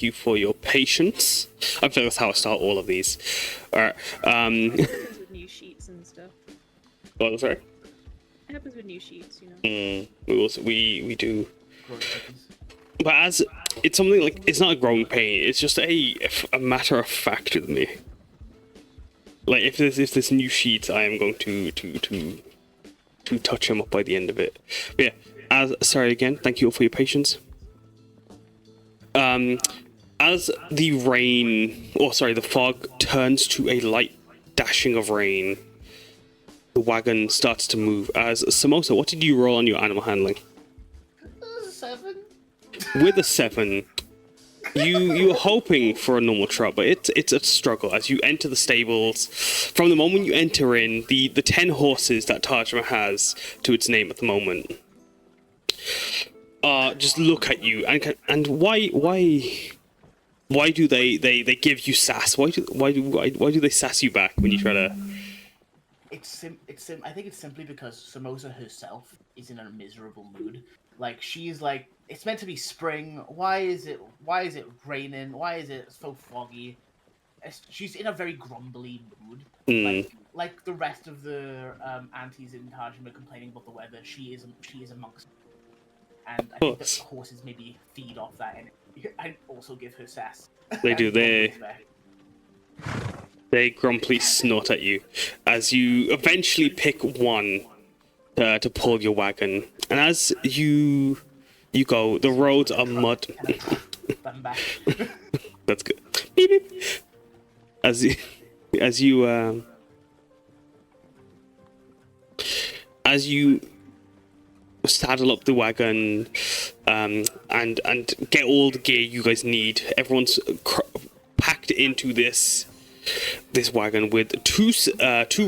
you for your patience. I feel that's how I start all of these. Alright, With new sheets and stuff. What, sorry? It happens with new sheets, you know. We do. But as it's something like, it's not a growing pain, it's just a matter of fact with me. Like if there's new sheets, I am going to touch them up by the end of it. But yeah, sorry again, thank you all for your patience. As the the fog turns to a light dashing of rain, the wagon starts to move. As Samosa, what did you roll on your animal handling? 7. With a 7, you're hoping for a normal trot, but it's a struggle as you enter the stables. From the moment you enter in, the 10 horses that Tajma has to its name at the moment just look at you and why do they give you sass? Why do they sass you back when you try to? I think it's simply because Samosa herself is in a miserable mood. Like she's like, it's meant to be spring. Why is it raining? Why is it so foggy? She's in a very grumbly mood. Like the rest of the aunties in Tajima complaining about the weather. She is amongst them. And I think that the horses maybe feed off that and also give her sass. They do. They grumpily snort at you as you eventually pick one to pull your wagon. And as you go, the roads are mud. That's good. Beep, beep. As you saddle up the wagon and get all the gear you guys need, everyone's packed into this wagon with two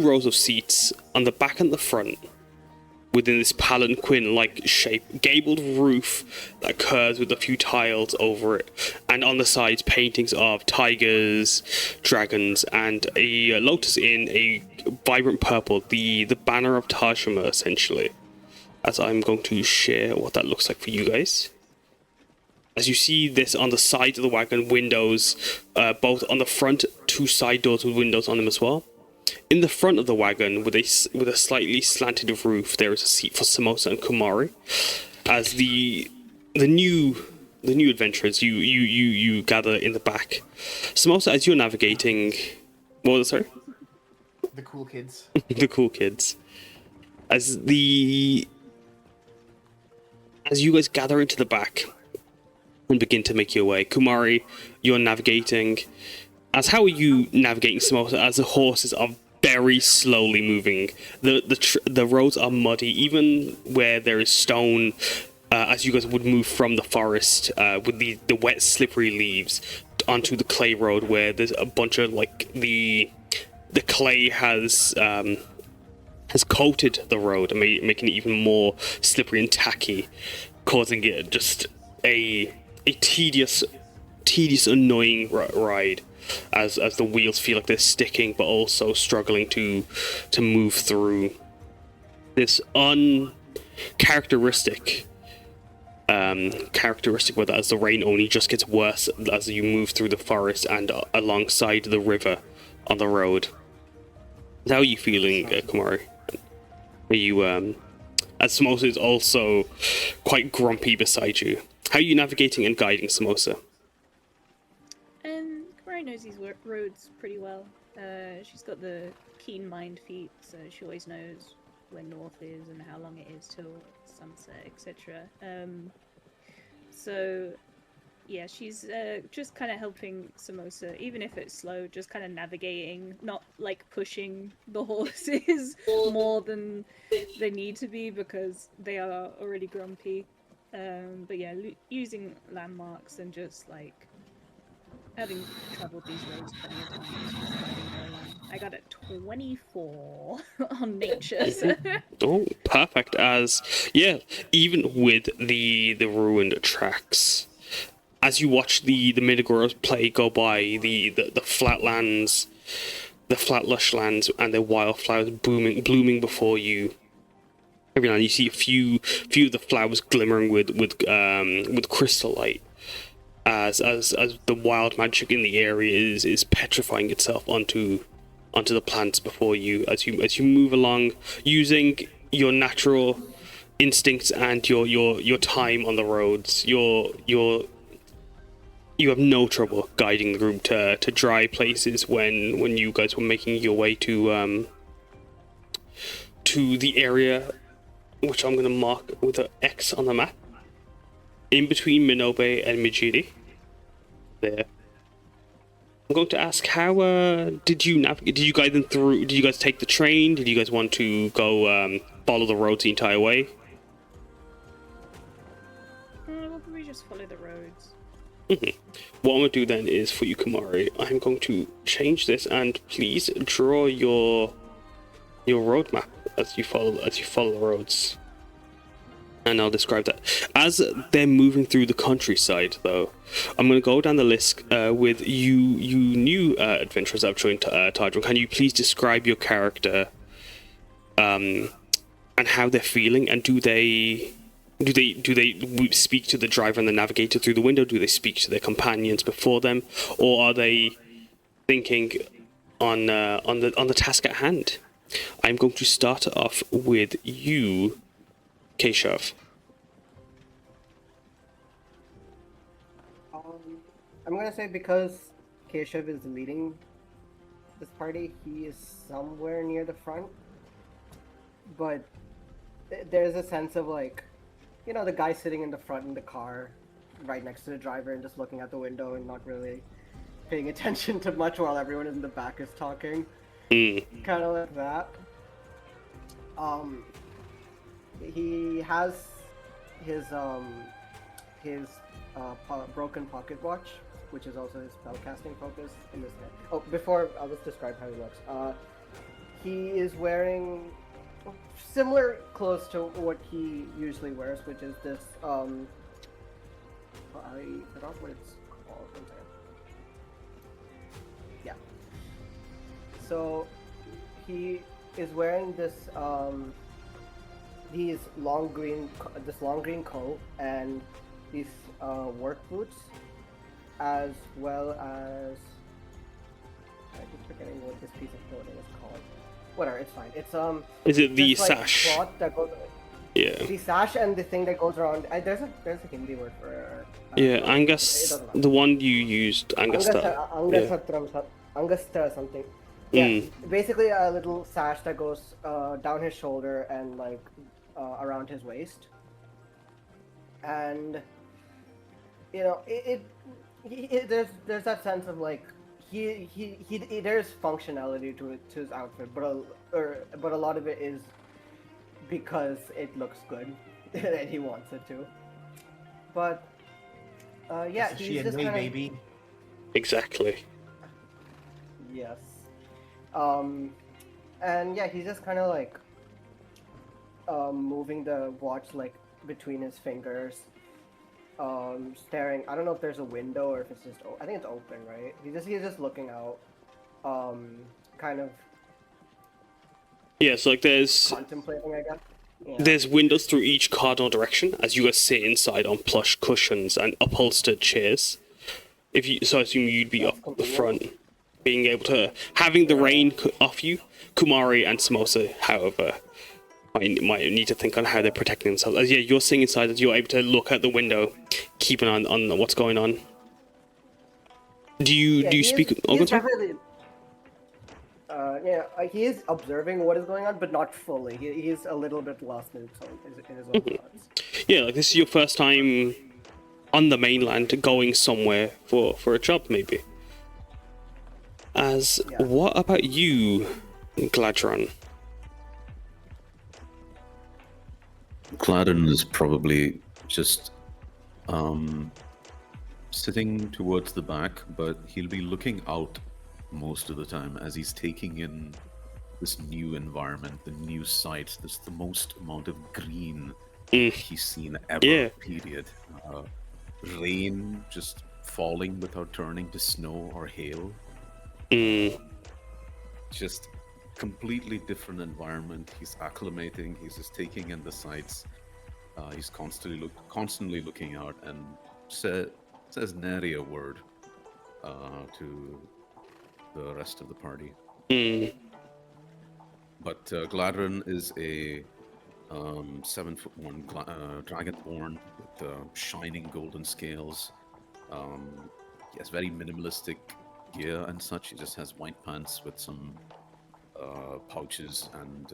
rows of seats on the back and the front within this palanquin-like shape, gabled roof that curves with a few tiles over it, and on the sides paintings of tigers, dragons, and a lotus in a vibrant purple, the banner of Tajima essentially. As I'm going to share what that looks like for you guys. As you see this on the side of the wagon, windows, both on the front, 2 side doors with windows on them as well. In the front of the wagon, with a slightly slanted roof, there is a seat for Samosa and Kumari. As the new adventurers, you gather in the back. Samosa, as you're navigating, what was it, sorry? The cool kids. The cool kids. As you guys gather into the back and begin to make your way, Kumari, you're navigating. How are you navigating, Samosa, as the horses are very slowly moving? The roads are muddy, even where there is stone, as you guys would move from the forest with the wet, slippery leaves onto the clay road, where there's a bunch of, like, the clay has coated the road and making it even more slippery and tacky, causing it just a tedious, annoying ride, as the wheels feel like they're sticking, but also struggling to move through this uncharacteristic weather, as the rain only just gets worse as you move through the forest and alongside the river on the road. How are you feeling, Kumari? Are you, as Samosa is also quite grumpy beside you, how are you navigating and guiding Samosa? Kumari knows these roads pretty well. She's got the keen mind feet, so she always knows where north is and how long it is till sunset, etc. So yeah, she's just kind of helping Samosa, even if it's slow, just kind of navigating, not like pushing the horses more than they need to be because they are already grumpy. But yeah, using landmarks and just like having traveled these roads plenty of times, just guiding her along. I got a 24 on nature. So. Oh, perfect. As yeah, even with the ruined tracks. As you watch the Middle play go by, the flatlands, the flat lush lands, and the wildflowers blooming before you. Every now and then you see a few of the flowers glimmering with crystal light. as the wild magic in the area is petrifying itself onto the plants before you as you move along using your natural instincts and your time on the roads. You have no trouble guiding the group to dry places when you guys were making your way to the area, which I'm going to mark with an X on the map, in between Minobe and Majarah. There. I'm going to ask, how did you navigate? Did you guide them through? Did you guys take the train? Did you guys want to go follow the roads the entire way? We'll probably just follow the roads. What I'm going to do then is, for you, Kumari, I'm going to change this, and please draw your roadmap as you follow the roads. And I'll describe that. As they're moving through the countryside, though, I'm going to go down the list with you new adventurers that have joined Tydron. Can you please describe your character and how they're feeling? And do they speak to the driver and the navigator through the window? Do they speak to their companions before them? Or are they thinking on the task at hand? I'm going to start off with you, Kehsav. I'm gonna say because Kehsav is leading this party, he is somewhere near the front. But there's a sense of like, you know, the guy sitting in the front in the car, right next to the driver, and just looking out the window and not really paying attention to much while everyone in the back is talking. Kind of like that. He has his broken pocket watch, which is also his spellcasting focus in his head. Oh, before I'll just describe how he looks. He is wearing similar clothes to what he usually wears, which is this I forgot what it's called. Yeah. So he is wearing this these long green coat and these work boots, as well as I keep forgetting what this piece of clothing is called. Whatever, it's fine. It's Is it the just, like, sash? cloth that goes, Yeah. the sash and the thing that goes around. There's a Hindi word for. Yeah, it Angus, doesn't matter. the one you used, Angustar. Angustar something. Yeah, basically a little sash that goes down his shoulder and like around his waist, and you know there's that sense of like he there's functionality to his outfit, but a lot of it is because it looks good and he wants it to. But yeah, Is she he's a just new kind of Mm. Exactly. yes. And yeah, he's just kind of like moving the watch like between his fingers, staring. I don't know if there's a window or if it's just. I think it's open, right? He's just looking out, kind of Yeah, so like there's contemplating, I guess. Yeah. There's windows through each cardinal direction as you guys sit inside on plush cushions and upholstered chairs. So I assume you'd be up the front, being able to having the rain off you. Kumari and Samosa, however, might need to think on how they're protecting themselves. As yeah, you're sitting inside, as you're able to look out the window, keep an eye on what's going on. Do you speak? He is observing what is going on, but not fully. He's a little bit lost in his own thoughts. Yeah, like this is your first time on the mainland, going somewhere for a job, maybe. What about you, Gladdron? Gladdron is probably just sitting towards the back, but he'll be looking out most of the time as he's taking in this new environment, the new sights. This is the most amount of green he's seen ever. Yeah. Period. Rain just falling without turning to snow or hail. Just completely different environment. He's acclimating. He's just taking in the sights. He's constantly looking out, and says nary a word to the rest of the party. Mm. But Gladdron is a 7'1" dragonborn with shining golden scales. He has very minimalistic gear and such. He just has white pants with some pouches and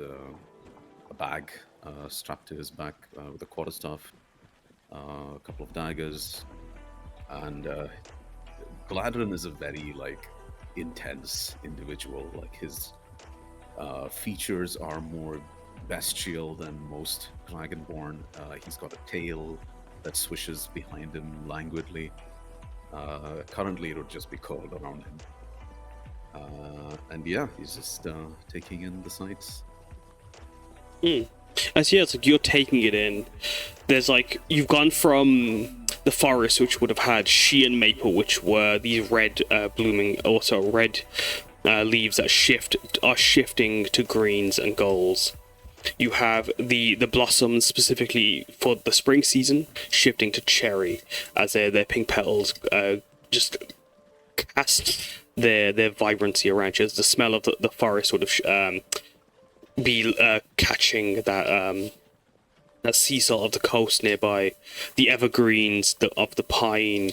a bag strapped to his back with a quarterstaff, a couple of daggers, and Gladdron is a very intense individual. Like his features are more bestial than most dragonborn. He's got a tail that swishes behind him languidly. Currently, it would just be coiled around him. And yeah, he's just taking in the sights. As yeah, it's like you're taking it in. There's you've gone from the forest, which would have had she and maple, which were these red blooming, also red leaves that are shifting to greens and golds. You have the blossoms specifically for the spring season shifting to cherry as their pink petals just cast their vibrancy around you. As the smell of the forest would have be catching that sea salt of the coast nearby, the evergreens of the pine,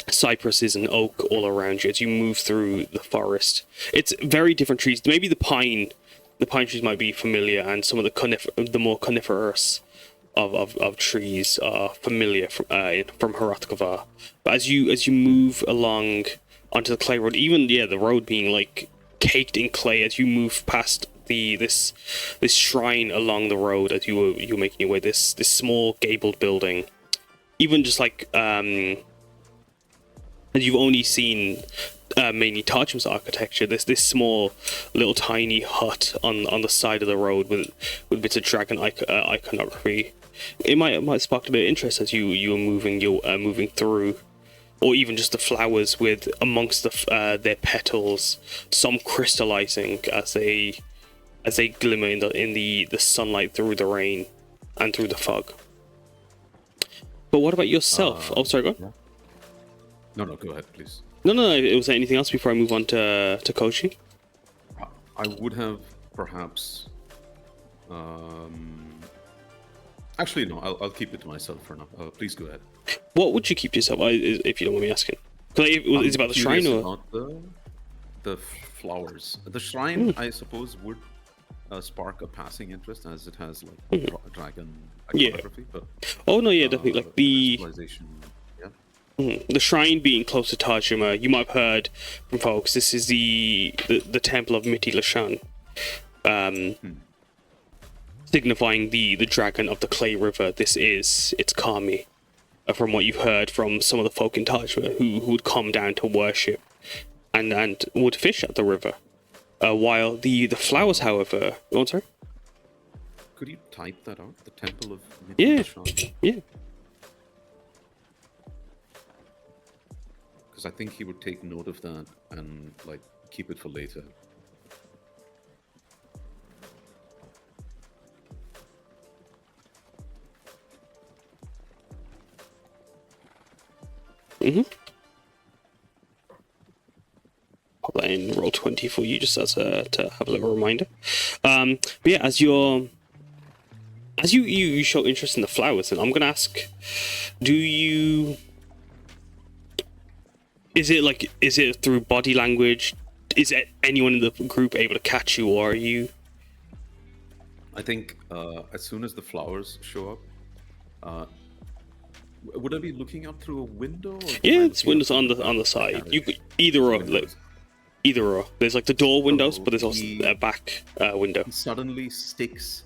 cypresses and oak all around you as you move through the forest. It's very different trees. Maybe the pine trees might be familiar, and some of the more coniferous of trees are familiar from Hrothgar. But as you move along onto the clay road, even the road being caked in clay, as you move past this shrine along the road, as you were making your way, this small gabled building, even just as you've only seen mainly Tajim's architecture, this small little tiny hut on the side of the road with bits of dragon iconography. It might spark a bit of interest as you were moving through, or even just the flowers with amongst their petals, some crystallizing as they glimmer in the sunlight through the rain and through the fog. But what about yourself? Oh, sorry, go on. No, go ahead, please. No. Was there anything else before I move on to Kouji? I would have perhaps. Actually, no. I'll keep it to myself for now. Please go ahead. What would you keep to yourself, if you don't mind me asking? Is it about the shrine or about the flowers? The shrine, I suppose, would spark a passing interest as it has dragon iconography. But oh no, yeah, definitely the civilization. The shrine being close to Tajima, you might have heard from folks. This is the temple of Miti Lashan, signifying the dragon of the clay river. It's Kami. From what you've heard from some of the folk in Tajima who would come down to worship and would fish at the river. While the flowers, however, oh, sorry. Could you type that out? The temple of Miti Lashan? Yeah. Because I think he would take note of that and keep it for later. Pop that in roll 20 for you, just as to have a little reminder. But yeah, as you show interest in the flowers, and I'm gonna ask, is it through body language? Is anyone in the group able to catch you, or are you? I think as soon as the flowers show up, would I be looking out through a window? Or yeah, it's windows on the side. You could either or. There's the door windows, but there's also a back window. He suddenly sticks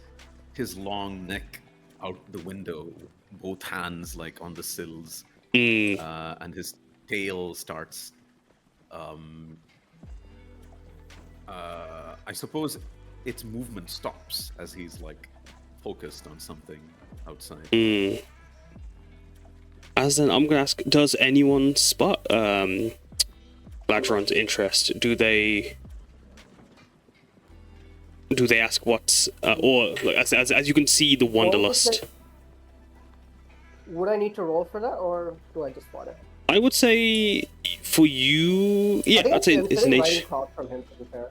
his long neck out the window, both hands on the sills, and his tail starts. I suppose its movement stops as he's focused on something outside. As then, I'm gonna ask: does anyone spot Gladdron's interest? Do they ask what's or as you can see the wanderlust? Would I need to roll for that, or do I just spot it? I would say for you, yeah, I'd say I'm it's sitting right nature. across from him, to be fair.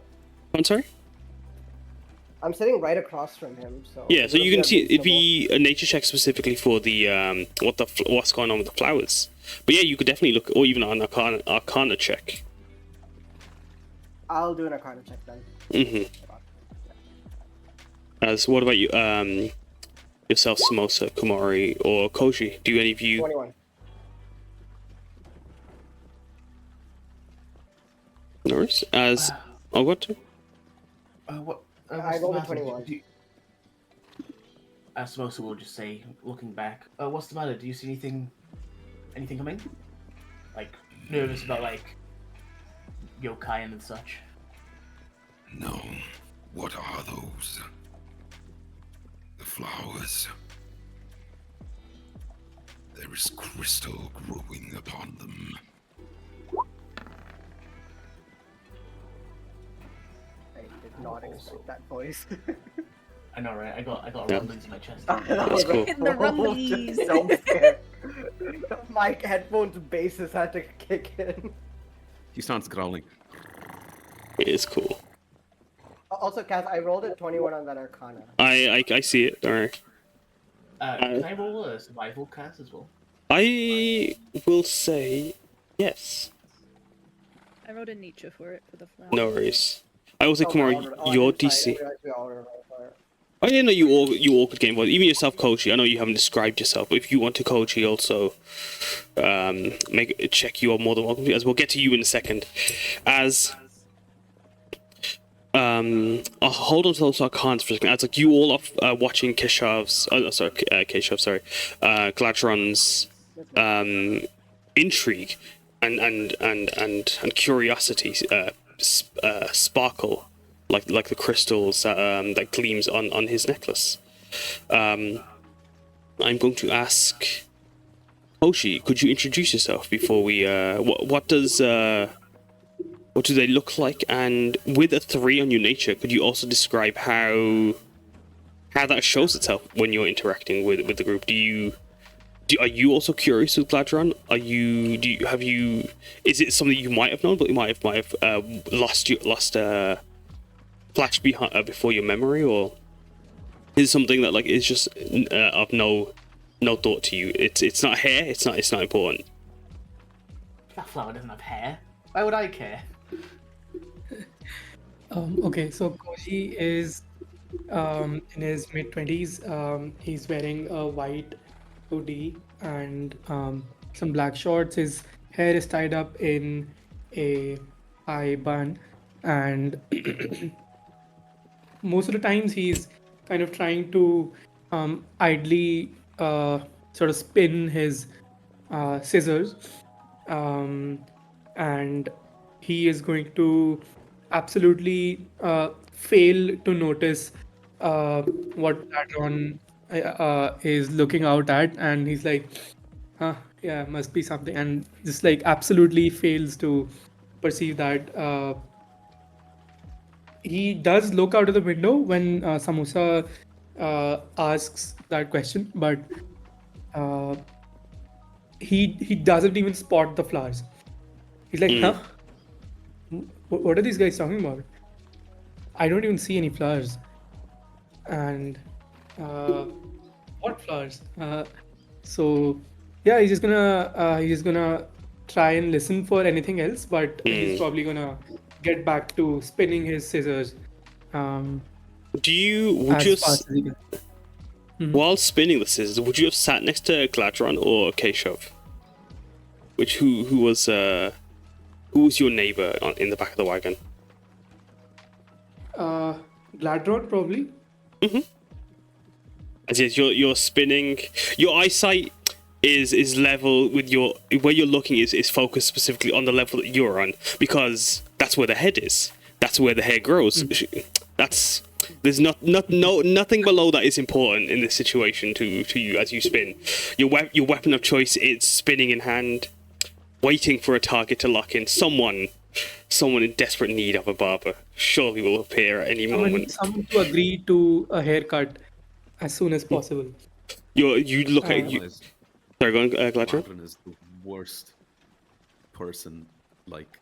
I'm sorry. I'm sitting right across from him, so... Yeah, so would you it can be see it'd unreasonable? be a nature check specifically for the what's going on with the flowers. But yeah, you could definitely look, or even an arcana check. I'll do an Arcana check then. As what about you, yourself, Samosa, Kumari, or Kouji? Do any of you? 21. Norris? As what? What? I What's the rolled a matter? 21. I suppose we'll just say, looking back, what's the matter? Do you see anything coming? Like, nervous about, like, yokai and such? No. What are those? The flowers. There is crystal growing upon them. I did not expect that voice. I know, right? I got Yeah. rumblings in my chest. That's cool. The rumblies. Just so scared. My headphones bases had to kick in. He starts growling. It is cool. Also, Kaz, I rolled a 21 on that Arcana. I see it. Alright. Can I roll a survival cast as well? I will say yes. I wrote a nature for it for the flower. No worries. I will say, Oh, Kumari, I your didn't DC. realize we all rolled for it. I didn't know you all could get involved. Even yourself, Kouji. I know you haven't described yourself, but if you want to, Kouji, also make a check. You are more than welcome to. As we'll get to you in a second. As I'll hold on to those arcans for a second. As like you all are watching Kehsav's, Kehsav, sorry, Gladdron's intrigue and curiosity sparkle. Like the crystals that gleams on his necklace. I'm going to ask Kouji, could you introduce yourself before we what do they look like? And with a 3 on your nature, could you also describe how that shows itself when you're interacting with the group? Are you also curious with Gladdron? Is it something you might have known, but you might have lost flashed behind before your memory, or is it something that like is just of no thought to you? It's not hair. It's not important. That flower doesn't have hair. Why would I care? Okay, so Kouji is in his mid-20s. He's wearing a white hoodie and some black shorts. His hair is tied up in a high bun, and most of the times he's kind of trying to idly sort of spin his scissors, and he is going to absolutely fail to notice what Gladdron is looking out at, and he's like, huh, yeah, must be something, and just like absolutely fails to perceive that. He does look out of the window when Samosa asks that question, but he doesn't even spot the flowers. He's like, huh? What are these guys talking about? I don't even see any flowers. And what flowers? So yeah, he's just gonna try and listen for anything else, but he's probably gonna get back to spinning his scissors. Would As you fast as he can. while spinning the scissors, would you have sat next to Gladdron or Kehsav? Who was your neighbor in the back of the wagon? Gladdron probably. As is, you're spinning. Your eyesight is level with your where you're looking is focused specifically on the level that you're on, because that's where the head is. That's where the hair grows. There's nothing below that is important in this situation to you as you spin. Your weapon of choice is spinning in hand, waiting for a target to lock in. Someone in desperate need of a barber surely will appear at any moment. Someone to agree to a haircut as soon as possible. You look at you. Sorry, go on, Gladdron. Gladdron is the worst person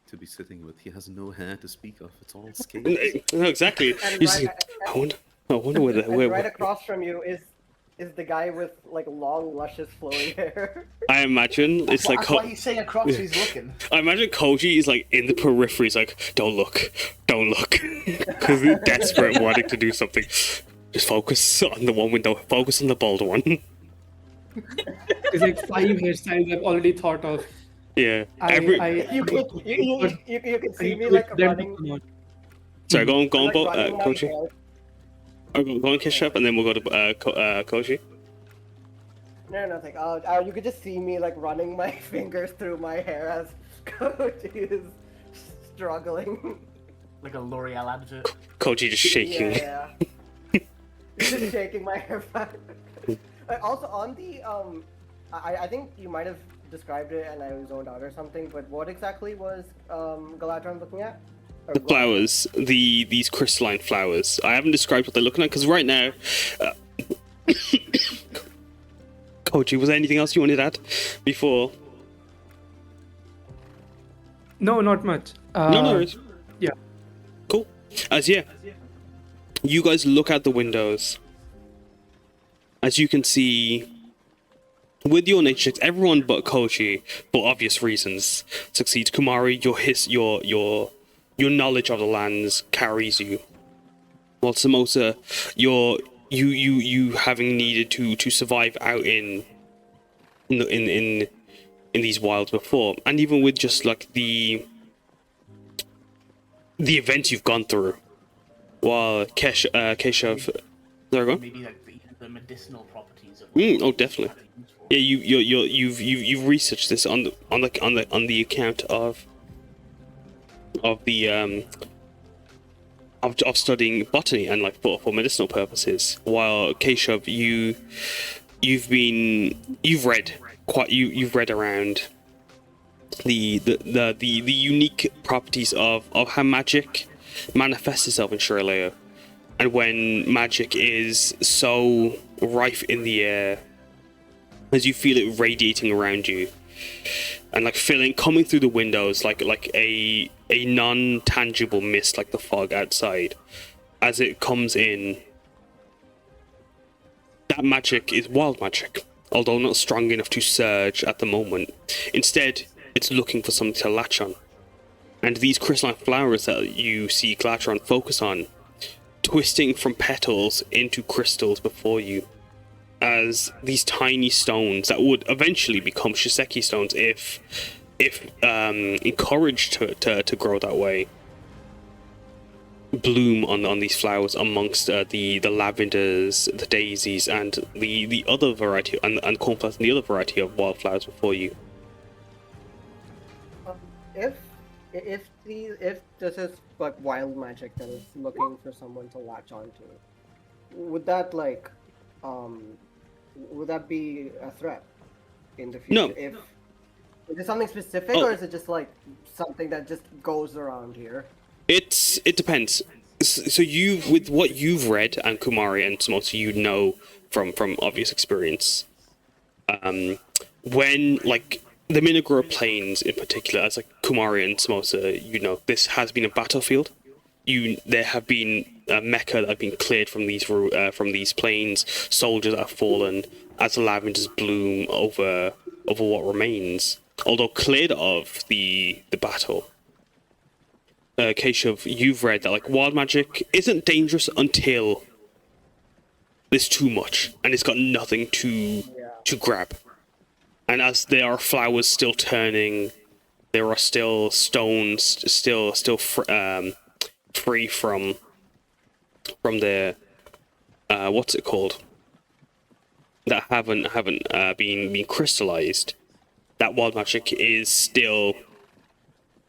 to be sitting with. He has no hair to speak of. It's all scales. No, exactly. And He's like, I wonder where the and right across from you is the guy with long, luscious, flowing hair. I imagine it's like. That's why he's saying across. He's looking. I imagine Kouji is in the periphery. He's like, don't look, because he's desperate, wanting to do something. Just focus on the one window. Focus on the bald one. There's 5 hairstyles I've already thought of. Yeah. You can see me running. Sorry, go on, running my Kouji. hair. Or go on, Kehsav, and then we'll go to Kouji. No, nothing. You could just see me running my fingers through my hair as Kouji is struggling. Like a L'Oreal advert. Kouji just shaking. Yeah. Just shaking my hair back. Also, on the I think you might have described it and I zoned out or something. But what exactly was Gladdron looking at? The flowers, these crystalline flowers. I haven't described what they're looking at because right now, Kouji, was there anything else you wanted to add before? No, not much. No. Yeah. Cool. You guys look out the windows. As you can see, with your nature checks, everyone but Kouji, for obvious reasons, succeeds. Kumari, your knowledge of the lands carries you. While Samosa, you having needed to survive out in these wilds before, and even with just the events you've gone through. While Kehsav, there we go. Maybe the medicinal properties of. Oh, definitely. Yeah, you've researched this on the account of studying botany and for medicinal purposes. While Kehsav, you've read around the unique properties of how magic manifests itself in Shirleo, and when magic is so rife in the air, as you feel it radiating around you, and coming through the windows like a non-tangible mist, like the fog outside, as it comes in. That magic is wild magic, although not strong enough to surge at the moment. Instead, it's looking for something to latch on. And these crystalline flowers that you see Gladdron focus on, twisting from petals into crystals before you, as these tiny stones that would eventually become Shiseki stones if encouraged to grow that way, bloom on these flowers amongst the lavenders, the daisies, and the other variety, and cornflowers, and the other variety of wildflowers before you. If this is wild magic that is looking for someone to latch onto, would that would that be a threat in the future? No. Is it something specific, or is it just something that just goes around here? It depends. So with what you've read, and Kumari and Samosa, you know from obvious experience, when the Minegrow Plains in particular, as Kumari and Samosa, this has been a battlefield. There have been Mecca that have been cleared from these plains, soldiers that have fallen as the lavenders bloom over what remains, although cleared of the battle. Kehsav, you've read that wild magic isn't dangerous until there's too much and it's got nothing to grab. And as there are flowers still turning, there are still stones still free from their what's it called, that haven't been crystallized. That wild magic is still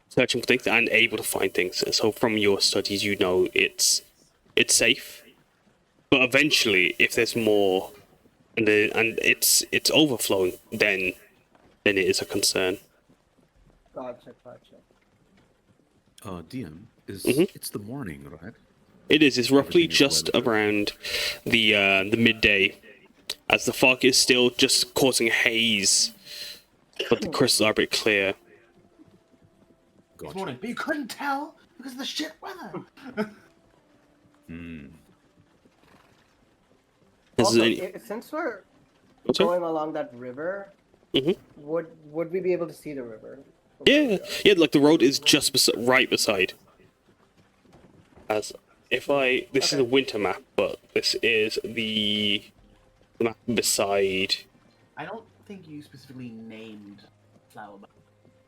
searching for things and able to find things. So from your studies, it's safe. But eventually, if there's more and it's overflowing, then it is a concern. Gotcha. DM it's the morning, right? It is. It's roughly Everything is just well. around the midday. as the fog is still just causing haze, but the crystals are a bit clear. This Gotcha. morning, but you couldn't tell because of the shit weather. Hmm. Is Also, there any- since we're What's up? going along that river, Mhm. would we be able to see the river? Yeah, yeah, like the road is just right beside. As if I, this is a winter map, but this is the map beside. I don't think you specifically named flower,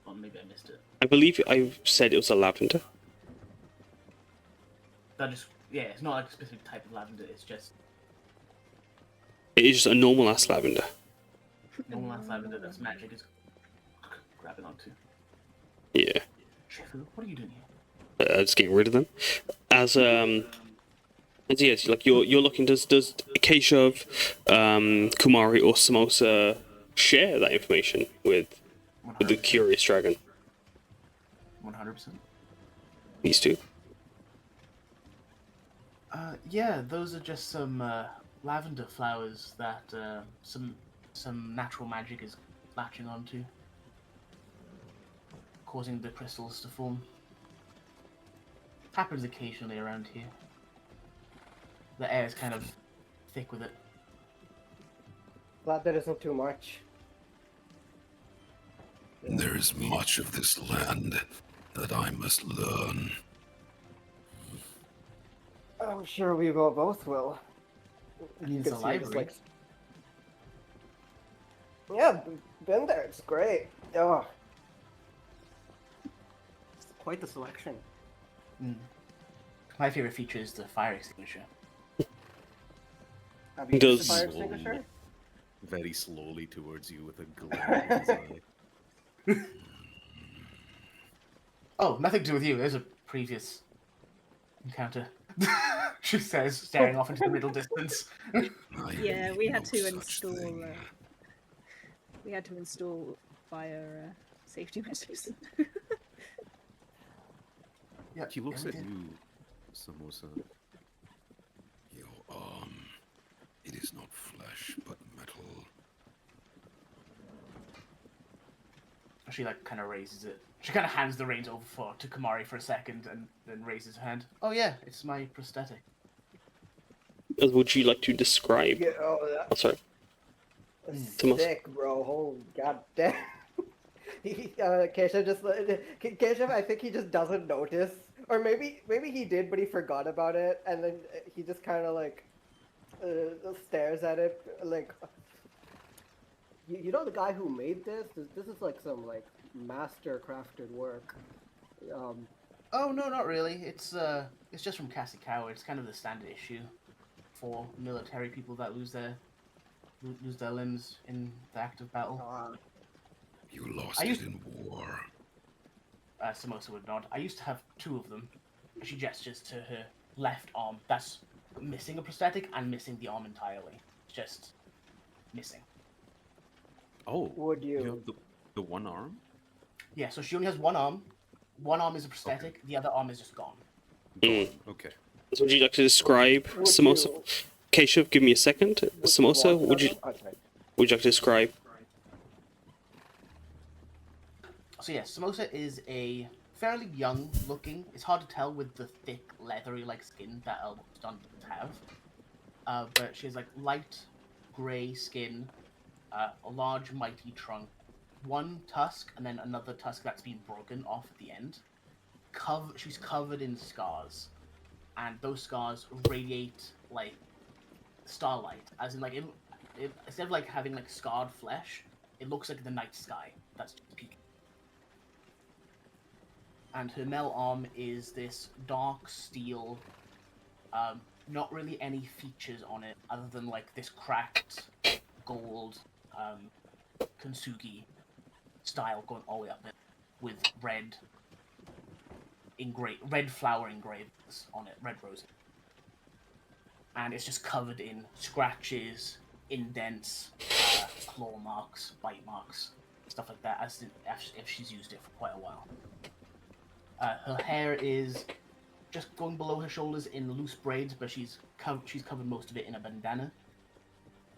or maybe I missed it. I believe I said it was a lavender. That just it's not like a specific type of lavender. It's just It is just a normal ass lavender. normal ass lavender that's magic is grabbing onto. Yeah, Shifu, what are you doing here? just getting rid of them. As yes, like you're looking. Does Kehsav, Kumari, or Samosa share that information with the curious dragon? 100%. These two. Yeah, those are just some lavender flowers that some natural magic is latching onto, causing the crystals to form. Happens occasionally around here. The air is kind of thick with it. Glad there isn't too much. There is much of this land that I must learn. I'm sure we will both will. And could it's a see it as, library. Yeah, been there. It's great. Oh, it's quite the selection. My favorite feature is the fire extinguisher. Have you Does- used the fire extinguisher? Very slowly towards you with a glare in his eye. Oh, nothing to do with you. There's a previous encounter. She says, staring off into the middle distance. I Yeah, need we had no to such install. thing. We had to install fire safety measures. Yeah, He looks we at did. you, Samosa. Your arm, it is not flesh, but metal. She like kind of raises it. She kind of hands the reins over to Kumari for a second, and then raises her hand. Oh yeah, it's my prosthetic. Would you like to describe? Yeah, oh, Oh, sorry. that's Tomas? sick, bro. Oh, god damn. Kehsav just Kehsav, I think he just doesn't notice, or maybe he did, but he forgot about it, and then he just kind of like stares at it, like. You know the guy who made this? This is like some like master crafted work. Oh no, not really. It's just from Kouji. It's kind of the standard issue for military people that lose their limbs in the act of battle. You lost I it used- in war. Samosa would nod. I used to have two of them. She gestures to her left arm. That's missing a prosthetic and missing the arm entirely. Just missing. Oh, Would you you? have the one arm? Yeah, so she only has one arm. One arm is a prosthetic. The other arm is just gone. Mm. Okay. So would you like to describe Would Samosa? you- Kehsav, give me a second. Samosa, would you Okay. like to describe? So yeah, Samosa is a fairly young looking. It's hard to tell with the thick, leathery like skin that Eldons have. But she has like light grey skin, a large mighty trunk, one tusk, and then another tusk that's been broken off at the end. She's covered in scars, and those scars radiate like starlight, as in like it instead of like having like scarred flesh, it looks like the night sky that's just peeking. And her male arm is this dark steel, not really any features on it other than like this cracked gold Kintsugi style going all the way up it with red flower engravings on it, red roses. And it's just covered in scratches, indents, claw marks, bite marks, stuff like that, as if she's used it for quite a while. Her hair is just going below her shoulders in loose braids, but she's covered most of it in a bandana.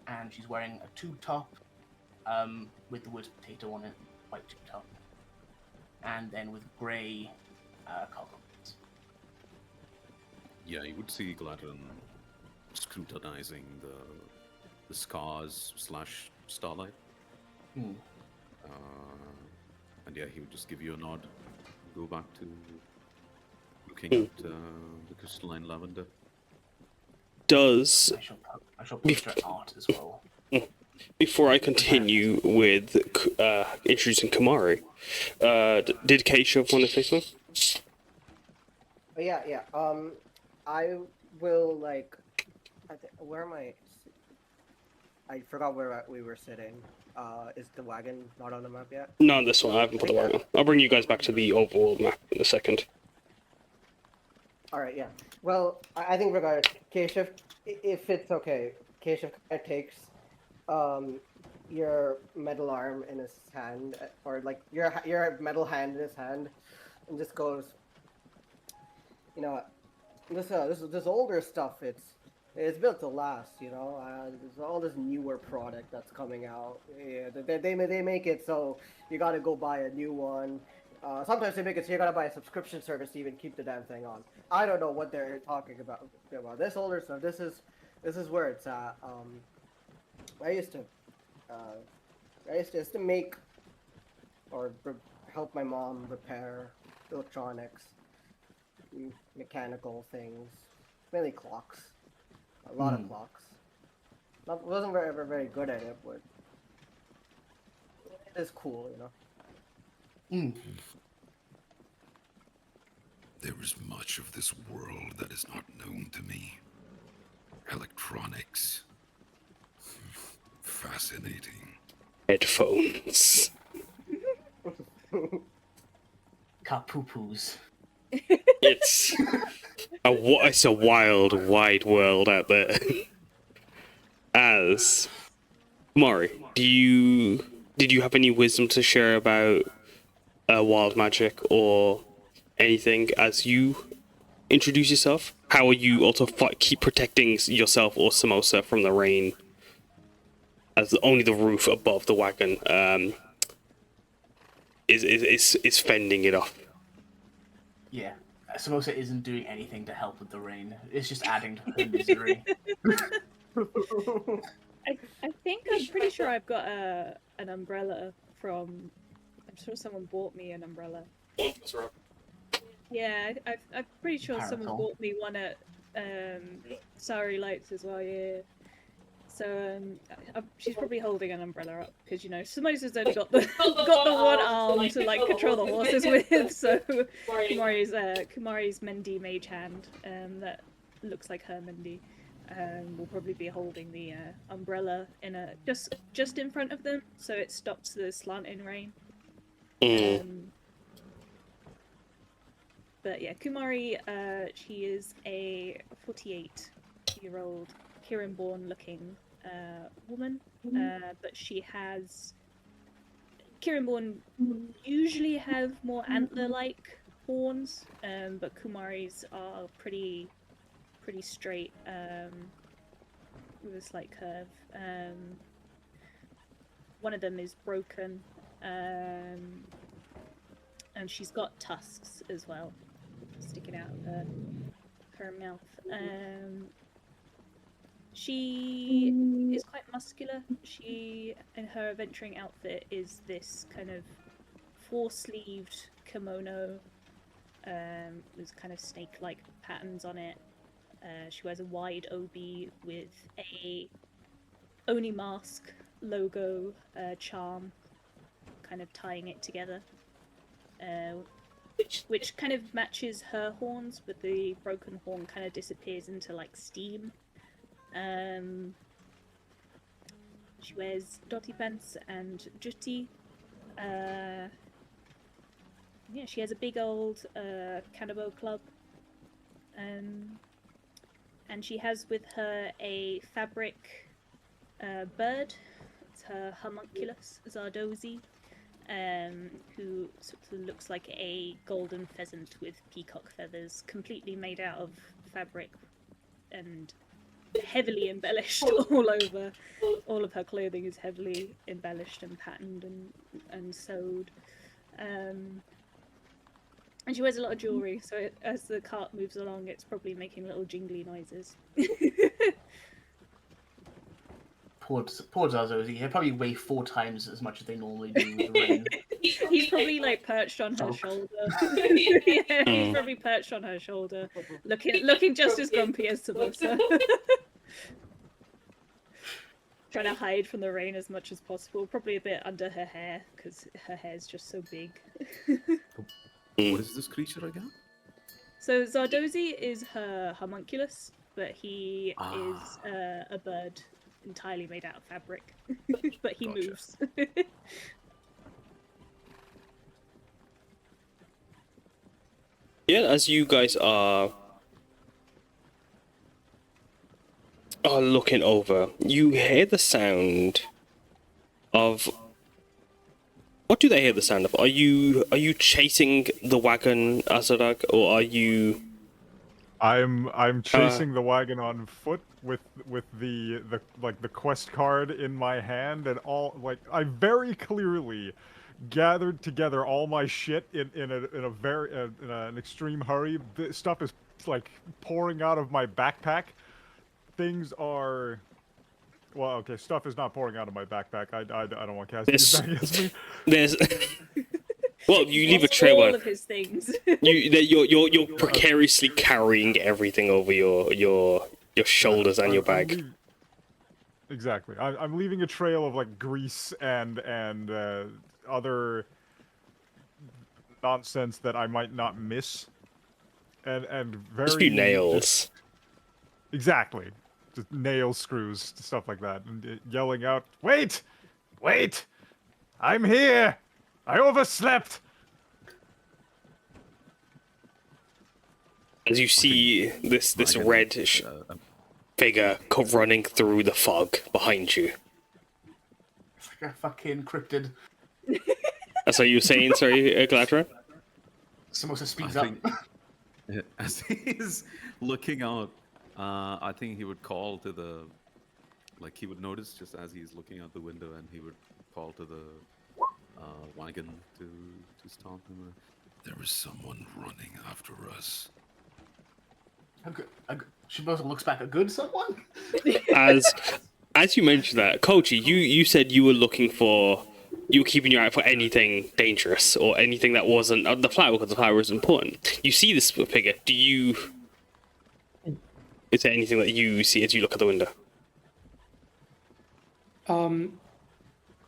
and she's wearing a tube top with the word potato on it, white tube top, and then with grey cargo pants. Yeah, you would see Gladdron scrutinizing the scars / starlight. Hmm. And yeah, he would just give you a nod, go back to looking at the crystalline lavender. Does I shall portrait art as well. before I continue with introducing Kumari, did Kehsav want to say something? Yeah. I will like. Where am I? I forgot where we were sitting. Is the wagon not on the map yet? No, this one I haven't put the wagon. I'll bring you guys back to the overworld map in a second. All right, yeah. Well, I think regardless, Kehsav, if it's okay, Kehsav kind of takes your metal arm in his hand, or like your metal hand in his hand, and just goes, you know, this older stuff. It's built to last, you know. There's all this newer product that's coming out. Yeah, they make it so you gotta go buy a new one. Sometimes they make it so you gotta buy a subscription service to even keep the damn thing on. I don't know what they're talking about this older stuff. This is where it's at. I used to make or help my mom repair electronics, mechanical things, mainly clocks. A lot of clocks. Wasn't ever very good at it, but it is cool, you know. There is much of this world that is not known to me. Electronics. Fascinating. Headphones. Kapoopos. It's a wild, wide world out there. As Kumari, did you have any wisdom to share about wild magic or anything as you introduce yourself? How will you also keep protecting yourself or Samosa from the rain, as only the roof above the wagon is fending it off? Yeah. Samosa isn't doing anything to help with the rain. It's just adding to her misery. I think I'm pretty sure I've got an umbrella from. I'm sure someone bought me an umbrella. Yeah, I'm pretty sure someone Parasol. bought me one at Sari Lights as well. Yeah. So she's probably holding an umbrella up because you know Samosa's only got the one arm to like control the horses with. So Kumari's Mendi mage hand that looks like her Mendi will probably be holding the umbrella in a just in front of them, so it stops the slanting rain. But yeah, Kumari, she is a 48-year-old Kirin-born looking woman, but she has Kirin-born usually have more antler-like horns, but Kumari's are pretty straight with a slight curve. One of them is broken, and she's got tusks as well sticking out of her mouth. She is quite muscular. She, in her adventuring outfit, is this kind of 4-sleeved kimono with kind of snake-like patterns on it. She wears a wide obi with a Oni mask logo charm, kind of tying it together, which kind of matches her horns, but the broken horn kind of disappears into like steam. She wears dotty pants and jutti. Yeah, she has a big old cannibal club. And she has with her a fabric bird. It's her homunculus, Zardozi, who sort of looks like a golden pheasant with peacock feathers, completely made out of fabric and heavily embellished all over. All of her clothing is heavily embellished and patterned and sewed. And she wears a lot of jewelry, so as the cart moves along, it's probably making little jingly noises. Poor Zazozi. He'll probably weigh 4 times as much as they normally do with the rain. He's probably like perched on her shoulder. Yeah, he's probably perched on her shoulder, looking just as grumpy as Samosa. Trying to hide from the rain as much as possible. Probably a bit under her hair because her hair's just so big. What is this creature again? So Zardozi is her homunculus, but he is a bird entirely made out of fabric. But he Gotcha. moves. Yeah, as you guys are looking over, you hear the sound of. What do they hear the sound of? Are you chasing the wagon, Azarag, or are you? I'm chasing the wagon on foot with the quest card in my hand, and all I very clearly gathered together all my shit in an extreme hurry. The stuff is like pouring out of my backpack. Things are. Well, okay, stuff is not pouring out of my backpack. I don't want Cass to use that against me. There's. Well, you leave a trail. All of his things. You're precariously carrying everything over your shoulders and your bag. Exactly. I'm leaving a trail of like grease and other nonsense that I might not miss. And very Just a few nails. Exactly. Just nail screws, stuff like that, and yelling out, "Wait! Wait! I'm here! I overslept!" As you see this red figure running through the fog behind you. It's like a fucking cryptid. That's what you were saying, sorry, Gladdron? Samosa speeds I up. think- As he's looking out, I think he would call to the, he would notice just as he's looking out the window, and he would call to the wagon to stop him. There is someone running after us. She both looks back. A good someone? As you mentioned that, Kouji, you said you were keeping your eye out for anything dangerous or anything that wasn't the flower, because the flower was important. You see this figure. Is there anything that you see as you look at the window?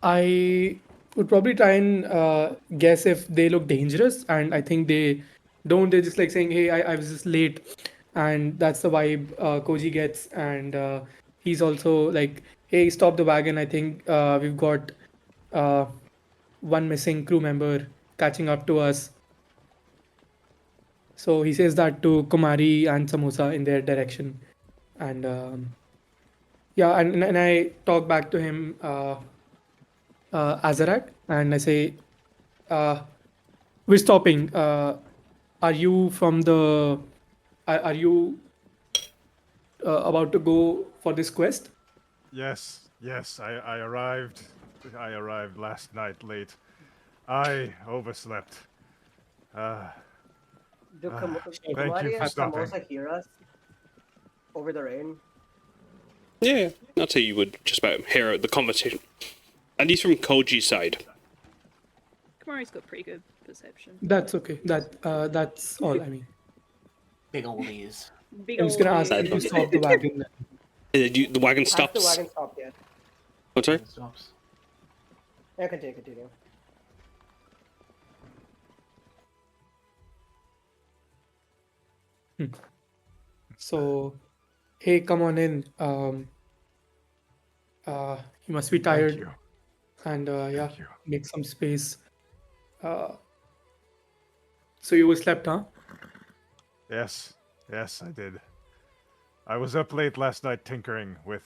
I would probably try and guess if they look dangerous, and I think they don't. They're just like saying, "Hey, I was just late," and that's the vibe Kouji gets, and he's also like, "Hey, stop the wagon! I think we've got one missing crew member catching up to us." So he says that to Kumari and Samosa in their direction, and yeah, and I talk back to him, Azarag, and I say, "We're stopping. Are you from the? Are you about to go for this quest?" Yes, I arrived. I arrived last night late. I overslept. Do thank you Kumari for and stopping. Samosa hear us over the rain? Yeah, I'd say you would just about hear the conversation. At least from Kouji's side. Kumari's got pretty good perception. That's okay. That's all. I mean, Big old ears. Big I'm just gonna old ask him to ears. stop the wagon. The wagon Has the stops. wagon stopped yet? What's sorry? Stops. Yeah, continue. So, hey, come on in. You must be tired, Thank you. and yeah, Thank you. make some space. So you overslept, huh? Yes, I did. I was up late last night tinkering with,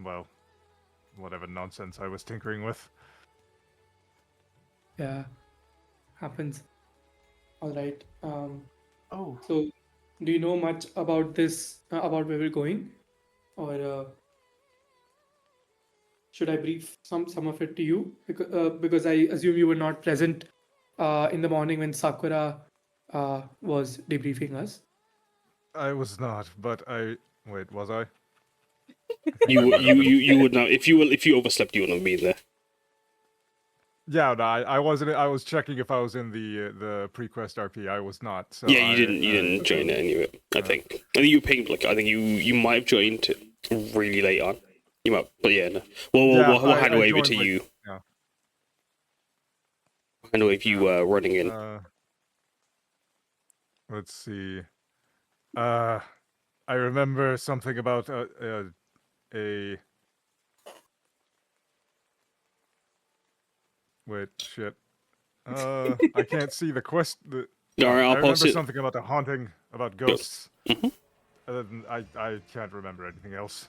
well, whatever nonsense I was tinkering with. Yeah, happens. All right. Oh, So do you know much about this, about where we're going? Or should I brief some of it to you? Because I assume you were not present in the morning when Sakura was debriefing us. I was not, but wait, was I? You would not if you overslept. You wouldn't have been there. Yeah, no, I wasn't. I was checking if I was in the pre-quest RP. I was not. So Yeah, you didn't join it anyway. I think you pinged I think you might have joined really late on. You might, but yeah. No. We'll hand over to you. Yeah. I know if you were running in. Let's see. I remember something about a. Wait, shit. I can't see the quest. All right, I I'll remember post it. something about a haunting, about ghosts. Mhm. I can't remember anything else.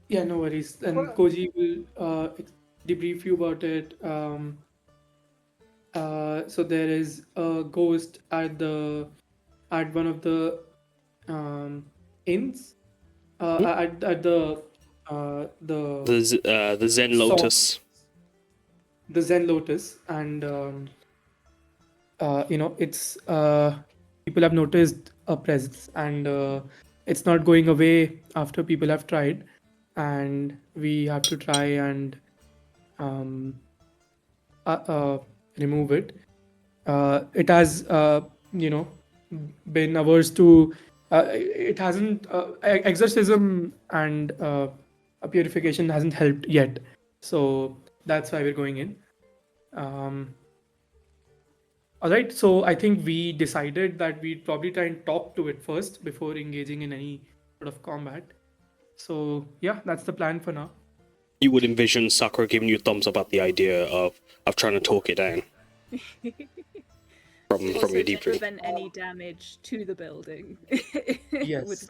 Yeah, no worries. And Kouji will debrief you about it. So there is a ghost at one of the inns. At the The Zen Lotus. The Zen Lotus, and it's people have noticed a presence, and it's not going away after people have tried, and we have to try and remove it. It has been averse to it hasn't exorcism and a purification hasn't helped yet, so that's why we're going in. All right, so I think we decided that we'd probably try and talk to it first before engaging in any sort of combat. So yeah, that's the plan for now. You would envision Sakura giving you a thumbs up at the idea of trying to talk it down. From Also your to debrief. prevent any damage to the building. Yes.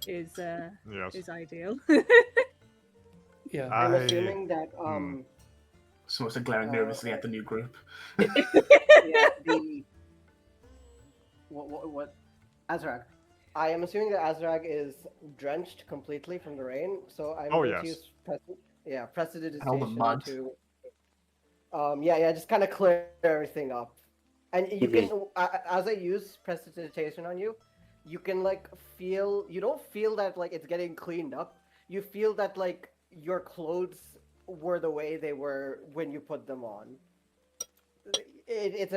Is ideal. Yeah. I'm assuming that Samosa glaring nervously at the new group. yeah, what Azarag. I am assuming that Azarag is drenched completely from the rain, so I'm going to use prestidigitation to just kind of clear everything up. And you can, as I use prestidigitation on you, you can feel, you don't feel that it's getting cleaned up. You feel that your clothes were the way they were when you put them on. It's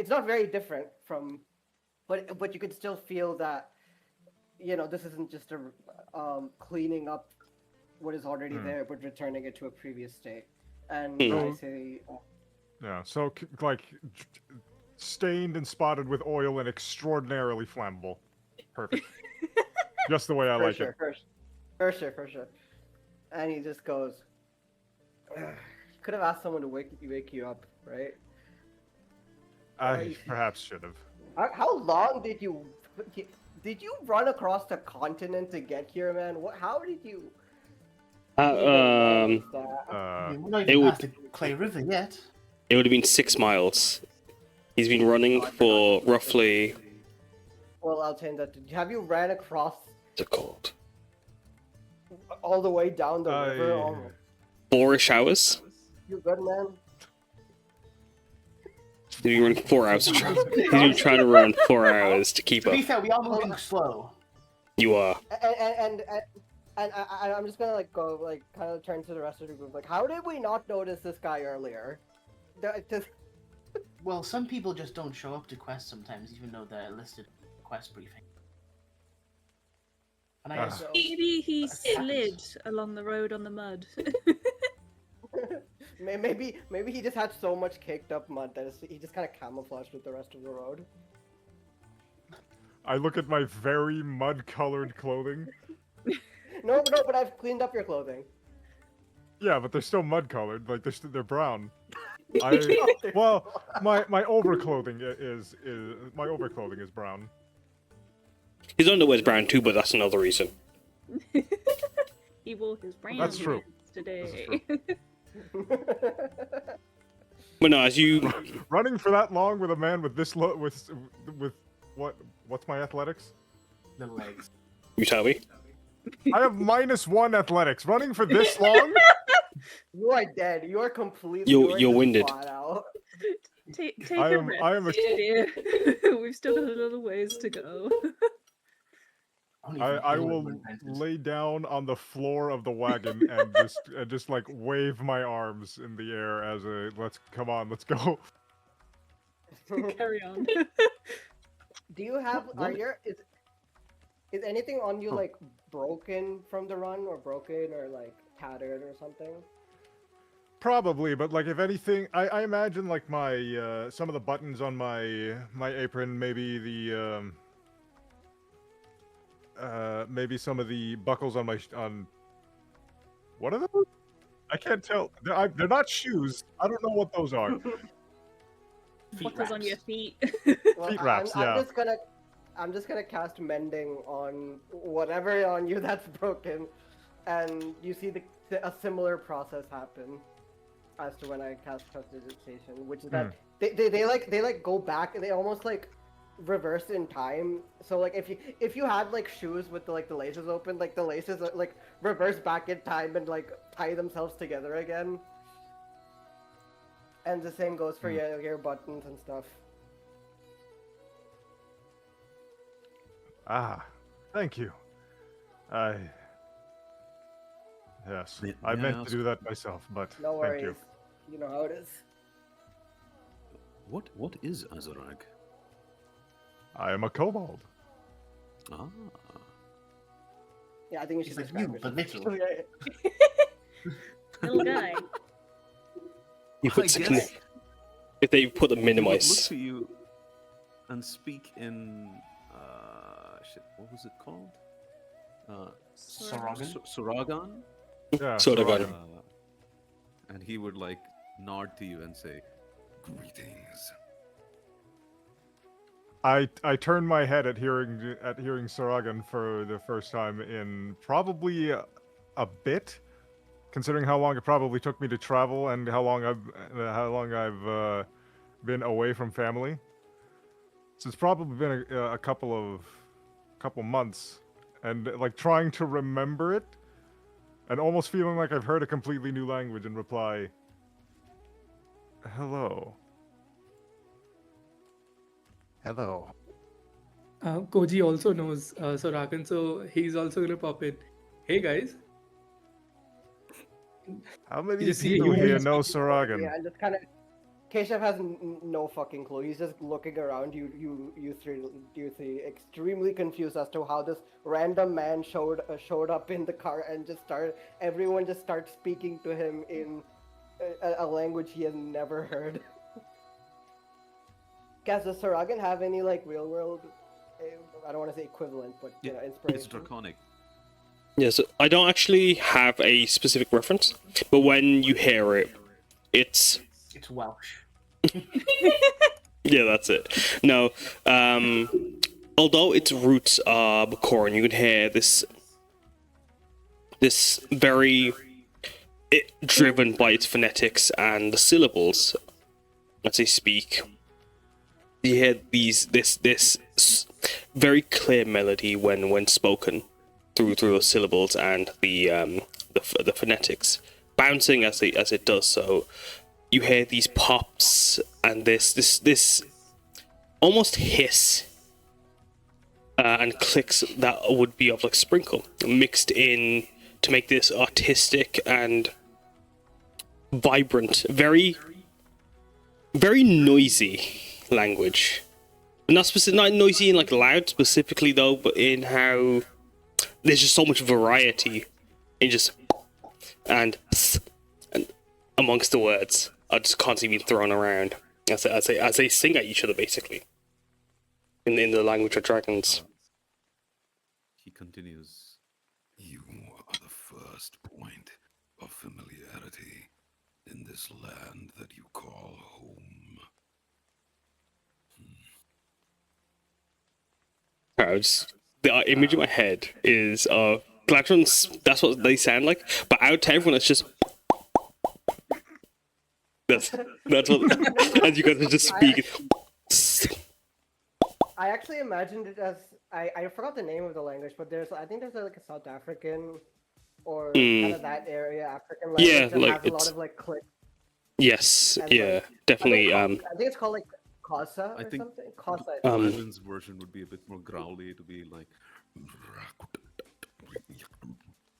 not very different from, but you can still feel that, this isn't just a cleaning up what is already there, but returning it to a previous state. And I say. Yeah, so stained and spotted with oil and extraordinarily flammable. Perfect. Just the way I like it. For sure. And he just goes, could have asked someone to wake you up, right? I perhaps should have. How long did you run across the continent to get here, man? How did you? We're not even past the Clay River yet. It would have been 6 miles. He's been running for roughly. Well, I'll change that. Have you ran across? What's it called? All the way down the river. Almost. 4-ish hours. You good, man? He's been running 4 hours. He's been trying to run 4 hours to keep up. To be fair, we are moving slow. You are. And I'm just gonna go kind of turn to the rest of the group. How did we not notice this guy earlier? Well, some people just don't show up to quests sometimes, even though they're listed in the quest briefing. And I guess Maybe he slid along the road on the mud. maybe he just had so much caked up mud that he just kind of camouflaged with the rest of the road. I look at my very mud-colored clothing. No, but I've cleaned up your clothing. Yeah, but they're still mud-colored. They're brown. My overclothing is brown. His underwear's brown too, but that's another reason. He wore his brown That's true. today. This is true. But no, as you Running for that long with a man with this with what's my athletics? The legs. you tell me. I have -1 athletics. Running for this long? You are dead. You are completely. You're just winded. flat out. Take I a am- rest, I am a- dear. We've still got a little ways to go. I will lay down on the floor of the wagon and just like wave my arms in the air as a let's go. Carry on. Do you have? Is anything on you like broken from the run, or broken, or like tattered, or something? Probably, but like if anything, I imagine like my some of the buttons on my apron, maybe the maybe some of the buckles on on what are those? I can't tell. They're not shoes. I don't know what those are. What goes on your feet? Well, Feet wraps, I'm yeah. I'm just gonna cast mending on whatever on you that's broken, and you see a similar process happen as to when I cast prestidigitation, which is that they like go back and they almost like reverse in time. So like if you had like shoes with the laces open, like the laces like reverse back in time and like tie themselves together again. And the same goes for your buttons and stuff. Ah, thank you. Yes, May I I meant ask- to do that myself, but No thank worries. you. You know how it is. What is Azarag? I am a kobold. Ah, Yeah, I think you He's should like describe you, but yourself. little. Little guy. You put if they put the He would minimize. look to you and speak in shit. What was it called? Saragan? Saragan. Yeah, Sort of Saragan. And he would like nod to you and say, Greetings. I turned my head at hearing Saragan for the first time in probably a bit, considering how long it probably took me to travel and how long I've been away from family. So it's probably been a couple months, and like trying to remember it, and almost feeling like I've heard a completely new language and reply, "Hello." Hello. Kouji also knows Sorakan, so he's also gonna pop in. Hey guys. How many just see people you here just- know Saragan? Yeah, and just kind of. Kehsav has no fucking clue. He's just looking around. You three extremely confused as to how this random man showed up in the car and just started. Everyone just starts speaking to him in a language he has never heard. Guys, does Saragan have any like real world? I don't want to say equivalent, but you know, inspiration. "It's draconic." Yes, I don't actually have a specific reference, but when you hear it, it's Welsh. yeah, that's it. No, although its roots are Bakoran, you can hear this very driven by its phonetics and the syllables as they speak. You hear this very clear melody when spoken through the syllables and the phonetics, bouncing as it does so. You hear these pops and this almost hiss and clicks that would be of like sprinkle mixed in to make this artistic and vibrant, very very noisy language. Not noisy in like loud specifically though, but in how there's just so much variety in just and amongst the words are just constantly being thrown around as they sing at each other basically in the language of dragons. He continues, You are the first point of familiarity in this land that you call home. The image in my head is Gladdron's. That's what they sound like, but out to everyone it's just That's what. As you guys are just speaking. I actually imagined it as I forgot the name of the language, but I think there's like a South African or kind of that area African language Yeah, that like, has a lot it's- of like clicks. Yes, And, yeah, like, definitely. I think it's called like Kousa I or think- something. Kousa. Ivan's version would be a bit more growly to be like.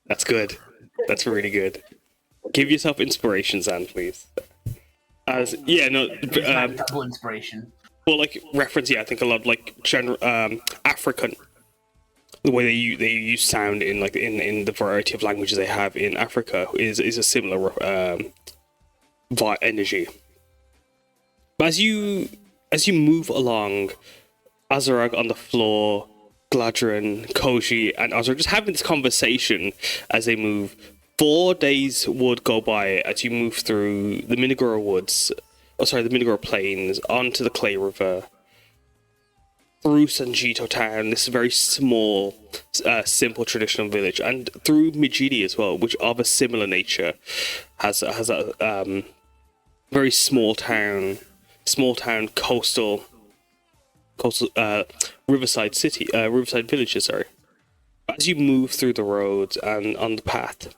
That's good. That's really good. Give yourself inspiration, Zahn, please. Double inspiration. Well, like reference, yeah, I think a lot like African. The way they use sound in like in the variety of languages they have in Africa is a similar energy. But as you move along, Azarag on the floor, Gladdron, Kouji, and Azarag just having this conversation as they move. 4 days would go by as you move through the Minagora woods, the Minagora plains, onto the Clay River, through Sanjito town, this very small, simple traditional village, and through Mijidi as well, which of a similar nature has a very small town coastal riverside villages. Sorry. As you move through the roads and on the path,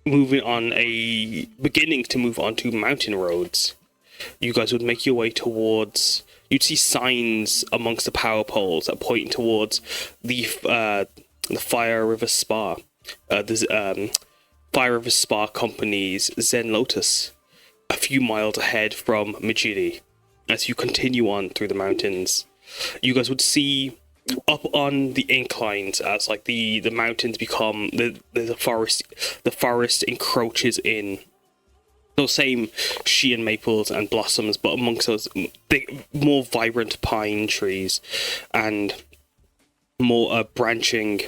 beginning to move on to mountain roads, you guys would make your way towards. You'd see signs amongst the power poles that point towards the Fire River Spa, Fire River Spa Company's Zen Lotus, a few miles ahead from Mijidi. As you continue on through the mountains, you guys would see up on the inclines as like the mountains become the forest encroaches in those same Shean maples and blossoms, but amongst those more vibrant pine trees and more branching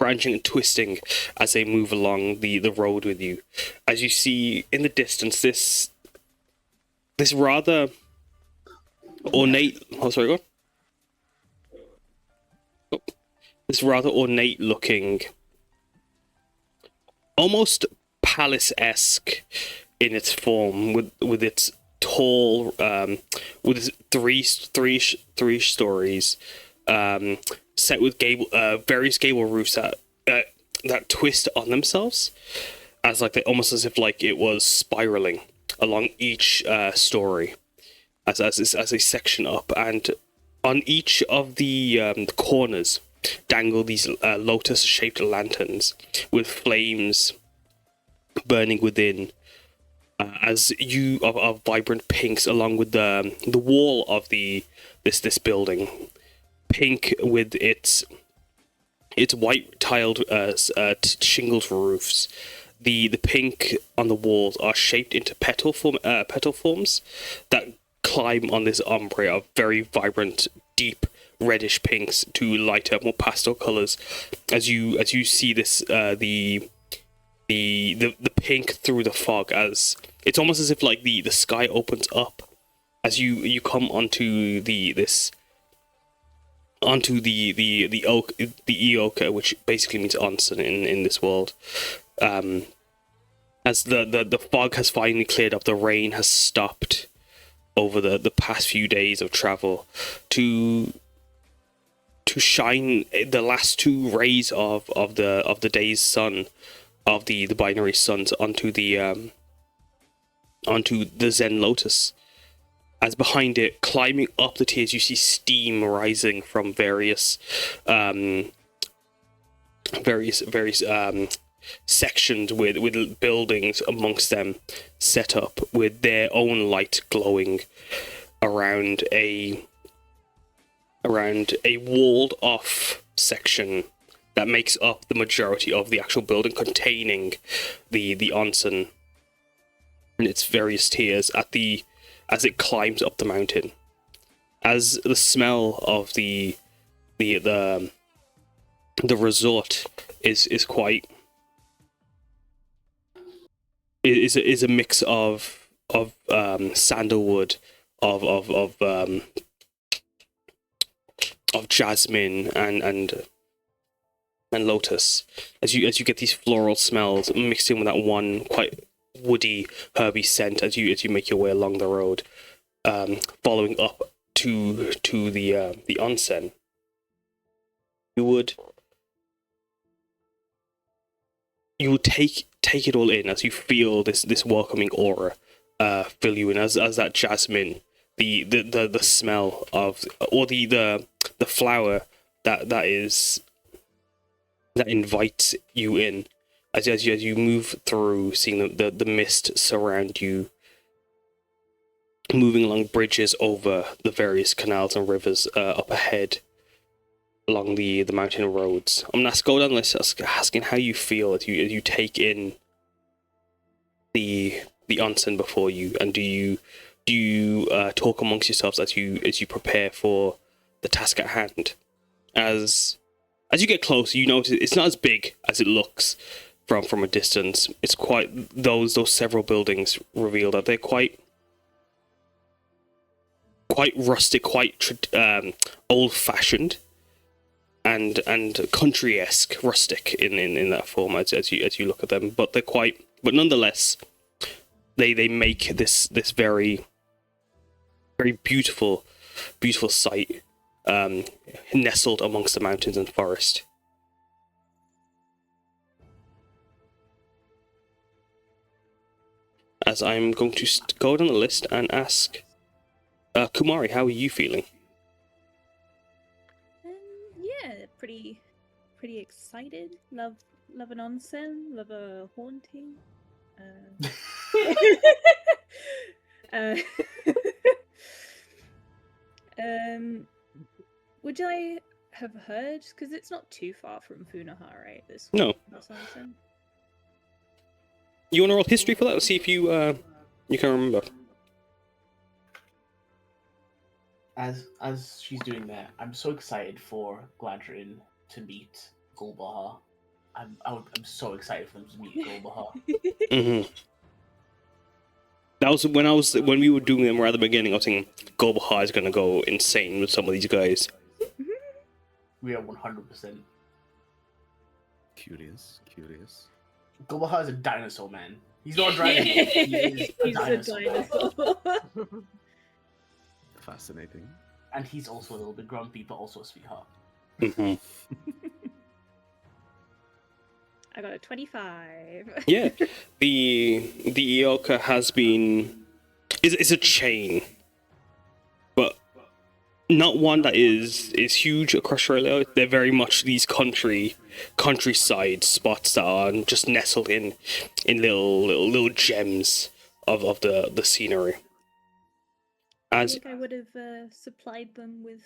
and twisting as they move along the road with you. As you see in the distance this rather ornate this rather ornate looking, almost palace-esque in its form, with its tall, with its three stories, set with various gable roofs that twist on themselves, as like almost as if like it was spiraling along each story, as a section up, and on each of the corners dangle these lotus-shaped lanterns with flames burning within, as of vibrant pinks along with the wall of this building, pink with its white tiled shingled roofs. The pink on the walls are shaped into petal forms that climb on this ombre of very vibrant, deep reddish pinks to lighter, more pastel colors. As you see this, the pink through the fog, as it's almost as if like the sky opens up as you come onto the Ioka, which basically means onsen in this world. As the fog has finally cleared up, the rain has stopped over the past few days of travel to shine the last two rays of the day's sun, of the binary suns onto the Zen Lotus. As behind it, climbing up the tiers, you see steam rising from various sections with buildings amongst them set up with their own light glowing around a walled off section that makes up the majority of the actual building, containing the onsen and its various tiers as it climbs up the mountain. As the smell of the resort is quite is a mix of sandalwood, of jasmine and lotus. As you get these floral smells mixed in with that one quite woody, herby scent as you make your way along the road, following up to the onsen. You would take it all in as you feel this welcoming aura fill you in, as that jasmine, the smell of, or the flower that invites you in, as you move through, seeing the mist surround you, moving along bridges over the various canals and rivers up ahead along the mountain roads. I'm gonna go down the list asking how you feel as you take in the onsen before you, and do you talk amongst yourselves as you prepare for the task at hand. As you get closer, you notice it's not as big as it looks from a distance. It's quite, those several buildings reveal that they're quite rustic, quite old-fashioned, and country-esque, rustic in that form as you look at them. But but nonetheless, they make this very, very beautiful sight, nestled amongst the mountains and forest. As I'm going to go down the list and ask, Kumari, how are you feeling? Yeah, pretty excited. Love an onsen. Love a haunting. Would I have heard? Because it's not too far from Funaha, right? This onsen. You want to roll history for that? Let's see if you can remember. As she's doing that, I'm so excited for Gladdron to meet Gulbahar. I'm so excited for them to meet Gulbahar. Mm-hmm. That was when we were doing them right at the beginning. I was thinking Gulbahar is going to go insane with some of these guys. We are 100%. Curious. Gulbahar is a dinosaur, man. He's not a dragon. He's a dinosaur. Fascinating. And he's also a little bit grumpy, but also a sweetheart. Mm-hmm. I got a 25. Yeah, the Ioka has been is a chain, but not one that is huge across Australia. They're very much these countryside spots that are just nestled in little gems of the scenery. I think I would have supplied them with,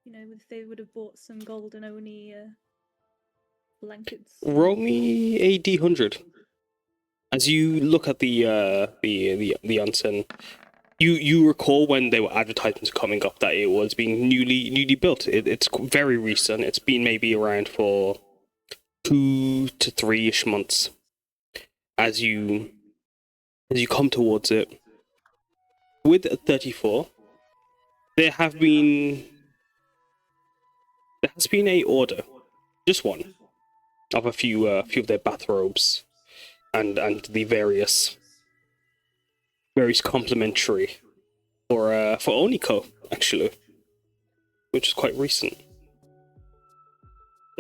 if they would have bought some golden oni blankets. Roll me a D100. As you look at the onsen, you recall when they were advertisements coming up that it was being newly built. It's very recent. It's been maybe around for 2 to 3-ish months. As you come towards it, with 34, there has been a order, just one, of a few of their bathrobes, and the various complimentary for Oniko, actually, which is quite recent.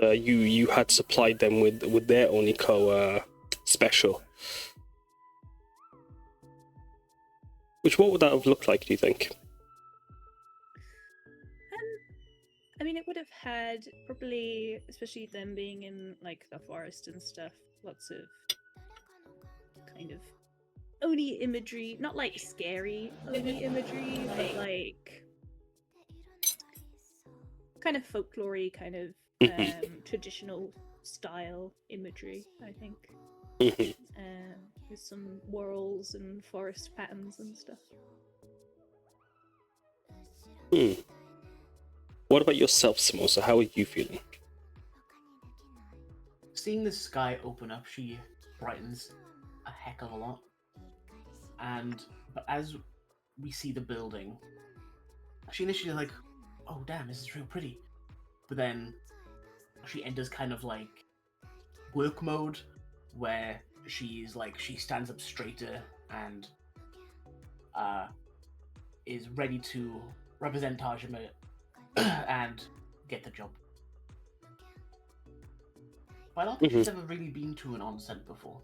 You had supplied them with their Oniko special. Which, what would that have looked like, do you think? I mean, it would have had probably, especially them being in like the forest and stuff, lots of kind of Oni imagery, not like scary Oni imagery, but like kind of folklory, kind of traditional style imagery, I think. With some whorls and forest patterns and stuff. What about yourself, Samosa? How are you feeling? Seeing the sky open up, she brightens a heck of a lot. But as we see the building, she initially like, oh damn, this is real pretty. But then she enters kind of like work mode, where she stands up straighter and is ready to represent Tajima and get the job. But I don't think she's ever really been to an onsen before.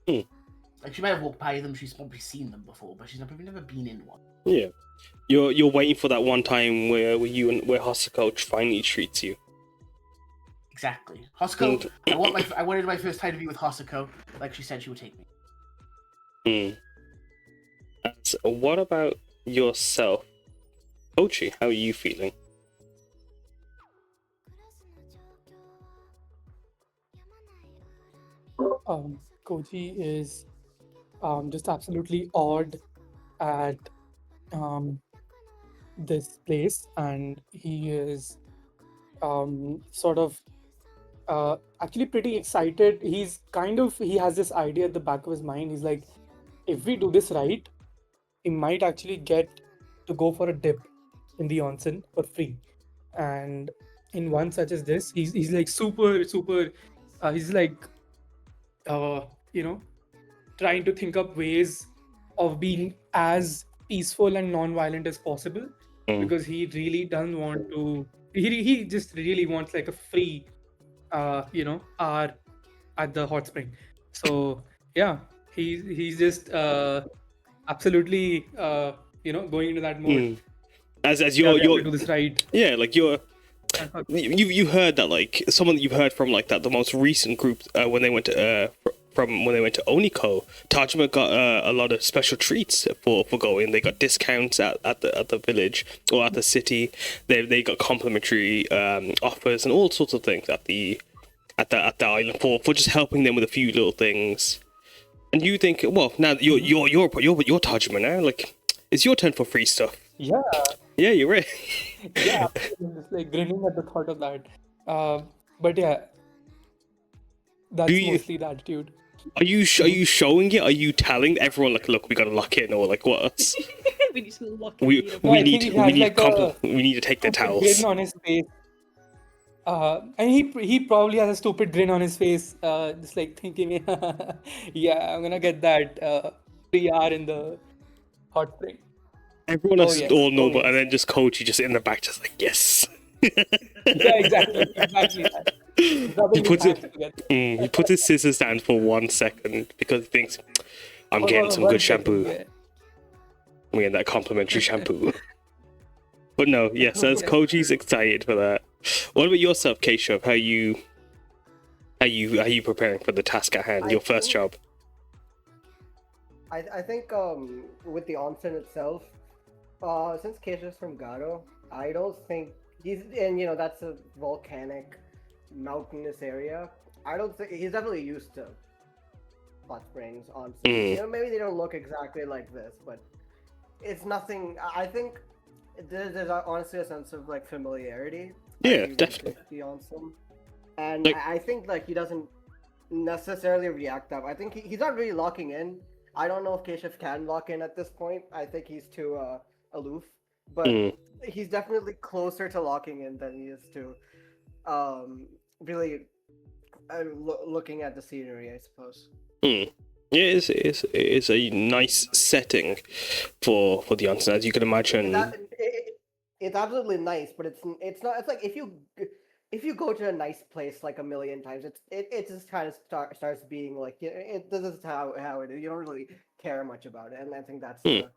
Like, she might have walked by them, she's probably seen them before, but she's probably never been in one. Yeah. You're waiting for that one time where Hosoka finally treats you. Exactly. Hosoka, I wanted my first time to be with Hosoka, like she said she would take me. So what about yourself? Kouji, how are you feeling? Kouji is just absolutely awed at this place, and he is sort of actually pretty excited. He has this idea at the back of his mind. He's like, if we do this right, he might actually get to go for a dip in the onsen for free. And in one such as this, he's like super he's like trying to think up ways of being as peaceful and non-violent as possible, because he really doesn't want to. He just really wants like a free hour at the hot spring. So yeah, he's just absolutely going into that mode. As you're do this right. Yeah, like you heard that, like someone that you've heard from, like that the most recent group when they went to Oniko, Tajima got a lot of special treats for going. They got discounts at the village or at the city. They got complimentary offers and all sorts of things at the island for just helping them with a few little things. And you think, well, now that you're Tajima now, like it's your turn for free stuff. Yeah, you're right. Yeah, I'm just like grinning at the thought of that. But yeah, that's mostly the attitude. Are you showing it? Are you telling everyone, like, look, we gotta lock in, or like what? We need to lock we in. need to take the towels. Grin on his face. And he probably has a stupid grin on his face, just like thinking, yeah, I'm gonna get that 3 hour in the hot spring. Everyone else is all normal, and then just Kouji just in the back, just like, yes. Yeah, exactly that. He puts his scissors down for 1 second because he thinks, I'm getting some good shampoo. Yeah. I'm getting that complimentary shampoo. But no, yes, as Kouji's excited for that. What about yourself, Kehsav? How you preparing for the task at hand, your first job? I think with the onsen itself, since Kehsav's from Garo, I don't think that's a volcanic, mountainous area. I don't think he's definitely used to hot springs, onsen. Maybe they don't look exactly like this, but it's nothing. I think there's honestly a sense of like familiarity. Yeah, definitely. The onsen, and I think like he doesn't necessarily react up. I think he's not really locking in. I don't know if Kehsav can lock in at this point. I think he's too aloof, but he's definitely closer to locking in than he is to really looking at the scenery, I suppose. Yeah, it's a nice setting for the onsen, as you can imagine. It's absolutely nice, but it's not. It's like if you go to a nice place like a million times, it just kind of starts being like, this is how it is. You don't really care much about it, and I think that's the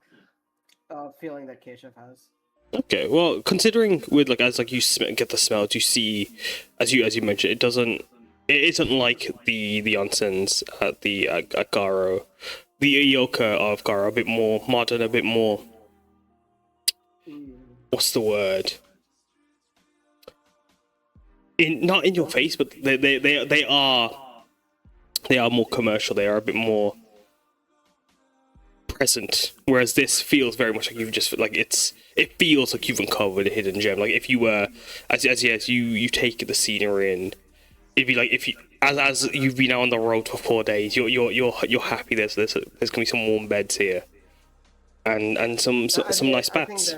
feeling that Kehsav has. Okay, well, considering with like as like you get the smells, you see, as you mentioned, it isn't like the onsens at at Garo, the Ioka of Garo, a bit more modern, a bit more. What's the word? Not in your face, but they are more commercial. They are a bit more present. Whereas this feels very much like you've just like it feels like you've uncovered a hidden gem. Like if you were as you take the scenery in, it'd be like if you as you've been out on the road for 4 days, you're happy. There's gonna be some warm beds here, and some nice baths.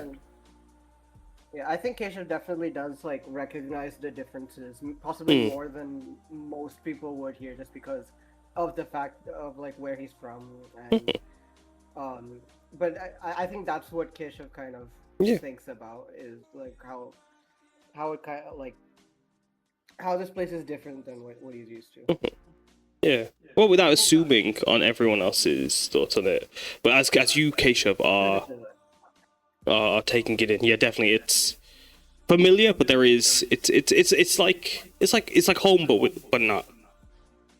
I think Kehsav definitely does like recognize the differences, possibly more than most people would here, just because of the fact of like where he's from, and but I think that's what Kehsav kind of thinks about, is like how it kind of like how this place is different than what he's used to. Yeah. Well, without assuming on everyone else's thoughts on it, but as you, Kehsav, are taking it in, yeah, definitely it's familiar, but there is it's like home, but not.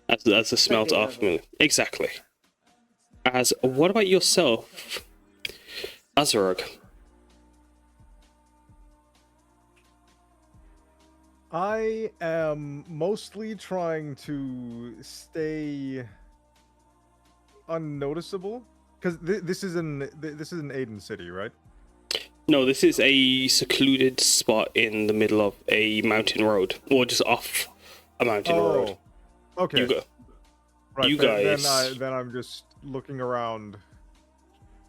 As the smells are familiar. Exactly. As what about yourself, Azarag? I am mostly trying to stay unnoticeable because this is an Aiden City, right? No, this is a secluded spot in the middle of a mountain road, or just off a mountain road. Okay. You go. Right. You guys. Then I'm just looking around,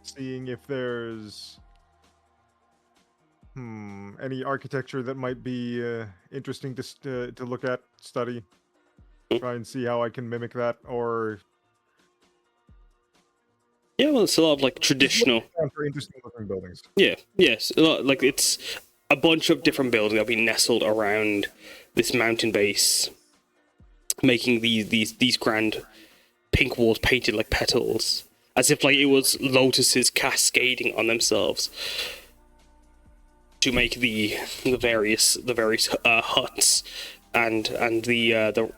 seeing if there's any architecture that might be interesting to look at, study, try and see how I can mimic that, or Yeah, well, it's a lot of like traditional. for interesting looking buildings. Yeah, yes, a lot, like it's a bunch of different buildings that have been nestled around this mountain base, making these grand pink walls painted like petals, as if like it was lotuses cascading on themselves to make the various huts and the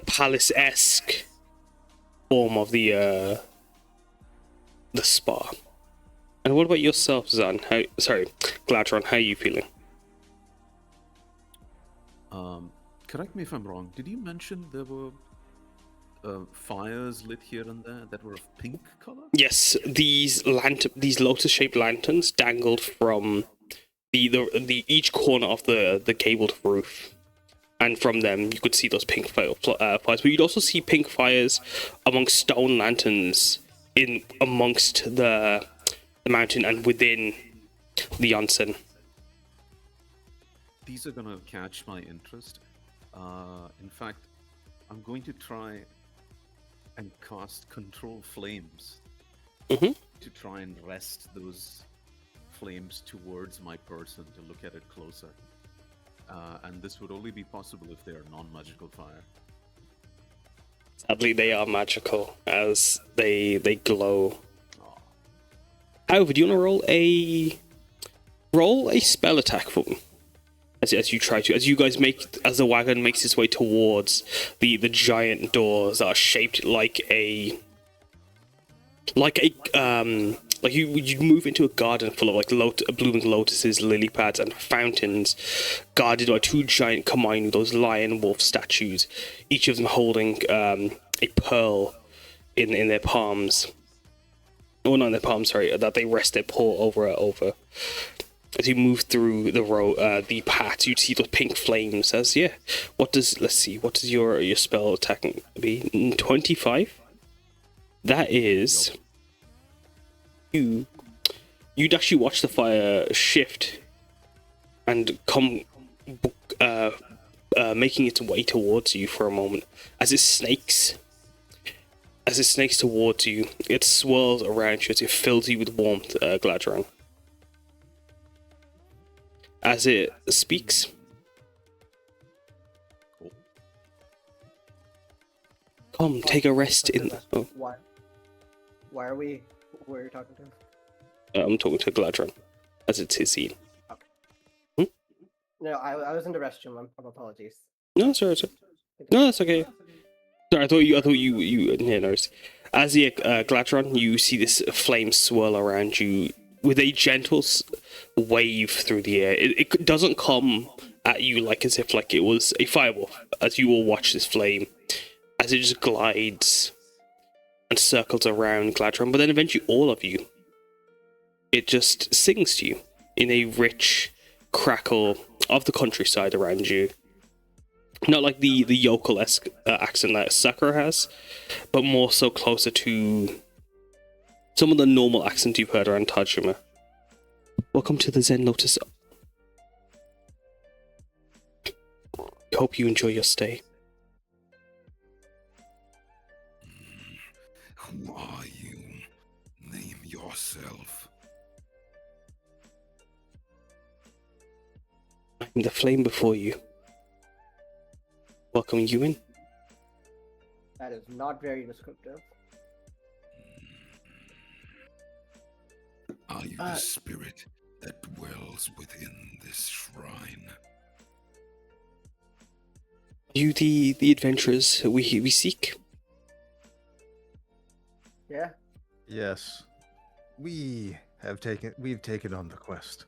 palace-esque form of the spa. And what about yourself, Zahn? Gladdron, how are you feeling? Correct me if I'm wrong. Did you mention there were fires lit here and there that were of pink color? Yes, these lotus-shaped lanterns dangled from the each corner of the gabled roof, and from them you could see those pink fires. But you'd also see pink fires amongst stone lanterns amongst the mountain and within the onsen. These are gonna catch my interest. In fact, I'm going to try and cast Control Flames to try and wrest those flames towards my person to look at it closer. And this would only be possible if they are non-magical fire. Sadly, they are magical as they glow. However, do you want to roll a spell attack for me? As the wagon makes its way towards the giant doors that are shaped like you move into a garden full of like blooming lotuses, lily pads, and fountains, guarded by two giant Kumari, those lion wolf statues, each of them holding a pearl in their palms. Oh, not in their palms, sorry, that they rest their paw over. As you move through the path, you see those pink flames. What does your spell attacking be? 25? That is you'd actually watch the fire shift and come making its way towards you for a moment. As it snakes towards you, it swirls around you as it fills you with warmth, Gladdron. As it speaks, come take a rest in. Oh. Why are we? Where are you talking to? I'm talking to Gladdron, as it's his scene. Okay. No, I was in the restroom. Apologies. No, sorry. No, that's okay. Sorry, I thought you yeah, no. As the Gladdron, you see this flame swirl around you with a gentle wave through the air. It doesn't come at you like as if like it was a fireball. As you all watch this flame, as it just glides and circles around Gladdron, but then eventually all of you, it just sings to you in a rich crackle of the countryside around you. Not like the yokel-esque accent that Sakura has, but more so closer to some of the normal accents you've heard around Tajima. Welcome to the Zen Lotus. Hope you enjoy your stay. Who are you? Name yourself. I'm the flame before you. Welcome you in. That is not very descriptive. Are you the spirit that dwells within this shrine? Are you the adventurers we seek? Yeah. Yes. We've taken on the quest.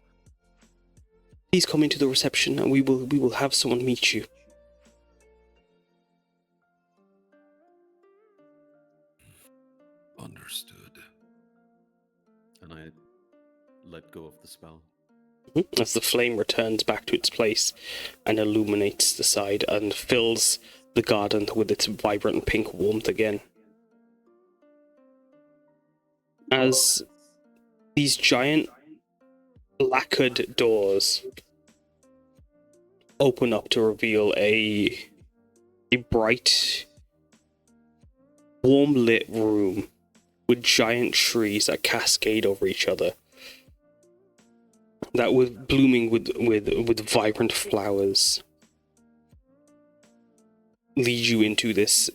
Please come into the reception and we will have someone meet you. Understood. And I let go of the spell. As the flame returns back to its place and illuminates the side and fills the garden with its vibrant pink warmth again. As these giant lacquered doors open up to reveal a bright, warm lit room with giant trees that cascade over each other, that was blooming with vibrant flowers, lead you into this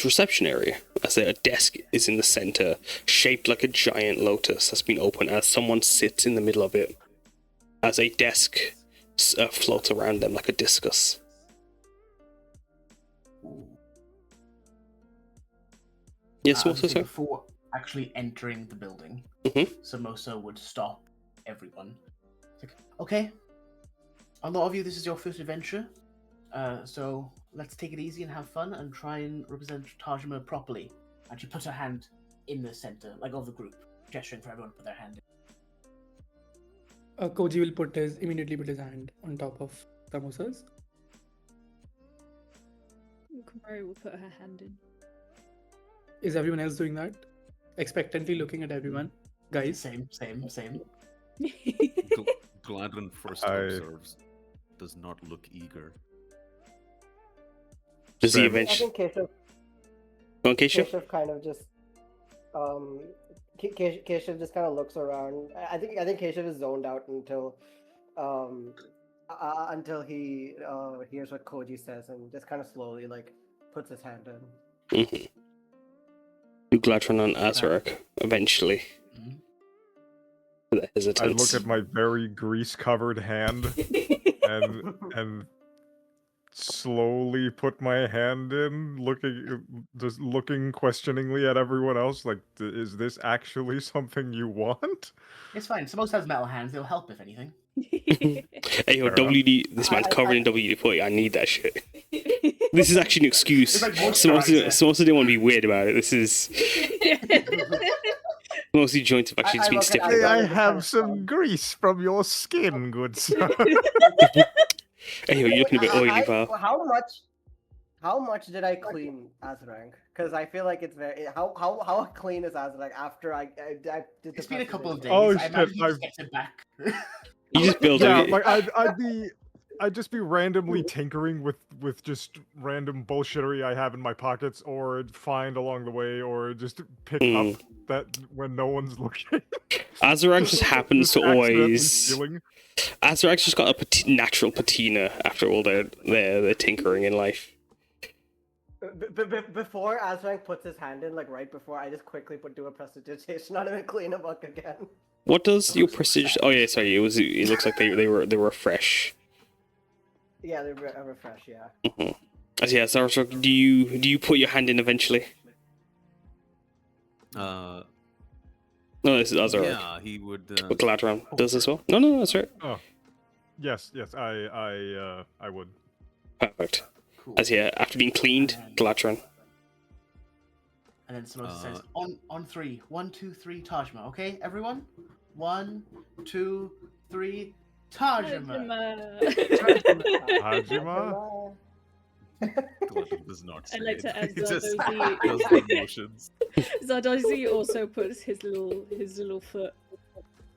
reception area, as a desk is in the center, shaped like a giant lotus that's been opened, as someone sits in the middle of it, as a desk floats around them like a discus. Yes, also, sir? Before actually entering the building, Samosa would stop everyone. It's like, okay, a lot of you, this is your first adventure, so let's take it easy and have fun and try and represent Tajima properly. And she put her hand in the center, like of the group, gesturing for everyone to put their hand in. Kouji will immediately put his hand on top of Samosa's. Kumari will put her hand in. Is everyone else doing that? Expectantly looking at everyone. Guys? Same. Gladdron first observes, does not look eager. Does he I eventually... think Kehsav. Go on, Kehsav? Kehsav kind of just Kehsav just kind of looks around. I think Kehsav is zoned out until he hears what Kouji says and just kind of slowly like puts his hand in. Gladdron and Azarag eventually. The I hesitance. look at my very grease-covered hand and slowly put my hand in, looking questioningly at everyone else. Like, is this actually something you want? It's fine. Samosa has metal hands. They'll help if anything. Hey, yo, Fair WD, this man's covered in WD-40. I need that shit. This is actually an excuse. It's like moisturizer. Samosa didn't want to be weird about it. This is... Mostly joints have actually just been look at stiff. Azarag. I have some grease from your skin, good sir. Hey, yo, you're looking a bit oily, pal. How much did I clean Azarag? Because I feel like it's very how clean is Azarag after I did the It's been a couple of days. Oh, I shit, imagine he I've- just gets it back. You just build Yeah, it. like I'd just be randomly tinkering with just random bullshittery I have in my pockets, or find along the way, or just pick up that when no one's looking. Azarag just happens to accidentally always... stealing. Azarag's just got a natural patina after all their tinkering in life. Before Azarag puts his hand in, like right before, I just quickly do a prestidigitation on him and clean him up again. What does your prestige... Oh yeah, sorry, it looks like they were fresh. Yeah, they're refresh. Yeah. So yeah, Azarag, do you put your hand in eventually? Uh, No, this is Azarag. yeah, he would. But Gladdron does as well. No, that's right. Oh, yes, I would. Perfect. Cool. As yeah, after being cleaned, Gladdron. And then Samosa says, on three. 1, 2, 3, Tajima. Okay, everyone? 1, 2, 3, Tajima. Hajima? Gladdron does not say I'd like to it. add He just Zardozi. does the motions. Zardozi also puts his little foot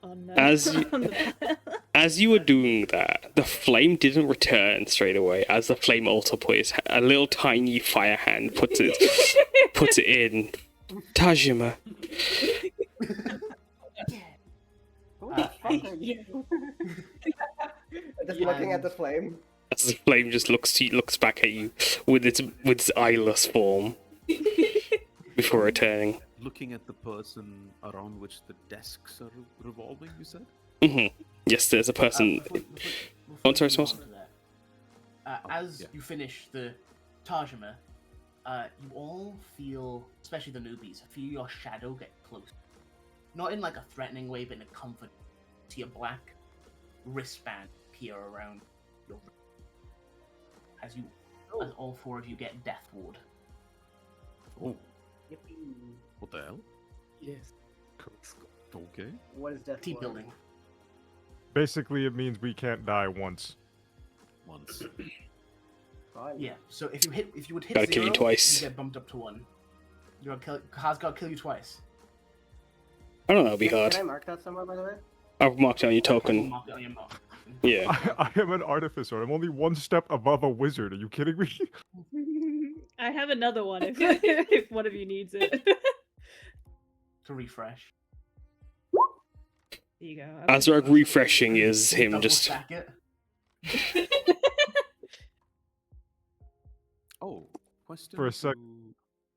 on, As on the As you were doing that, the flame didn't return straight away. As the flame also put a little tiny fire hand puts it in, Tajima. Who the fuck are you? Just looking at the flame. As the flame just looks back at you with its eyeless form before returning. Looking at the person around which the desks are revolving, you said? Yes, there's a person. Oh, sorry, Samosa. As yeah. you finish the Tajima, you all feel, especially the newbies, feel your shadow get close. Not in like a threatening way, but in a comfort. See a black wristband appear around your as all four of you get Death Ward. Oh, Yippee. what the hell? Yes. Okay. What is death? Team ward? building. Basically, it means we can't die once. Once. Fine. Yeah. So if you would hit Gotta 0, kill you twice. you get bumped up to 1. Has got to kill you twice. I don't know, that'd be Can hard. I mark that somewhere, by the way? I've marked down your token. Mark it on your mark. Yeah. I am an artificer. I'm only one step above a wizard. Are you kidding me? I have another one if if one of you needs it. To refresh. There you go. Azarag refreshing is him Double just. stack it. Oh, question. For a sec- to-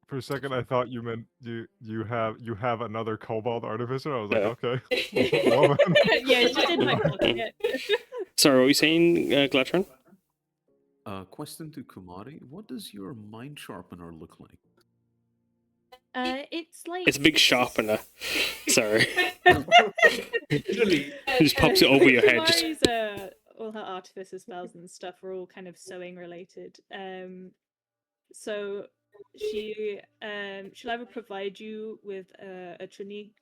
For a second, I thought you meant you have another kobold artificer. I was like, Yeah. okay. Well, then. Yeah, it's just in my pocket. Sorry, what were you saying, Gladdron? Question to Kumari. What does your mind sharpener look like? It's like It's a big sharpener. Sorry. Literally. It just pops it over your head. Just Kumari's, all her artificer spells and stuff are all kind of sewing related. So she'll either provide you with a trini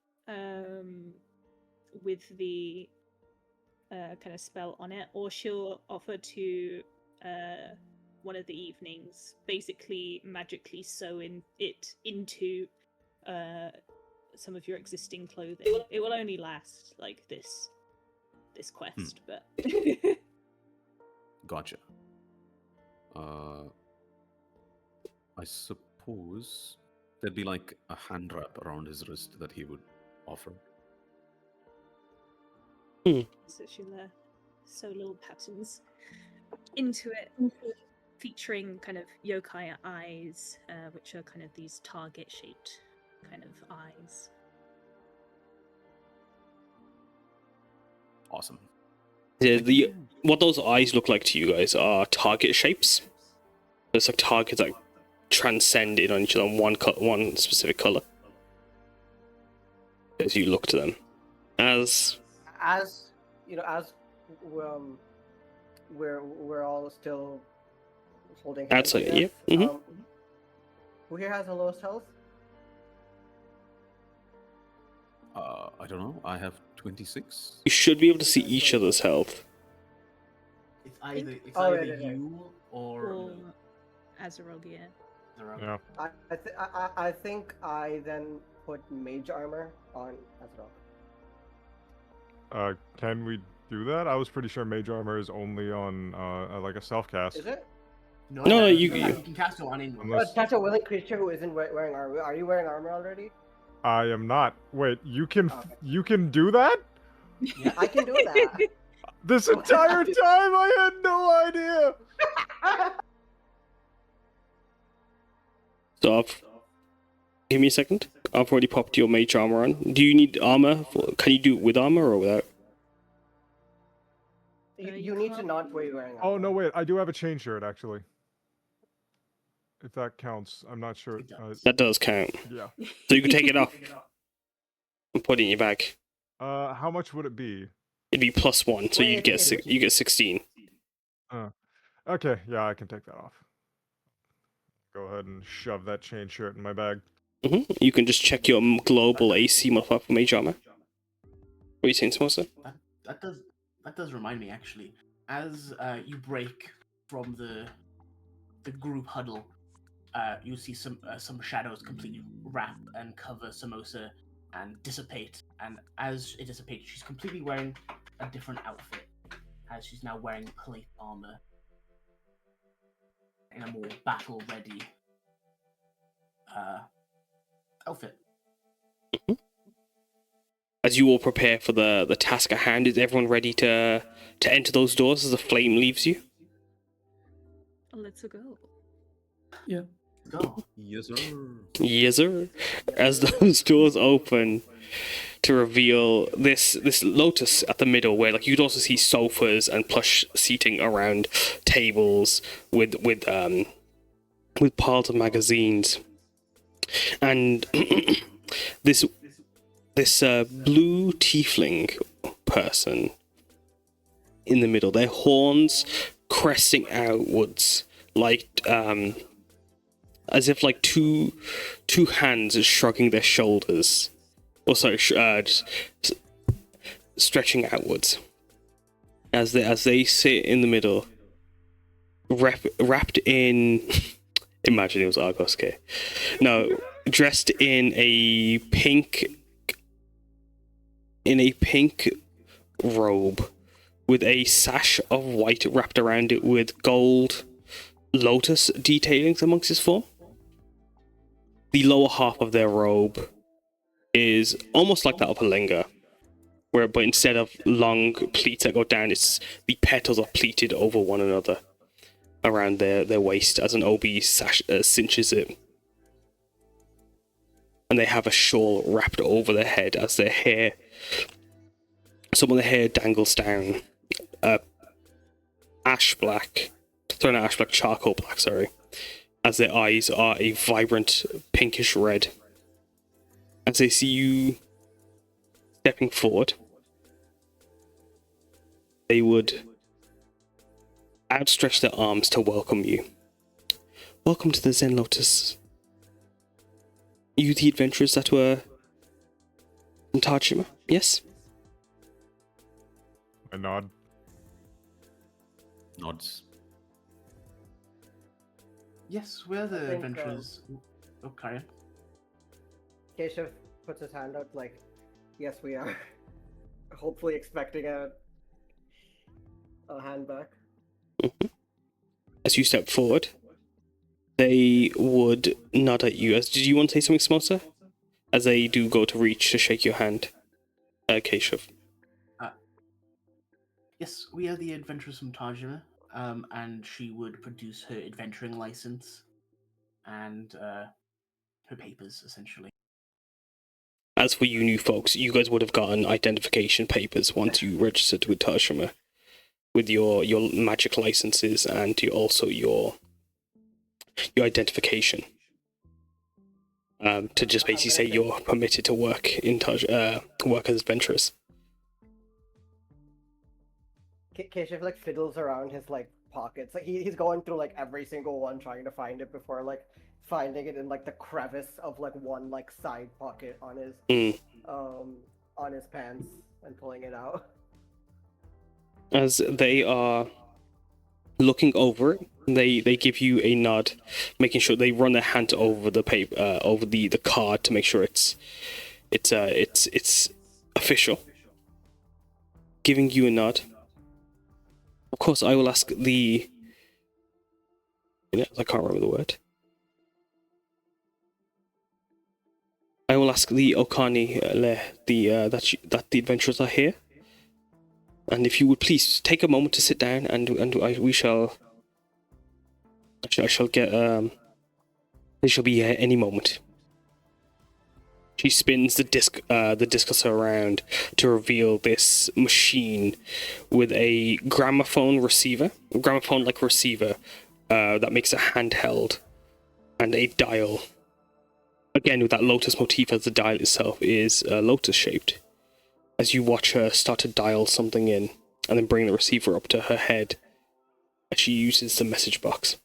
with the kind of spell on it, or she'll offer to one of the evenings basically magically sew it into some of your existing clothing. It will only last like this quest, but Gotcha. I suppose there'd be like a hand wrap around his wrist that he would offer. so she'll sew little patterns into it, featuring kind of yokai eyes, which are kind of these target-shaped kind of eyes. Awesome. yeah, what those eyes look like to you guys are target shapes. It's like targets that transcend in on each other on one specific color. As you look to them, as you know, as we're all still holding hands. Outside, I yeah, guess, who here has the lowest health? I don't know. I have 26. you should be able to see each other's health. It's either right. you or Azarag, yeah. Azarag. Yeah. I think I then put mage armor on Azarag. Can we do that? I was pretty sure mage armor is only on like a self cast. Is it? No, you can cast it on anyone. Unless- That's a willing creature who isn't wearing armor. Are you wearing armor already? I am not. Wait, you can Okay. you can do that? Yeah. I can do that. This entire time I had no idea. So give me a second. I've already popped your mage armor on. Do you need armor? Can you do it with armor or without? You need to not wear wearing armor. Oh no, wait, I do have a chain shirt actually. If that counts, I'm not sure. That does count. Yeah. So you can take it off and put it in your bag. How much would it be? It'd be +1, so you get 16. Okay, yeah, I can take that off. Go ahead and shove that chain shirt in my bag. You can just check your global AC modifier for mage armor. What are you saying, Samosa? That does remind me actually. As you break from the group huddle, you see some shadows completely wrap and cover Samosa and dissipate. And as it dissipates, she's completely wearing a different outfit. As she's now wearing plate armor in a more battle-ready outfit. As you all prepare for the task at hand, is everyone ready to enter those doors as the flame leaves you? Let's go. Yeah. Go. Yes, sir. Yes, sir. As those doors open to reveal this lotus at the middle, where like you'd also see sofas and plush seating around tables with piles of magazines, and this blue tiefling person in the middle, their horns cresting outwards like as if like two hands are shrugging their shoulders, or sorry, stretching outwards as they sit in the middle, wrapped in. Imagine it was Argos, okay? No, dressed in a pink robe with a sash of white wrapped around it with gold lotus detailings amongst his form. The lower half of their robe is almost like that of a lenga, but instead of long pleats that go down, the petals are pleated over one another around their waist as an obi cinches it. And they have a shawl wrapped over their head as some of the hair dangles down. Charcoal black, sorry. As their eyes are a vibrant pinkish red. As they see you stepping forward, they would outstretch their arms to welcome you. Welcome to the Zen Lotus. You the adventurers that were in Tajima? Yes? I nod. Nods. Yes, we're the think, adventurers. Oh, carry on. Kehsav puts his hand out like, yes, we are. Hopefully expecting a hand back. As you step forward, they would nod at you. Did you want to say something, Samosa? As they do go to reach to shake your hand, Kehsav. Yes, we are the adventurers from Tajima, and she would produce her adventuring license and her papers, essentially. As for you new folks, you guys would have gotten identification papers once you registered with Tajima, with your magic licenses and your identification. To just basically say you're permitted to work in work as adventurers. Kehsav like fiddles around his like pockets. Like he's going through like every single one trying to find it before like finding it in like the crevice of like one like side pocket on his pants and pulling it out. As they are looking over it, they give you a nod, making sure they run their hand over the paper, over the card to make sure it's official. Giving you a nod. Of course, I will ask the. I can't remember the word. I will ask the Okani-Le, that the adventurers are here. And if you would please take a moment to sit down, and we shall. I shall get. They shall be here any moment. She spins the discus around to reveal this machine with a gramophone receiver that makes it handheld, and a dial. Again, with that lotus motif, as the dial itself is lotus shaped. As you watch her start to dial something in, and then bring the receiver up to her head, as she uses the message box.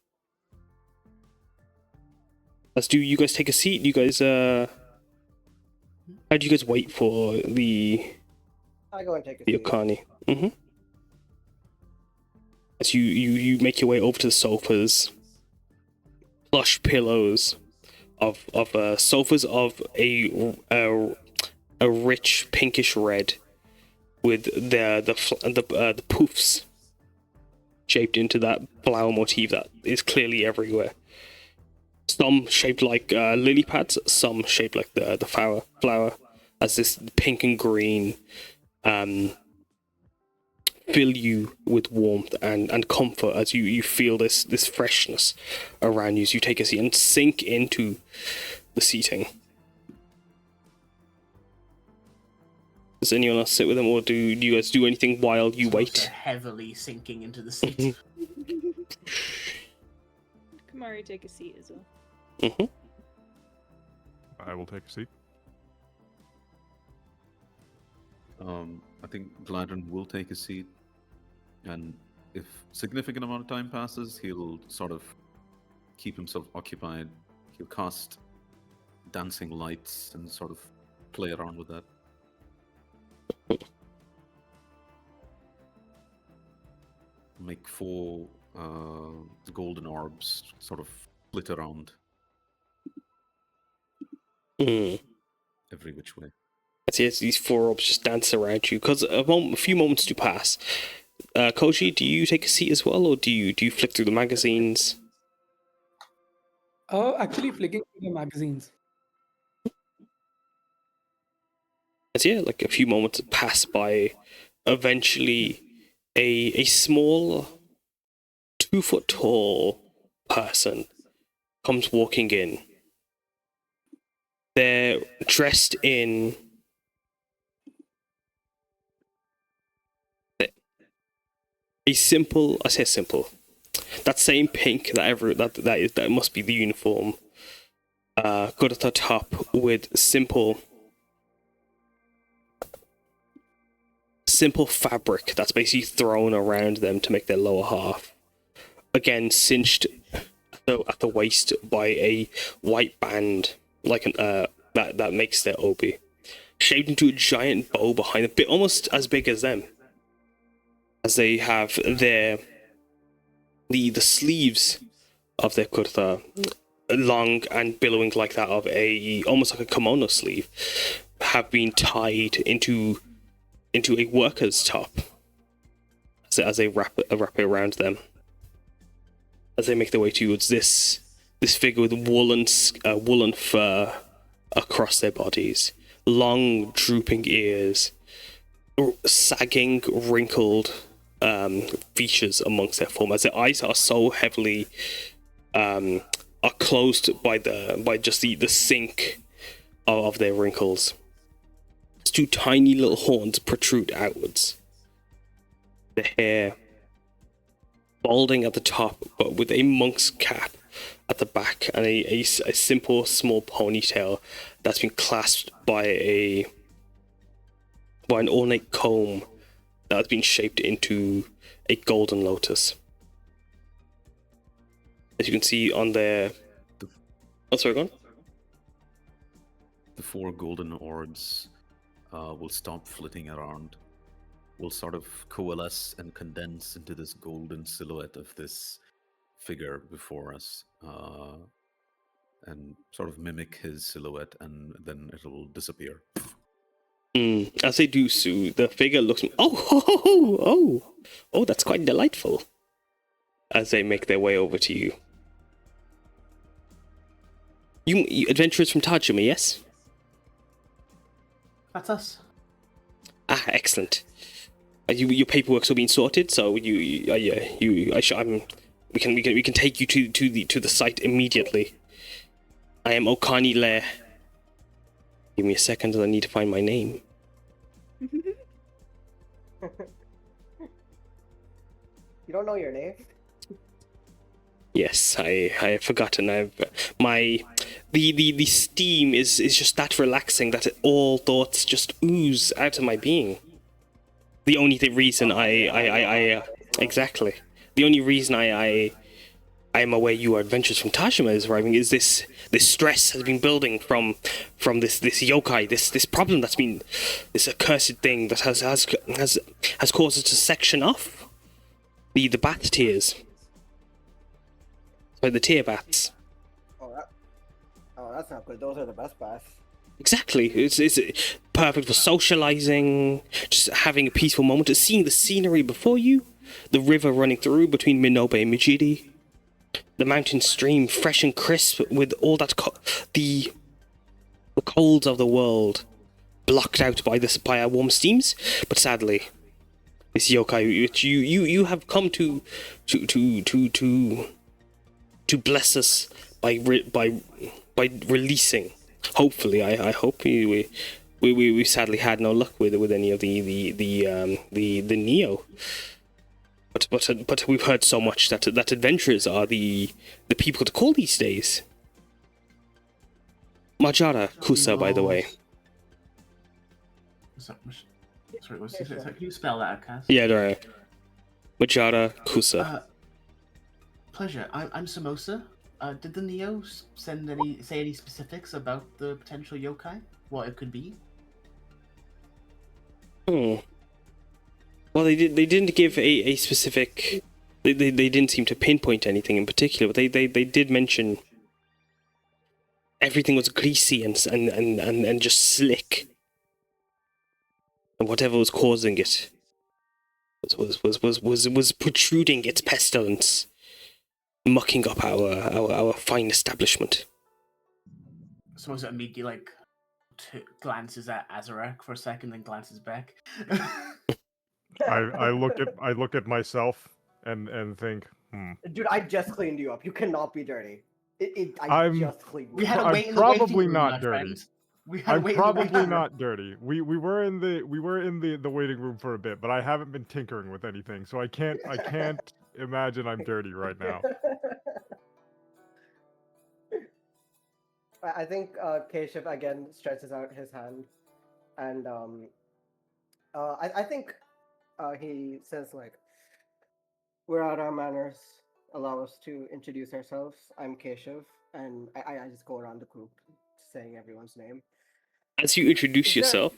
As do you guys take a seat? You guys how do you guys wait for the I go and take a seat. Okani? Mm-hmm. As you make your way over to the sofas, plush pillows of sofas of a rich pinkish red, with the poofs shaped into that flower motif that is clearly everywhere. Some shaped like lily pads, some shaped like the flower, as this pink and green fill you with warmth and comfort as you feel this freshness around you as you take a seat and sink into the seating. Does anyone else sit with them, or do you guys do anything while you wait? Heavily sinking into the seat. Kumari, take a seat as well. Mm-hmm. I will take a seat. I think Gladdron will take a seat, and if significant amount of time passes, he'll sort of keep himself occupied. He'll cast dancing lights and sort of play around with that. Make 4 golden orbs sort of flit around every which way. Yes, these 4 orbs just dance around you because a few moments do pass. Kouji, do you take a seat as well, or do you flick through the magazines? Actually flicking through the magazines. As yeah, like a few moments pass by. Eventually, a small 2-foot tall person comes walking in. They're dressed in a simple. I say simple. That same pink that must be the uniform. Good at the top with simple fabric that's basically thrown around them to make their lower half. Again, cinched at the waist by a white band, like that makes their obi, shaped into a giant bow behind a bit almost as big as them. As they have the sleeves of their kurta long and billowing like that of almost like a kimono sleeve, have been tied into a worker's top as they wrap it around them. As they make their way towards this figure with woolen fur across their bodies, long drooping ears, sagging, wrinkled features amongst their form, as their eyes are so heavily are closed by just the sink of their wrinkles. 2 tiny little horns protrude outwards. The hair balding at the top, but with a monk's cap at the back, and a simple small ponytail that's been clasped by an ornate comb that has been shaped into a golden lotus. As you can see on their... Oh, sorry, go on. The 4 golden orbs will stop flitting around. Will sort of coalesce and condense into this golden silhouette of this figure before us, and sort of mimic his silhouette, and then it'll disappear. As they do so, the figure looks... Oh, that's quite delightful. As they make their way over to you. You adventurers from Tajima, yes? That's us. Ah, excellent. Your paperwork's all been sorted, so we can take you to the site immediately. I am Okani-Le. Give me a second, I need to find my name. You don't know your name? Yes, I have forgotten. The steam is just that relaxing that all thoughts just ooze out of my being. The only reason exactly. The only reason I am aware you are adventurers from Tajima is arriving is this stress has been building from this yokai, this problem that's been this accursed thing that has caused us to section off the bath tiers. So the tier bats. Oh, that's not good. Those are the best baths. Exactly. It's perfect for socializing, just having a peaceful moment, seeing the scenery before you, the river running through between Minobe and Mijiri. the mountain stream, fresh and crisp, with all that the colds of the world blocked out by our warm steams. But sadly, this yokai which you have come to bless us by releasing. Hopefully, I hope we sadly had no luck with any of the Niyoh. But we've heard so much that adventurers are the people to call these days. Majarah, Kusah, by the way. Sorry, what's this? Can you spell that, Kaz? Yeah, right. Majarah, Kusah. Pleasure. I'm Samosa. Did the Niyoh say any specifics about the potential yokai? What it could be? Well, they didn't give a specific. They didn't seem to pinpoint anything in particular, but they did mention everything was greasy and just slick, and whatever was causing it was protruding its pestilence, mucking up our fine establishment. Suppose it immediately glances at Azarag for a second, then glances back. I look at myself and think, Dude, I just cleaned you up. You cannot be dirty. I'm just cleaned you. We had up. to wait in the probably waiting room, not my dirty. friends. We had to I'm wait in the probably waiting room. not dirty. We were in the waiting room for a bit, but I haven't been tinkering with anything, so I can't imagine I'm dirty right now. I think Kehsav again stretches out his hand, and I think he says we're at our manners. Allow us to introduce ourselves. I'm Kehsav, and I just go around the group saying everyone's name. As you introduce yourself,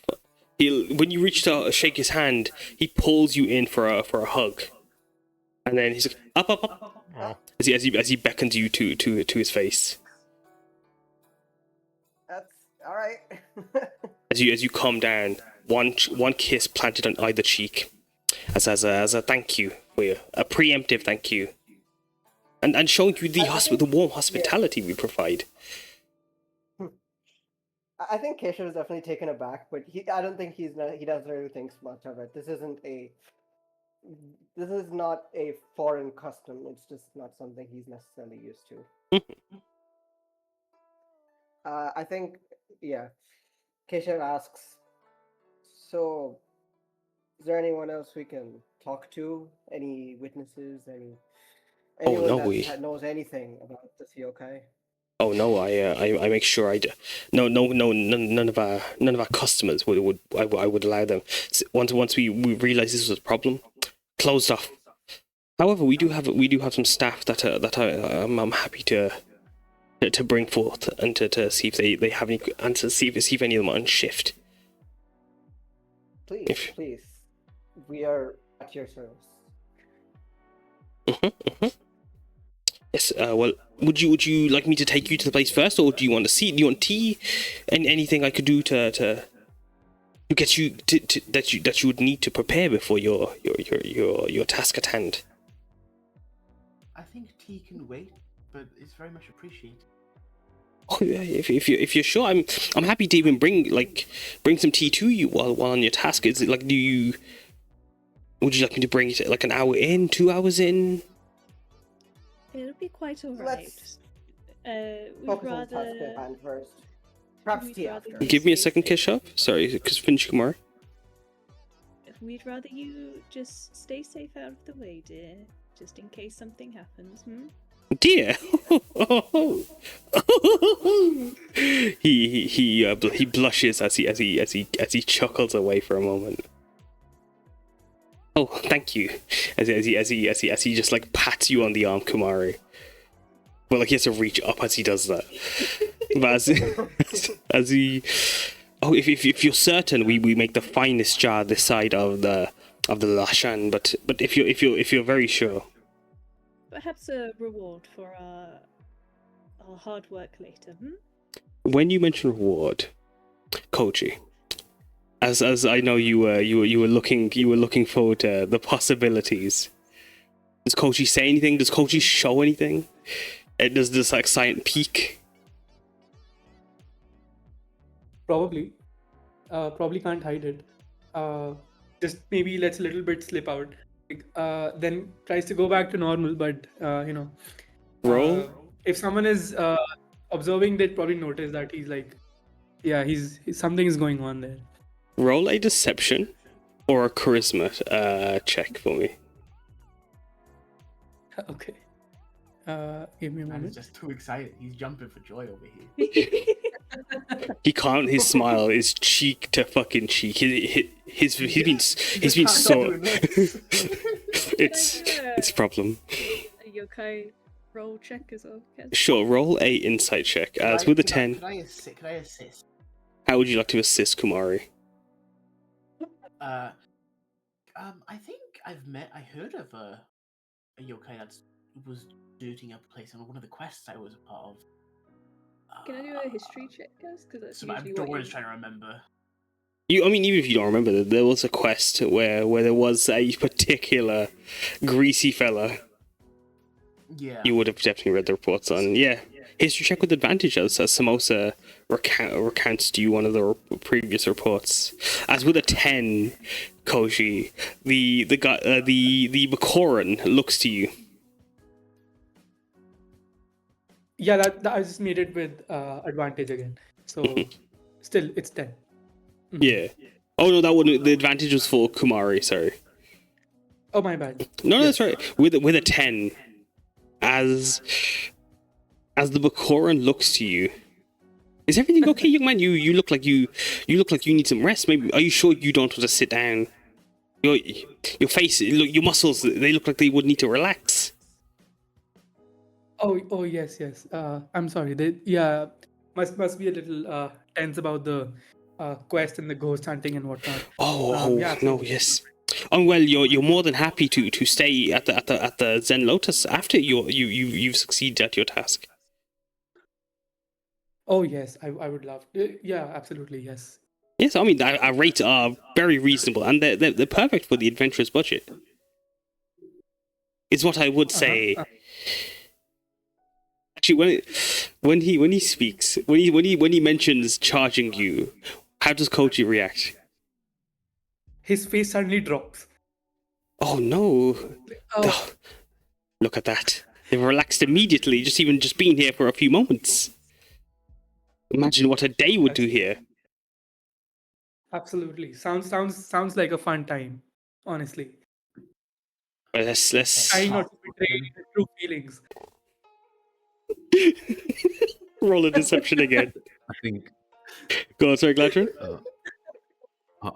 when you reach to shake his hand, he pulls you in for a hug, and then he's like, up. Oh. As he beckons you to his face. That's all right. As you calm down, one kiss planted on either cheek, as a thank you for you, a preemptive thank you, and showing you the warm hospitality we provide. I think Kehsav is definitely taken aback, but I don't think he doesn't really think much of it. This is not a foreign custom. It's just not something he's necessarily used to. I think, yeah. Kehsav asks, so, is there anyone else we can talk to? Any witnesses? Anyone that knows anything about this yokai? Oh no, I make sure none of our customers I would allow them. Once we realized this was a problem, closed off. However, we do have some staff that I'm happy to bring forth and to see if they have any, and to see if any of them are on shift. Please, we are at your service. Yes. Well, would you like me to take you to the place first, or do you want tea, and anything I could do to get you that you would need to prepare before your task at hand? I think tea can wait, but it's very much appreciated. Oh yeah, if you're sure, I'm happy to even bring some tea to you while on your task. Is it would you like me to bring it an hour in, 2 hours in? It'll be quite alright. We'd Focus on rather. task at hand first. Perhaps tea after. Give me a second, Kehsav. Sorry, because finish Kumari. We'd rather you just stay safe out of the way, dear. Just in case something happens, Dear. He blushes as he chuckles away for a moment. Oh, thank you. As he just pats you on the arm, Kumari. Well, he has to reach up as he does that. But as he, if you're certain, we make the finest jar this side of the Lashan. But if you're very sure, perhaps a reward for our hard work later. When you mention reward, Kouji, as I know you were looking forward to the possibilities. Does Kouji say anything? Does Kouji show anything? Does this like silent peek? Probably. Probably can't hide it. Just maybe lets a little bit slip out. Then tries to go back to normal, but Roll. If someone is observing, they'd probably notice that he's like, yeah, he's something is going on there. Roll a deception or a charisma check for me. Okay. Give me a Man is moment. just too excited. He's jumping for joy over here. He can't. His smile is cheek to fucking cheek. He's been Can't stop so. doing this. it's a problem. A yokai roll check as well. Yes. Sure. Roll a insight check. As with a 10, Can I assist? how would you like to assist Kumari? I think I heard of a yokai that was dirtying up a place on one of the quests I was a part of. Can I do a history check, guys? Because that's So I'm usually what always you... trying to remember. I mean, even if you don't remember, there was a quest where there was a particular greasy fella. Yeah. You would have definitely read the reports on. Yeah. History check with advantage, as Samosa recounts to you one of the previous reports. As with a 10, Kouji, the Bakoran looks to you. Yeah, that I just made it with advantage again. So still, it's 10. Yeah. Oh no, that wouldn't. The advantage was for Kumari. Sorry. Oh, my bad. No, that's right. With a 10, as the Bakoran looks to you, is everything okay, young man? You look like you need some rest. Maybe are you sure you don't want to sit down? Your face, your muscles, they look like they would need to relax. Oh yes. I'm sorry. Must be a little tense about the quest and the ghost hunting and whatnot. Yeah, no, yes. Oh well, you're more than happy to stay at the Zen Lotus after you've succeeded at your task. Oh yes, I would love. Yeah, absolutely, yes. Yes, I mean our rates are very reasonable and they're perfect for the adventurous budget. Is what I would say. Actually, when he speaks, when he mentions charging you, how does Kouji react? His face suddenly drops. Oh no! Oh. Look at that. They've relaxed immediately, just being here for a few moments. Imagine what a day would do here. Absolutely. Sounds like a fun time, honestly. But let's Trying not to betray his true feelings. roll a deception again. I think Go on, sorry, Gladdron.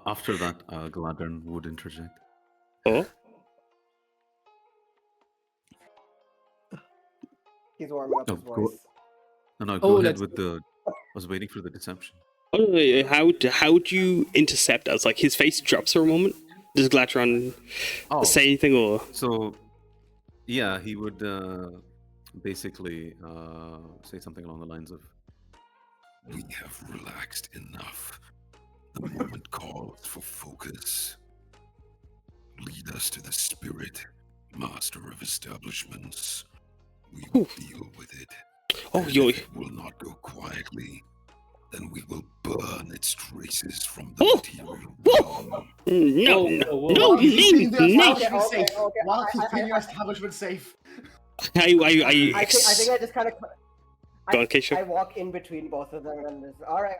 after that, Gladdron would interject. Oh, He's warming up No, his go- voice. No, Oh, go ahead let's with the. I was waiting for the deception. oh how would you intercept us? Like his face drops for a moment. Does Gladdron Oh, say anything or? so yeah, he would basically say something along the lines of, We have relaxed enough. The moment calls for focus. Lead us to the spirit, master of establishments. We will deal with it. Oh, And yo, if it will not go quietly, then we will burn its traces from the Oh! material Oh! realm. No, no, Keeping the no. establishment Okay, safe. okay, While I- keeping your establishment safe. I I think I just kind of. Go on, Kehsav. I walk in between both of them and just, all right.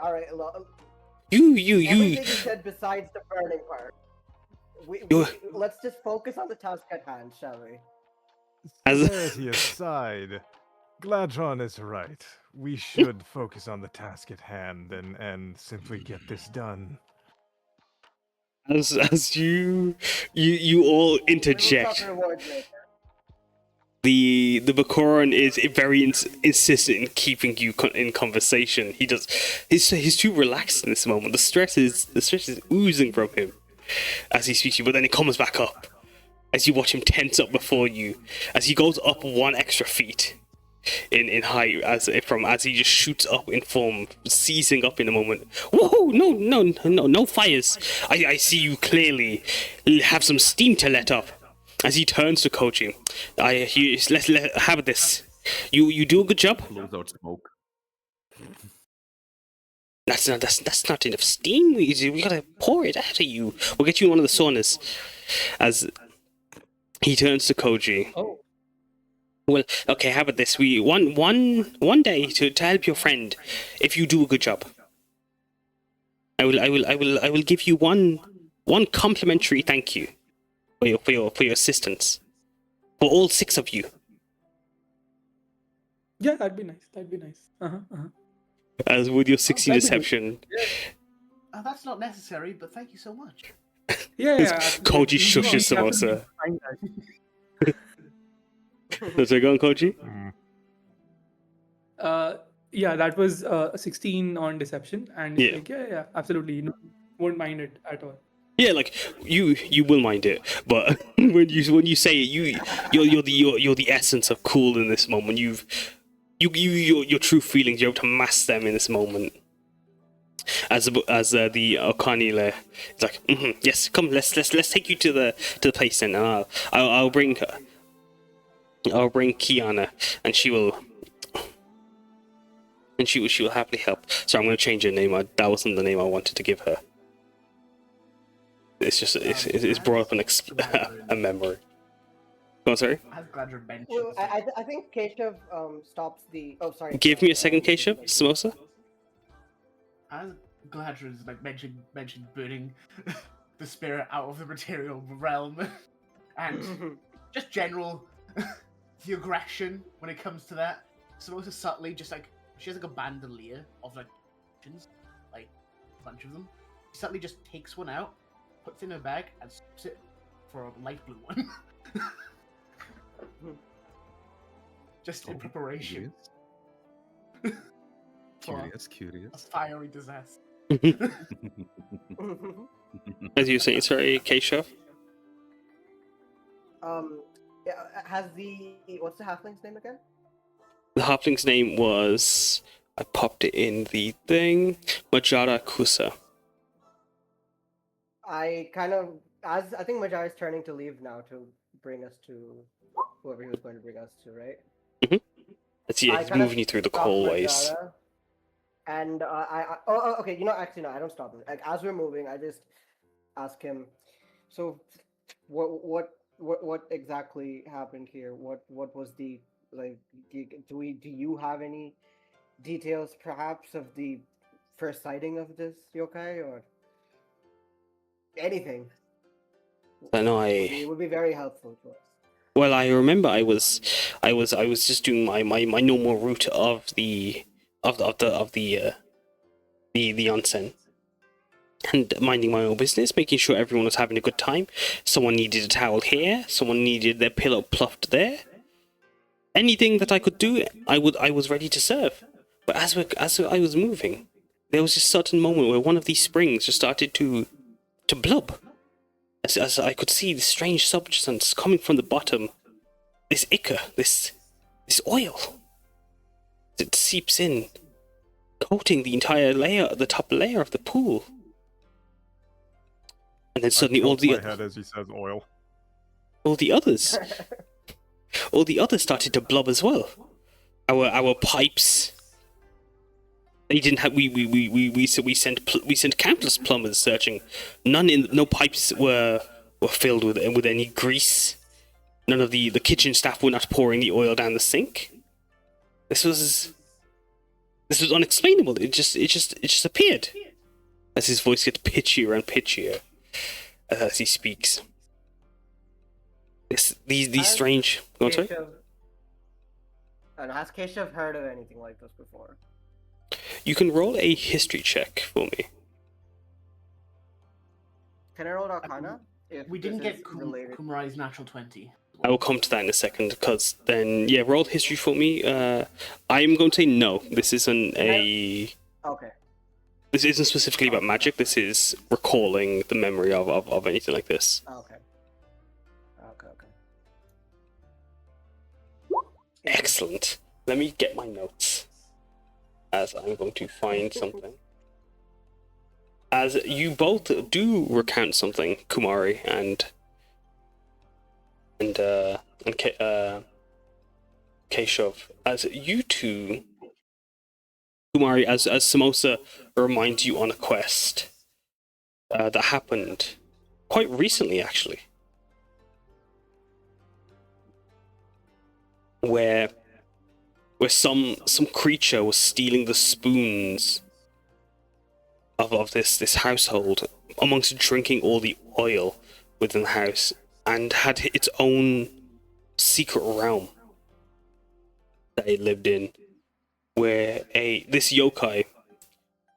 You. Everything you said besides the burning part. Let's just focus on the task at hand, shall we? As Severity aside, Gladdron is right. We should focus on the task at hand and simply get this done. as you all We will interject. talk rewards later. The Bakoran is very insistent in keeping you in conversation. He's too relaxed in this moment. The stress is oozing from him as he speaks to you, but then it comes back up as you watch him tense up before you as he goes up 1 extra feet in height as he just shoots up in form, seizing up in a moment. Whoa! No fires! I see you clearly have some steam to let up. As he turns to Kouji, let's have this. You do a good job. Blows out smoke. That's not enough steam. We gotta pour it out of you. We'll get you in one of the saunas. As he turns to Kouji. Oh. Well, okay. How about this? One day to help your friend, if you do a good job. I will give you one complimentary thank you for your assistance for all 6 of you. Yeah, that'd be nice. As with your 60 deception, That's not necessary, but thank you so much. Yeah. Kouji shushes Samosa. Does it go on, Kouji? Yeah, that was 16 on deception, and it's like, yeah, absolutely, won't mind it at all. Yeah, like you will mind it, but when you say it, you're the essence of cool in this moment. Your true feelings, you're able to mask them in this moment. As the Okani-Le, it's like, yes, come, let's take you to the place then, and I'll bring Kiana, and she will happily help. So I'm going to change her name. That wasn't the name I wanted to give her. It's just it's brought up a memory. Go on, sorry. I'm glad you mentioned. Well, I think Kehsav stops the. Oh, sorry. Give me a second, Kehsav. Samosa. As Gladdron is like mentioned burning the spirit out of the material realm, and just general the aggression when it comes to that. Samosa subtly just like she has like a bandolier of like a bunch of them. She subtly just takes one out, puts it in her bag, and swaps it for a light blue one. Just in preparation. Curious. A fiery disaster. As you were saying, sorry, Kehsav. Yeah, what's the halfling's name again? The halfling's name was, I popped it in the thing, Majarah Kusah. I think Majarah is turning to leave now to bring us to whoever he was going to bring us to, right? Let's see, he's moving you through the hallways. And okay, actually no, I don't stop him. Like, as we're moving, I just ask him, so what exactly happened here? What was the, like, do you have any details perhaps of the first sighting of this yokai, or anything? I know It would be very helpful to us. Well, I remember I was just doing my normal route of the onsen, and minding my own business, making sure everyone was having a good time. Someone needed a towel here, someone needed their pillow pluffed there. Anything that I could do, I was ready to serve. But as I was moving, there was this sudden moment where one of these springs just started to blub. As I could see this strange substance coming from the bottom, this ichor, this oil, it seeps in, coating the entire layer, the top layer of the pool. And then suddenly all the head as he says oil. all the others started to blub as well. Our pipes. They didn't have. We sent countless plumbers searching. No pipes were filled with any grease. None of the kitchen staff were not pouring the oil down the sink. This was unexplainable. It just appeared. As his voice gets pitchier and pitchier as he speaks. These strange. Go on, sorry. And has Kehsav heard of anything like this before? You can roll a history check for me. Can I roll Arcana? We didn't get Kumari's natural 20. I will come to that in a second, because then, yeah, roll history for me. I'm going to say no. This isn't Okay. This isn't specifically about magic. This is recalling the memory of anything like this. Okay. Excellent. Let me get my notes, as I'm going to find something. As you both do recount something, Kumari and Kehsav, as you two, Kumari, as Samosa reminds you on a quest that happened quite recently, actually, where some creature was stealing the spoons of this household, amongst drinking all the oil within the house, and had its own secret realm that it lived in, where this yokai,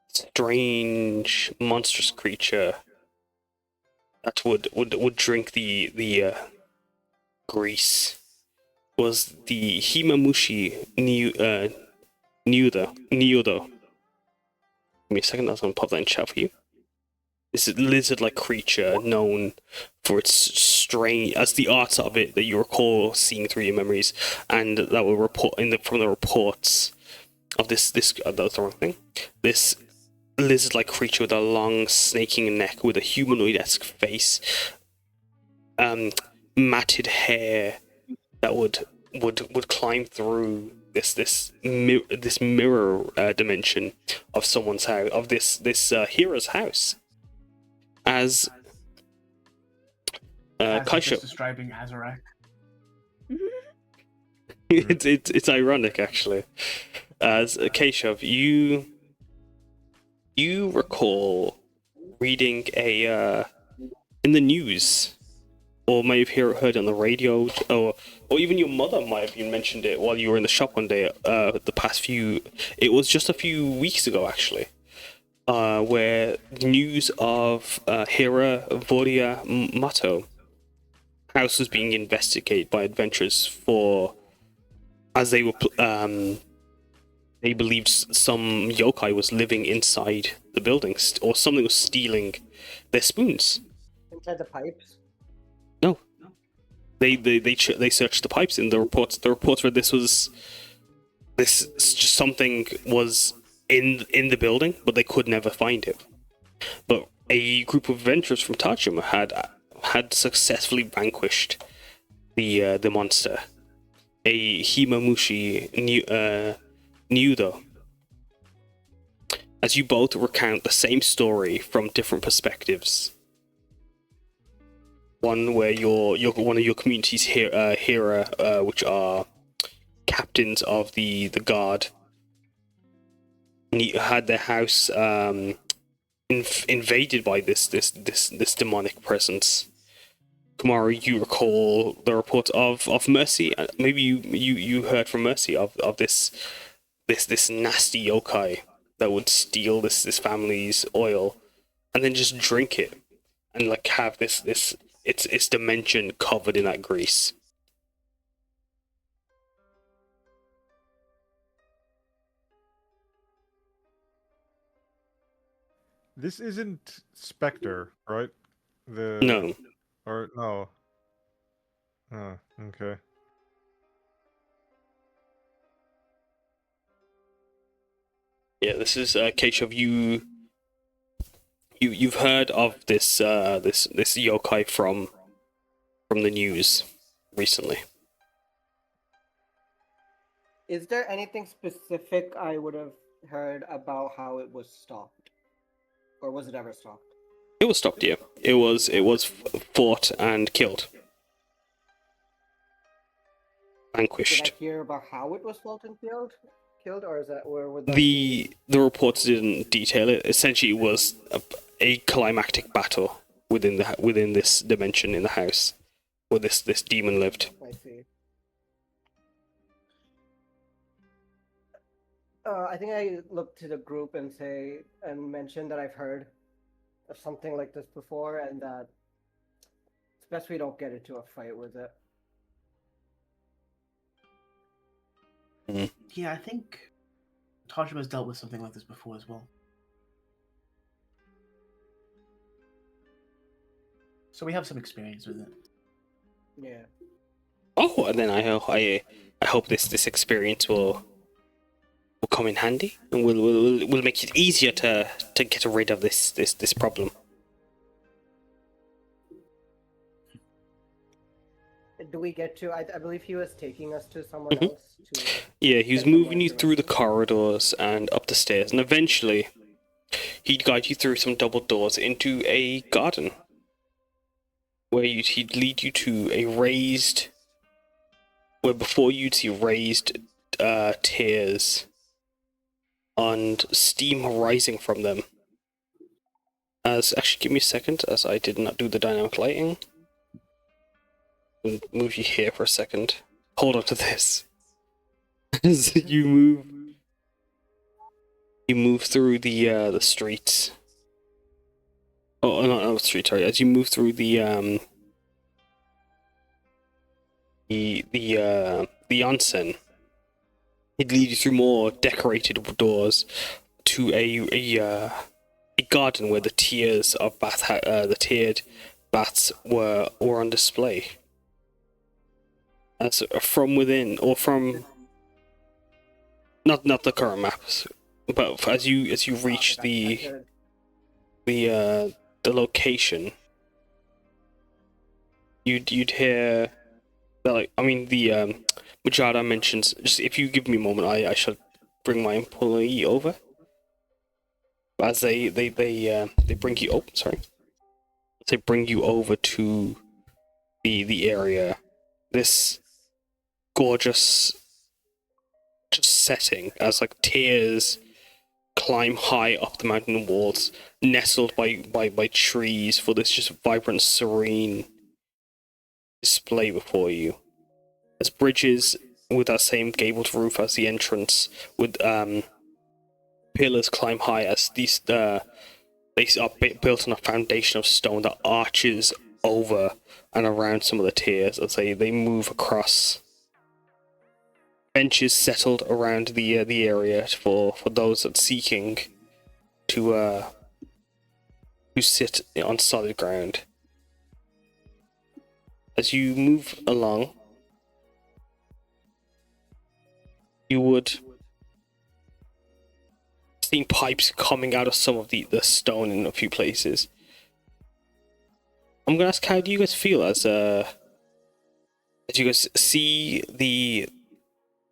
strange monstrous creature that would drink the grease, was the Himamushi Niyoh. Give me a second, I was going to pop that in chat for you. This lizard-like creature known for its strange, as the art of it that you recall seeing through your memories, and that will report from the reports of this that was the wrong thing. This lizard-like creature with a long snaking neck, with a humanoid-esque face, matted hair that would climb through this mirror dimension of someone's house, of this hero's house. As Kehsav, describing Azarag. it's ironic actually. As Kehsav, you recall reading in the news, or may have heard on the radio, or even your mother might have even mentioned it while you were in the shop one day. It was just a few weeks ago actually, where news of Hira Vodia Mato house was being investigated by adventurers as they were they believed some yokai was living inside the building, or something was stealing their spoons. Inside the pipes? No. They searched the pipes in the reports. The reports where just something was in the building, but they could never find it. But a group of adventurers from Tajima had successfully vanquished the monster. A Himamushi Niyoh. As you both recount the same story from different perspectives. One where one of your community's Hira, which are captains of the guard, had their house invaded by this demonic presence. Kumari, you recall the report of Mercy. Maybe you heard from Mercy of this nasty yokai that would steal this family's oil and then just drink it and like have its dimension covered in that grease. This isn't Spectre, right? No. Or no. Oh, okay. Yeah, this is Kehsav. You've heard of this yokai from the news recently. Is there anything specific I would have heard about how it was stopped? Or was it ever stopped? It was stopped, yeah. It was fought and killed. Vanquished. Did I hear about how it was fought and killed? Or is that where would that The reports didn't detail it. Essentially, it was a climactic battle within this dimension in the house where this demon lived. I see. I think I looked to the group and mentioned that I've heard of something like this before, and that it's best we don't get into a fight with it. Yeah, I think Tajima's dealt with something like this before as well. So we have some experience with it. Yeah. Oh, and then I hope this experience will come in handy and will make it easier to get rid of this problem. do we get to? I believe he was taking us to someone Mhm. else. To Yeah, he was get some moving you through the information. corridors and up the stairs, and eventually he'd guide you through some double doors into a garden where he'd lead you to a raised, where before you'd see raised tiers and steam rising from them. Actually, give me a second, as I did not do the dynamic lighting. I'll move you here for a second. Hold on to this. As you move through the streets. Oh, not the street. Sorry. As you move through the onsen, he'd lead you through more decorated doors to a garden where the tiers of the tiered baths were on display. As from within, or from not the current maps, but as you reach the location, you'd hear that, like, I mean, the Majarah mentions, just if you give me a moment, I shall bring my employee over. As they bring you, oh, sorry, they bring you over to the area. This gorgeous just setting, as like tiers climb high up the mountain walls, nestled by trees, for this just vibrant, serene display before you. As bridges with that same gabled roof as the entrance, with pillars climb high, as these they are built on a foundation of stone that arches over and around some of the tiers as they move across. Benches settled around the area for those that seeking to sit on solid ground. As you move along, you would see pipes coming out of some of the stone in a few places. I'm gonna ask, how do you guys feel as you guys see the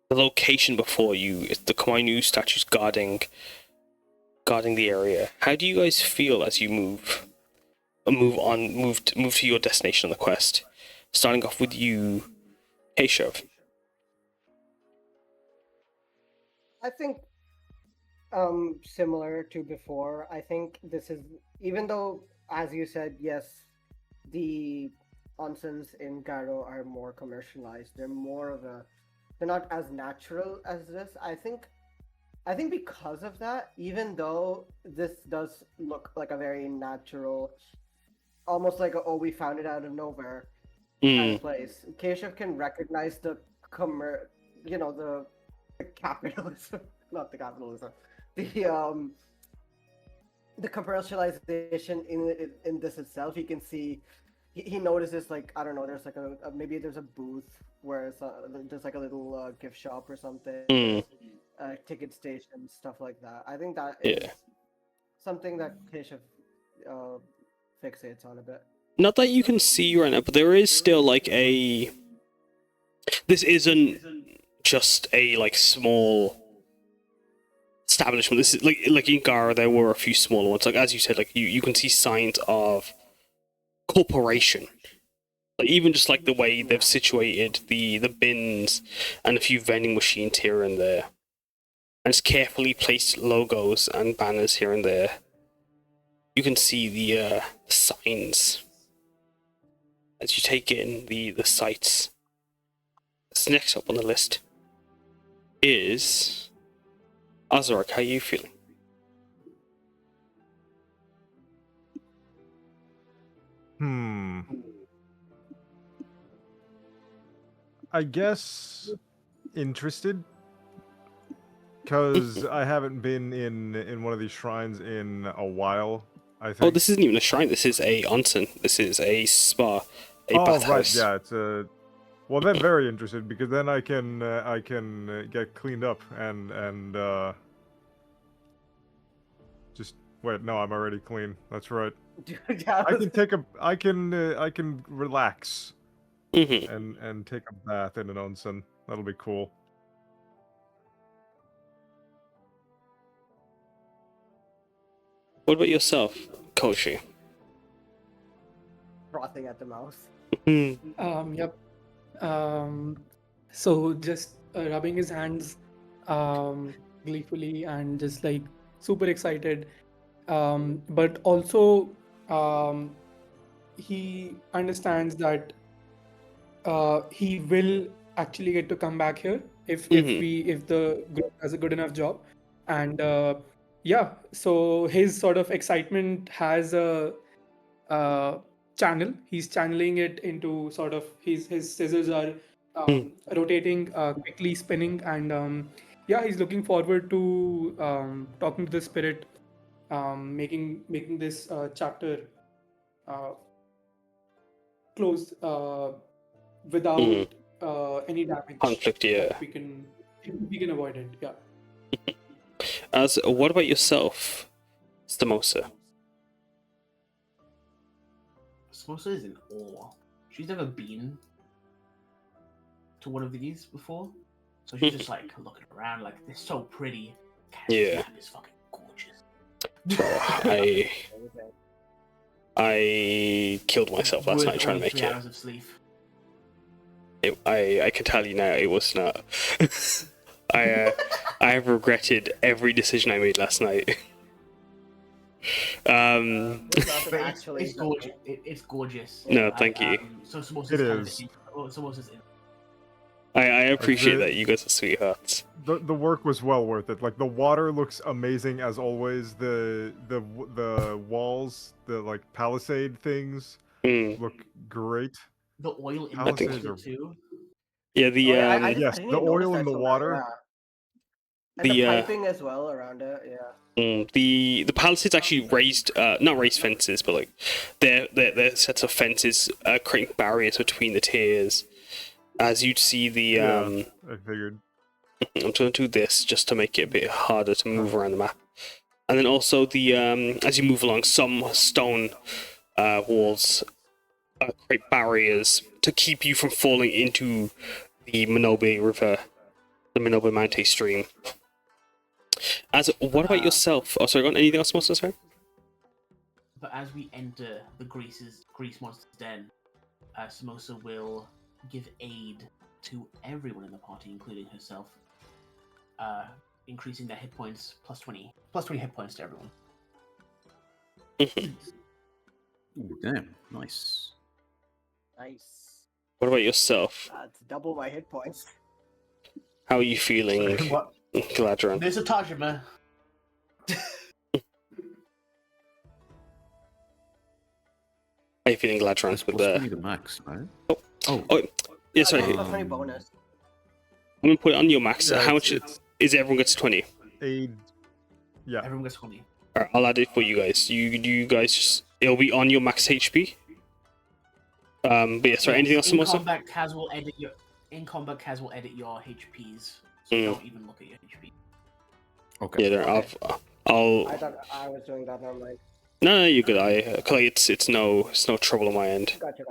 location before you? It's the Kumari statues guarding the area. How do you guys feel as you move to your destination on the quest? Starting off with you, Kehsav. I think similar to before. I think this is, even though, as you said, yes, the onsens in Garo are more commercialized. They're not as natural as this. I think because of that, even though this does look like a very natural, almost like we found it out of nowhere kind of place, Kehsav can recognize the capitalism, not the capitalism, the commercialization in this itself. He can see, he notices, like, I don't know, there's like maybe there's a booth where there's like a little gift shop or something, ticket station, stuff like that. I think that is something that Kehsav fixates on a bit. Not that you can see right now, but there is still like a. This isn't just a like small establishment. This is like in Gara, there were a few smaller ones. Like, as you said, like you can see signs of corporation. Like, even just like the way they've situated the bins and a few vending machines here and there, and it's carefully placed logos and banners here and there. You can see the signs as you take in the sights. What's next up on the list is Azarag. How are you feeling? I guess interested, because I haven't been in one of these shrines in a while. I think. Oh, this isn't even a shrine. This is a onsen. This is a spa, a bathhouse. Right, yeah, it's a. Well, then very interested, because then I can get cleaned up and just wait. No, I'm already clean. That's right. I can relax and take a bath in an onsen. That'll be cool. What about yourself, Kouji? Frothing at the mouth. Yep. So just rubbing his hands gleefully and just like super excited. But also he understands that he will actually get to come back here if the group does a good enough job. And yeah, so his sort of excitement has a channel. He's channeling it into sort of his scissors are rotating, quickly spinning, and yeah, he's looking forward to talking to the spirit, making this chapter closed without any damage. Conflict, yeah. We can avoid it. Yeah. As what about yourself, Samosa? Samosa is in awe. She's never been to one of these before, so she's just like looking around, like they're so pretty. Yeah. It's fucking gorgeous. I killed myself last night trying to make 3 it. hours of sleep. I can tell you now, it was not. I have regretted every decision I made last night. Actually, It's gorgeous. It's gorgeous. No, thank you. So Samosa's It kind of is. Samosa's in. I appreciate the- that. You guys are sweethearts. The work was well worth it. Like the water looks amazing as always. The walls, the like palisade things look great. The oil in Palisades the water are- too. Yeah, the Yes, the oil in the water. And the The, piping as well around it, yeah. the palisades actually raised, not raised fences, but like they're sets of fences creating barriers between the tiers. As you'd see the I figured. I'm going to do this just to make it a bit harder to move around the map. And then also the as you move along, some stone walls create barriers to keep you from falling into the Minobe River, the Minobe Mountain stream. As what about yourself? Oh, sorry, got anything else, Monster? Sorry. But as we enter the Grease Monster's Den, Samosa will give aid to everyone in the party, including herself, increasing their hit points plus 20 hit points to everyone. Ooh, damn, nice. Nice. What about yourself? That's double my hit points. How are you feeling, What? Gladdron? There's a Tajima. How are you feeling, Gladdron? That's With supposed to be the the max, right? Oh. Oh, oh, yeah, sorry. Plus I'm 20 bonus. gonna put it on your max. Yeah, How much it's is it? Everyone gets 20. aid. Yeah. Everyone gets 20. Alright, I'll add it for you guys. You guys just it'll be on your max HP. But yeah, sorry. Anything else, in Samosa? combat, Kaz will edit your HPs, so don't even look at your HP. okay. Yeah, there. Okay. I'll. I thought I was doing that, and I'm like, No, you're good. Clay, it's no trouble on my end. gotcha.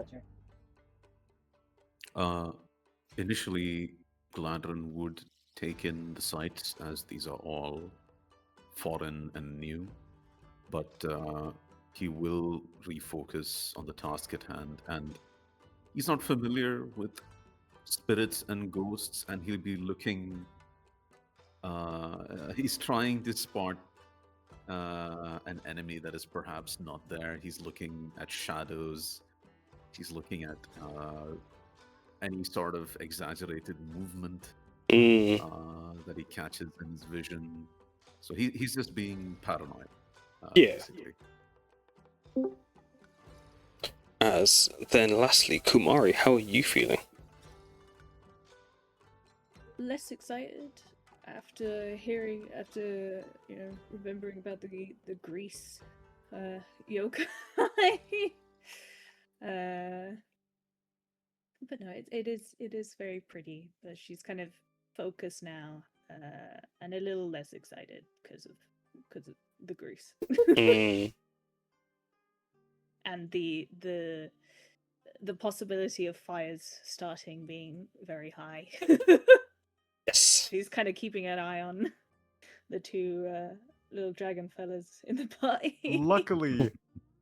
Initially, Gladdron would take in the sights as these are all foreign and new, but he will refocus on the task at hand, and he's not familiar with spirits and ghosts, and he'll be looking. He's trying to spot an enemy that is perhaps not there. He's looking at shadows. He's looking at any sort of exaggerated movement that he catches in his vision. So he's just being paranoid. Yeah. Basically. As then, lastly, Kumari, how are you feeling? Less excited after remembering about the Greece yokai. But no, it is very pretty. But she's kind of focused now, and a little less excited because of the Greece. Mm. And the the possibility of fires starting being very high. Yes. He's kind of keeping an eye on the two little dragon fellas in the party.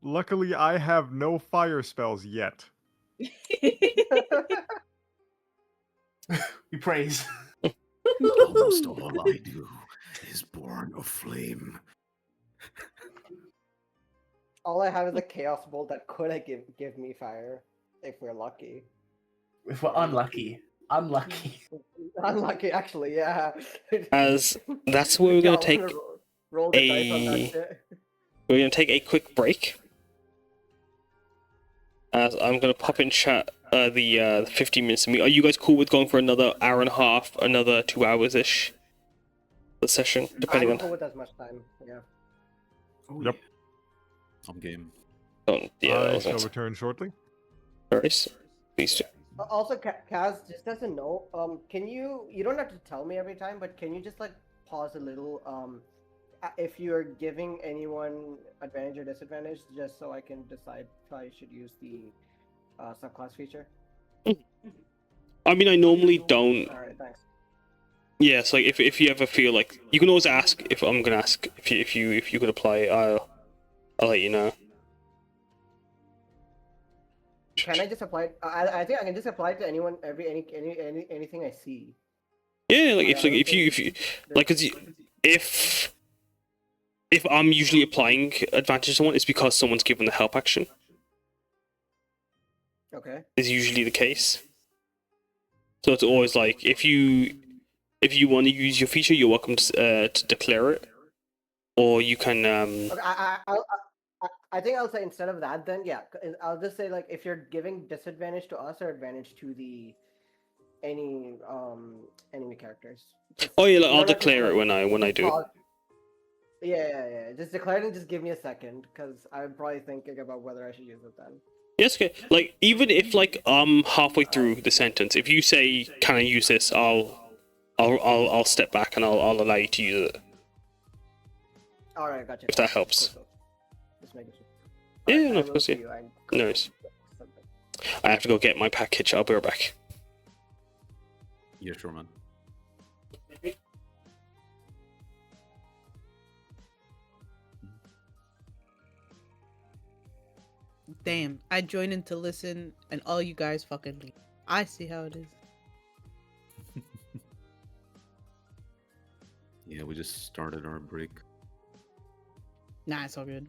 Luckily, I have no fire spells yet. We praise. Almost all I do is born of flame. All I have is a chaos bolt that could give me fire if we're lucky. If we're unlucky. Unlucky, actually, yeah. As that's where we're gonna Y'all take roll the dice on that a shit. we're gonna take a quick break. As I'm gonna pop in chat the 15 minutes of me. Are you guys cool with going for another hour and a half, another 2 hours ish? The session, depending I'm cool on. with as much time, yeah. Yep. I'm game. Oh, yeah, I that was shall nice. return shortly. Nice. Please do. Also, Kaz, just as a note, can you don't have to tell me every time, but can you just like pause a little, if you're giving anyone advantage or disadvantage, just so I can decide if I should use the subclass feature? I mean, I normally don't. Alright, thanks. Yeah, so like if you ever feel like you can always ask. If I'm gonna ask if you could apply, I'll let you know. Can I just apply it? I think I can just apply it to anyone, anything I see. Yeah, like if you like, cause if I'm usually applying advantage to someone, it's because someone's given the help action. Okay. Is usually the case. So it's always like if you want to use your feature, you're welcome to declare it, or you can. Okay, I think I'll say instead of that, then yeah, I'll just say like if you're giving disadvantage to us or advantage to the any enemy characters. Oh yeah, like, I'll declare it when I do. Yeah. Just declare it and just give me a second, because I'm probably thinking about whether I should use it then. Yes, okay. Like even if like I'm halfway through the sentence, if you say, "Can I use this?" I'll step back and I'll allow you to use it. All right, gotcha. If that helps. Cool. Just making sure. Yeah, Alright, no, I of will course, see yeah. you. I'm- Nice. I have to go get my package. I'll be right back. Yeah, sure, man. Damn, I joined in to listen, and all you guys fucking leave. I see how it is. Yeah, we just started our break. Nah, it's all good.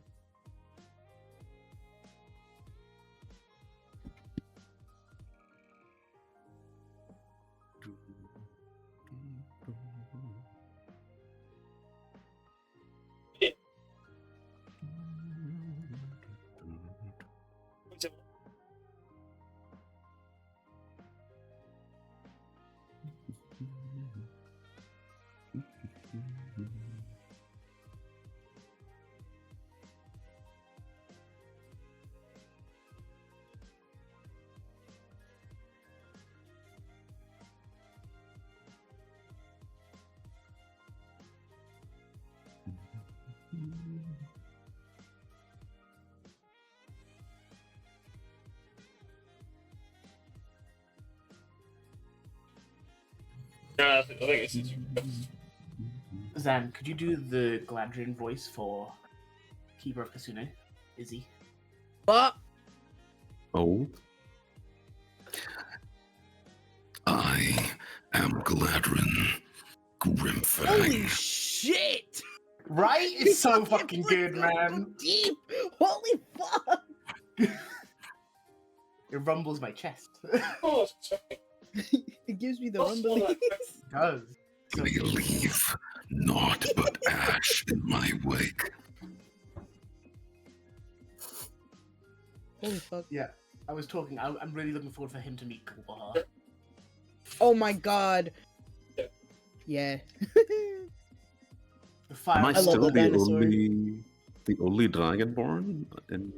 I think it's. Zahn, could you do the Gladdron voice for Keeper of Kasune? Izzy? But Oh, I am Gladdron, holy Grimfang. shit! Right? It's so fucking good, So man. deep. Holy fuck! It rumbles my chest. Oh, sorry. It gives me the rumblies. It does. So They leave naught but ash in my wake. Holy fuck! yeah, I was talking. I'm really looking forward for him to meet Kulbaha. Oh my god! Yeah. The fire. am I I love still the the dinosaur. only Dragonborn in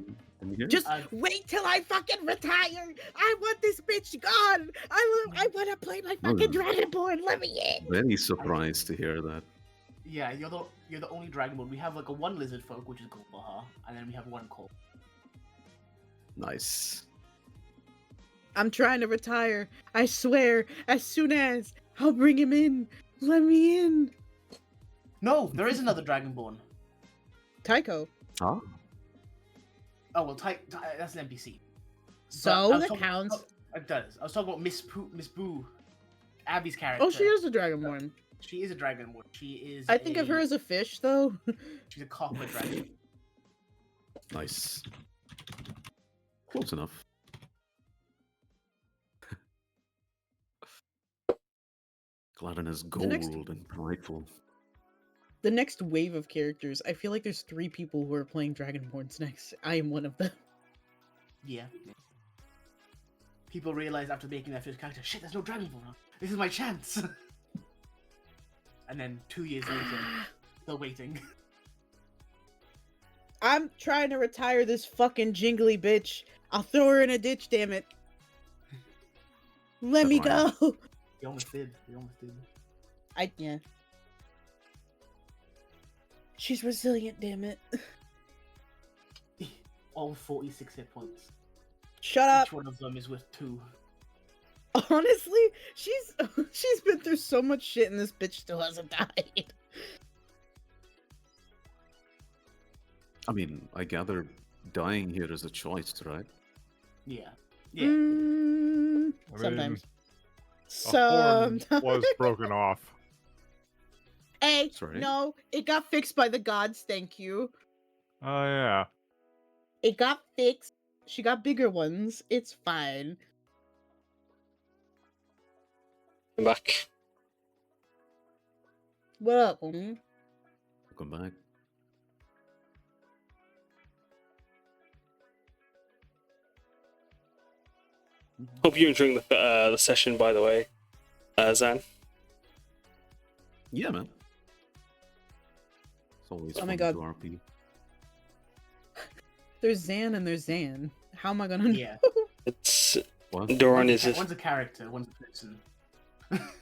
here? Just I- wait till I fucking retire! I want this bitch gone! I want to play my fucking Dragonborn! Let me in! Very surprised to hear that. Yeah, you're the only Dragonborn. We have like a one lizard folk, which is Kulbaha, and then we have one Cole. Nice. I'm trying to retire. I swear, as soon as I'll bring him in. Let me in. No, there is another Dragonborn. Tycho. Ah, Oh well, that's an NPC. So that counts. It does. I was talking about Miss Boo, Abby's character. Oh, she is a Dragonborn. She is a Dragonborn. She is. I think of her as a fish, though. She's a copper dragon. nice. Close enough. Gladdron is gold and prideful. The next wave of characters, I feel like there's 3 people who are playing Dragonborns next. I am one of them. Yeah. People realize after making their first character, shit, there's no Dragonborn. This is my chance. And then 2 years later, still waiting. I'm trying to retire this fucking jingly bitch. I'll throw her in a ditch, damn it. Let me go. We almost did. Yeah. She's resilient, damn it. All 46 hit points. Shut up. Each one of them is worth 2. Honestly, she's been through so much shit and this bitch still hasn't died. I mean, I gather dying here is a choice, right? Yeah. I mean, Sometimes. a horn Sometimes. was broken off. Hey, Sorry? no, it got fixed by the gods, thank you. Oh yeah. It got fixed. She got bigger ones. It's fine. I'm back. What up, homie? Welcome back. Hope you're enjoying the session, by the way, Zahn. Yeah, man. It's always Oh fun my God. to RP. There's Zahn and there's Zahn. How am I gonna know? Yeah. It's What? Doran is One's a character, one's a person.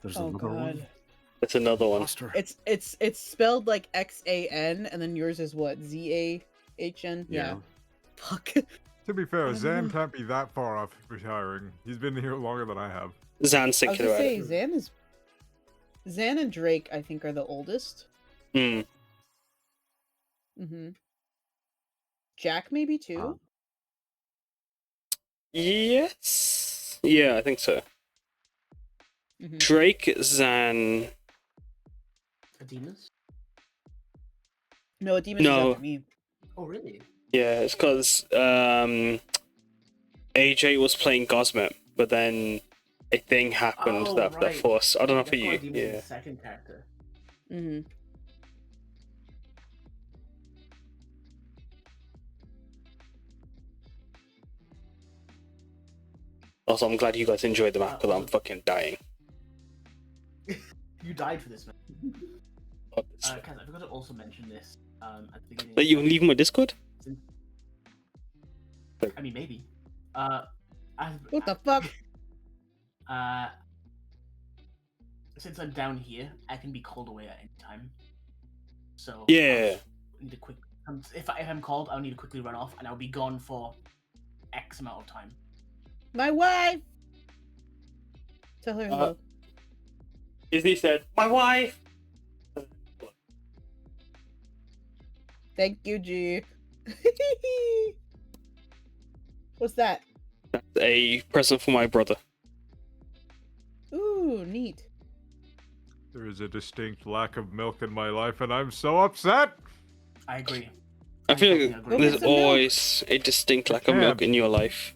There's Oh another one. god. it's another one. Foster. It's spelled like Xan and then yours is what? Zahn? Yeah. Fuck. To be fair, Zahn can't be that far off retiring. He's been here longer than I have. Zahn's I was thinking gonna about say it. Zahn and Drake I think are the oldest. Hmm. Mm-hmm. Jack maybe too? Yes. Yeah, I think so. Mhm. Drake, Zahn. Ademus? No, Demon No. is after me. Oh, really? Yeah, it's because AJ was playing Gosmet, but then a thing happened Oh, that right. forced. I don't know for That's why you. Ademus is Yeah. the second character. Mm-hmm. Also, I'm glad you guys enjoyed the map because I'm fucking dying. You died for this, man. Oh, it's- Kaz, I forgot to also mention this at the beginning. But you can leave my Discord? I mean, maybe. What the fuck? Since I'm down here, I can be called away at any time. So Yeah. I need to quick. If I'm called, I'll need to quickly run off, and I'll be gone for X amount of time. My wife! Tell her hello. Disney said, "My wife." Thank you, G. What's that? That's a present for my brother. Ooh, neat. There is a distinct lack of milk in my life, and I'm so upset. I agree. I feel like fucking agree. Go there's get some milk. always a distinct lack of milk can't. in your life.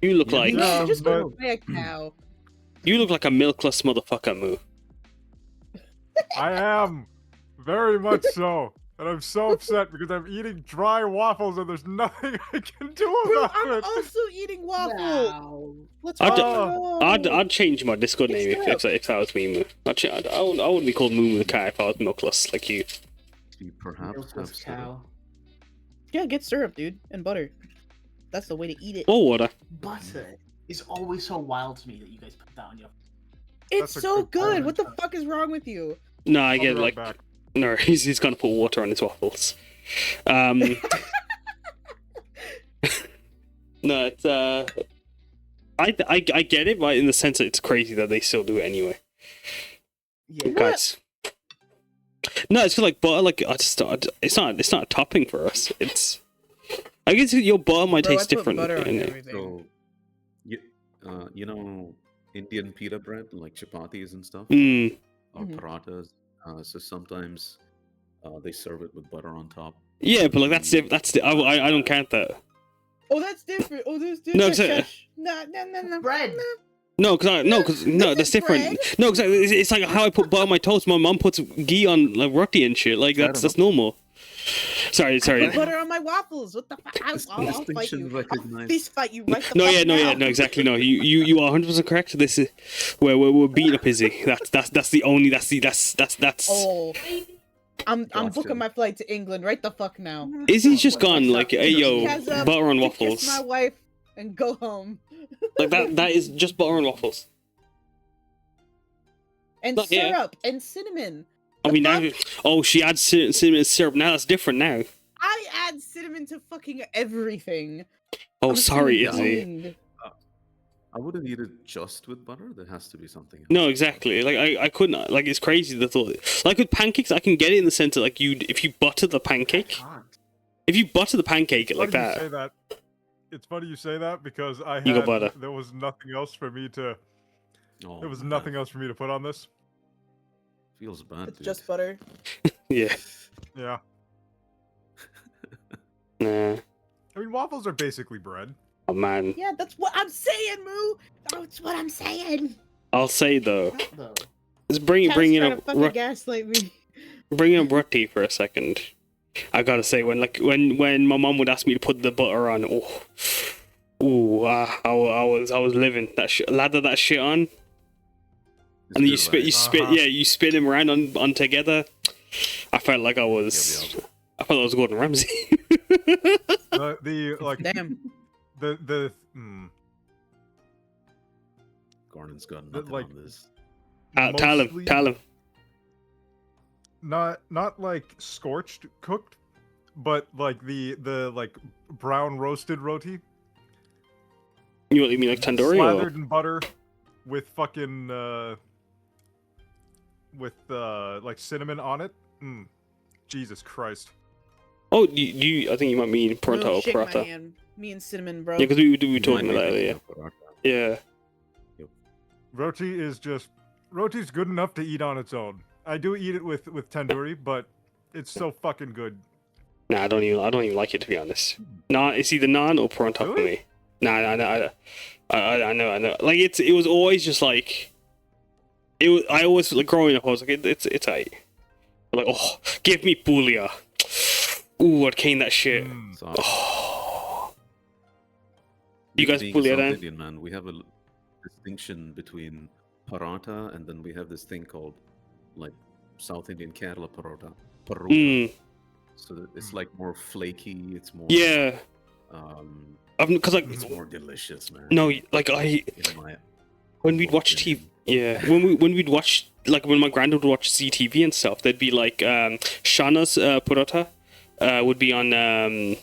You look Yeah, like Yeah, Just but- go buy a cow. you look like a milkless motherfucker, Moo. I am. Very much so. And I'm so upset because I'm eating dry waffles and there's nothing I can do Bro, about I'm it. also eating waffles. Wow. Let's I'd- go. I'd change my Discord name It's if that was me, Moo. I wouldn't be called Moomoothecow if I was milkless like you. You perhaps have Milkless syrup. cow. Yeah, get syrup, dude, and butter. That's the way to eat it. Or water. Butter is always so wild to me that you guys put that on your. It's That's a so good good. point. What the fuck is wrong with you? No, I I'll get be right like back. no. He's gonna put water on his waffles. No, it's I get it, but in the sense that it's crazy that they still do it anyway. Yeah. Guys. No, it's like butter. Like it's not a topping for us. It's. I guess your butter might Bro, I taste put different. butter on in it. everything. So, you know, Indian pita bread, like chapatis and stuff, Mm. or Mhm. parathas. So sometimes they serve it with butter on top. Yeah, but like that's I don't count that. Oh, that's different. Oh, that's No, different. it's No. Bread. No, that's different. No, because it's like how I put butter on my toast. My mom puts ghee on like roti and shit. Like that's normal. Sorry. Put butter on my waffles. What the fuck? I'll fight Distinction you. I'll recognized. fist fight you right the No, fuck yeah, now. exactly. No, you are 100% correct. This is where we're beating up Izzy. That's the only that's. Oh, I'm Gotcha. booking my flight to England right the fuck now. Izzy's just gone like, hey yo, Kehsav, butter on to waffles. Kiss my wife and go home. Like that is just butter on waffles. And Not yet. syrup and cinnamon. I mean now, fuck? she adds cinnamon syrup. Now that's different now. I add cinnamon to fucking everything. Oh, I'm a sorry, cinnamon Izzy. fiend. I wouldn't eat it just with butter. There has to be something else. No, exactly. Like I couldn't. Like it's crazy the thought. Like with pancakes, I can get it in the sense that like if you butter the pancake, Can't. if you butter the pancake like Funny you say that. that. It's funny you say that because I You got butter. had there was nothing else for me to Oh, there was man. nothing else for me to put on this. Feels bad, It's dude. just butter. Yeah. Yeah. Nah. I mean waffles are basically bread. Oh man. Yeah, that's what I'm saying, Moo. That's what I'm saying. I'll say though. Though. Let's bring Trying it to up. fucking gaslight me. Bring up roti for a second. I gotta say when my mom would ask me to put the butter on, I was living that shit. Lather that shit on, It's and then you good, spit, right? you spit them around on together. I felt like I was, Yep. I felt I was Gordon Ramsay. The like Damn. the Gordon's got The, nothing like- on this. Tell him. not like scorched cooked, but like the like brown roasted roti You mean like tandoori slathered or? in butter with fucking with like cinnamon on it. Jesus Christ. Oh, you I think you might mean paratha Moo, or shake my paratha. hand. Me and cinnamon, bro. Yeah, because we You talking might about be that thinking earlier. of paratha. Yeah. Roti's good enough to eat on its own. I do eat it with tandoori, but it's so fucking good. Nah, I don't even like it to be honest. Nah, it's either naan or paratha for Really? me. Nah, I know. Like it was always just like it was. I always like growing up. I was like, it's aight. Like, oh, give me pulia. Ooh, I'd cane that shit. So, Oh. You guys being pulia South then? Indian, man, we have a distinction between paratha and then we have this thing called like South Indian Kerala parota. Mm, So that it's like more flaky. It's more yeah. Because like It's more delicious, man. no, like In my when we'd watch TV. Yeah, when we'd watch like when my granddad would watch CTV and stuff, there'd be like Shana's paratha would be on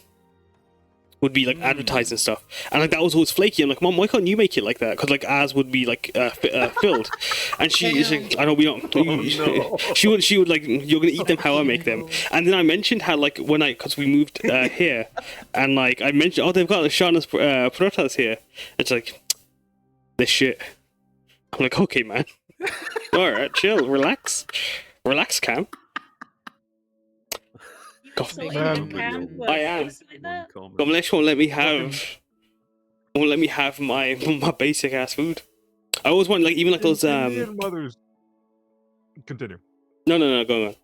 would be like advertised and stuff, and like that was always flaky. I'm like, Mom, why can't you make it like that? Because like ours would be like filled, and she's like, I don't, we don't. She would like, you're gonna eat them how I make them. And then I mentioned how like because we moved here, and like I mentioned, oh, they've got the Shana's parathas here. It's like this shit. I'm like, okay, man. All right, chill, relax, Cam. God, So Man. in camp, I am. things like that? Kamlesh won't let me have my basic ass food. I always want like even like those Indian mothers. Continue. no go on.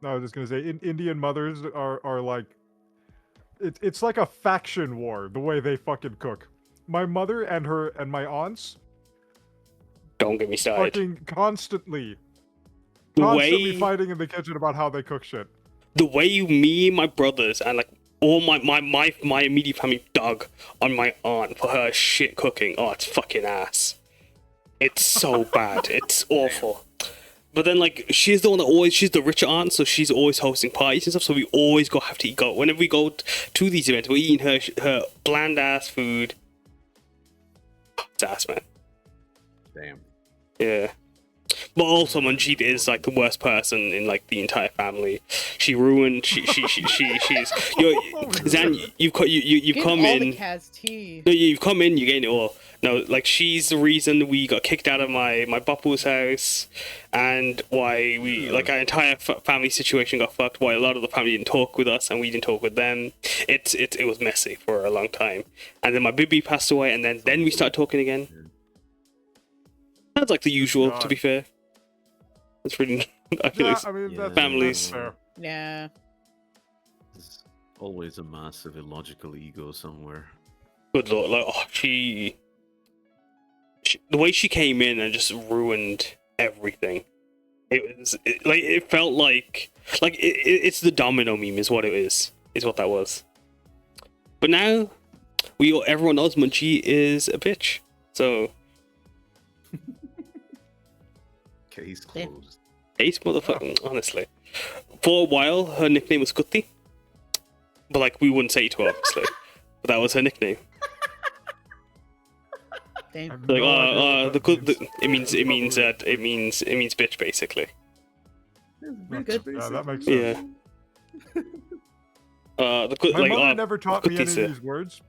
No, I was just gonna say, Indian mothers are like, it's like a faction war the way they fucking cook. My mother and my aunts Don't get me started. fucking constantly The constantly way fighting in the kitchen about how they cook shit. me, my brothers, and like all my immediate family dug on my aunt for her shit cooking. Oh, it's fucking ass. It's so bad. It's awful. But then like she's the one that she's the richer aunt, so she's always hosting parties and stuff. So we always have to go whenever we go to these events. We're eating her bland ass food. ass, man. Damn. Yeah. But also, Manjeet is like the worst person in like the entire family. She ruined. She's. Zahn, you've come all in. the Kaz tea. No, you've come in. You gain it all. No, like she's the reason we got kicked out of my Bapu's house, and why we like our entire family situation got fucked. Why a lot of the family didn't talk with us, and we didn't talk with them. It was messy for a long time, and then my Bibi passed away, and then we started talking again. Sounds like the usual, to be fair. That's pretty. I feel Yeah, like I mean, that's families. fair. Yeah. There's always a massive illogical ego somewhere. Good lord, like she the way she came in and just ruined everything. It felt like it's the domino meme is what it is what that was. But now everyone knows Munchie is a bitch. So Case closed. Ace motherfucking honestly. For a while her nickname was Kutti. But like we wouldn't say it to her obviously. But that was her nickname. Damn. Like it means bitch basically. Yeah, that makes sense. Yeah. My mother never taught me any of Kutisa. these words,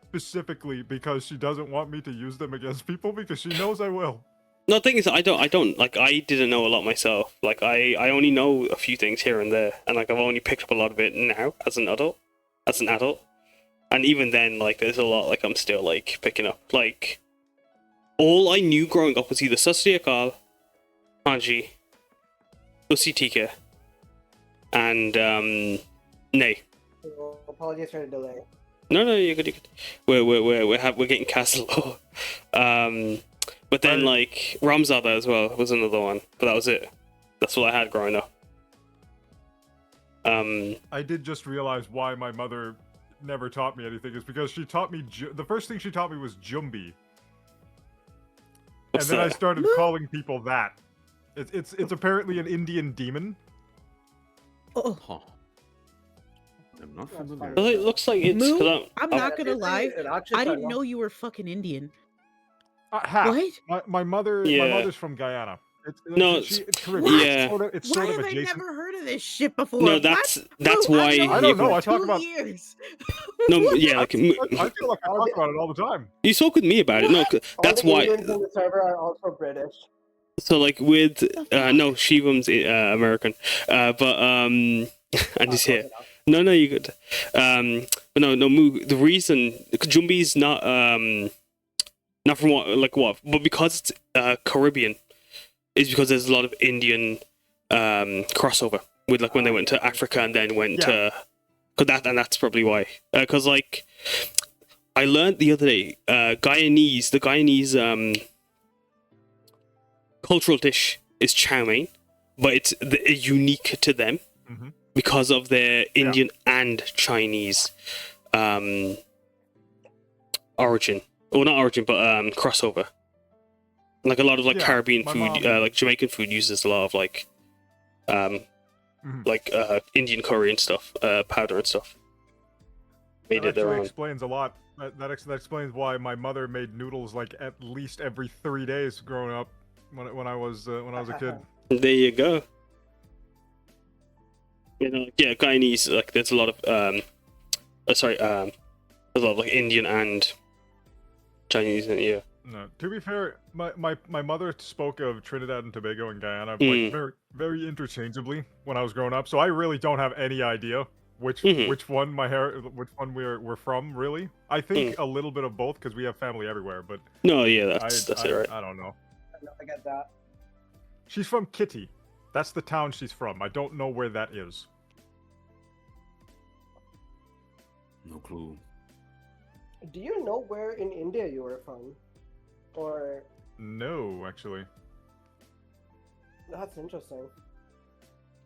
specifically because she doesn't want me to use them against people because she knows I will. No, the thing is, I don't like. I didn't know a lot myself. Like, I only know a few things here and there, and like I've only picked up a lot of it now as an adult, and even then, like, there's a lot like I'm still like picking up. Like, all I knew growing up was either Sasriyakal, Hanji, Usitika, and Nay. So, apologies for the delay. No, you're good. We're getting Castle. But then like Ramzada as well was another one, but that was it. That's what I had growing up. I did just realize why my mother never taught me anything is because she taught me the first thing she taught me was Jumbi, What's and then I that? started calling people that. It's apparently an Indian demon. Oh, Huh. I'm not familiar. Well, it looks like it's. Moo, 'cause I'm not gonna lie. I didn't know. know you were fucking Indian. Half. What? My mother. Yeah. My mother's from Guyana. No, it's Caribbean. What? Yeah. It's Why sort of have I adjacent. never heard of this shit before? No, What? that's Moo, why. I've known I you don't know, for I talk 2 about- years. No, yeah, like I feel like I talk about it all the time. you spoke with me about it. No, that's All the why. Indians in the server are also British. So like with no, Shivam's American, but Andy's here. No, you're good. But no, Moo. The reason Jumbi's not from what, but because it's Caribbean, is because there's a lot of Indian crossover with like when they went to Africa and then went to, that's probably why. Because like I learned the other day, the Guyanese cultural dish is chow mein, but it's unique to them because of their Indian and Chinese origin. Well, not origin, but crossover. Like a lot of like Caribbean my food, mom- like Jamaican food uses a lot of like Indian curry and stuff, powder and stuff. Made That it their actually own. explains a lot. That explains why my mother made noodles like at least every 3 days growing up when I was a kid. There you go. You know, yeah, Guyanese, like there's a lot of there's a lot of like Indian and Chinese, and yeah. No, to be fair, my mother spoke of Trinidad and Tobago and Guyana like very very interchangeably when I was growing up, so I really don't have any idea which one we're from. Really, I think a little bit of both because we have family everywhere. But No, yeah, that's it, right? I don't know. I get that. She's from Kitty. That's the town she's from. I don't know where that is. No clue. Do you know where in India you were from? Or No, actually. that's interesting.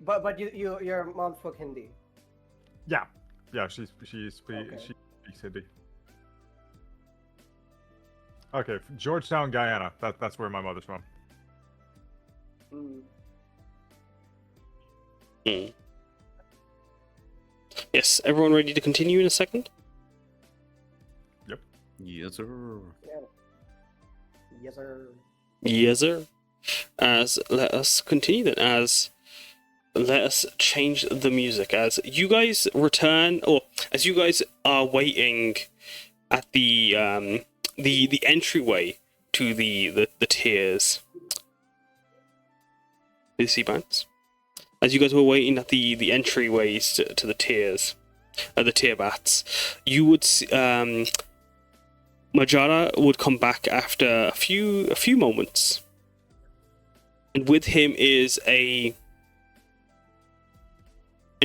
But your mom spoke Hindi. Yeah, she speaks Hindi. Okay, Georgetown, Guyana. That's where my mother's from. Yes, everyone ready to continue in a second? Yep. Yes, sir. Yeah. Yes, sir. Yes, sir. As let us continue then. As let us change the music. As you guys return, or as you guys are waiting at the entryway to the tiers. Did you see bands? As you guys were waiting at the entryways to the tiers, the tier bats, you would see, Majarah would come back after a few moments, and with him is a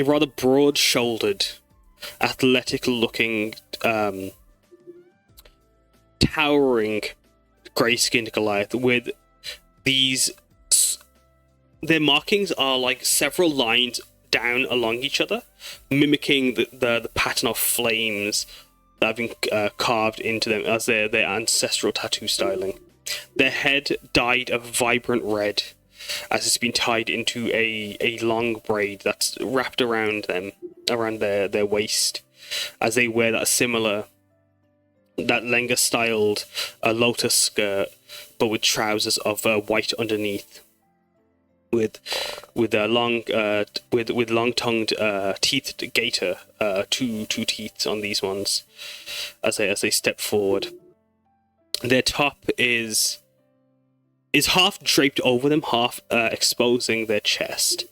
rather broad-shouldered, athletic-looking, towering grey-skinned Goliath with these. Their markings are like several lines down along each other, mimicking the pattern of flames that have been carved into them as their ancestral tattoo styling. Their head dyed a vibrant red, as it's been tied into a long braid that's wrapped around them, around their waist, as they wear that lenga-styled lotus skirt, but with trousers of white underneath. With long-tongued teethed gaiter, two teeth on these ones, as they step forward. Their top is half draped over them, half exposing their chest.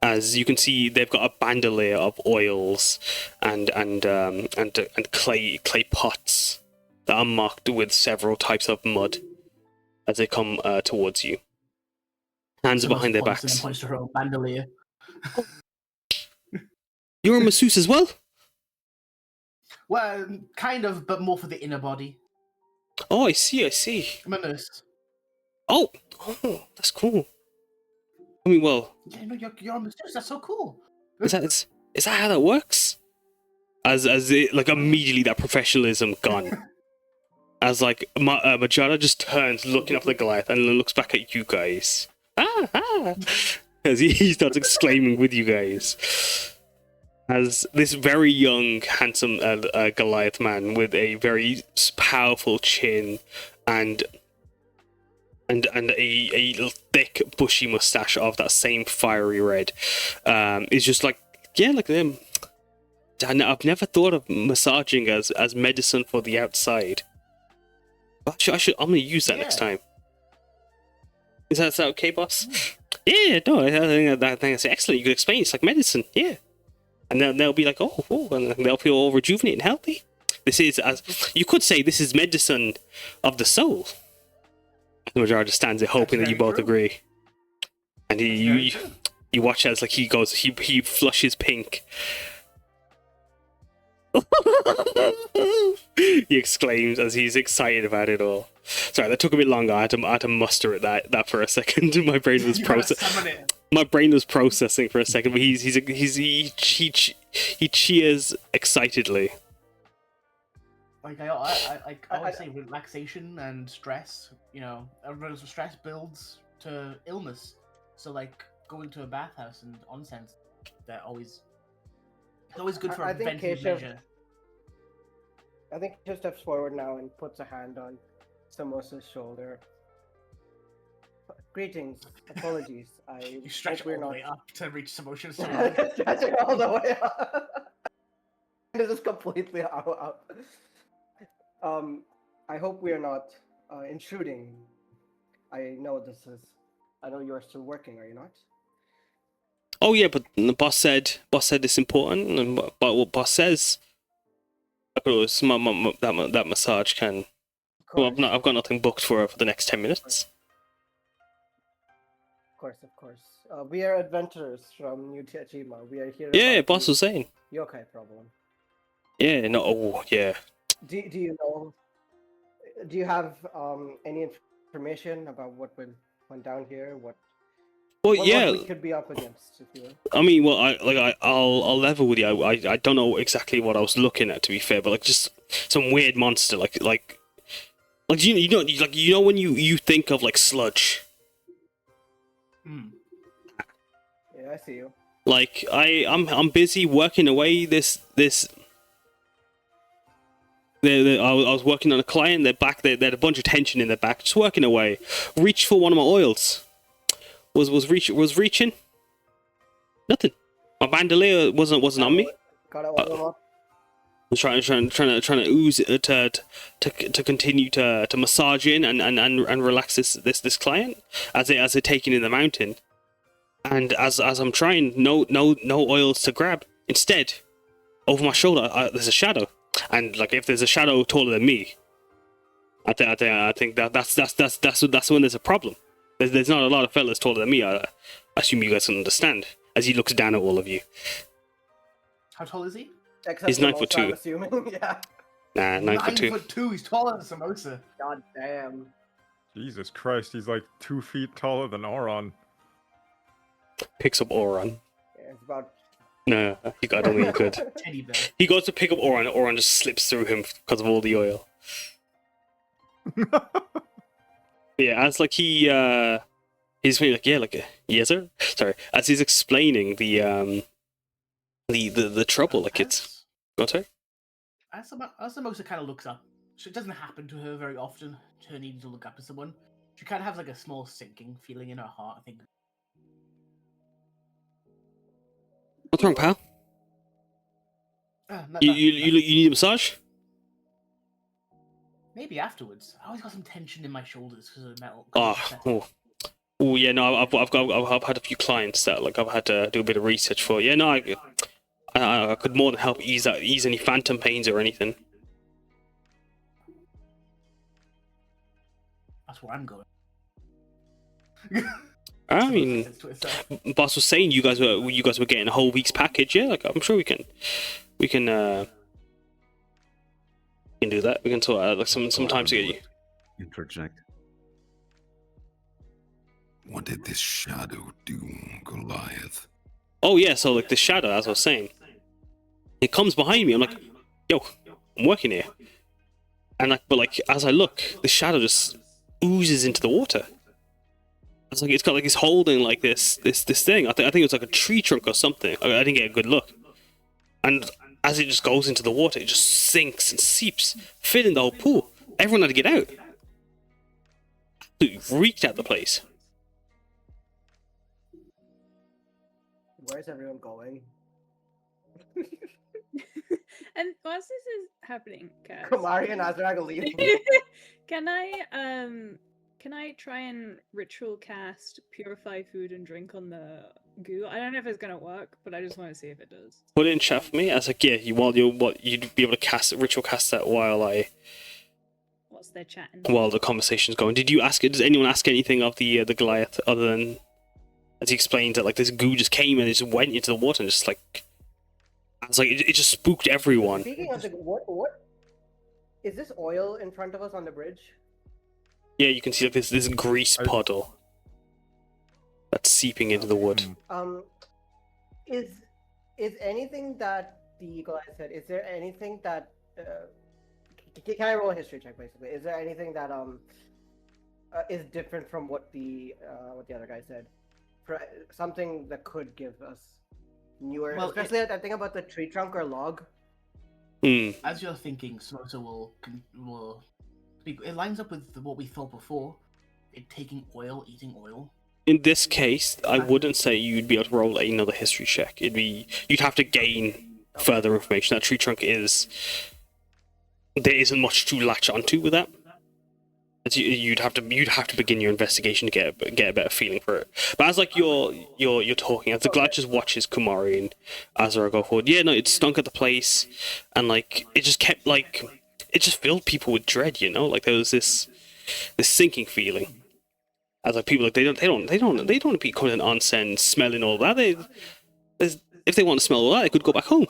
As you can see, they've got a bandolier of oils and clay pots that are marked with several types of mud as they come towards you. Hands behind their backs. Points to her own bandolier. You're a masseuse as well? Well, kind of, but more for the inner body. Oh, I see. I'm a nurse. Oh, that's cool. I mean, well, Yeah, no, you're a masseuse. That's so cool. is that how that works? As it, like, immediately that professionalism gone. As like Majarah just turns, looking up at the Goliath, and then looks back at you guys. As he starts exclaiming with you guys. As this very young, handsome Goliath man with a very powerful chin and a thick, bushy mustache of that same fiery red, is just like, yeah, like them. I've never thought of massaging as medicine for the outside. I'm gonna use that next time. Is that okay, boss? Yeah, no, I think that's excellent. You could explain it's like medicine, yeah. And then they'll be like, oh, and they'll feel all rejuvenated and healthy. This is, as you could say, this is medicine of the soul. Majarah just stands there hoping that you both agree. And you watch as like he goes, he flushes pink. He exclaims as he's excited about it all. Sorry, that took a bit longer. I had to muster it that for a second. My brain was processing for a second, but he cheers excitedly. Like I always say, relaxation and stress. You know, stress builds to illness. So like going to a bathhouse and onsens, it's always good for a preventive measure. I think he just steps forward now and puts a hand on Samosa's shoulder. Greetings. Apologies. You stretch all the way up to reach Samosa's stretching all the way up. This is completely out. I hope we are not intruding. I know you're still working, are you not? Oh yeah, but the boss said it's important, and but what boss says, that massage can. Well, I've got nothing booked for the next 10 minutes. Of course. We are adventurers from New Tiachima. We are here. Yeah, boss was saying. Yokai problem. Yeah, no, oh, yeah. Do you know? Do you have any information about what went down here? What yeah, we could be up against, if you will. I mean, well, I'll level with you. I don't know exactly what I was looking at, to be fair, but like just some weird monster, like you know when you think of like sludge. Yeah, I see you. Like I'm busy working away this I was working on a client. Their back, they had a bunch of tension in their back, just working away. Reached for one of my oils. Was reaching. Nothing. My bandolier wasn't on me. Gotta oil him up. I was trying to ooze to continue to massage in and relax this client as they're taking in the mountain. And as I'm trying, no oils to grab. Instead, over my shoulder, there's a shadow. And like if there's a shadow taller than me, I think that's when there's a problem. There's not a lot of fellas taller than me. I assume you guys can understand. As he looks down at all of you. How tall is he? Except He's 9'2". I'm assuming, yeah. Nah, 9'2". 9'2". He's taller than Samosa. God damn. Jesus Christ, he's like 2 feet taller than Auron. Picks up Auron. Yeah, it's about. No, I don't think he could. Teddy bear. He goes to pick up Auron. Auron just slips through him because of all the oil. Yeah, as like he's like, yeah, like, yes sir. Sorry, as he's explaining the trouble, like it's. Go on, sorry. As Samosa kind of looks up, so it doesn't happen to her very often. Her needing to look up at someone, she kind of has like a small sinking feeling in her heart. I think. What's wrong, pal? You need a massage? Maybe afterwards. I always got some tension in my shoulders because of the metal. Oh, yeah. No, I've had a few clients that like I've had to do a bit of research for. Yeah, no, I could more than help ease any phantom pains or anything. That's where I'm going. I mean, boss was saying you guys were getting a whole week's package. Yeah, like I'm sure we can do that. We can sort out like some time to get you. Interject. What did this shadow do, Goliath? Oh yeah, so like the shadow, as I was saying, it comes behind me. I'm like, yo, I'm working here, and like, as I look, the shadow just oozes into the water. It's like it's got like it's holding like this thing. I think it was like a tree trunk or something. I didn't get a good look, and as it just goes into the water, it just sinks and seeps, filling the whole pool. Everyone had to get out. It reeked out the place. Where's everyone going? And whilst this is happening, Cass, Kumari and Azarag are leaving. Can I try and ritual cast purify food and drink on the goo? I don't know if it's gonna work, but I just want to see if it does. Put it in chat for me. As like, yeah, you'd be able to ritual cast that What's their chatting? while the conversation's going. Does anyone ask anything of the Goliath other than as he explained that like this goo just came and it just went into the water and just like it's like it just spooked everyone. Speaking of the what is this oil in front of us on the bridge? Yeah, you can see like this grease puddle that's seeping into the wood. Is anything that the Goliath said? Is there anything that? Can I roll a history check basically? Is there anything that is different from what the other guy said? For something that could give us newer, especially I think about the tree trunk or log. As you're thinking, Samosa will speak. It lines up with what we thought before. It taking oil, eating oil. In this case, I wouldn't say you'd be able to roll another history check. You'd have to gain further information. That tree trunk there isn't much to latch onto with that. You'd have to begin your investigation to get a better feeling for it. But as like you're talking, as the Glad just watches Kumari and Azarag go forward. Yeah, no, it stunk at the place, and like it just kept like it just filled people with dread. You know, like there was this sinking feeling. As like people like they don't want to be coming to an onsen smelling all that. If they want to smell all that, they could go back home.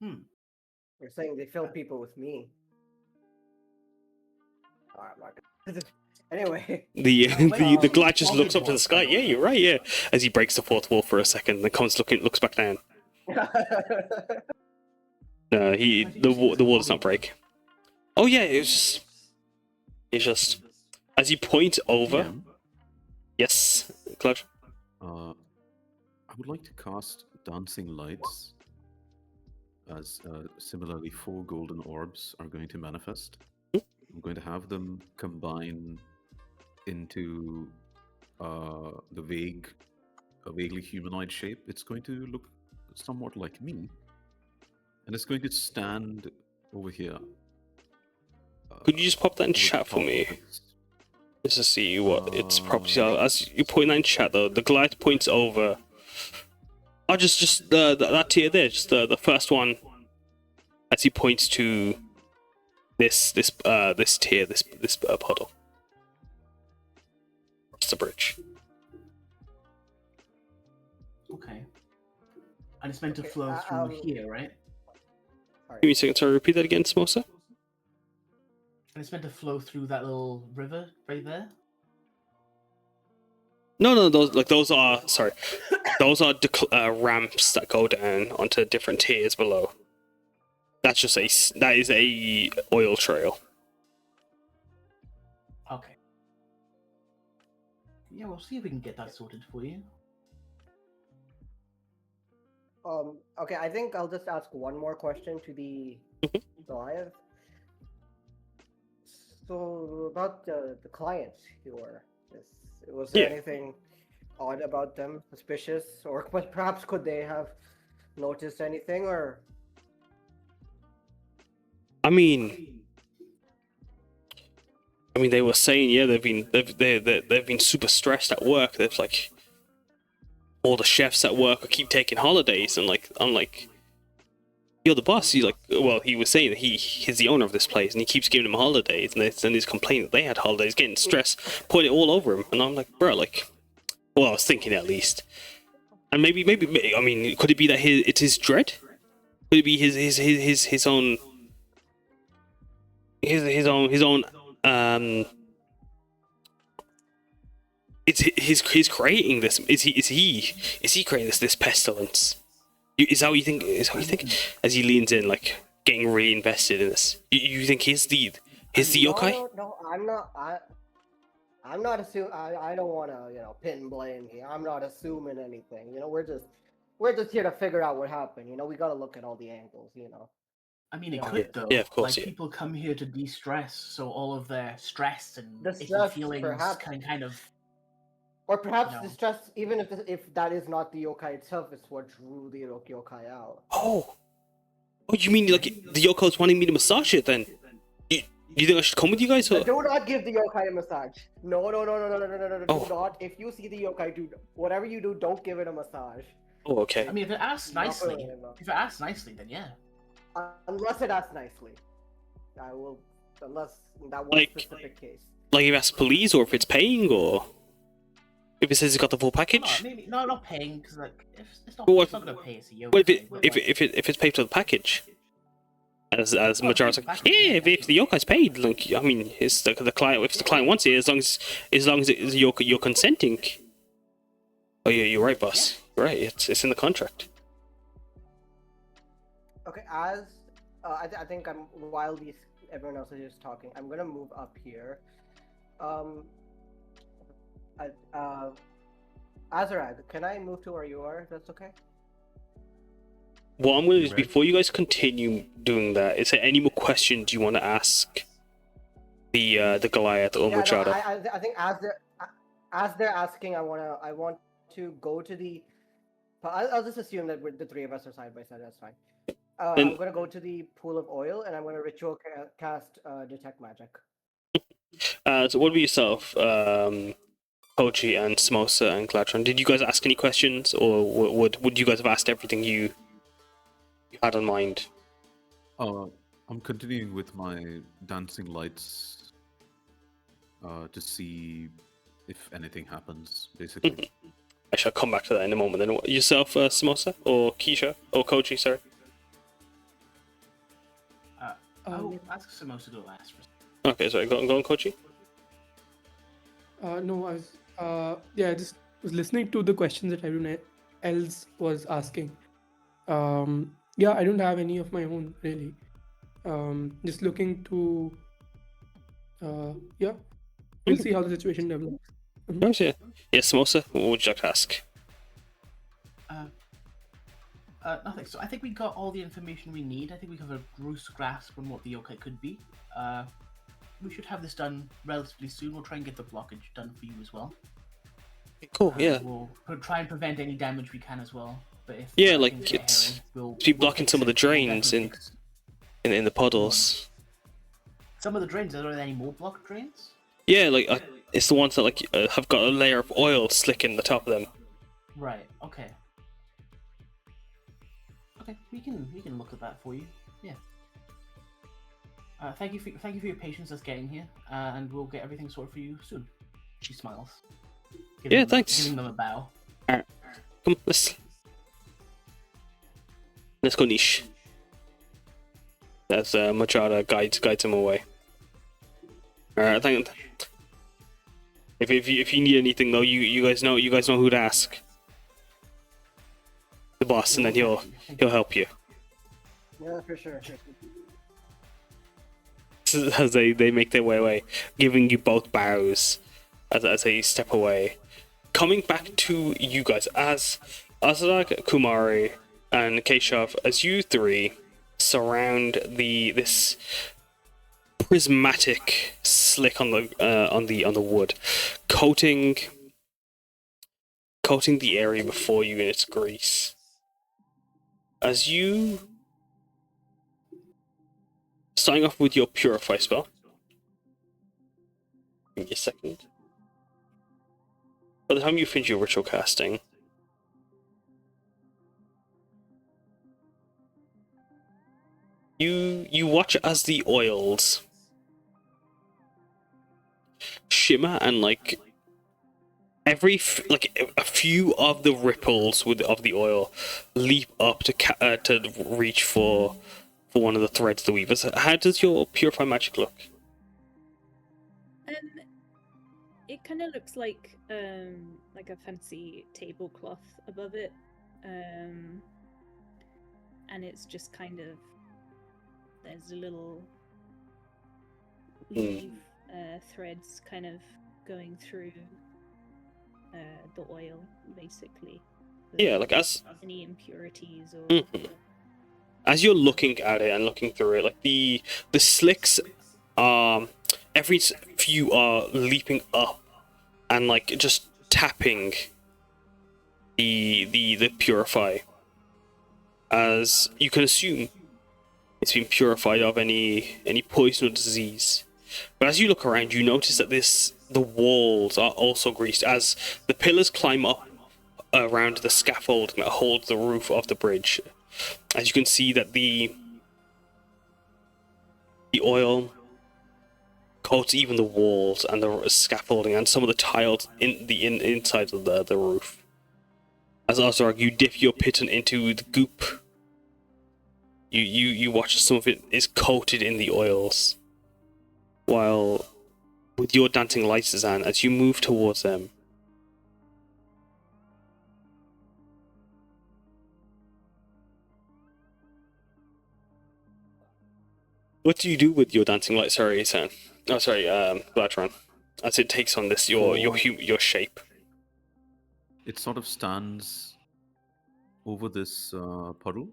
You're saying they fill people with me. Anyway, the Glad just looks up to the sky. Yeah, you're right. Yeah, as he breaks the fourth wall for a second, then looks back down. No, the wall does not break. Oh yeah, it's just as you point over. Yeah. Yes, Glad. I would like to cast dancing lights as similarly 4 golden orbs are going to manifest. Hmm? I'm going to have them combine into a vaguely humanoid shape. It's going to look somewhat like me, and it's going to stand over here. Could you just pop that in over the chat for top me? of its- Just to see what its properties are. As you point that in chat, though, the glide points over. Oh, just that tier there, just the first one. As he points to this tier, this puddle. It's the bridge. Okay. And it's meant to Okay, flow through here, right? Sorry. Give me a second. Sorry, repeat that again, Samosa. And it's meant to flow through that little river right there. No, those are sorry, those are ramps that go down onto different tiers below. That is a oil trail. Okay. Yeah, we'll see if we can get that sorted for you. Okay, I think I'll just ask one more question to the Goliath. So about the clients here, was there anything odd about them, suspicious, or perhaps could they have noticed anything, or? I mean, they were saying they've been super stressed at work. They've like all the chefs at work keep taking holidays, and like I'm like, you're the boss. He's like, well, he was saying that he's the owner of this place, and he keeps giving them holidays, and then he's complaining that they had holidays, getting stressed, putting it all over him, and I'm like, bro, like, well, I was thinking at least, and maybe I mean, could it be that it's his dread? Could it be his own? His own he's creating this. Is he creating this pestilence? Is that what you think? As he leans in, like getting really invested in this. You think he's the yokai? No, I'm not assuming. I don't want to pin blame here. I'm not assuming anything. We're just here to figure out what happened. We got to look at all the angles. I mean, it Yeah. could though. Yeah, of course, Like yeah. people come here to de-stress, so all of their stress and The icky stress, feelings perhaps. can kind of. Or perhaps No. the stress, even if that is not the yokai itself, it's what drew the yokai out. Oh, you mean like the yokoi's wanting me to massage it? Then you think I should come with you guys? Or? Do not give the yokai a massage. No. Oh. Do not. If you see the yokai, do whatever you do, don't give it a massage. Oh, okay. I mean, if it asks Not nicely, really, no. then yeah. Unless it asks nicely. I will. Unless in that one Like- specific case. Like if it's police, or if it's paying, or if it says it's got the full package. No, not paying because like it's not. Well, It's not gonna pay us a yokai. What if but, if it's paid to the package? As Majarah's like, package, yeah, yeah. if the yokai's paid, like I mean, it's the client. If the client wants it, as long as you're consenting. Oh yeah, you're right, boss. You're right, it's in the contract. Okay, I think while everyone else is just talking, I'm gonna move up here. Azarag, can I move to where you are? If that's okay. What I'm going to do is, Right. before you guys continue doing that, is there any more questions you want to ask the Goliath or Yeah, no, Majarah? I think as they're asking, I want to go to the. I'll just assume that the three of us are side by side. That's fine. Then- I'm gonna go to the pool of oil and I'm gonna ritual cast detect magic. So what about yourself, Kouji and Samosa and Gladdron? Did you guys ask any questions, or would you guys have asked everything you had in mind? I'm continuing with my dancing lights to see if anything happens, basically. I shall come back to that in a moment. Then yourself, Samosa or Kouji, sorry. I'll ask Samosa to go last. Okay, sorry. Go on, Kouji. No, I was I just was listening to the questions that everyone else was asking. I don't have any of my own really. Just looking to we'll see how the situation develops. Yes, yeah. Yes, Samosa. What would you like to ask? Nothing. So I think we got all the information we need. I think we have a gross grasp on what the yokai could be. We should have this done relatively soon. We'll try and get the blockage done for you as well. Cool. Yeah. We'll try and prevent any damage we can as well. But if Yeah, like things get it's hairy, we'll be we'll blocking fix some of the it. We'll drains definitely in fix- in the puddles. Some of the drains. Are there any more blocked drains? Yeah, like it's the ones that like have got a layer of oil slick in the top of them. Right. Okay. Okay. We can look at that for you. Yeah. Thank you for your patience us getting here, and we'll get everything sorted for you soon. She smiles. Yeah, thanks. Giving them a bow. Alright. Come, let's go niche. As Majarah guides him away. Alright, thank. If you need anything though, you guys know who to ask. The boss, and then he'll help you. Yeah, for sure. As they make their way away, giving you both bows as they step away. Coming back to you guys as Azarag, Kumari, and Kehsav, as you three surround this prismatic slick on the wood, coating the area before you in its grease. As you starting off with your purify spell. Give me a second. By the time you finish your ritual casting, you watch as the oils shimmer and like a few of the ripples of the oil leap up to reach for one of the threads the weavers. How does your purify magic look? It kind of looks like a fancy tablecloth above it, and it's just kind of there's a little weave threads kind of going through the oil, basically. Yeah, like as any impurities or. Mm-hmm. As you're looking at it and looking through it, like the slicks every few are leaping up and like just tapping the purify, as you can assume it's been purified of any poison or disease. But as you look around, you notice that the walls are also greased as the pillars climb up around the scaffolding that holds the roof of the bridge. As you can see that the oil coats even the walls and the scaffolding and some of the tiles in the inside of the roof. As Azarag, you dip your piton into the goop. You watch as some of it is coated in the oils. While with your dancing lights, Zahn, as you move towards them, what do you do with your dancing light? Sorry, Zahn. Oh, sorry, Gladdron. As it takes on this your shape. It sort of stands over this puddle,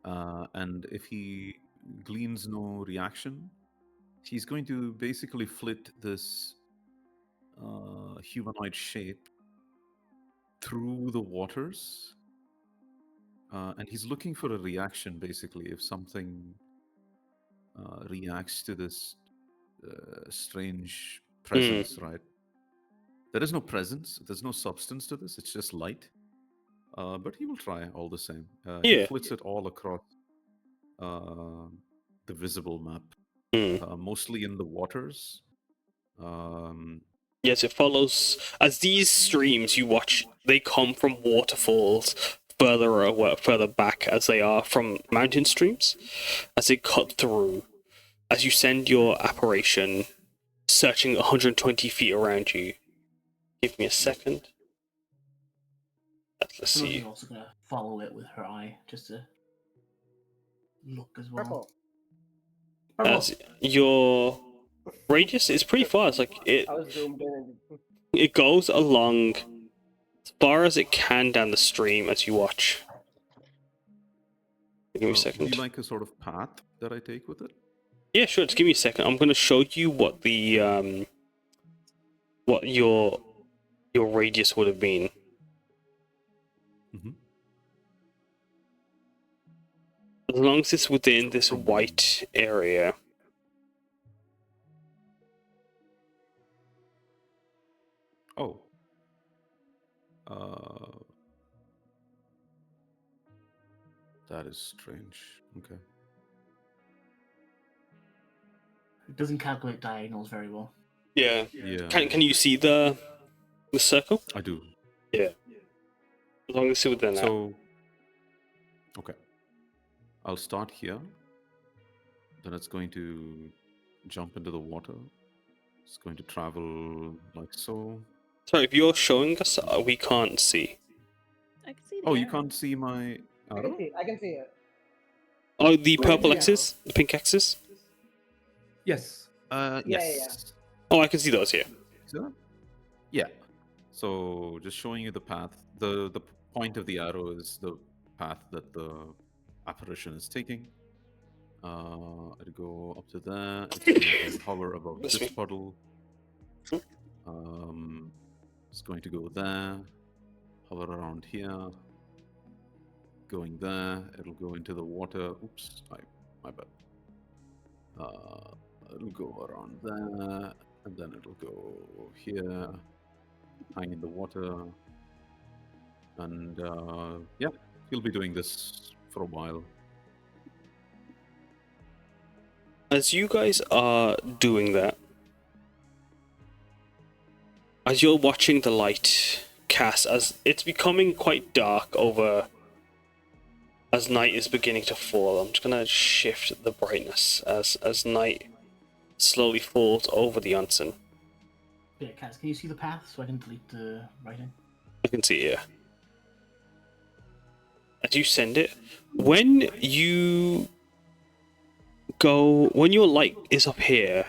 and if he gleans no reaction, he's going to basically flit this humanoid shape through the waters, and he's looking for a reaction. Basically, if something reacts to this strange presence, right? There is no presence, there's no substance to this, it's just light. But he will try all the same. He flits it all across the visible map, mostly in the waters. Yes, it follows. As these streams you watch, they come from waterfalls further back as they are from mountain streams, as they cut through. As you send your apparition, searching 120 feet around you. Give me a second. Let's see. I'm also gonna follow it with her eye, just to look as well. Purple. As your radius is pretty far. It's like I was zoomed in. it goes along as far as it can down the stream as you watch. Give me a Would second. you like a sort of path that I take with it? Yeah, sure. Just give me a second. I'm gonna show you what the what your radius would have been. Mhm. As long as it's within this white area. Oh. That is strange. Okay. It doesn't calculate diagonals very well. Yeah. Yeah. Can you see the circle? I do. Yeah. As long as it's within that. So, okay. I'll start here. Then it's going to jump into the water. It's going to travel like so. Sorry, if you're showing us, we can't see. I can see the Oh, you arrow. can't see my arrow? I can see it. Oh, the purple yeah. X's, the pink X's. Yes. Yeah, Yes. Oh, I can see those here. See that? Yeah. So just showing you the path. The point of the arrow is the path that the apparition is taking. It'll go up to there. It's going to hover above This this way. puddle. It's going to go there. Hover around here. Going there. It'll go into the water. Oops, my bad. It'll go around there, and then it'll go here, hang in the water, and yeah, he'll be doing this for a while. As you guys are doing that, as you're watching the light cast, as it's becoming quite dark over, as night is beginning to fall, I'm just gonna shift the brightness as night slowly falls over the onsen. Yeah, Kaz, can you see the path so I can delete the writing? I can see it here. As you send it, when your light is up here,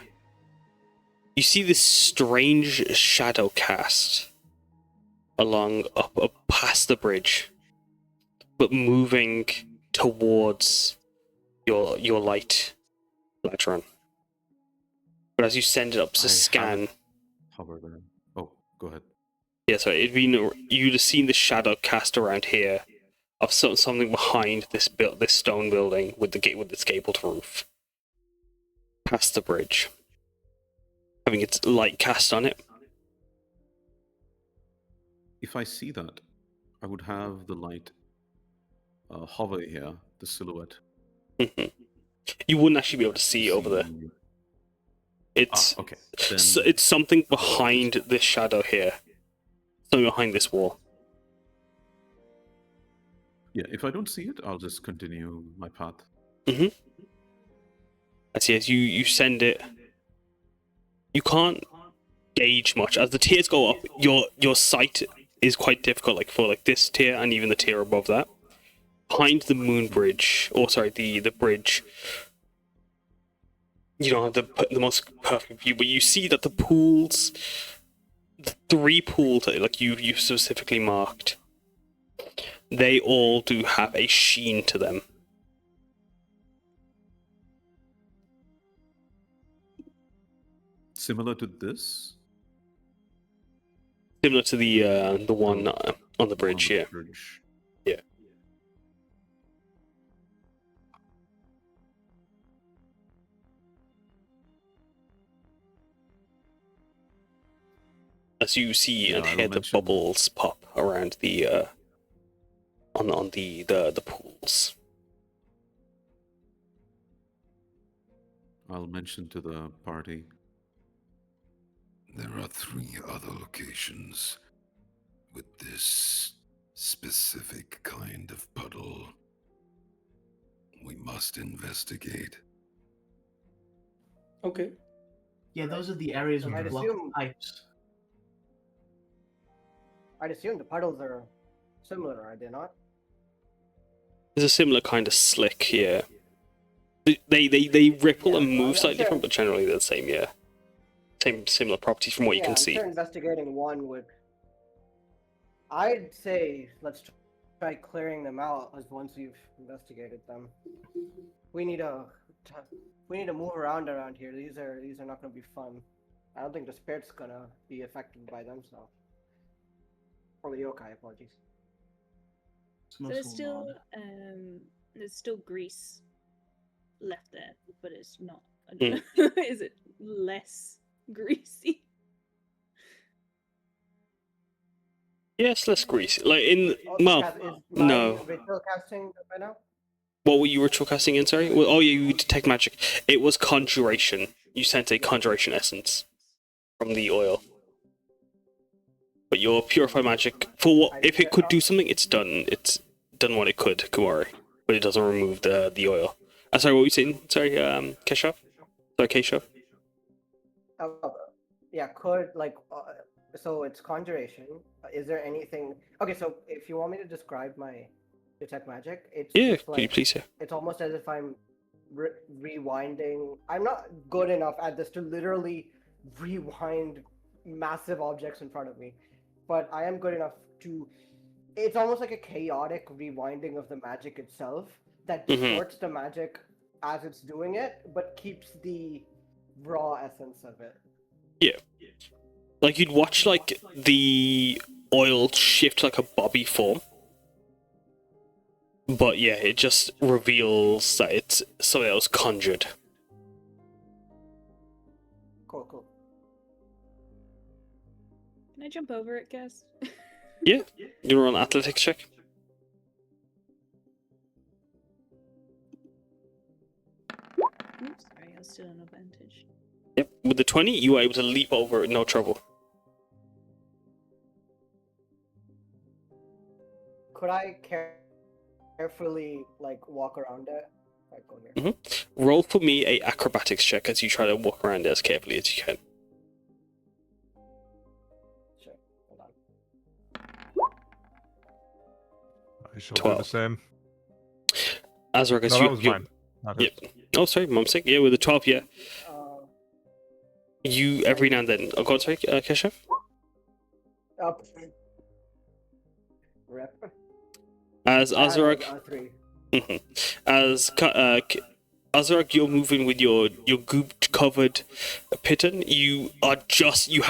you see this strange shadow cast along up past the bridge, but moving towards your light, Gladdron. But as you send it up to scan, Hover there. Oh, go ahead. yeah, sorry, you'd have seen the shadow cast around here of something behind this stone building with its gabled roof, past the bridge, having its light cast on it. If I see that, I would have the light hover here, the silhouette. You wouldn't actually be able to see over there. It's okay. It's something behind this shadow here, something behind this wall. Yeah, if I don't see it, I'll just continue my path. I see. As you send it, you can't gauge much. As the tiers go up, your sight is quite difficult. Like for this tier and even the tier above that, behind the moon bridge, or sorry, the bridge. You don't have the most perfect view, but you see that the pools, the 3 pools that you specifically marked, they all do have a sheen to them. Similar to this? Similar to the one on the bridge, On the yeah. bridge. Yeah. As you see and Yeah, I'll hear the mention- bubbles pop around the on the pools. I'll mention to the party. There are 3 other locations with this specific kind of puddle. We must investigate. Okay. Yeah, those are the areas with I'd the block assume- pipes. I'd assume the puddles are similar, are they not? There's a similar kind of slick, yeah. They ripple and move slightly sure. different, but generally they're the same, yeah. Similar properties from what you can I'm see. sure investigating one would. I'd say let's try clearing them out as once we've investigated them. We need to move around here. These are not gonna be fun. I don't think the spirit's gonna be affected by them, so. Or the yokai, apologies. So there's still grease left there, but it's not. Is it less greasy? Yes, less greasy. Like in Is my no. ritual casting right now? What were you ritual casting in? Sorry. Well, oh yeah, you detect magic. It was conjuration. You sent a conjuration essence from the oil. But your purify magic, for what if it could do something, it's done. It's done what it could, Kumari. But it doesn't remove the oil. Sorry, what were you saying? Sorry, Kehsav? Sorry, Kehsav? Yeah, so it's conjuration. Is there anything? Okay, so if you want me to describe my detect magic, it's just could you please? Yeah. It's almost as if I'm rewinding. I'm not good enough at this to literally rewind massive objects in front of me, but I am good enough to. It's almost like a chaotic rewinding of the magic itself that distorts the magic as it's doing it, but keeps the raw essence of it. Yeah. Like you'd watch like the oil shift like a bobby form. But yeah, it just reveals that it's something that was conjured. Cool. Can I jump over it, guess? Yeah. You want an athletics check? Oops, sorry, I was still on advantage. Yep. With the 20, you were able to leap over it, no trouble. Could I carefully walk around it? Go here. Roll for me a acrobatics check as you try to walk around it as carefully as you can. Sure. Hold on. I shall 12. do the same. Azarag, as No, you... that was mine. Not his. Yep. Oh, sorry, my mistake. Yeah, with the 12, yeah. You, every now and then... Oh, God, sorry, Kehsav? Up. Rep. As Azarag... R3. As Azarag, you're moving with your goop-covered piton. You have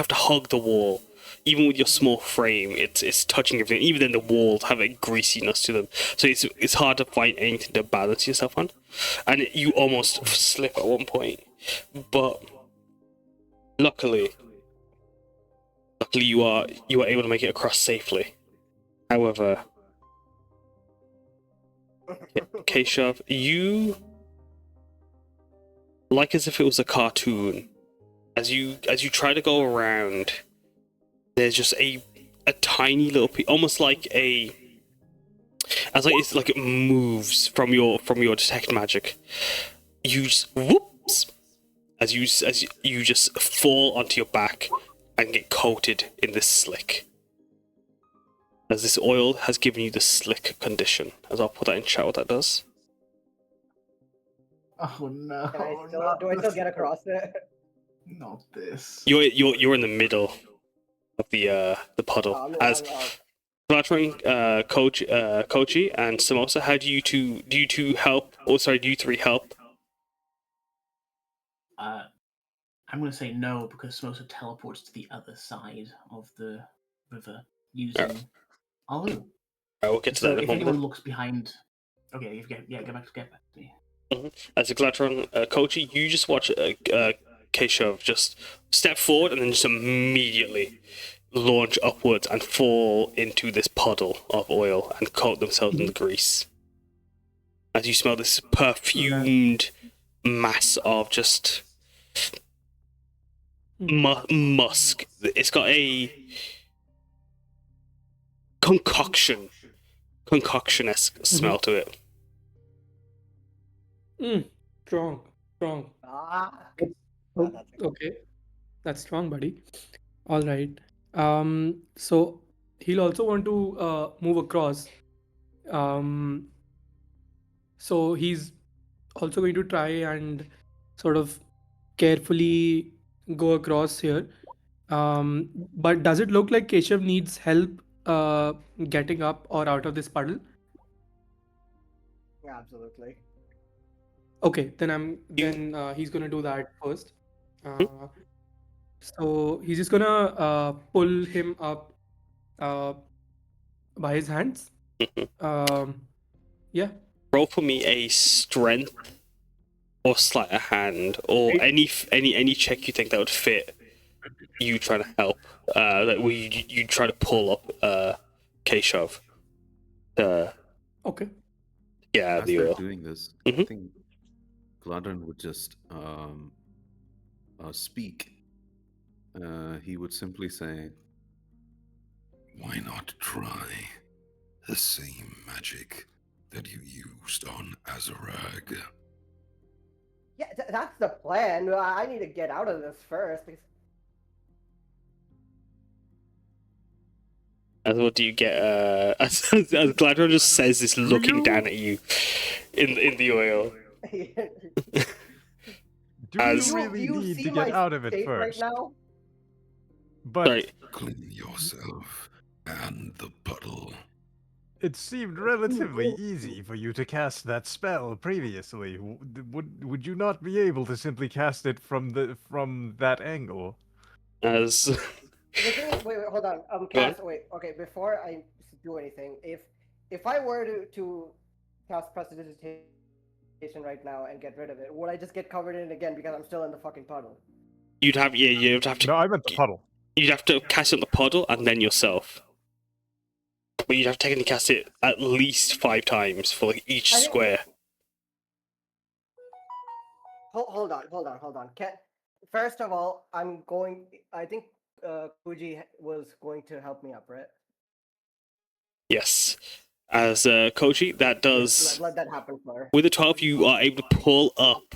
to hug the wall. Even with your small frame, it's touching everything. Even then, the walls have a greasiness to them, so it's hard to find anything to balance yourself on. And you almost slip at one point, but luckily you are able to make it across safely. However, Kehsav, you, like as if it was a cartoon, as you try to go around, there's just a tiny little piece, almost like it moves from your detect magic. You just whoops as you just fall onto your back and get coated in this slick. As this oil has given you the slick condition. As I'll put that in chat what that does. Oh no! Do I still get across it? Not this. You're in the middle of the puddle. Gladdron, Kouji, and Samosa, how do you two help? Oh, sorry, do you three help? I'm going to say no because Samosa teleports to the other side of the river using Alu. We'll get to So that in if a anyone moment. looks behind, okay, get back to me. As a Gladdron, Kouji, you just watch Kehsav just step forward and then just immediately launch upwards and fall into this puddle of oil and coat themselves in the grease. As you smell this perfumed mass of just musk. It's got a concoction-esque smell to it. Strong. Okay, that's strong, buddy. All right. So he'll also want to move across. So he's also going to try and sort of carefully go across here. But does it look like Kehsav needs help getting up or out of this puddle? Absolutely. Okay, then he's gonna do that first. Uh, so he's just gonna pull him up uh, by his hands. Yeah. Roll for me a strength or sleight of hand or any check you think that would fit you trying to help. Like where you try to pull up Kehsav. Okay. Yeah, As the they're oil. doing this, I think Gladdron would just speak. He would simply say, Why not try the same magic that you used on Azarag? Yeah, that's the plan. I need to get out of this first. Because... As what do you get? As Gladdron just says this, looking down at you in the oil. Do As- you really Do you need see to my get out of it state first? right now? But Sorry. Clean yourself and the puddle. it seemed relatively easy for you to cast that spell previously. Would you not be able to simply cast it from that angle? As The thing is, wait, hold on. Go on. Wait, okay, before I do anything, if I were to cast prestidigitation right now and get rid of it, would I just get covered in it again because I'm still in the fucking puddle? you'd have to No, I meant the puddle. you'd have to cast it on the puddle and then yourself. But you'd have to technically cast it at least 5 times for like each I think- square. Hold on. First of all, I think Kouji was going to help me up, right? Yes. As Kouji, that does Let that happen first. with the 12 you are able to pull up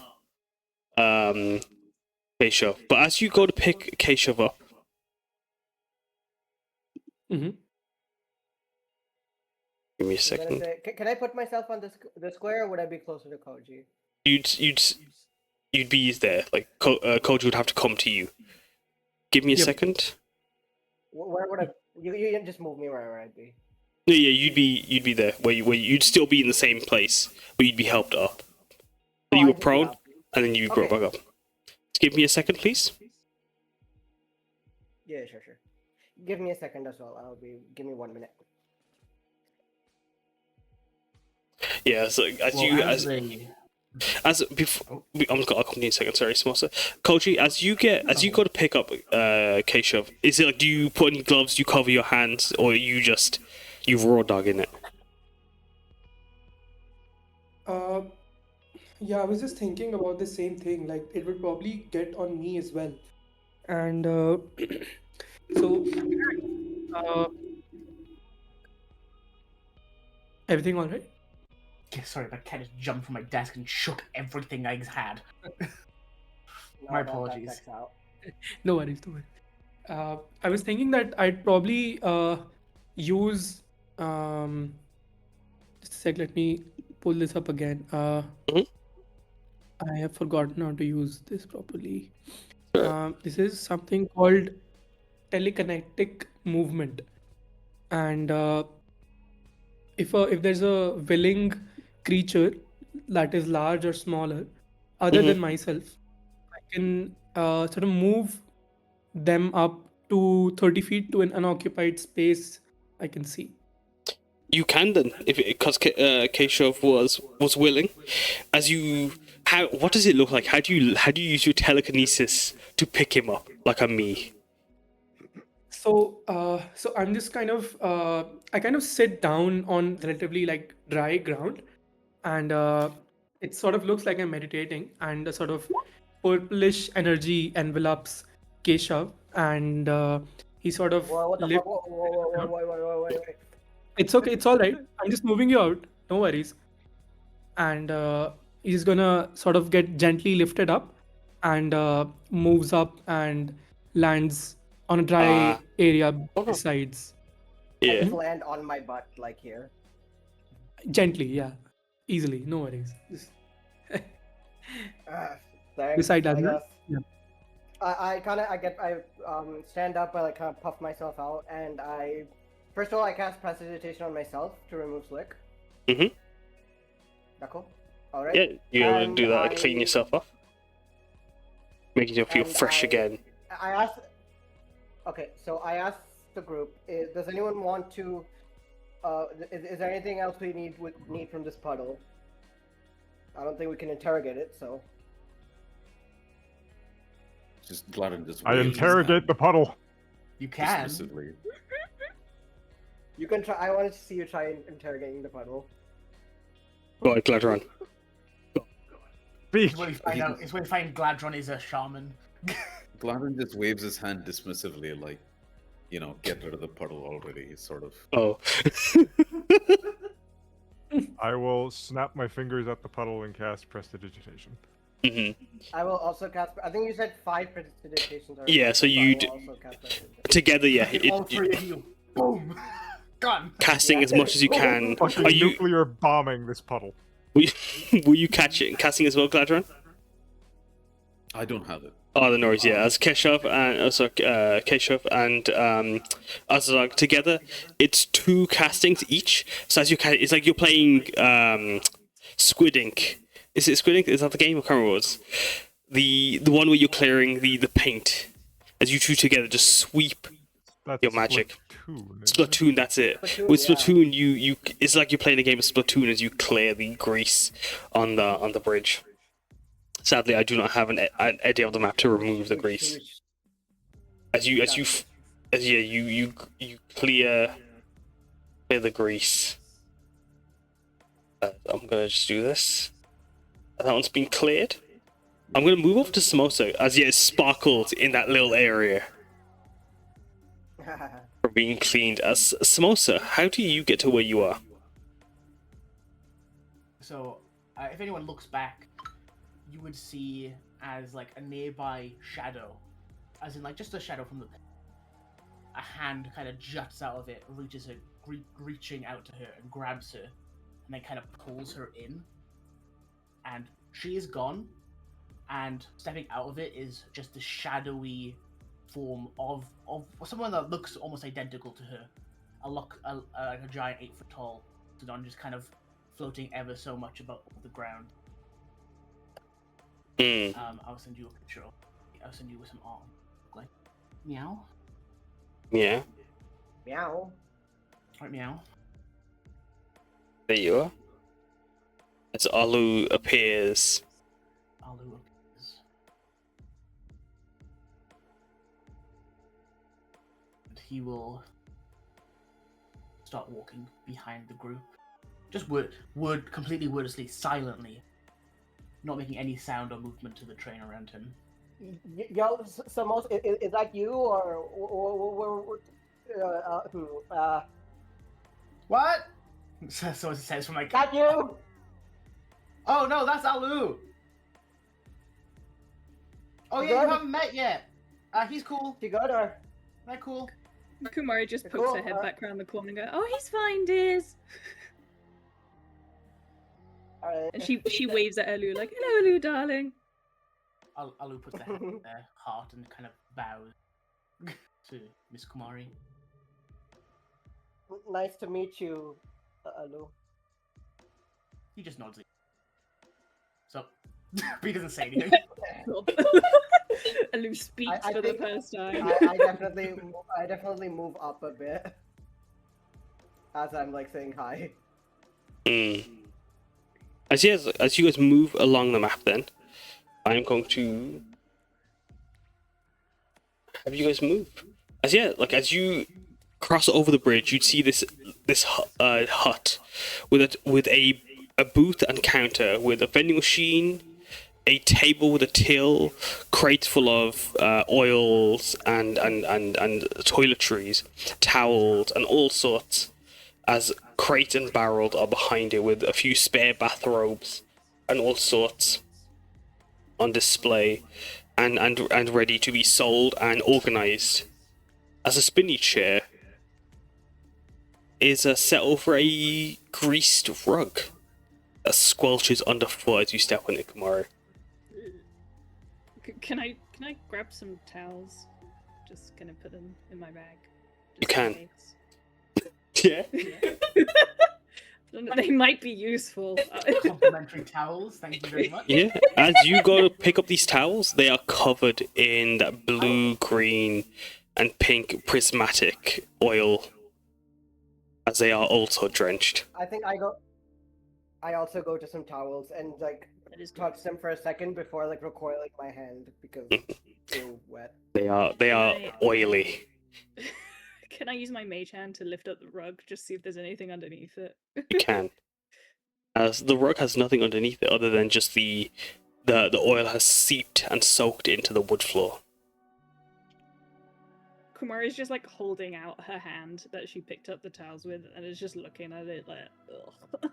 Kehsav. But as you go to pick Kehsav up, Mm-hmm. give me a I was gonna second. say, can I put myself on the square, or would I be closer to Kouji? You'd be there. Like Kouji would have to come to you. Give me a Yep. second. Where would I? You just move me wherever I'd be. No, yeah, you'd be there where you'd still be in the same place, but you'd be helped up. So Oh, you were I'd be prone, up. and then you brought Okay. back up. Just give me a second, please. Yeah, sure. Give me a second as well. Give me 1 minute. Yeah, so as before, I'll come to you in a second. Sorry, Samosa. Kouji, as you go to pick up Kehsav, is it like, do you put any gloves? Do you cover your hands, or you raw dog in it? Yeah, I was just thinking about the same thing. Like, it would probably get on me as well. And so, everything all right? Yeah, sorry, my cat just jumped from my desk and shook everything I had. No, My that apologies. checks out. No worries, no worries. I was thinking that I'd probably use. Just a sec, let me pull this up again. I have forgotten how to use this properly. This is something called telekinetic movement, and if there's a willing creature that is large or smaller, other than myself, I can sort of move them up to 30 feet to an unoccupied space I can see. You can then, because Kehsav was willing. What does it look like? How do you use your telekinesis to pick him up like a me? So I'm just kind of I kind of sit down on relatively like dry ground, and it sort of looks like I'm meditating, and a sort of purplish energy envelops Kehsav, and he sort of What the lift- fuck? Wait. It's okay, it's all right. I'm just moving you out. No worries. And he's gonna sort of get gently lifted up, and moves up and lands on a dry area besides. Yeah. Just land on my butt, like here. Gently, yeah. Easily, no worries. Just Thanks, beside I Azarag. guess. Yeah. I stand up, I like kind of puff myself out, and I First of all, I cast prestidigitation on myself to remove slick. Mm-hmm. That cool? Alright. Yeah, you're able to And do that, I- clean yourself off. Making you feel and fresh again. I asked. Okay, so I asked the group: does anyone want to? Is there anything else we need from this puddle? I don't think we can interrogate it, so. Just Gladdron just I waves his interrogate hand the puddle. You can. dismissively. You can try. I wanted to see you try interrogating the puddle. Go ahead, Gladdron. Speak. It's when we find out. It's when we find Gladdron is a shaman. Gladdron just waves his hand dismissively, like, you know, get rid of the puddle already, sort of. Oh. I will snap my fingers at the puddle and cast prestidigitation. Mm-hmm. I will also cast. I think you said 5 presentations. Yeah, so you I d- will also cast prestidigitation. Together, yeah. All three of you. Boom. Gone. Casting as much as you can. Fucking Are you? nuclear bombing this puddle. Were you casting as well, Gladdron? I don't have it. Oh, the noise, yeah. As Kehsav and Azarag together, it's 2 castings each. So as you it's like you're playing Squid Ink. Is it Squid Ink? Is that the game? I can't remember what it was. The one where you're clearing the paint. As you two together just sweep That's your magic. Splatoon, isn't it? Splatoon, that's it. Splatoon, With yeah. Splatoon, you it's like you're playing a game of Splatoon as you clear the grease on the bridge. Sadly, I do not have an edit of the map to remove the grease. As you clear the grease. I'm gonna just do this. That one's been cleared. I'm gonna move over to Samosa as it sparkles in that little area for being cleaned. As Samosa, how do you get to where you are? So, if anyone looks back, you would see as like a nearby shadow, as in like just a shadow from the pit. A hand kind of juts out of it, reaches her, reaching out to her and grabs her, and then kind of pulls her in. And she is gone, and stepping out of it is just the shadowy form of someone that looks almost identical to her. Like a giant 8 foot tall Zahn, just kind of floating ever so much above the ground. I'll send you a picture. I'll send you with some arm. Like, meow. Yeah, Meow. Right, meow. there you are. As Alu appears. Alu appears. And he will start walking behind the group. Just completely wordlessly, silently. Not making any sound or movement to the train around him. Yo, Samosa, is that you or What? So it says from like. that you? Oh no, that's Alu. Oh yeah, you Good. haven't met yet. He's cool. You good or? They're cool. Kumari just Cool, pokes her head back around the corner and goes, "Oh, he's fine, dears." Alright. And she waves at Elu like, "Hello, Elu, darling." Alu puts their head in their heart and kind of bows to Miss Kumari. Nice to meet you, Alu. He just nods. So, but he doesn't say anything. Elu speaks I for the think- first time. I definitely move up a bit as I'm like saying hi. As you guys move along the map, then I'm going to have you guys move. As you cross over the bridge, you'd see this hut with a booth and counter with a vending machine, a table with a till, crates full of oils and toiletries, towels, and all sorts. As crates and barrels are behind it with a few spare bathrobes and all sorts on display and ready to be sold and organized. As a spinny chair is set over a greased rug that squelches underfoot as you step on it, Kumari. Can I grab some towels? Just gonna put them in my bag. You just in can. case. Yeah. They might be useful. Complimentary towels, thank you very much. Yeah. As you go to pick up these towels, they are covered in that blue, green, and pink prismatic oil, as they are also drenched. I think I also go to some towels and like That is touch them for a second before like recoiling my hand because they're wet. They are Right. oily. Can I use my mage hand to lift up the rug, just see if there's anything underneath it? You can. As the rug has nothing underneath it other than just the oil has seeped and soaked into the wood floor. Kumari's just like holding out her hand that she picked up the towels with and is just looking at it like, ugh.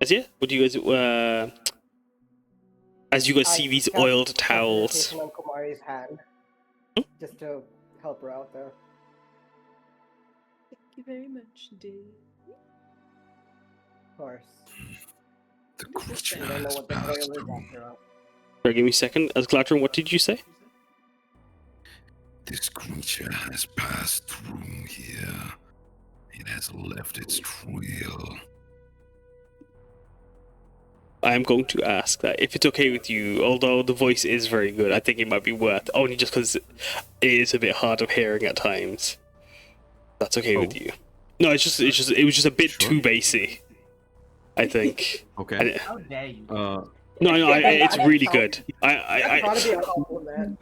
As yeah, would you guys as you guys see these cast oiled towels? concentration on Kumari's hand, just to help her out there. Thank you very much, dear. Of course. The I creature don't know has what the passed oil is through. after all. Sorry, give me a second. As Gladdron, what did you say? This creature has passed through here. It has left its trail. I am going to ask that if it's okay with you, although the voice is very good, I think it might be worth, only just because it is a bit hard of hearing at times. That's okay with you. No, it was just a bit too bassy, I think. Okay. And How dare you? no, it's really good. That's gotta be a compliment.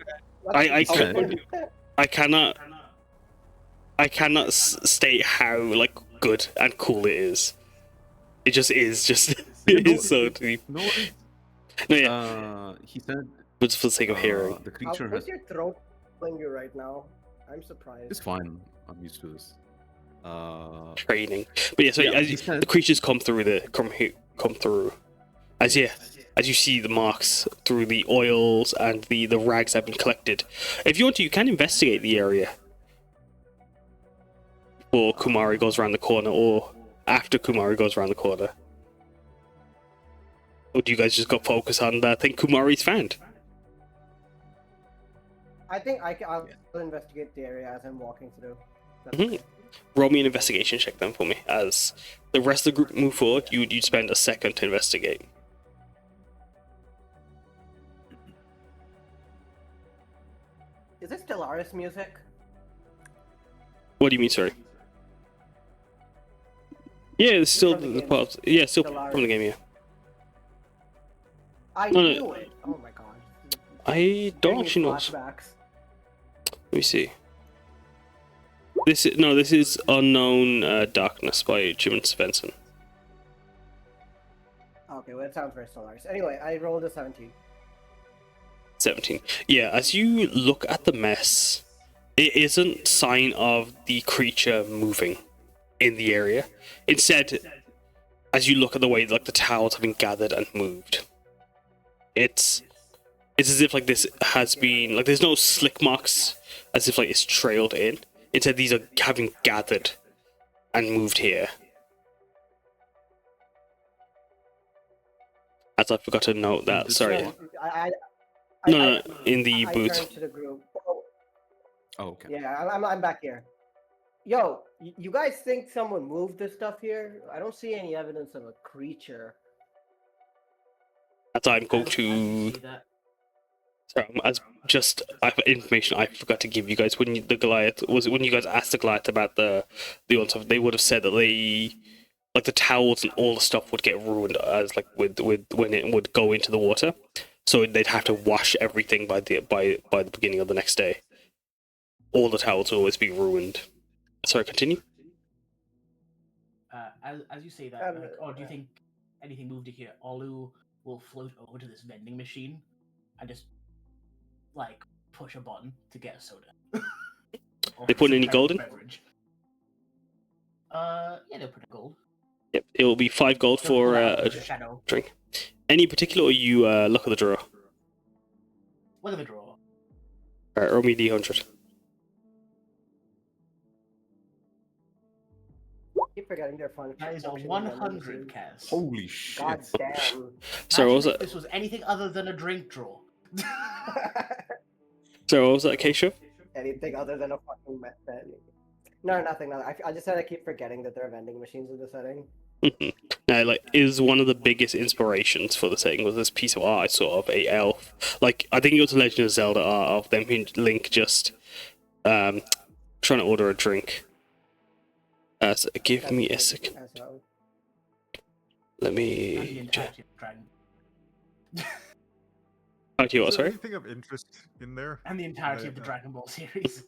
I cannot state how like good and cool it is. It just is it is so deep. No, No, yeah, he said just for the sake of hearing. the creature How's has. your throat playing you right now? I'm surprised. It's fine. I'm used to this. Training, but yeah. So as he said- the creatures come through, as you see the marks through the oils and the rags that have been collected. If you want to, you can investigate the area before Kumari goes around the corner, or after Kumari goes around the corner. Or do you guys just go focus on the thing Kumari's found? I think I'll investigate the area as I'm walking through. That's Mhm. Roll me an investigation check then for me. As the rest of the group move forward, you'd spend a second to investigate. Is it Stellaris music? What do you mean, sorry? Yeah, it's still From the the game. part. Yeah, still Stellaris. from the game. Yeah. I No, no. knew it. Oh my god. I don't Bring me actually know. flashbacks. Let me see. This is Unknown Darkness by Jim Svensson. Okay, well, it sounds very Stellaris. Anyway, I rolled a 17. 17. Yeah, as you look at the mess, it isn't sign of the creature moving in the area. Instead, as you look at the way like the towels have been gathered and moved, it's as if like this has been like there's no slick marks as if like it's trailed in. Instead, these are having gathered and moved here. As I forgot to note that. Sorry. No, in the I booth. turned to the group. Oh, Oh, okay. yeah, I'm back here. Yo, you guys think someone moved this stuff here? I don't see any evidence of a creature. As I'm going I to. see that. Sorry, as just I have information I forgot to give you guys when you guys asked the Goliath about the old stuff, they would have said that they like the towels and all the stuff would get ruined as like with when it would go into the water, so they'd have to wash everything by the beginning of the next day. All the towels will always be ruined. Sorry, continue. As you say that, like, oh, do you think anything moved here? Olu will float over to this vending machine and just like push a button to get a soda. Or They put some any kind of gold in? beverage. Yeah, they'll put gold. Yep, it will be 5 gold They'll for pull out a the shadow. drink. Any particular, or you look at the drawer? Look at the drawer. Alright, roll me D100. Keep forgetting their fun. That is a function in 100, the Kaz. Holy shit. God damn. Sorry, what was Imagine that? if this was anything other than a drink drawer. Sorry, what was that, Kehsav? anything other than a fucking vending. No, nothing. I just said I keep forgetting that there are vending machines in the setting. Now, like, is one of the biggest inspirations for the setting was this piece of art I saw of a elf. Like, I think it was a Legend of Zelda art of them and Link just trying to order a drink. So give me a second. Let And the me. entirety of Dragon. Oh, do you what? Is there Sorry. anything of interest in there? And the entirety of the Dragon Ball series.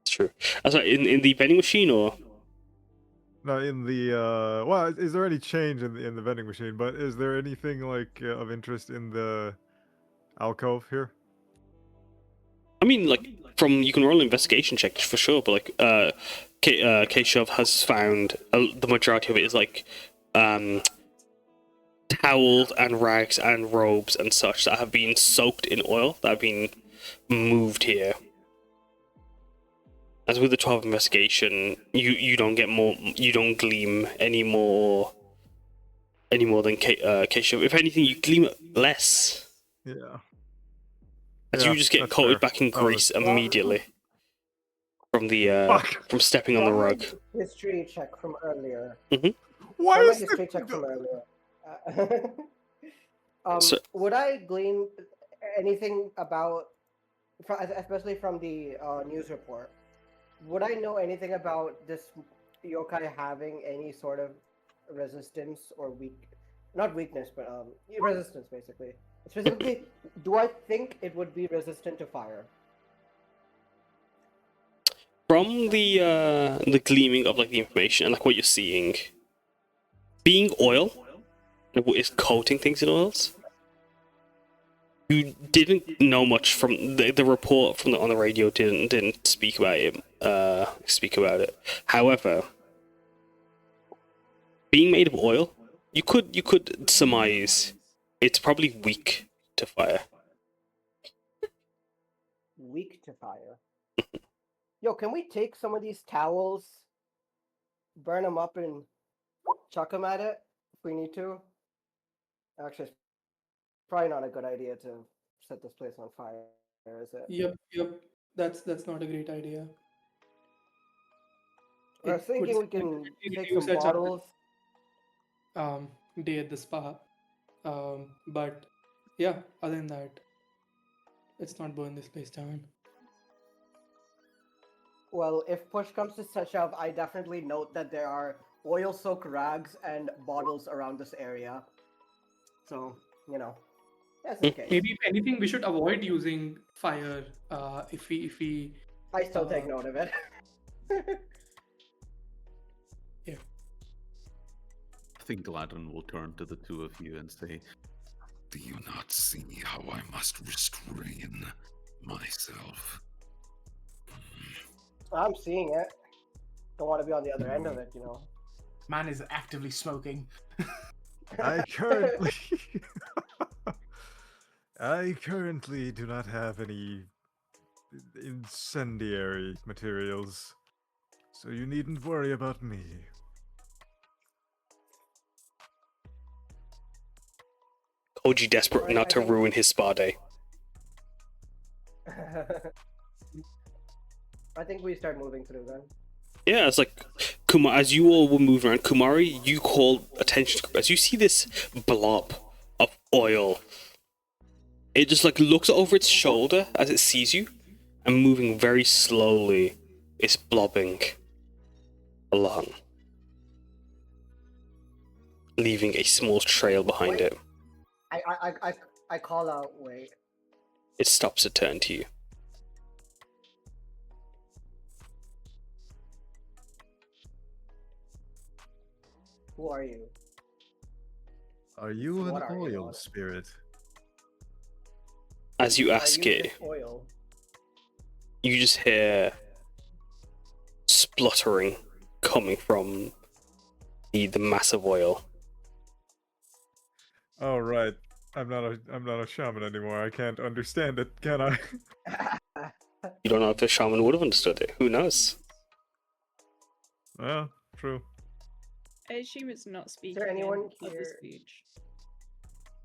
It's true. Sorry, in the vending machine or? No, in the well, is there any change in the vending machine? But is there anything like of interest in the alcove here? I mean, like, you can roll an investigation check for sure, but like, Kehsav has found the majority of it is like, towels and rags and robes and such that have been soaked in oil that have been moved here. As with the 12 investigation, you don't get more, you don't gleam any more than Kehsav. If anything, you gleam less. Yeah. As Yeah, you just get that's coated fair. back in Oh, grease immediately from the Fuck. from stepping on the rug. History check from earlier. Why From my is history check from earlier. So- Would I glean anything about, especially from the news report? Would I know anything about this yokai having any sort of resistance or not weakness, but resistance basically? Specifically, do I think it would be resistant to fire? From the gleaming of like the information and like what you're seeing, being oil is coating things in oils. You didn't know much from the report from on the radio. Didn't speak about it. However, being made of oil, you could surmise it's probably weak to fire. Weak to fire. Yo, can we take some of these towels, burn them up, and chuck them at it if we need to? Actually, it's probably not a good idea to set this place on fire, is it? Yep. That's not a great idea. I was It thinking we would can significantly take reduce some our chances, bottles. Day at the spa. But yeah, other than that, let's not burn this place down. Well, if push comes to shove, I definitely note that there are oil-soaked rags and bottles around this area. So, just in case. Maybe if anything, we should avoid using fire. If we I still take note of it. yeah. I think Gladdron will turn to the two of you and say, Do you not see how I must restrain myself? I'm seeing it. Don't want to be on the other end of it, Man is actively smoking. I currently do not have any incendiary materials, so you needn't worry about me. Kouji desperate not to ruin his spa day. I think we start moving through then. Yeah, it's like as you all were moving around, Kumari, you called attention to as you see this blob of oil. It just like looks over its shoulder as it sees you, and moving very slowly, it's blobbing along, leaving a small trail behind it. I call out, wait. It stops to turn to you. Who are you? Are you What an are you, oil Lord? spirit? As you Are ask you it, just oil? you just hear spluttering coming from the mass of oil. Oh right, I'm not a shaman anymore. I can't understand it, can I? You don't know if the shaman would have understood it. Who knows? Well, true. I assume it's not speaking. there anyone in other here- speech.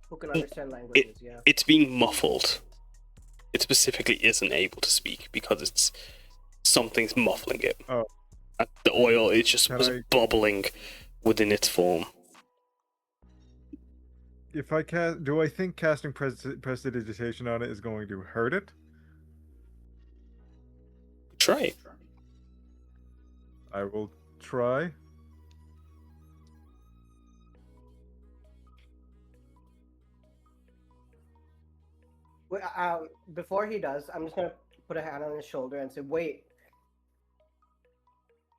Who can understand languages, yeah. It's being muffled. it specifically isn't able to speak because it's something's muffling it. Oh. And the oil is just Can was I- bubbling within its form. If I cast, do I think casting prestidigitation on it is going to hurt it? Try it. I will try. Before he does, I'm just gonna put a hand on his shoulder and say, "Wait."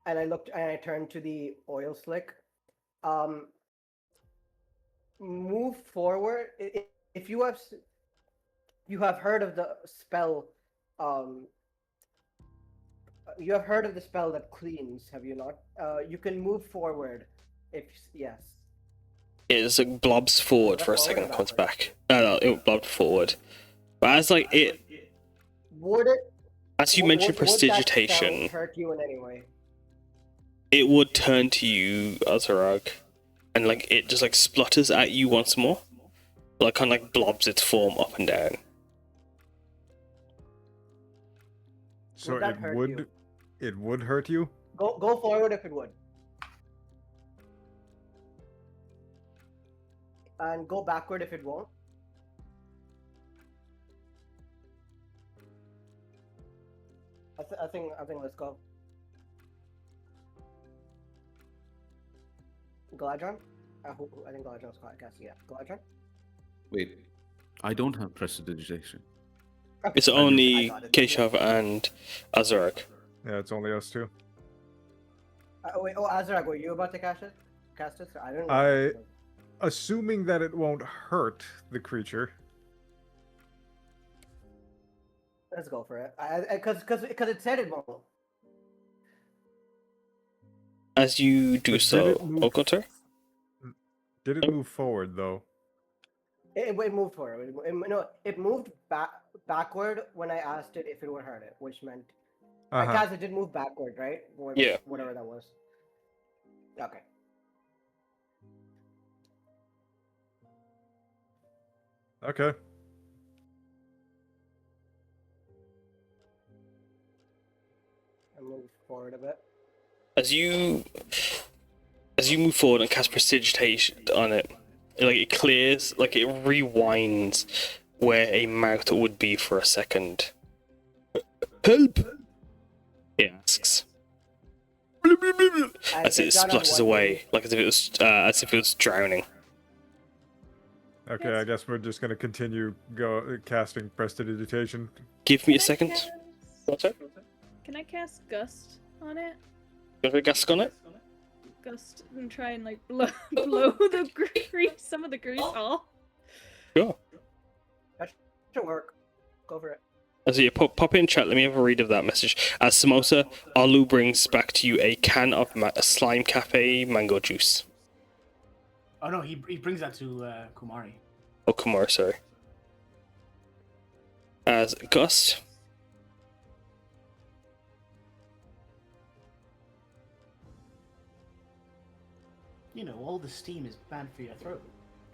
And I turned to the oil slick. Move forward. If you have heard of the spell, you have heard of the spell that cleans, have you not? You can move forward. If yes. It just like blobs forward for a second and comes back. No, it blobbed forward. But as like it, Would it? as you mentioned would that spell prestidigitation, hurt you in any way? it would turn to you, Azarag, and like it just like splutters at you once more, like kind of like blobs its form up and down. So Would that it hurt would, you? it would hurt you. Go forward if it would. And go backward if it won't. I think let's go. Gladdron? I think Gladdron's called, I guess, yeah. Gladdron? Wait, I don't have prestidigitation. Okay. It's I only got it. Kehsav and Azarag. Yeah, it's only us two. Wait, Azarag, were you about to cast it? I don't know. Assuming that it won't hurt the creature. Let's go for it. Because it said it won't. As you do But did so, it move- Ogunter, Did it move forward though? It moved forward. It moved backward when I asked it if it would hurt it, which meant Uh-huh. it did move backward, right? Yeah. Whatever that was. Okay. Okay. I moved forward a bit. as you move forward and cast prestidigitation on it, it clears, like it rewinds where a mouth would be for a second. Help! It asks. As it splutters away, like as if it was drowning. Okay, I guess we're just gonna continue casting prestidigitation. Give me a Can I second. cast- What's that? Can I cast Gust on it? You have a gas on it? Gust and try and like blow the grease, some of the grease off. Sure. Should work. Go for it. As you pop in chat, let me have a read of that message. As Samosa, Alu brings back to you a can of Slime Cafe mango juice. Oh no, he brings that to Kumari. Oh, Kumari, sorry. As Gust. You know, all the steam is bad for your throat.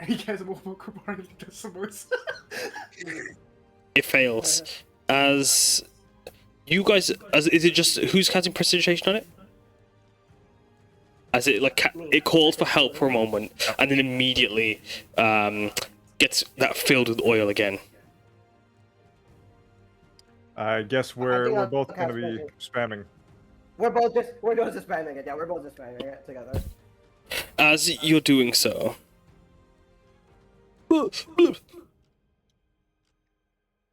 And he cares more about Kumari than he does Samosa. It fails. As you guys, is it just who's casting prestidigitation on it? As it it calls for help for a moment, and then immediately gets that filled with oil again. I guess I we're think we're I'll both cast gonna be pressure. spamming. We're both just spamming it. Yeah, we're both just spamming it together. As you're doing so,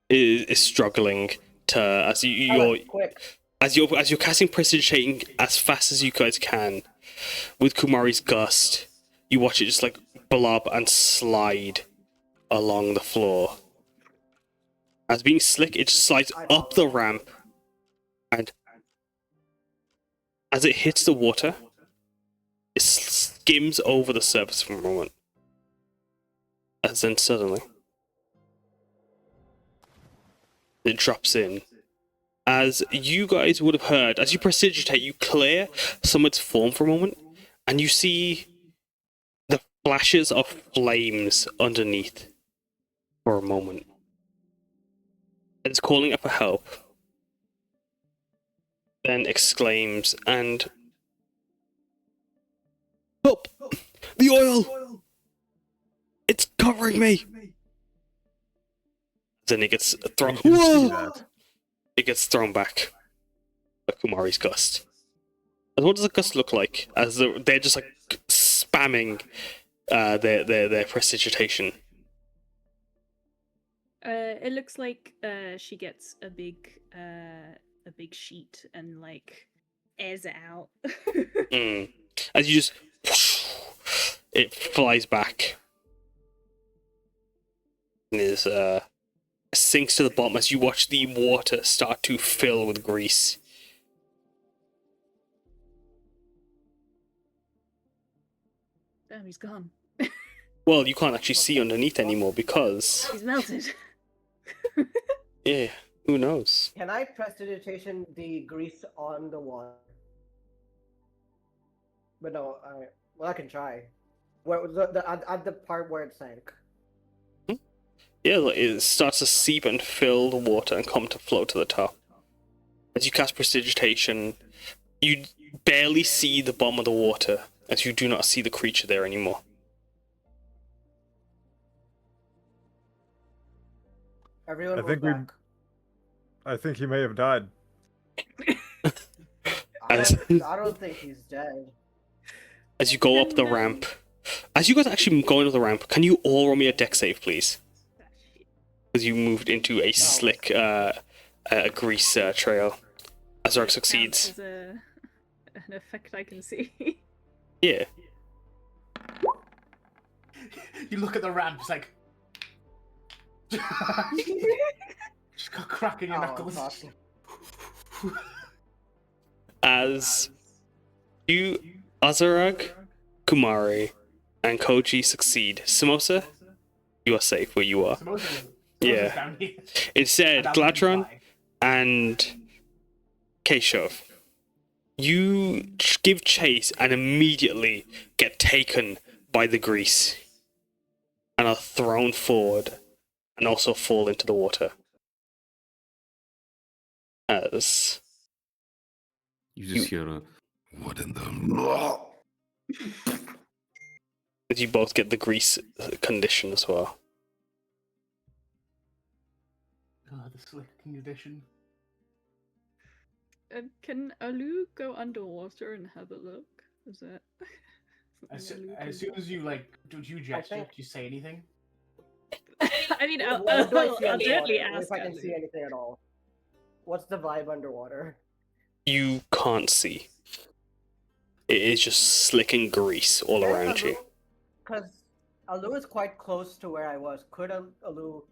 is struggling to Quick. as you're casting prestidigitation as fast as you guys can with Kumari's gust. You watch it just like blob and slide along the floor. As being slick, it just slides up the ramp, and as it hits the water, it skims over the surface for a moment. And then suddenly, it drops in. As you guys would have heard, as you prestidigitate, you clear some of its form for a moment, and you see the flashes of flames underneath for a moment. It's calling up for help. Then exclaims and help! The oil! It's covering me! Then it gets thrown. Whoa! It gets thrown back. Like Kumari's gust. And what does a gust look like? As they're just like spamming their prestidigitation. It looks like she gets a big sheet and like airs it out. As you just, it flies back. And is sinks to the bottom as you watch the water start to fill with grease. Damn, he's gone. Well, you can't actually see underneath anymore because He's melted. yeah, who knows? Can I prestidigitation the grease on the water? But no, I can try. Where at the part where it sank. Yeah, it starts to seep and fill the water and come to float to the top. As you cast prestidigitation, you barely see the bottom of the water, as you do not see the creature there anymore. Everyone I think we. back. I think he may have died. I don't think he's dead. As you go up the ramp, as you guys actually going up the ramp, can you all roll me a dex save, please? As you moved into a slick grease trail. Azarag succeeds. As an effect I can see. Yeah. You look at the ramp, it's like just got cracking your knuckles. As you, Azarag, Kumari, and Kouji succeed, Samosa, you are safe where you are. Yeah. Instead, Gladdron and Kehsav, you give chase and immediately get taken by the grease and are thrown forward and also fall into the water. As You just hear a. What in the... as you both get the grease condition as well. God, the slick condition. Can Alu go underwater and have a look? Is that As something Alu soon can as you do you gesture? Do you say anything? I mean, I'll What do I see gently underwater? ask If I can Alu. see anything at all. What's the vibe underwater? You can't see. It is just slick and grease all around you. Because Alu is quite close to where I was. Could Alu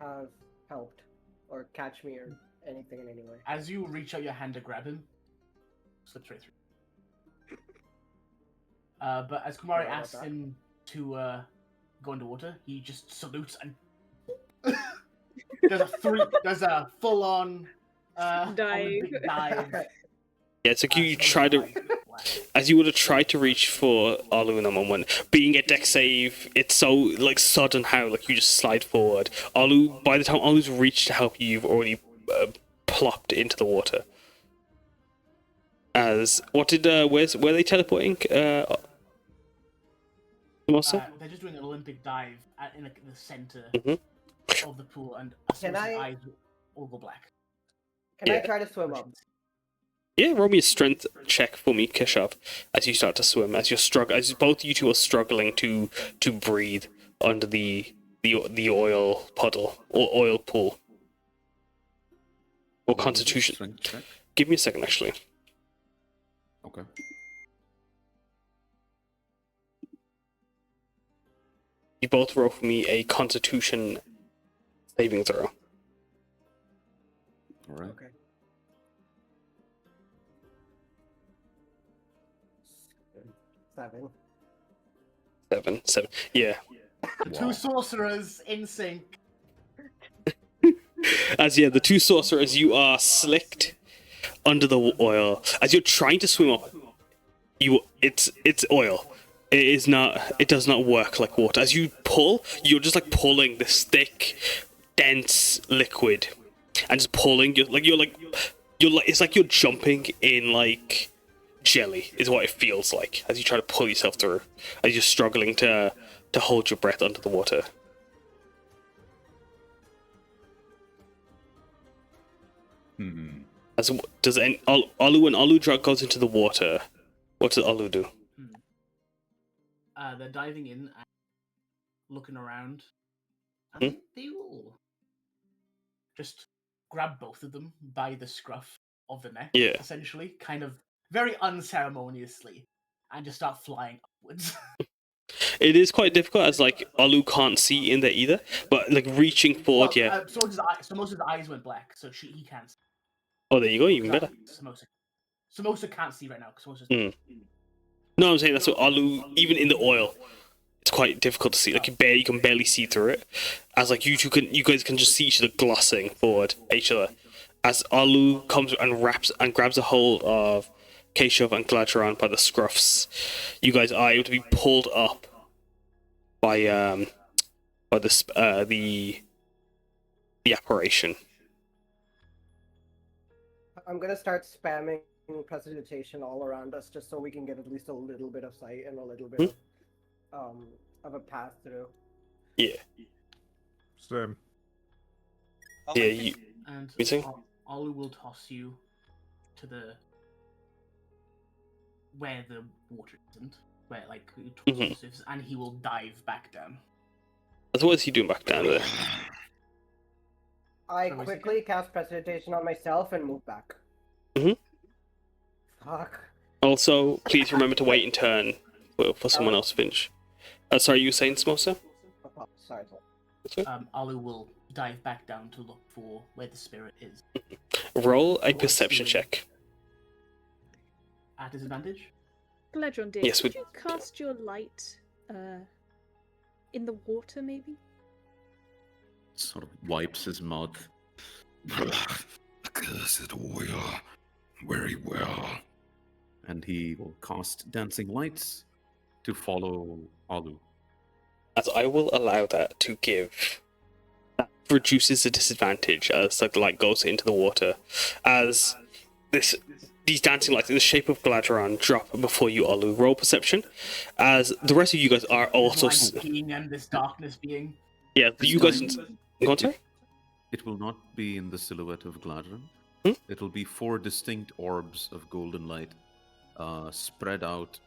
have helped or catch me or anything in any way? As you reach out your hand to grab him, slips right through. But as Kumari about asks that. him to go underwater, he just salutes and there's a full-on Dive. Olympic dive. Yeah, it's like you try to, as you would have tried to reach for Alu in a moment, being a deck save, it's so like sudden how like you just slide forward. Alu, by the time Alu's reached to help you, you've already plopped into the water. As what did were they teleporting? Samosa? They're just doing an Olympic dive in the center Mhm. of the pool, and Can I- eyes all go black. Can I Yeah. try to swim up? Yeah, roll me a strength check for me, Kehsav, as you start to swim, as as both you two are struggling to breathe under the oil puddle or oil pool. Or Constitution. Strength check? Give me a second, actually. Okay. You both roll for me a Constitution saving throw. All right. Okay. 7. 7. Yeah. Two sorcerers in sync. The two sorcerers, you are slicked under the oil. As you're trying to swim up, it's oil. It is not. It does not work like water. As you pull, you're just like pulling this thick dense liquid, and just pulling you it's like you're jumping in like jelly is what it feels like as you try to pull yourself through, as you're struggling to hold your breath under the water. As does Olu, when Olu goes into the water, what does Olu do? They're diving in and looking around, and they will just grab both of them by the scruff of the neck, essentially, kind of very unceremoniously, and just start flying upwards. It is quite difficult as like Olu can't see in there either, but like reaching forward, Samosa's eyes went black, so he can't see. Oh, there you go, even better. Samosa can't see right now because No, I'm saying that's what Olu, even in the oil, it's quite difficult to see. Like you can barely see through it. As like you guys can just see each other glossing forward at each other. As Olu comes and grabs a hold of Kehsav and Gladdron by the scruffs, you guys are able to be pulled up by the apparition. I'm gonna start spamming precipitation all around us, just so we can get at least a little bit of sight and a little bit of a path through. Yeah. Same. Yeah. And think? Olu will toss you to the where the water isn't, where like and he will dive back down. So what is he doing back down there? I quickly cast precipitation on myself and move back. Fuck. Also, please remember to wait in turn for someone else to finish. Sorry, you were saying, Samosa? Sorry. Olu will dive back down to look for where the spirit is. Roll a perception check. At disadvantage? Gladdron, dear, Yes, could you cast your light in the water, maybe? Sort of wipes his mouth. Accursed oil. Very well. And he will cast dancing lights to follow Olu. As I will allow that to give. That reduces the disadvantage as the light goes into the water. As these dancing lights in the shape of Gladdron drop before you, Olu. Roll perception. As the rest of you guys are also. Being and this darkness being. Yeah, you guys. Go on, sorry? It will not be in the silhouette of Gladdron. It will be 4 distinct orbs of golden light spread out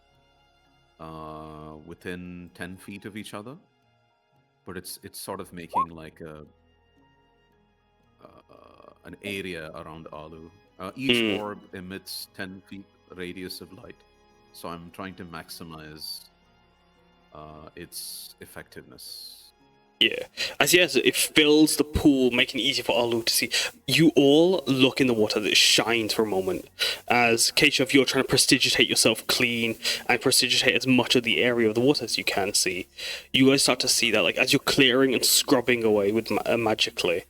within 10 feet of each other. But it's sort of making like an area around Olu. Each orb emits 10 feet radius of light. So I'm trying to maximize its effectiveness. Yeah. As it fills the pool, making it easy for Olu to see. You all look in the water that shines for a moment. As Kehsav, you're trying to prestidigitate yourself clean and prestidigitate as much of the area of the water as you can see. You guys start to see that, like, as you're clearing and scrubbing away with magically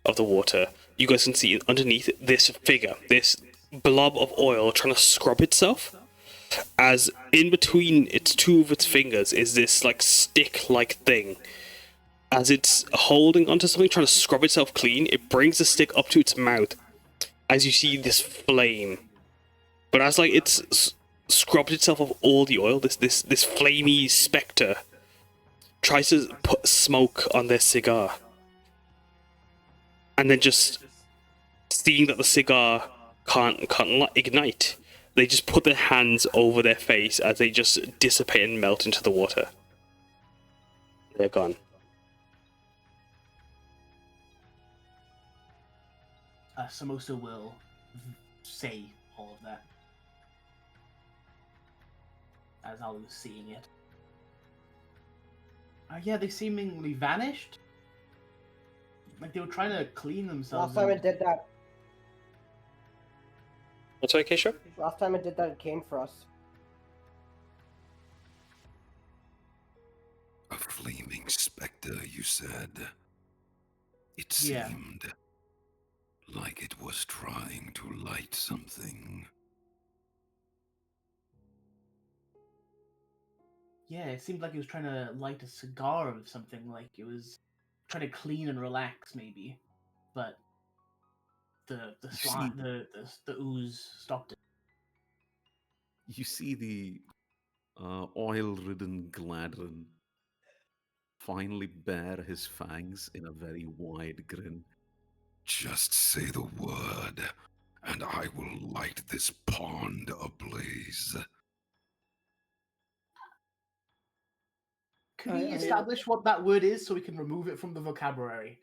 of the water, you guys can see underneath this figure, this blob of oil trying to scrub itself. As in between two of its fingers is this, like, stick-like thing. As it's holding onto something, trying to scrub itself clean, it brings the stick up to its mouth. As you see this flame, but as like it's scrubbed itself of all the oil, this flamey spectre tries to put smoke on their cigar, and then just seeing that the cigar can't ignite, they just put their hands over their face as they just dissipate and melt into the water. They're gone. Samosa will say all of that as I was seeing it. Yeah, they seemingly vanished. Like they were trying to clean themselves. Last time it did that. What's that, Kehsav? Last time it did that, it came for us. A flaming specter, you said. It seemed like it was trying to light something. Yeah, it seemed like it was trying to light a cigar of something, like it was try to clean and relax maybe, but the ooze stopped it. You see the oil-ridden Gladdron finally bare his fangs in a very wide grin. Just say the word, and I will light this pond ablaze. Can we establish what that word is so we can remove it from the vocabulary?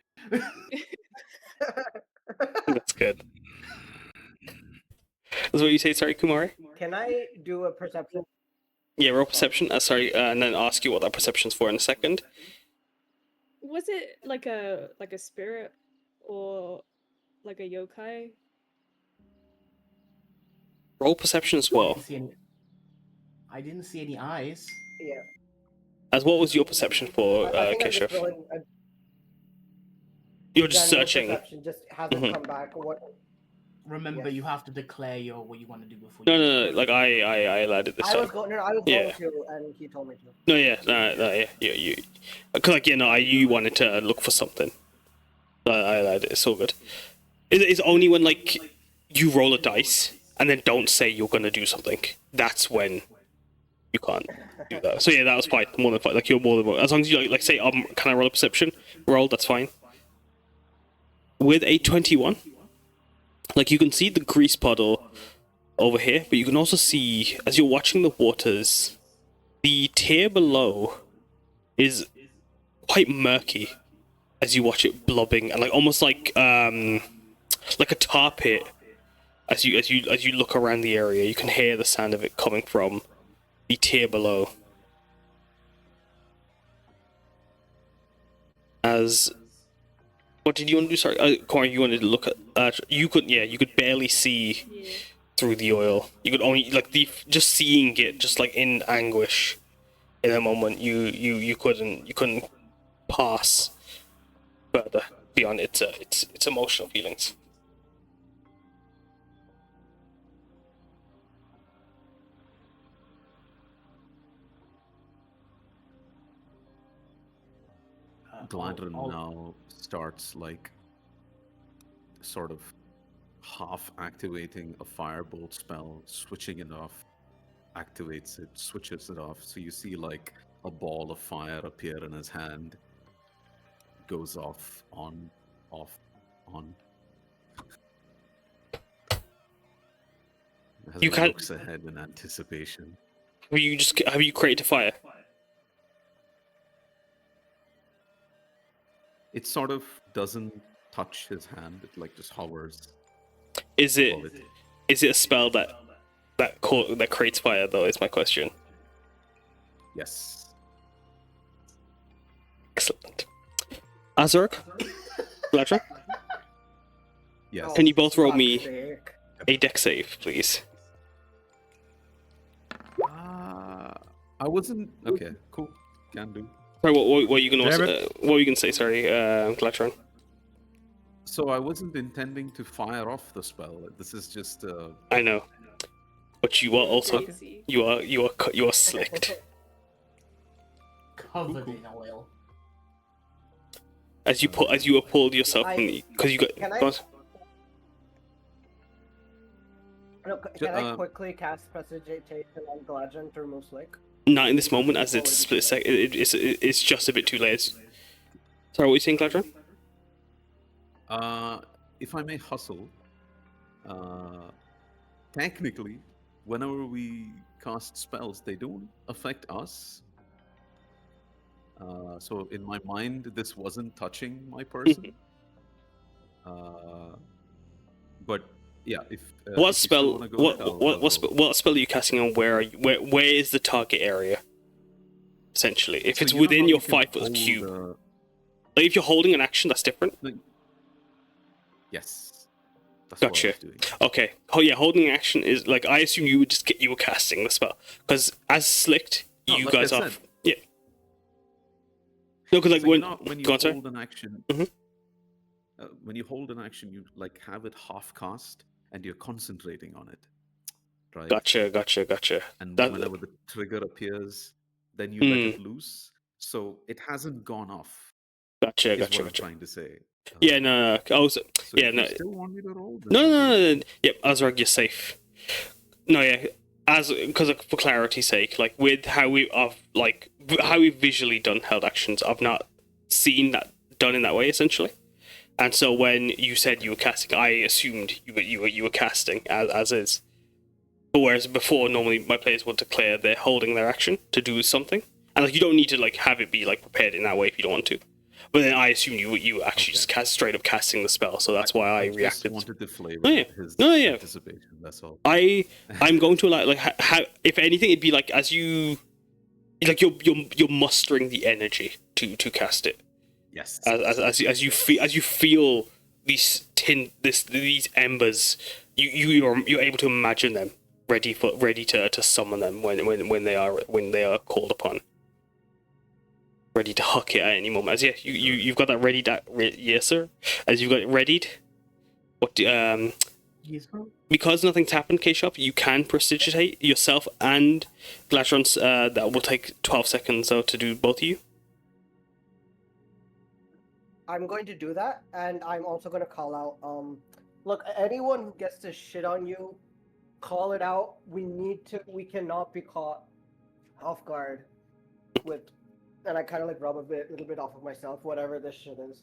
That's good. That's what you say, sorry, Kumari? Can I do a perception? Yeah, roll perception. Sorry, and then ask you what that perception's for in a second. Was it like a spirit or like a yokai? Roll perception as well. I didn't see any eyes. Yeah. As what was your perception for, I think I'm just Kehsav? rolling a You're just general searching. perception, just hasn't come back. What? Remember, Yes. you have to declare what you want to do before. No. Like I allowed it this I time. was going. No, I was Yeah. going to, and he told me to. No, yeah, you. Cause like you wanted to look for something. I allowed it. It's all good. It's only when like you roll a dice and then don't say you're gonna do something. That's when you can't do that. So yeah, that was fine. More than fine. Like you're more than as long as you like say can I roll a perception? Roll. That's fine. With a 21. Like, you can see the grease puddle over here, but you can also see, as you're watching the waters, the tier below is quite murky as you watch it blobbing, and like almost like a tar pit. As you look around the area, you can hear the sound of it coming from the tier below. As what did you want to do? Sorry, Corey, you wanted to look at. You could barely see through the oil. You could only just seeing it, just like in anguish. In a moment, you couldn't pass further beyond its emotional feelings. Gladdron now starts like sort of half activating a firebolt spell, switching it off, activates it, switches it off. So you see like a ball of fire appear in his hand, goes off, on, off, on. As You he can't- looks ahead in anticipation. Have you created a fire? It sort of doesn't touch his hand, it like just hovers. Is it above it. is it a spell that creates fire though? Is my question. Yes. Excellent. Azarag? Gladdron? Yes. Can you both roll Fuck's me sake. a dex save, please? I wasn't. Okay, cool. Can do. Sorry, what are you gonna Damn what were you gonna say? Sorry, Gladdron. So I wasn't intending to fire off the spell. This is just. I know, but you are also Crazy. you are slicked. Covered in oil. As you pulled yourself from the because you got. Can I- go on. No, can I quickly cast Prestidigitation on Gladdron to remove Slick? Not in this moment, as it's split sec. It's just a bit too late. Sorry, what were you saying, Gladdron? If I may hustle, technically, whenever we cast spells, they don't affect us. So in my mind, this wasn't touching my person. But yeah, if What if you still spell? wanna go ahead, I'll go. What spell are you casting on? Where are you? Where is the target area? Essentially, if So it's you know within how your you can 5 foot hold, cube, like if you're holding an action, that's different. Yes. That's what I Gotcha. was doing. Okay. Oh yeah, holding action is like I assume you were casting the spell because as slicked, No, you like I guys are. said. Yeah. No, because like So when when you go on, sorry. hold an action, Mhm. when you hold an action, you like have it half cast and you're concentrating on it, right? Gotcha. And That- whenever the trigger appears, then you let Hmm. it loose. So it hasn't gone off Gotcha, is gotcha, what I'm gotcha. trying to say. Yeah, no. Oh, so, So yeah, if no. you still want me to roll? then No, I'll no, do it. no, no. Yep, Azarag, you're safe. No, yeah, because for clarity's sake, like with how we've visually done held actions, I've not seen that done in that way essentially. And so when you said you were casting, I assumed you were casting as is. But whereas before, normally my players would declare they're holding their action to do something, and like you don't need to like have it be like prepared in that way if you don't want to. But then I assume you actually just straight up casting the spell, so that's why I reacted. Just wanted the flavor Oh, yeah. of his No, yeah. anticipation. That's all. I'm going to like how if anything it'd be like as you like you're mustering the energy to cast it. Yes. As you feel these embers, you're able to imagine them ready to summon them when they are called upon. Ready to huck it at any moment. As you've got that ready. Yes, sir. As you've got it readied. What Yes, sir. because nothing's happened, Kehsav, you can prestidigitate yourself and Gladdron's. That will take 12 seconds though to do both of you. I'm going to do that, and I'm also going to call out. Look, anyone who gets to shit on you, call it out. We cannot be caught off guard with. And I kind of like rub a little bit off of myself, whatever this shit is.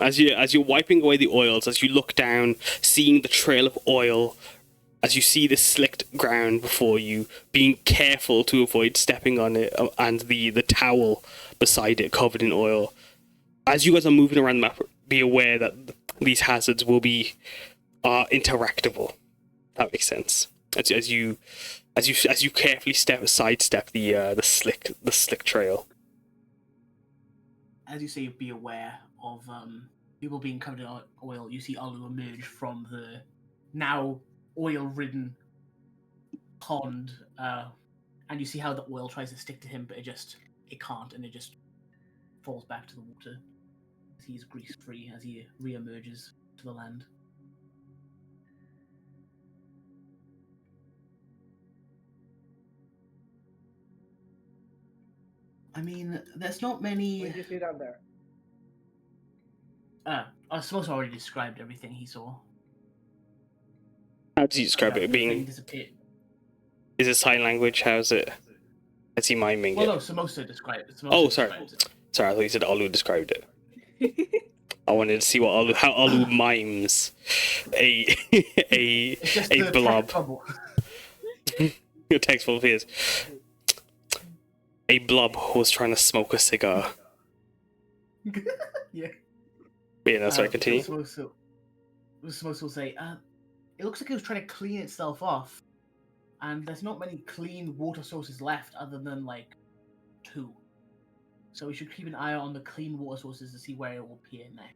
As you're wiping away the oils, as you look down, seeing the trail of oil, as you see the slicked ground before you, being careful to avoid stepping on it, and the towel beside it covered in oil. As you guys are moving around the map, be aware that these hazards will be interactable. That makes sense. As you carefully sidestep the slick trail. As you say, be aware of people being covered in oil. You see Alu emerge from the now oil-ridden pond, and you see how the oil tries to stick to him, but it can't, and it just falls back to the water. He's grease-free as he re-emerges to the land. I mean, there's not many. What did you see down there? Samosa already described everything he saw. How does he describe it? The thing Being disappeared. is it sign language? How's it? Is he miming Well, it? no, Samosa described it. Oh, sorry. Sorry, I thought you said Alu described it. I wanted to see how Alu mimes a blob. Your text full of ears. A blob was trying to smoke a cigar. Yeah. Yeah, that's right. Continue. Samosa will say, it looks like it was trying to clean itself off, and there's not many clean water sources left other than, like, 2. So we should keep an eye on the clean water sources to see where it will appear next.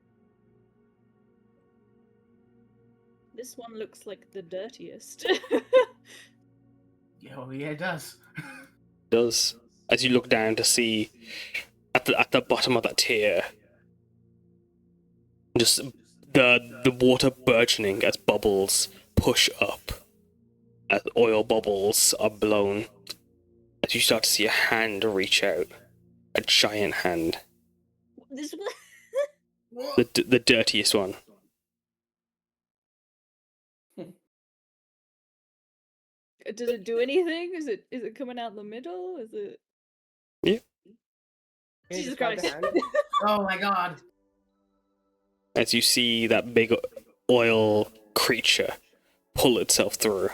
This one looks like the dirtiest. Yeah, well, yeah, it does. Does as you look down to see at the bottom of that tier, just the water burgeoning as bubbles push up, as oil bubbles are blown. As you start to see a hand reach out, a giant hand, This the dirtiest one. Does it do anything? Is it coming out in the middle? Is it? Yeah. Can you Jesus describe the Christ. hand? Oh my god! As you see that big oil creature pull itself through.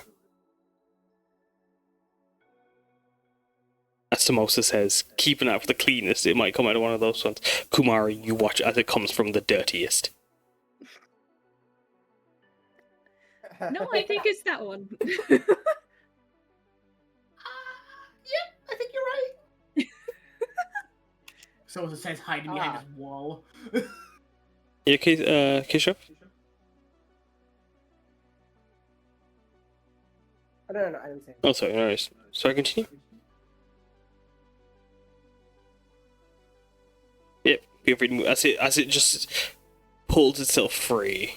As Samosa says, keep an eye for the cleanest. It might come out of one of those ones. Kumari, you watch as it comes from the dirtiest. No, I think it's that one. Yep, I think you're right. Samosa says hiding behind this wall. You okay, Kehsav? No, I didn't say. Oh, sorry, no worries. So I continue? Yep, feel free to move. As it just pulls itself free,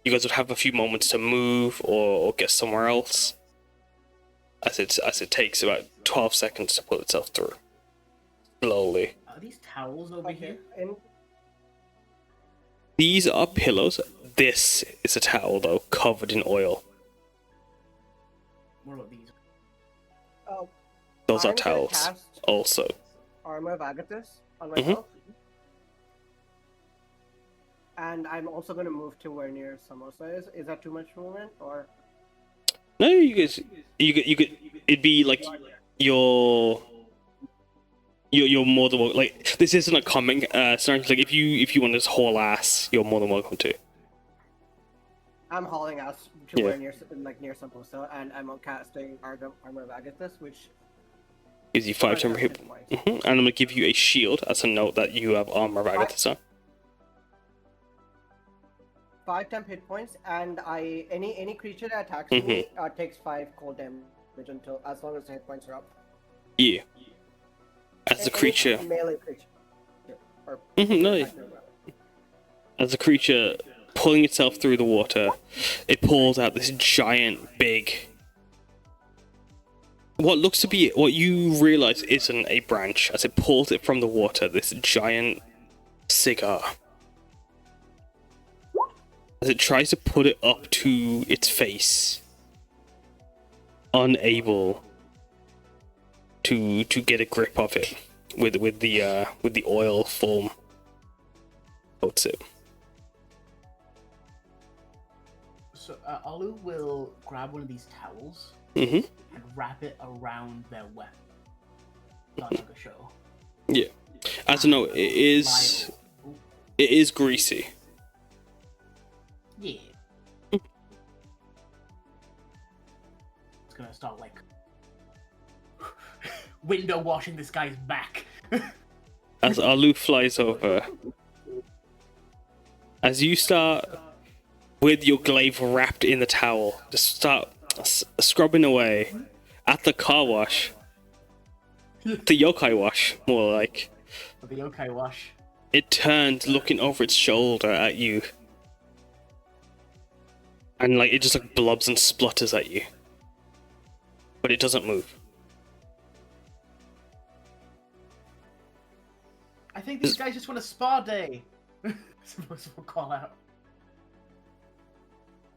you guys would have a few moments to move or get somewhere else. As it takes about 12 seconds to pull itself through. Slowly. Are these towels over here? These are pillows. This is a towel, though, covered in oil. What about these? Oh, Those are I'm gonna towels, cast also. Armor of Agathis on Mhm. myself. And I'm also gonna move to where near Samosa is. Is that too much movement, or? No, you guys, you could. It'd be like your more than welcome. Like, this isn't a comment. Like if you want to just haul ass, you're more than welcome to. I'm hauling ass to Yeah. where near Samosa, and I'm casting Armor of Agathis, which Gives you 5 temporary hit points. And I'm gonna give you a shield as a note that you have armor of Agathis on. 5 temp hit points, and any creature that attacks Mm-hmm. me takes 5 cold damage until as long as the hit points are up. Yeah. As the Any creature, melee creature. Or no, attack melee. as the creature pulling itself through the water, it pulls out this giant, big. What looks to be what you realize isn't a branch. As it pulls it from the water, this giant cigar. As it tries to put it up to its face, unable to get a grip of it with the oil foam. Coats it. So Alu will grab one of these towels Mm-hmm. and wrap it around their weapon. Not like a show. Yeah. As a note, it is greasy. Yeah. It's gonna start like window washing this guy's back. As Alu flies over, as you start with your glaive wrapped in the towel, just start scrubbing away at the car wash, the yokai wash, more like. The yokai wash. It turns, looking over its shoulder at you, and like it just like blubs and splutters at you, but it doesn't move. I think these guys just want a spa day. Supposed to call out.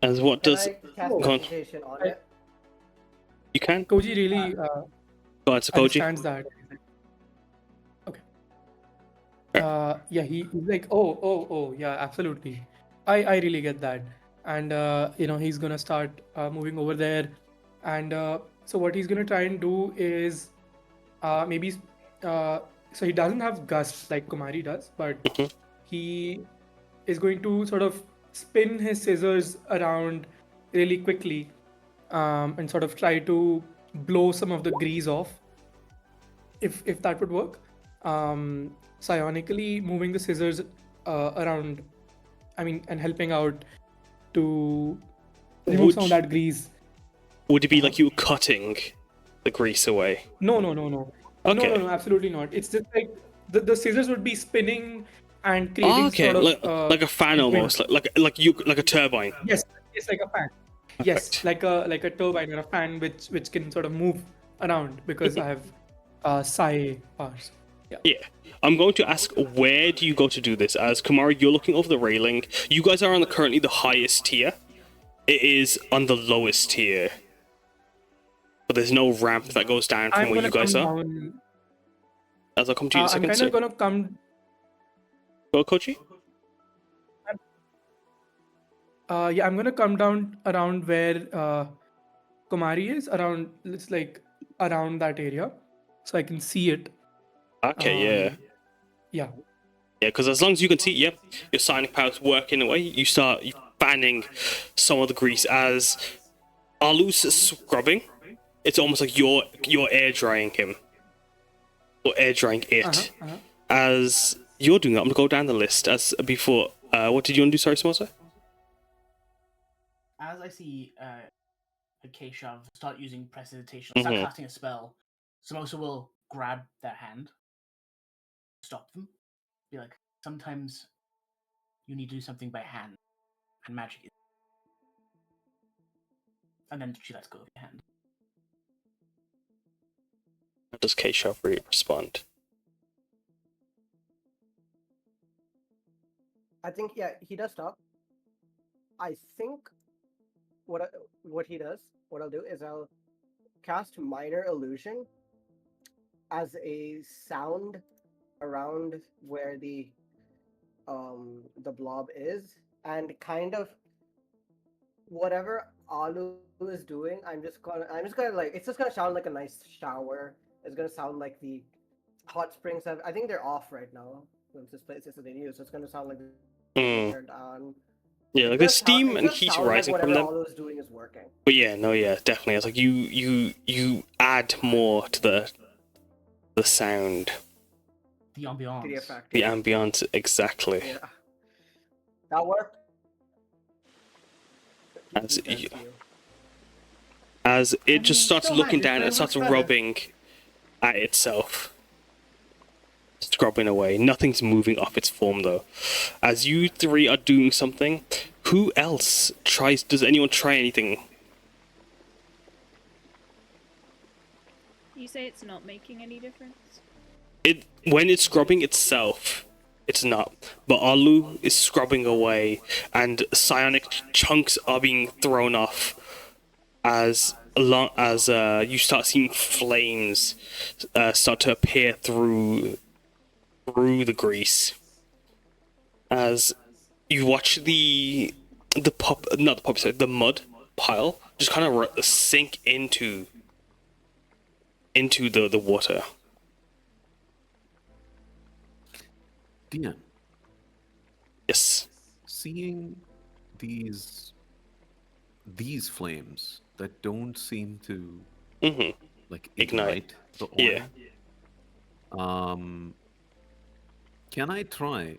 As what Can does I cast go on. Presentation on it? You can Kouji really go on, so Kouji. understands that. Okay. Yeah, he's like, oh, yeah, absolutely. I really get that. And he's gonna start moving over there. And so what he's gonna try and do is maybe so he doesn't have gusts like Kumari does, but Mhm. he is going to sort of spin his scissors around really quickly and sort of try to blow some of the grease off, if that would work. Psionically moving the scissors around, and helping out to remove some of that grease. Would it be like you were cutting the grease away? No. Okay. No, absolutely not. It's just like the scissors would be spinning and creating Okay, sort of like a fan almost, like a turbine. Yes, it's like a fan. Yes, like a turbine or a fan which can sort of move around because I have psi powers. Yeah. I'm going to ask, where do you go to do this? As Kumari, you're looking over the railing. You guys are on currently the highest tier. It is on the lowest tier. But there's no ramp that goes down from I'm where you gonna guys come are. down. As I'll come to you in a I'm second. kind of gonna come. Go, Kouji. Yeah, I'm gonna come down around where Kumari is. Around, it's like around that area, so I can see it. Okay, yeah. Yeah. Yeah, because as long as you can see, yep, your psionic powers working away, you start fanning some of the grease as Alu's scrubbing. It's almost like you're air drying him. Or air drying it. As you're doing that, I'm gonna go down the list as before. What did you want to do, sorry, Samosa? As I see Kehsav start using prestidigitation, start casting a spell, Samosa will grab their hand, stop them, be like, sometimes you need to do something by hand, and magic is. And then she lets go of your hand. How does Kehsav respond? I think he does stop. I think what he does, what I'll do is I'll cast minor illusion as a sound around where the blob is, and kind of whatever Alu is doing, I'm just gonna like, it's just gonna sound like a nice shower. It's gonna sound like the hot springs I think they're off right now. Since this place is a new, so it's gonna sound like they're turned on. Yeah, like the steam and heat rising from them. All doing is working. But yeah, no, yeah, definitely. It's like you add more to the sound. The ambiance. To the effect. The ambience, exactly. Yeah. That worked. As it just starts looking down and starts rubbing at itself. Scrubbing away. Nothing's moving off its form though. As you three are doing something, who else tries? Does anyone try anything? You say it's not making any difference? When it's scrubbing itself, it's not. But Alu is scrubbing away, and psionic chunks are being thrown off as you start seeing flames start to appear through the grease. As you watch the mud pile just kind of sink into the water. DM. Yes. Seeing these flames that don't seem to like ignite the oil. Yeah. Can I try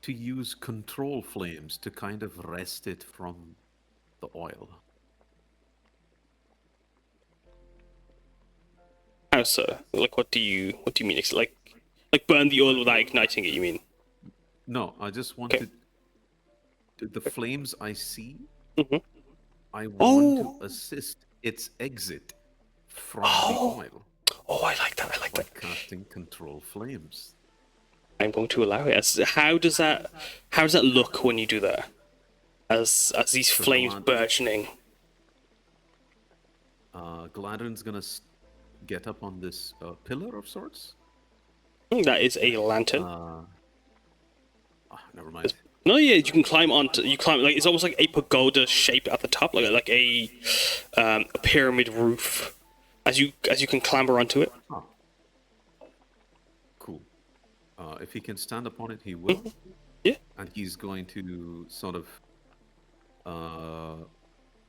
to use control flames to kind of wrest it from the oil? How so? Like, what do you mean? It's like burn the oil without igniting it, you mean? No, I just wanted the flames I see. I want to assist its exit from the oil. Oh, I like that. By casting control flames. I'm going to allow it. How does that look when you do that? As these flames burgeoning. Gladdron's gonna get up on this pillar of sorts. That is a lantern. Never mind. No, yeah, you can climb onto. You climb like it's almost like a pagoda shape at the top, like a pyramid roof. As you can clamber onto it. Oh. Cool. If he can stand upon it, he will. Yeah. And he's going to sort of.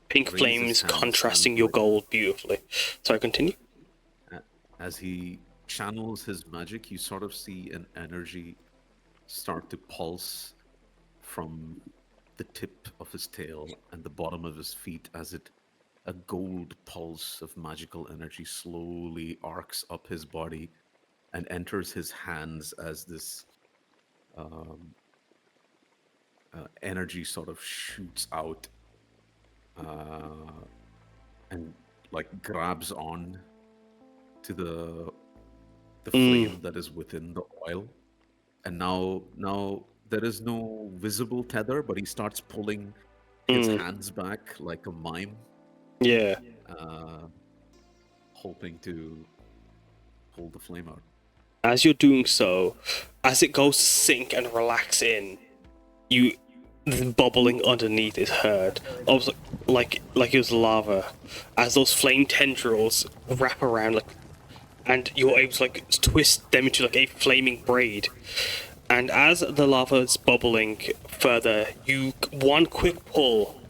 Pink flames contrasting your gold beautifully. Sorry, continue. As he channels his magic, you sort of see an energy start to pulse from the tip of his tail and the bottom of his feet as a gold pulse of magical energy slowly arcs up his body and enters his hands as this energy sort of shoots out and like grabs on to the flame that is within the oil. And now there is no visible tether, but he starts pulling his hands back like a mime. Yeah. Hoping to pull the flame out. As you're doing so, as it goes to sink and relax in, the bubbling underneath is heard. Almost like it was lava. As those flame tendrils wrap around, and you're able to twist them into a flaming braid. And as the lava is bubbling further, one quick pull,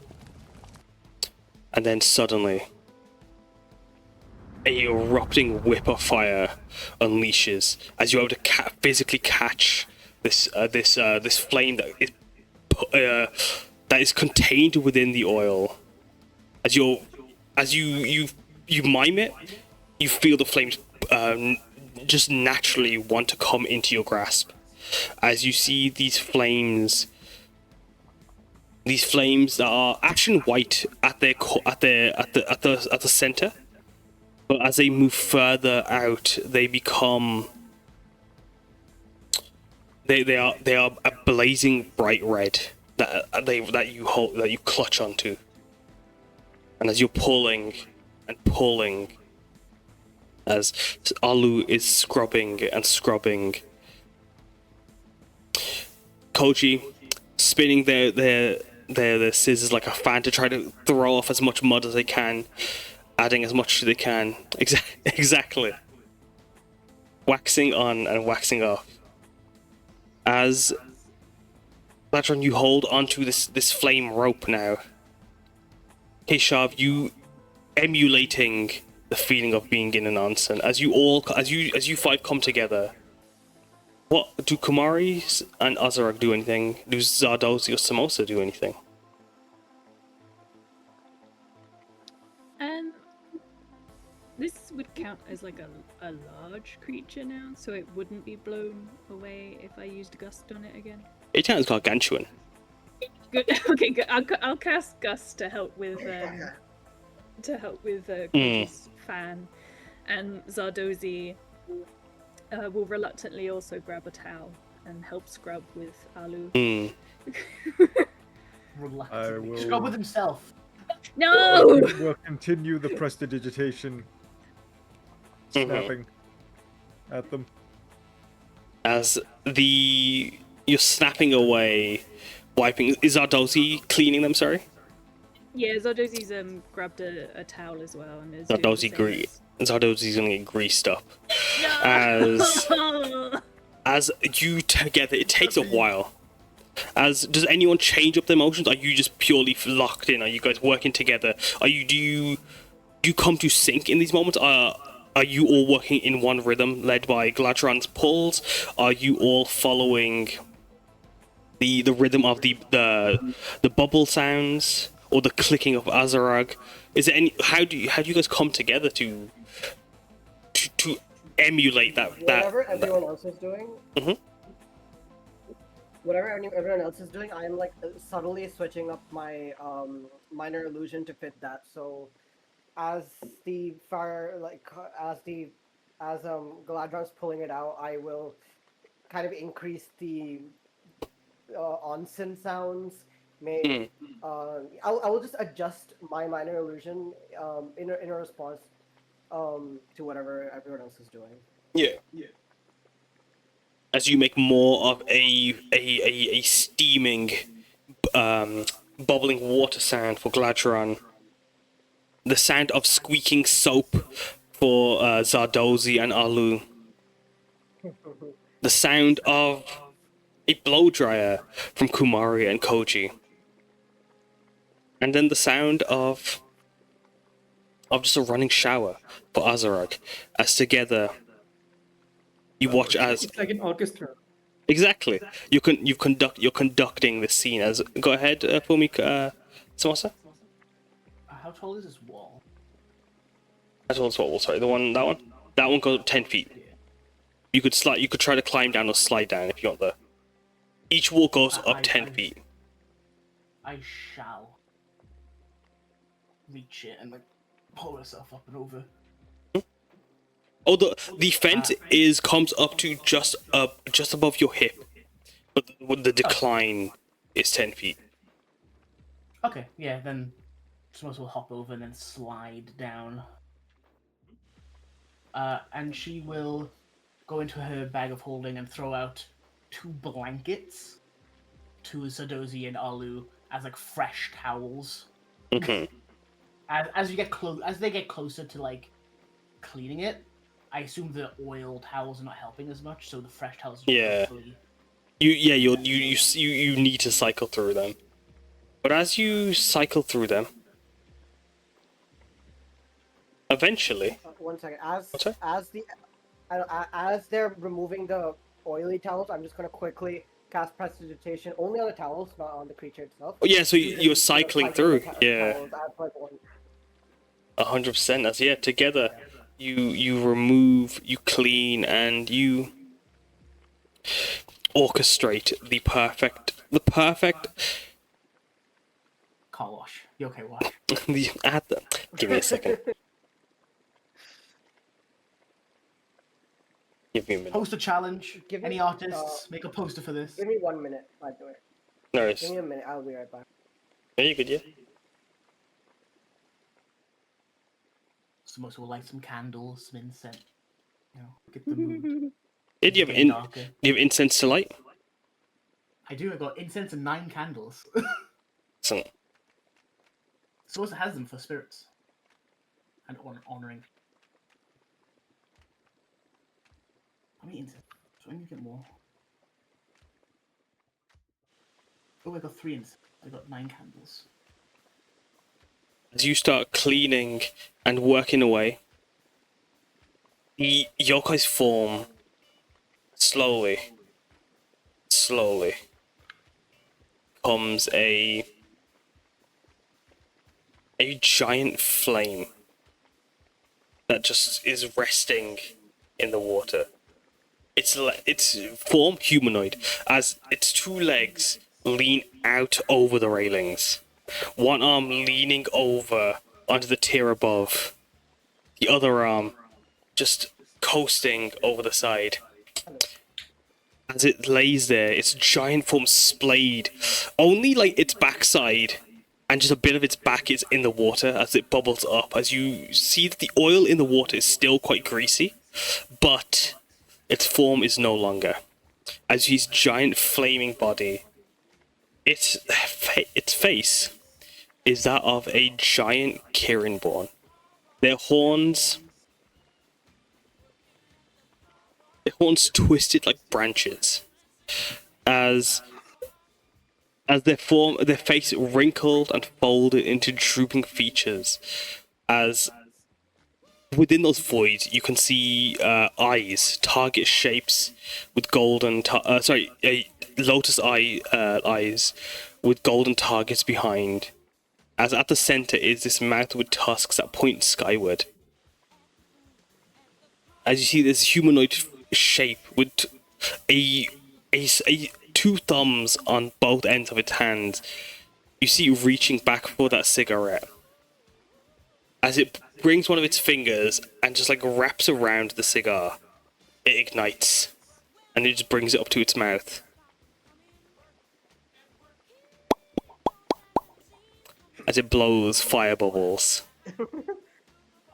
and then suddenly a erupting whip of fire unleashes as you're able to physically catch this flame that is contained within the oil. As you mime it, you feel the flames just naturally want to come into your grasp. As you see these flames that are ashen white at the center, but as they move further out, they become They are a blazing bright red that you clutch onto. And as you're pulling and pulling, as Alu is scrubbing and scrubbing, Kouji spinning their scissors like a fan to try to throw off as much mud as they can, adding as much as they can. Exactly. Waxing on and waxing off. As Gladdron, you hold onto this flame rope now. Kehsav, you emulating the feeling of being in an onsen. As you five come together, what do Kumari and Azarag do anything? Do Zardoz or Samosa do anything? This would count as like a large creature now, so it wouldn't be blown away if I used Gust on it again. It sounds gargantuan. Good. Okay, good. I'll cast Gust to help with Kouji's fan, and Zardozi will reluctantly also grab a towel and help scrub with Alu. Reluctantly. Scrub with himself. No! We'll continue the prestidigitation, snapping at them. As you're snapping away, wiping. Is Zardozi cleaning them? Sorry. Yeah, Zardozi's grabbed a towel as well, and is Zardozi's gonna get greased up. No! As you together, it takes a while. Does anyone change up their motions? Are you just purely locked in? Are you guys working together? Do you come to sync in these moments? Are you all working in one rhythm, led by Gladdron's pulls? Are you all following the rhythm of the bubble sounds or the clicking of Azarag? Is there any? How do you guys come together to emulate that? Whatever everyone else is doing. Mm-hmm. Whatever everyone else is doing, I am like subtly switching up my minor illusion to fit that. So, as Gladdron's pulling it out, I will kind of increase the onsen sounds. I will just adjust my minor illusion in a response to whatever everyone else is doing. Yeah. As you make more of a steaming, bubbling water sound for Gladdron, the sound of squeaking soap for Zardozi and Alu, the sound of a blow dryer from Kumari and Kouji, and then the sound of just a running shower for Azarag, as together you watch as It's like an orchestra. exactly you're conducting this scene. As go ahead, for me, Samosa. How tall is this wall? As well as what wall? Sorry, that one goes up 10 feet. You could try to climb down or slide down if you want. Each wall goes up 10 feet. I shall reach it and like pull myself up and over. Oh, the fence comes up to just above your hip, but the decline is 10 feet. Okay, yeah, then Samosa will hop over and then slide down. And she will go into her bag of holding and throw out 2 blankets to Zardozi and Alu as like fresh towels. Okay. As they get closer to like cleaning it, I assume the oil towels are not helping as much, so the fresh towels. You need to cycle through them, but as you cycle through them, eventually. 1 second. As they're removing the oily towels, I'm just gonna quickly cast prestidigitation only on the towels, not on the creature itself. Oh yeah, so you're cycling through. Yeah. 100%. As together. You remove, you clean, and you orchestrate the perfect car wash. You okay, wash? Give me a second. Give me a minute. Poster challenge. Give me- Any artists make a poster for this? Give me 1 minute, by the way. No, Give it's... me a minute, I'll be right back. Are you good, yeah? Samosa will light some candles, some incense. You know, get the mood. Yeah, do you have, Getting darker. do you have incense to light? I do. I got incense and 9 candles. So, Samosa has them for spirits and honoring. How many incense? So I need to get more. Oh, I got 3 incense. I got 9 candles. as you start cleaning and working away, the yokai's form slowly becomes a giant flame that just is resting in the water. Its form humanoid, as its 2 legs lean out over the railings, one arm leaning over onto the tier above, the other arm just coasting over the side. As it lays there, its giant form splayed, only like its backside and just a bit of its back is in the water as it bubbles up. As you see that the oil in the water is still quite greasy, but its form is no longer. As his giant flaming body, its face is that of a giant Kirinborn. Their horns twisted like branches, as their face wrinkled and folded into drooping features. As within those voids, you can see eyes, target shapes with golden, lotus eyes with golden targets behind. As at the center is this mouth with tusks that point skyward. As you see this humanoid shape with a 2 thumbs on both ends of its hands, you see reaching back for that cigarette. As it brings one of its fingers and just like wraps around the cigar, it ignites and it just brings it up to its mouth. As it blows fire bubbles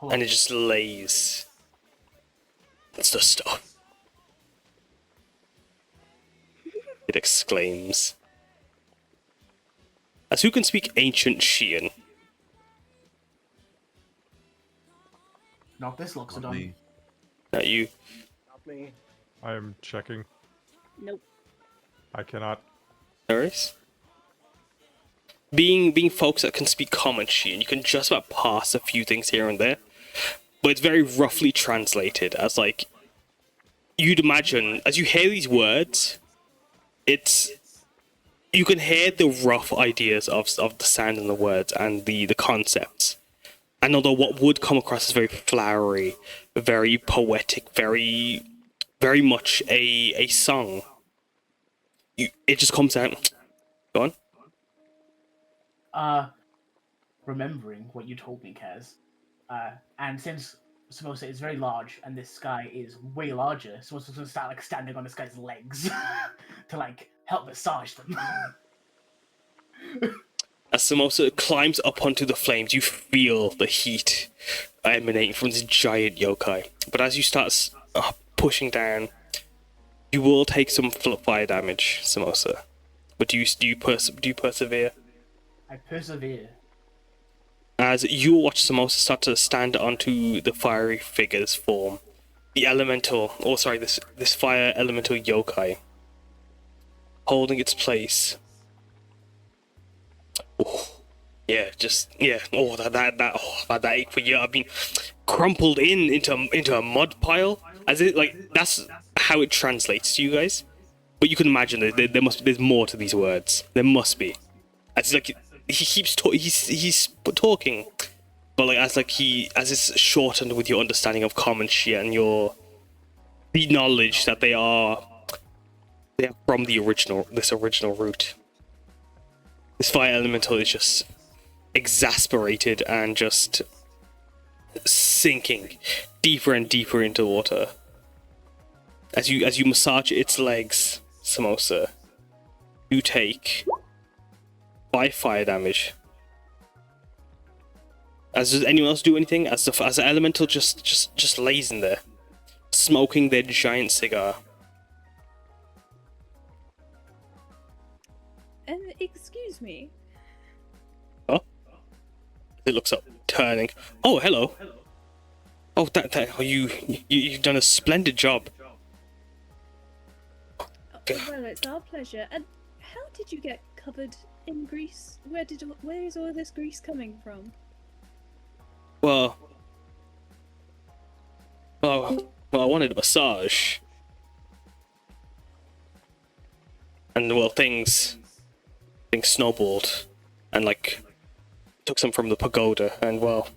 and it just lays. That's the stuff. It exclaims. As who can speak ancient Shian? Not this looks Not done. me. Not you. Not me. I am checking. Nope. I cannot. Norris? Being folks that can speak common Shian, you can just about pass a few things here and there. But it's very roughly translated as like you'd imagine as you hear these words, you can hear the rough ideas of the sound and the words and the concepts. And although what would come across as very flowery, very poetic, very much a song, it just comes out. Go on. Remembering what you told me, Kaz, and since Samosa is very large and this guy is way larger, Samosa's gonna start like standing on this guy's legs to like help massage them. As Samosa climbs up onto the flames, you feel the heat emanating from this giant yokai. But as you start pushing down, you will take some fire damage, Samosa. But do you persevere? I persevere. As you watch Samosa start to stand onto the fiery figure's form, the this fire elemental yokai, holding its place. Oh, yeah, Oh, that ache for you. I've been crumpled into a mud pile. As it like that's how it translates to you guys. But you can imagine that there's more to these words. There must be. As like he keeps he's talking, but like as it's shortened with your understanding of common shit and the knowledge that they are from this original root. This fire elemental is just exasperated and just sinking deeper and deeper into water. as you massage its legs, Samosa, you take 5 fire damage. Does anyone else do anything? As the elemental just lays in there, smoking their giant cigar. Excuse me. Oh, it looks up, turning. Oh, hello. Oh, you've done a splendid job. Well, it's our pleasure. And how did you get covered in grease? Where is all this grease coming from? Well, I wanted a massage, and well, things snowballed, and like took some from the pagoda, and well,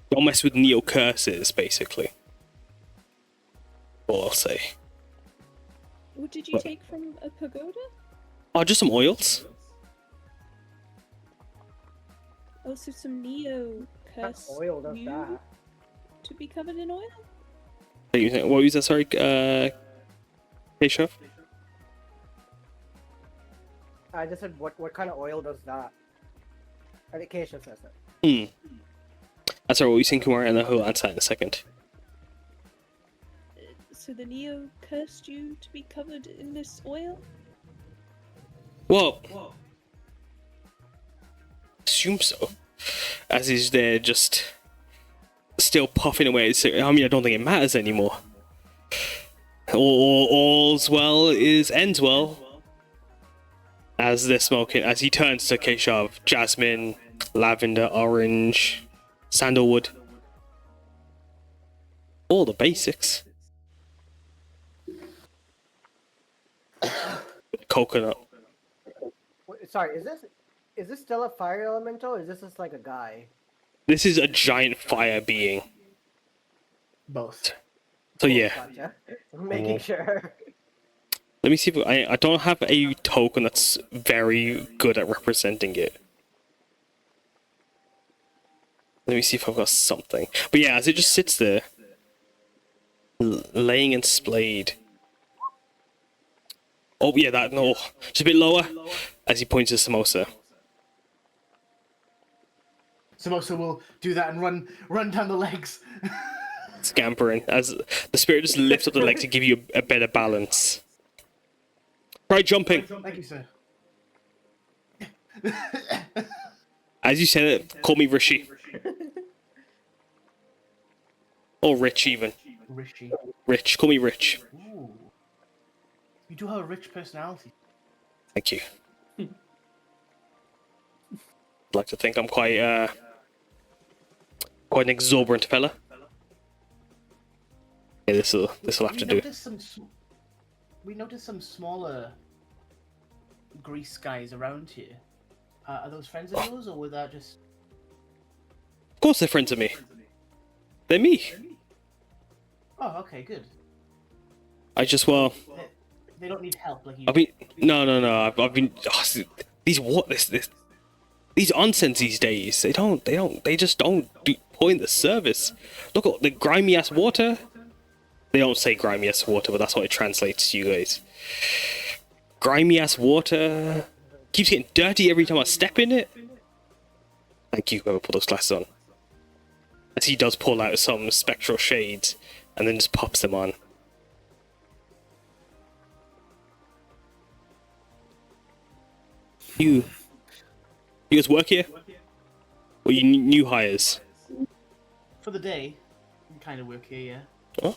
don't mess with Niyoh curses, basically. All I'll say. What did you take from a pagoda? Oh, just some oils. Also, some Niyoh curse Oil does you that. to be covered in oil? What was that? Sorry, Kehsav? I just said, what kind of oil does that? I think Kehsav says that. That's right, what were you saying, Kumari? And then he'll answer in a second. So the Niyoh cursed you to be covered in this oil? Well, assume so. As he's there, just still puffing away. So, I mean, I don't think it matters anymore. All's well ends well. As they're smoking, as he turns to Kehsav, jasmine, lavender, orange, sandalwood. All the basics. Coconut. Wait, sorry, is this still a fire elemental, or is this just like a guy? This is a giant fire being. Both. So yeah. Gotcha. I'm making sure. Let me see if I don't have a token that's very good at representing it. Let me see if I've got something. But yeah, as it just sits there, laying and splayed. Oh yeah, just a bit lower, as he points to Samosa. Samosa will do that and run down the legs. Scampering, as the spirit just lifts up the leg to give you a better balance. Try jumping. Thank you, sir. As you said it, call me Rishi. Or Rich even. Rishi. Rich, call me Rich. Ooh. You do have a rich personality. Thank you. I'd like to think I'm quite an exorbitant fella. Yeah, this'll have to do. We noticed some smaller grease guys around here. Are those friends of yours, or were that just... Of course they're friends of me. They're me. Oh, okay, good. I just, well... They don't need help like you. I mean, no. I've been... these onsens these days, they just don't point the service. Look at the grimy ass water. They don't say grimy ass water, but that's what it translates to you guys. Grimy ass water keeps getting dirty every time I step in it. Thank you, whoever put those glasses on. As he does pull out some spectral shades and then just pops them on. You guys work here? Or you new hires? For the day, we kind of work here, yeah. Oh?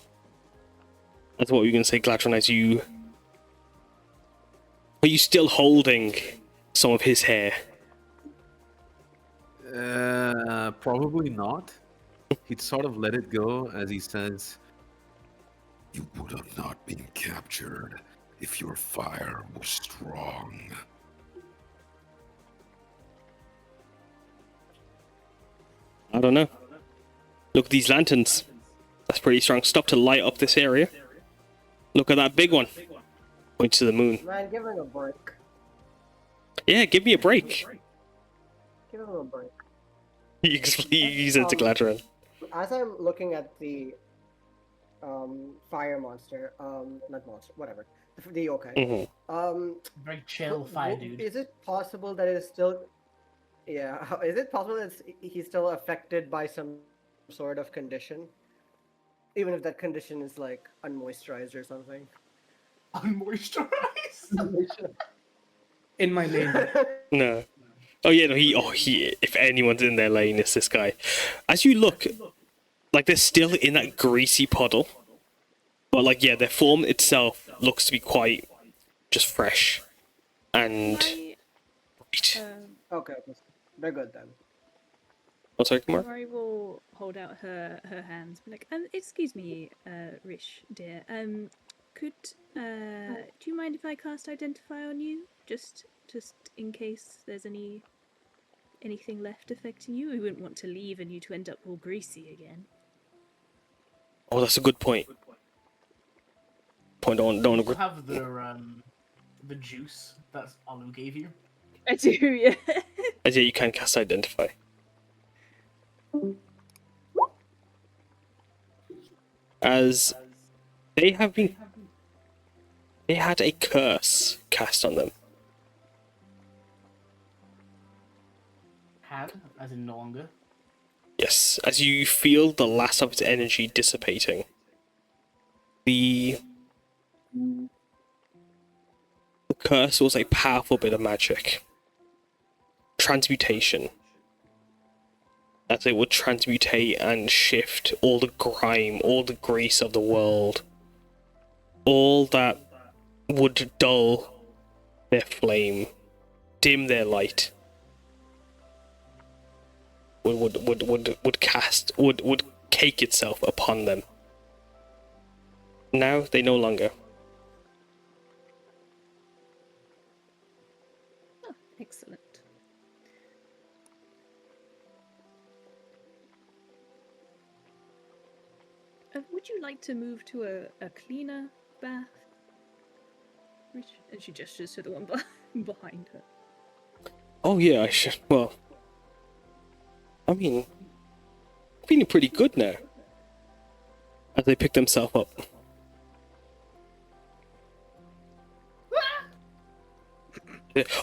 That's what we were going to say, Gladdron, as you... Are you still holding some of his hair? Probably not. He'd sort of let it go as he says, You would have not been captured if your fire was strong. I don't know. Look at these lanterns. That's pretty strong stuff to light up this area. Look at that big one. Points to the moon. Man, give him a break. Yeah, give me a break. Give him a break. He said to Gladdron. as I'm looking at the fire monster, not monster, whatever, the yokai. Very chill fire dude. Is it possible that it's still? Yeah, is it possible that he's still affected by some sort of condition, even if that condition is like unmoisturized or something? Unmoisturized. In my lane. No. Oh yeah, no, he. If anyone's in their lane, it's this guy. As you look, like they're still in that greasy puddle, but like yeah, their form itself looks to be quite just fresh and. Okay, they're good then. Oh, sorry, Kumari? Kumari will hold out her hands, be like, excuse me, Rish dear, do you mind if I cast Identify on you, just in case there's anything left affecting you? We wouldn't want to leave and you to end up all greasy again. Oh, that's a good point. Don't You agree. have the juice that Alu gave you. I do, yeah. As yeah, you can cast Identify. As they had a curse cast on them. Had, as in no longer. Yes, as you feel the last of its energy dissipating, the curse was a powerful bit of magic. Transmutation. As it would transmutate and shift all the grime, all the grease of the world, all that would dull their flame, dim their light, would cake itself upon them. Now they no longer. Oh, excellent. Would you like to move to a cleaner bath? And she gestures to the one behind her. Oh yeah, I should. Well, I mean, I'm feeling pretty good now. As they pick themselves up.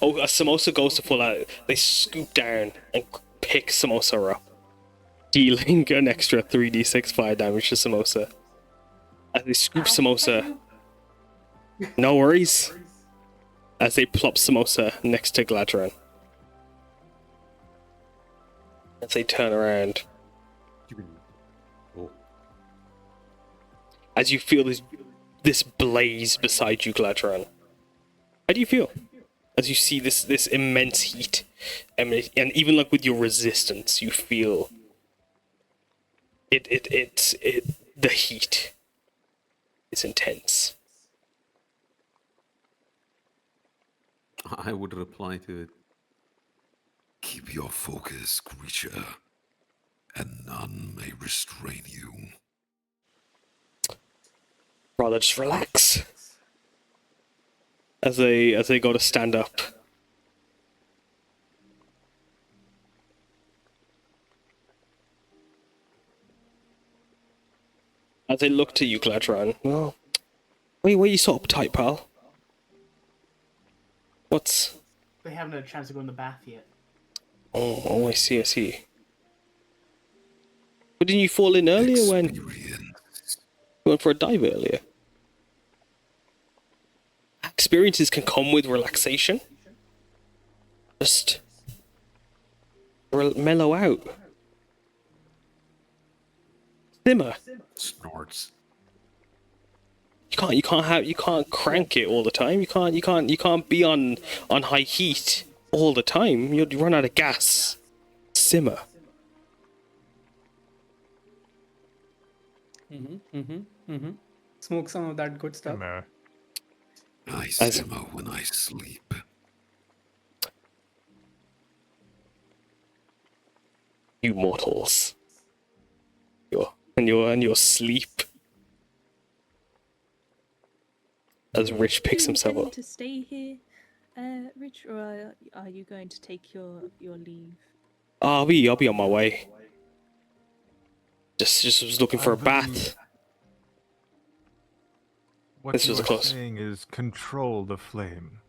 Oh, as Samosa goes to fall out, they scoop down and pick Samosa up, dealing an extra 3d6 fire damage to Samosa. As they scoop Samosa, no worries. As they plop Samosa next to Gladdron. As they turn around. As you feel this blaze beside you, Gladdron. How do you feel? As you see this immense heat, and even like with your resistance, you feel the heat is intense. I would reply to it. Keep your focus, creature, and none may restrain you. Rather just relax. As they go to stand up. As they look to you, Gladdron. Well, why are you so uptight, pal? What's... They haven't had a chance to go in the bath yet. Oh, I see. But didn't you fall in earlier when... You went for a dive earlier? Experiences can come with relaxation. Just... mellow out. Simmer. Snorts. You can't crank it all the time. You can't be on high heat all the time. You'll run out of gas. Simmer. Smoke some of that good stuff. No. I simmer when I sleep. You mortals. Your sleep. As Rich picks himself up. To stay here, Rich, or are you going to take your leave? I'll be on my way. Just was looking for a bath. What This you was are close. saying is control the flame.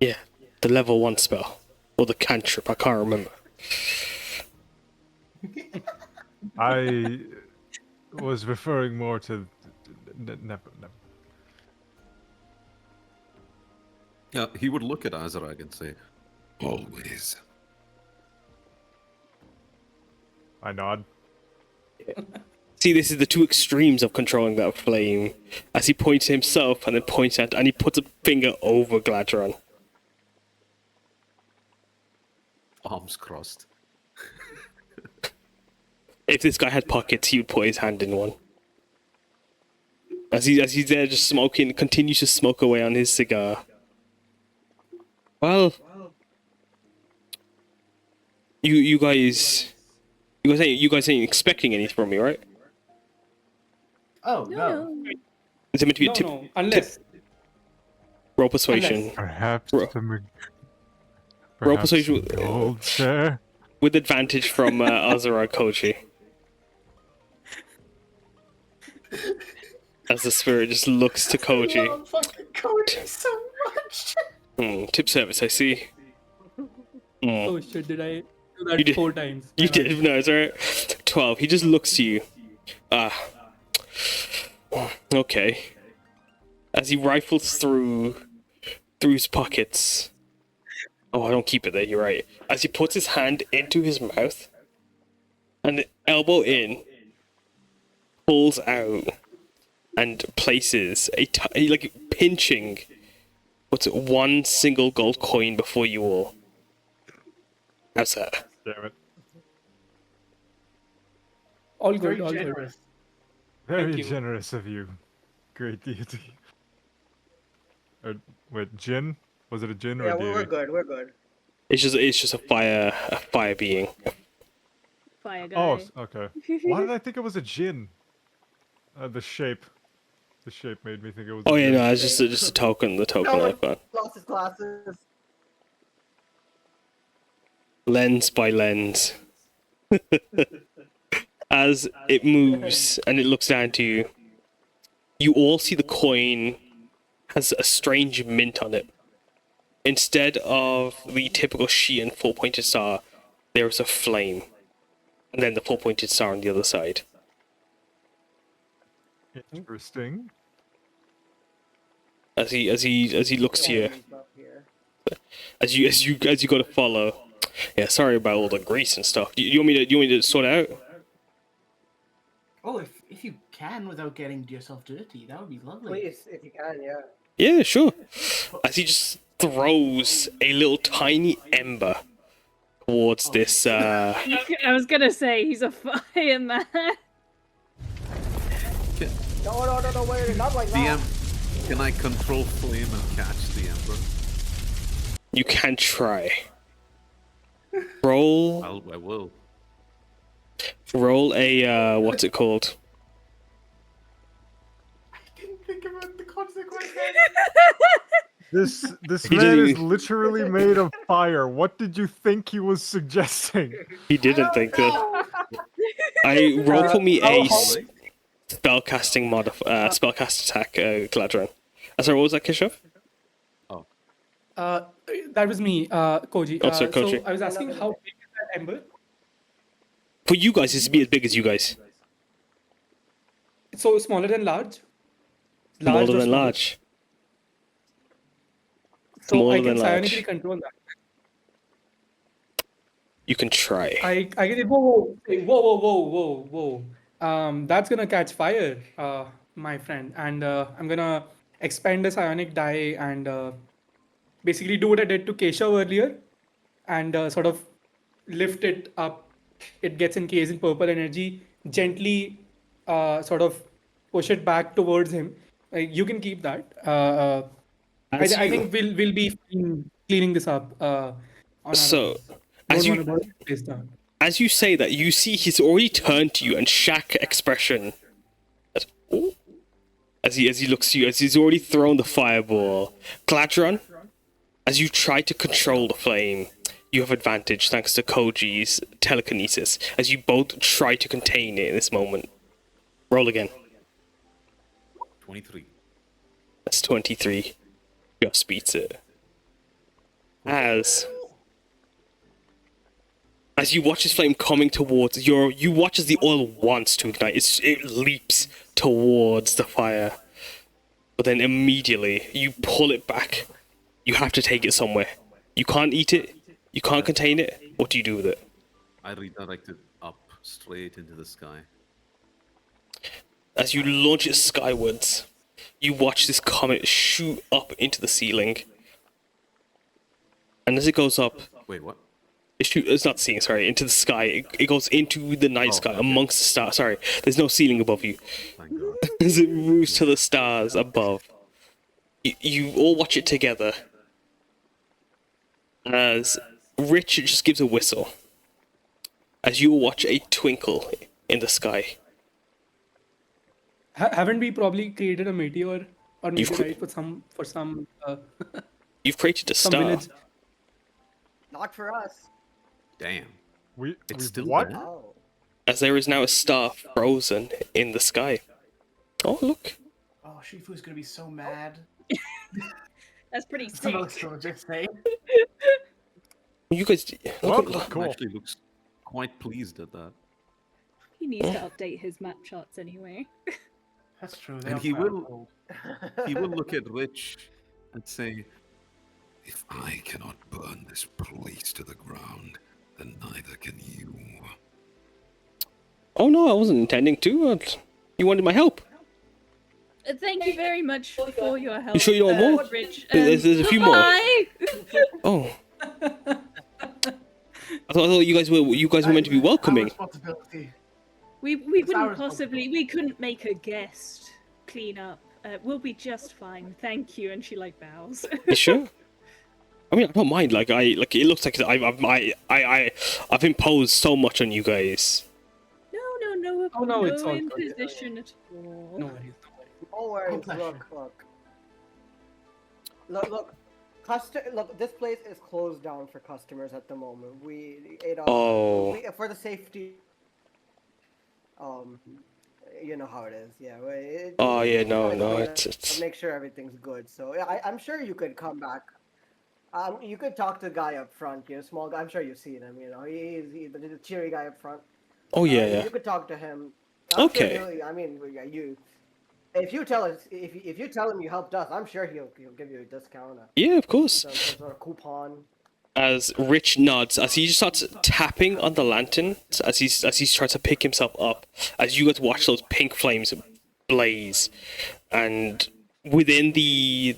Yeah, the level 1 spell. Or the cantrip, I can't remember. I was referring more to... Never. Yeah, he would look at Azarag and say, Always. I nod. See, this is the two extremes of controlling that flame. As he points to himself and then points at, and he puts a finger over Gladdron. arms crossed. If this guy had pockets, he would put his hand in one. As he's there just smoking, continues to smoke away on his cigar. Well, you guys ain't expecting anything from me, right? Oh no. Is it meant to be a No, unless roll persuasion? Perhaps Roll persuasion the gold share. with advantage from Azarag Kouji. As the spirit just looks to Kouji. I love fucking Kouji so much. Tip service, I see. oh shit, did I do that You did. 4 times? You did, no, it's alright. 12. He just looks to you. Okay. As he rifles through his pockets. Oh, I don't keep it there, you're right. As he puts his hand into his mouth and elbow in, pulls out and places like pinching what's it, 1 single gold coin before you all. How's that? Damn it. All Very good, all good. generous. Very you. generous of you. Great deity. Wait, Jin? Was it a Jin or Yeah, a deity? we're good. We're good. It's just a fire being. Fire guy. Oh, okay. Why did I think it was a Jin? The shape. The shape made me think it was. Oh a yeah, Jin. no, it's just a token. The token No, icon. lost his glasses. Lens by lens. As it moves and it looks down to you, you all see the coin has a strange mint on it. Instead of the typical Sheehan 4-pointed star, there is a flame, and then the 4-pointed star on the other side. Interesting. As he looks to you, He's not here. as you got to follow. Yeah, sorry about all the grease and stuff. You want me to sort it out? Oh, if you can without getting yourself dirty, that would be lovely. Please, if you can, yeah. Yeah, sure. As he just throws a little tiny ember towards this. I was gonna say he's a fireman. No, wait, not like that. DM, can I control flame and catch the ember? You can try. Roll I will. a what's it called? I didn't think about the consequences. This He man is didn't- literally made of fire. What did you think he was suggesting? He didn't think that. I roll for me a spellcasting spellcast attack, Gladdron. Sorry, what was that, Kehsav? That was me, Kouji. Oh, sorry, Kouji. So I was asking how big is that ember? For you guys, it's to be as big as you guys. So smaller than large? Smaller or than smaller? large. So Smaller I than can large. psionically control that. You can try. I can whoa. That's gonna catch fire, my friend. And I'm gonna expand the psionic die and basically do what I did to Kehsav earlier and sort of lift it up. It gets encased in purple energy, gently sort of push it back towards him. You can keep that. I think we'll be cleaning this up. On our So, own. as Don't you wanna burn this down. as you say that, you see he's already turned to you and shack expression. As he looks to you, as he's already thrown the fireball. Gladdron, as you try to control the flame, you have advantage thanks to Kouji's telekinesis as you both try to contain it in this moment. Roll again. 23. That's 23. Just beats it. As you watch this flame coming towards you watch as the oil wants to ignite. It leaps towards the fire. But then immediately you pull it back. You have to take it somewhere. You can't eat it. You can't contain it. What do you do with it? I redirect it up, straight into the sky. As you launch it skywards, you watch this comet shoot up into the ceiling. And as it goes up, Wait, what? it's not the ceiling, sorry, into the sky. It goes into the night sky amongst the stars. Sorry, there's no ceiling above you. Thank God. As it moves to the stars above, you all watch it together. As Rich just gives a whistle. As you watch a twinkle in the sky. Haven't we probably created a meteor or You've meteorite for some You've created a some star. village? Not for us. Damn. We still what? there? Oh. As there is now a star frozen in the sky. Oh, look. Oh, Shifu's gonna be so mad. That's pretty sick. Samosa will just say. You guys... Well, Look, cool. Actually looks quite pleased at that. He needs to update his map charts anyway. That's true. And he will look at Rich and say, If I cannot burn this place to the ground, then neither can you. Oh no, I wasn't intending to. You wanted my help. Thank you very much for your help. You sure you don't want more? Rich. There's a few more. Bye. Oh. I thought you guys were meant to be welcoming. Responsibility. We It's our wouldn't possibly. We couldn't make a guest clean up. We'll be just fine. Thank you. And she like bows. You sure? I mean, I don't mind. It looks like I've imposed so much on you guys. No, Oh, no, it's all good. imposition at all. No worries. No worries. pleasure. Look, this place is closed down for customers at the moment. For the safety. You know how it is. Yeah. Oh yeah, no, gotta it's make sure everything's good. So yeah, I'm sure you could come back. You could talk to the guy up front. You know, small guy. I'm sure you've seen him. You know, he's the cheery guy up front. Oh yeah. You could talk to him. Okay. If you tell him you helped us, I'm sure he'll give you a discount. Yeah, of course. Some sort of coupon. As Rich nods, as he just starts tapping on the lantern, as he's trying to pick himself up, as you guys watch those pink flames blaze, and within the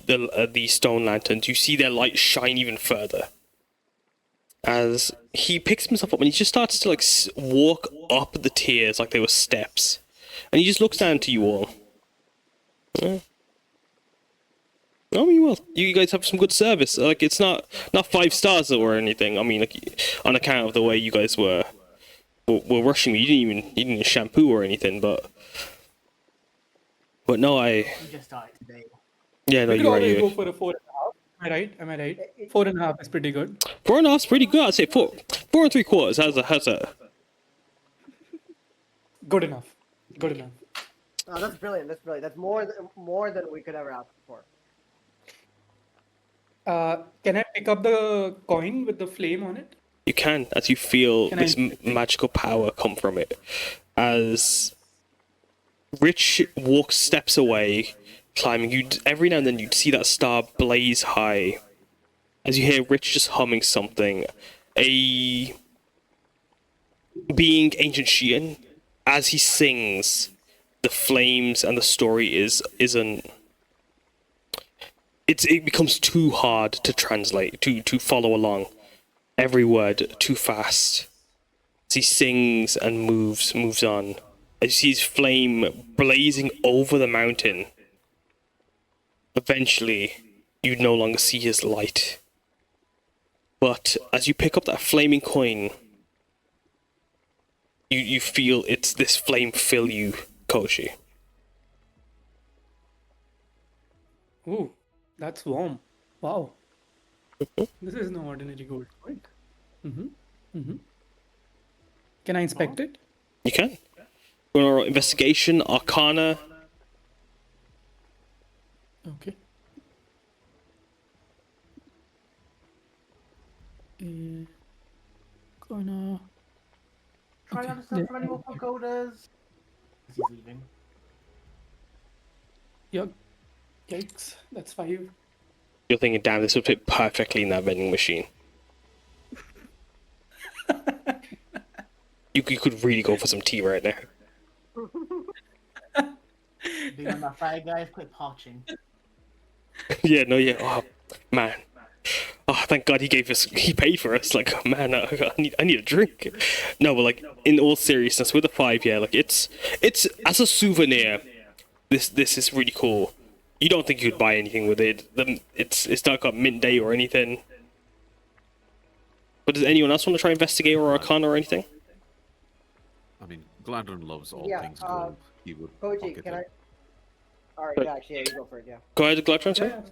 stone lanterns, you see their light shine even further. As he picks himself up and he just starts to walk up the tiers like they were steps, and he just looks down to you all. Yeah. I mean, well, you guys have some good service. It's not 5 stars or anything. I mean, on account of the way you guys were rushing me. You didn't even shampoo or anything, but no, You just died today. yeah, no, We could you're right. always You're go for a 4.5. Am I right? 4.5 is pretty good. 4.5's pretty good. I'd say 4 3/4. How's that? Good enough. Good enough. Oh, that's brilliant. That's more than we could ever ask for. Can I pick up the coin with the flame on it? You can, as you feel Can this I- magical power come from it. As Rich steps away, climbing, every now and then you'd see that star blaze high. As you hear Rich just humming something, a being ancient Shian, as he sings, the flames and the story isn't. It becomes too hard to translate, to follow along. Every word too fast. As he sings and moves on. As you see his flame blazing over the mountain. Eventually, you no longer see his light. But as you pick up that flaming coin, you feel this flame fill you, Kouji. Ooh, that's warm. Wow. This is no ordinary gold coin. Can I inspect it? You can. Or investigation, arcana. Okay. Gonna. Try to understand from any more pagodas. He's leaving. Yup. Yikes. That's 5. You're thinking, damn, this would fit perfectly in that vending machine. You could really go for some tea right now. Being on that fire, guys, quit parching. Yeah, no, yeah. Oh, man. Oh, thank God he paid for us. Like, oh, man, I need a drink. No, but like, in all seriousness, with the 5, yeah, like it's as a souvenir. This is really cool. You don't think you'd buy anything with it? It's not got mint day or anything. But does anyone else want to try investigate or arcana or anything? I mean, Gladdron loves all Yeah, things gold. He would Kouji, pocket can I? it. Alright, yeah, actually, yeah, you go for it, yeah. Go ahead, Gladdron, sir.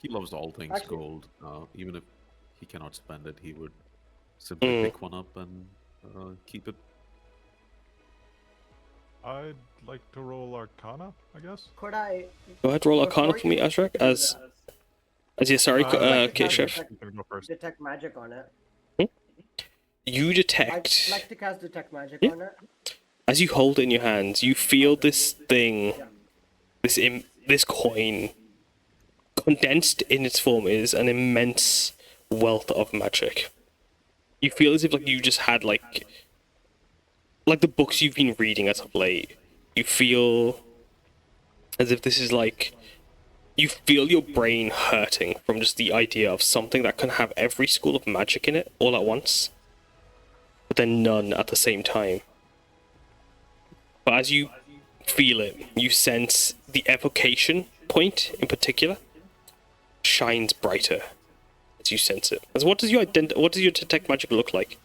He loves all things Actually- gold. Even if he cannot spend it, he would simply pick one up and keep it. I'd like to roll Arcana, I guess. Could I? Go ahead, roll before arcana for me, you Azarag. do As yeah, sorry, Kehsav. You can go first. Detect magic on it. You I'd detect, like to cast detect magic Yeah. on it. as you hold it in your hands, you feel this thing, this coin, condensed in its form, is an immense wealth of magic. You feel as if like you just had like the books you've been reading as of late. You feel as if this is like, you feel your brain hurting from just the idea of something that can have every school of magic in it all at once, but then none at the same time. But as you feel it, you sense the evocation point in particular shines brighter as you sense it. As what does your detect magic look like?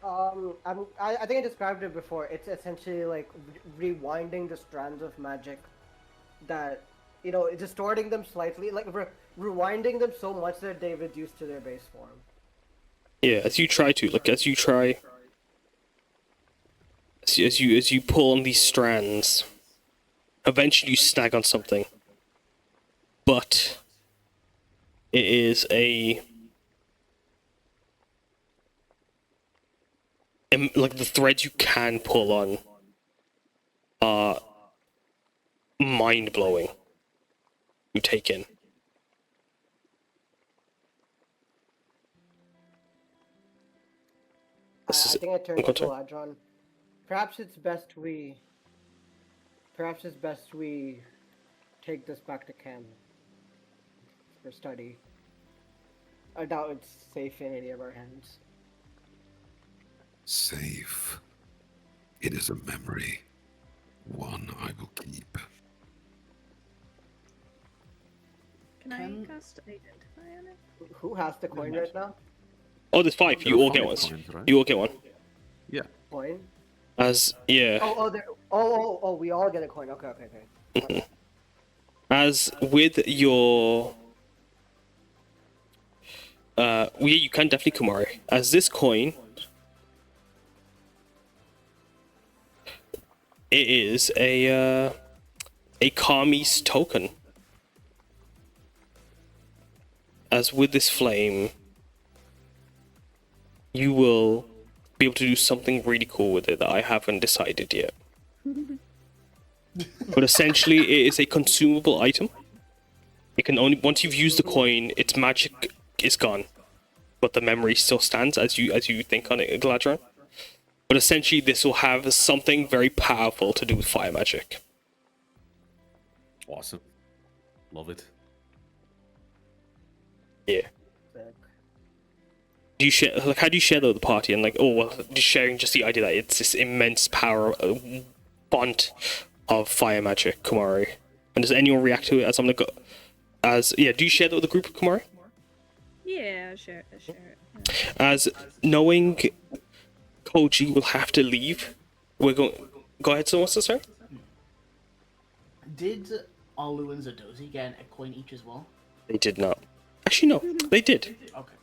I think I described it before. It's essentially like rewinding the strands of magic that, distorting them slightly, like rewinding them so much that they reduce to their base form. Yeah, as you pull on these strands, eventually you snag on something. But it is like the threads you can pull on are mind-blowing. You take in. I think I turned to Okay. Gladdron. Perhaps it's best we take this back to camp for study. I doubt it's safe in any of our hands. Safe. It is a memory. One I will keep. Can I cast identify on it? Who has the coin right now? Oh, there's 5. You There are all get 5 one. coins, right? You all get one. Yeah. Coin? Yeah. Oh, we all get a coin. Okay. As with your you can definitely Kumari. As this coin, it is a Kami's token. As with this flame, you will be able to do something really cool with it that I haven't decided yet. But essentially, it is a consumable item. It can only, once you've used the coin, its magic is gone, but the memory still stands as you think on it, Gladdron. But essentially, this will have something very powerful to do with fire magic. Awesome. Love it. Yeah. Do you share, like, how do you share that with the party? And like, just sharing just the idea that it's this immense power, font of fire magic, Kumari. And does anyone react to it as something? Do you share that with the group of Kumari? Yeah, share it. Yeah. As knowing Kouji will have to leave, we're going. Go ahead, Samosa, sir. Did Alu and Zadozi get a coin each as well? They did not. Actually, no, they did. Okay.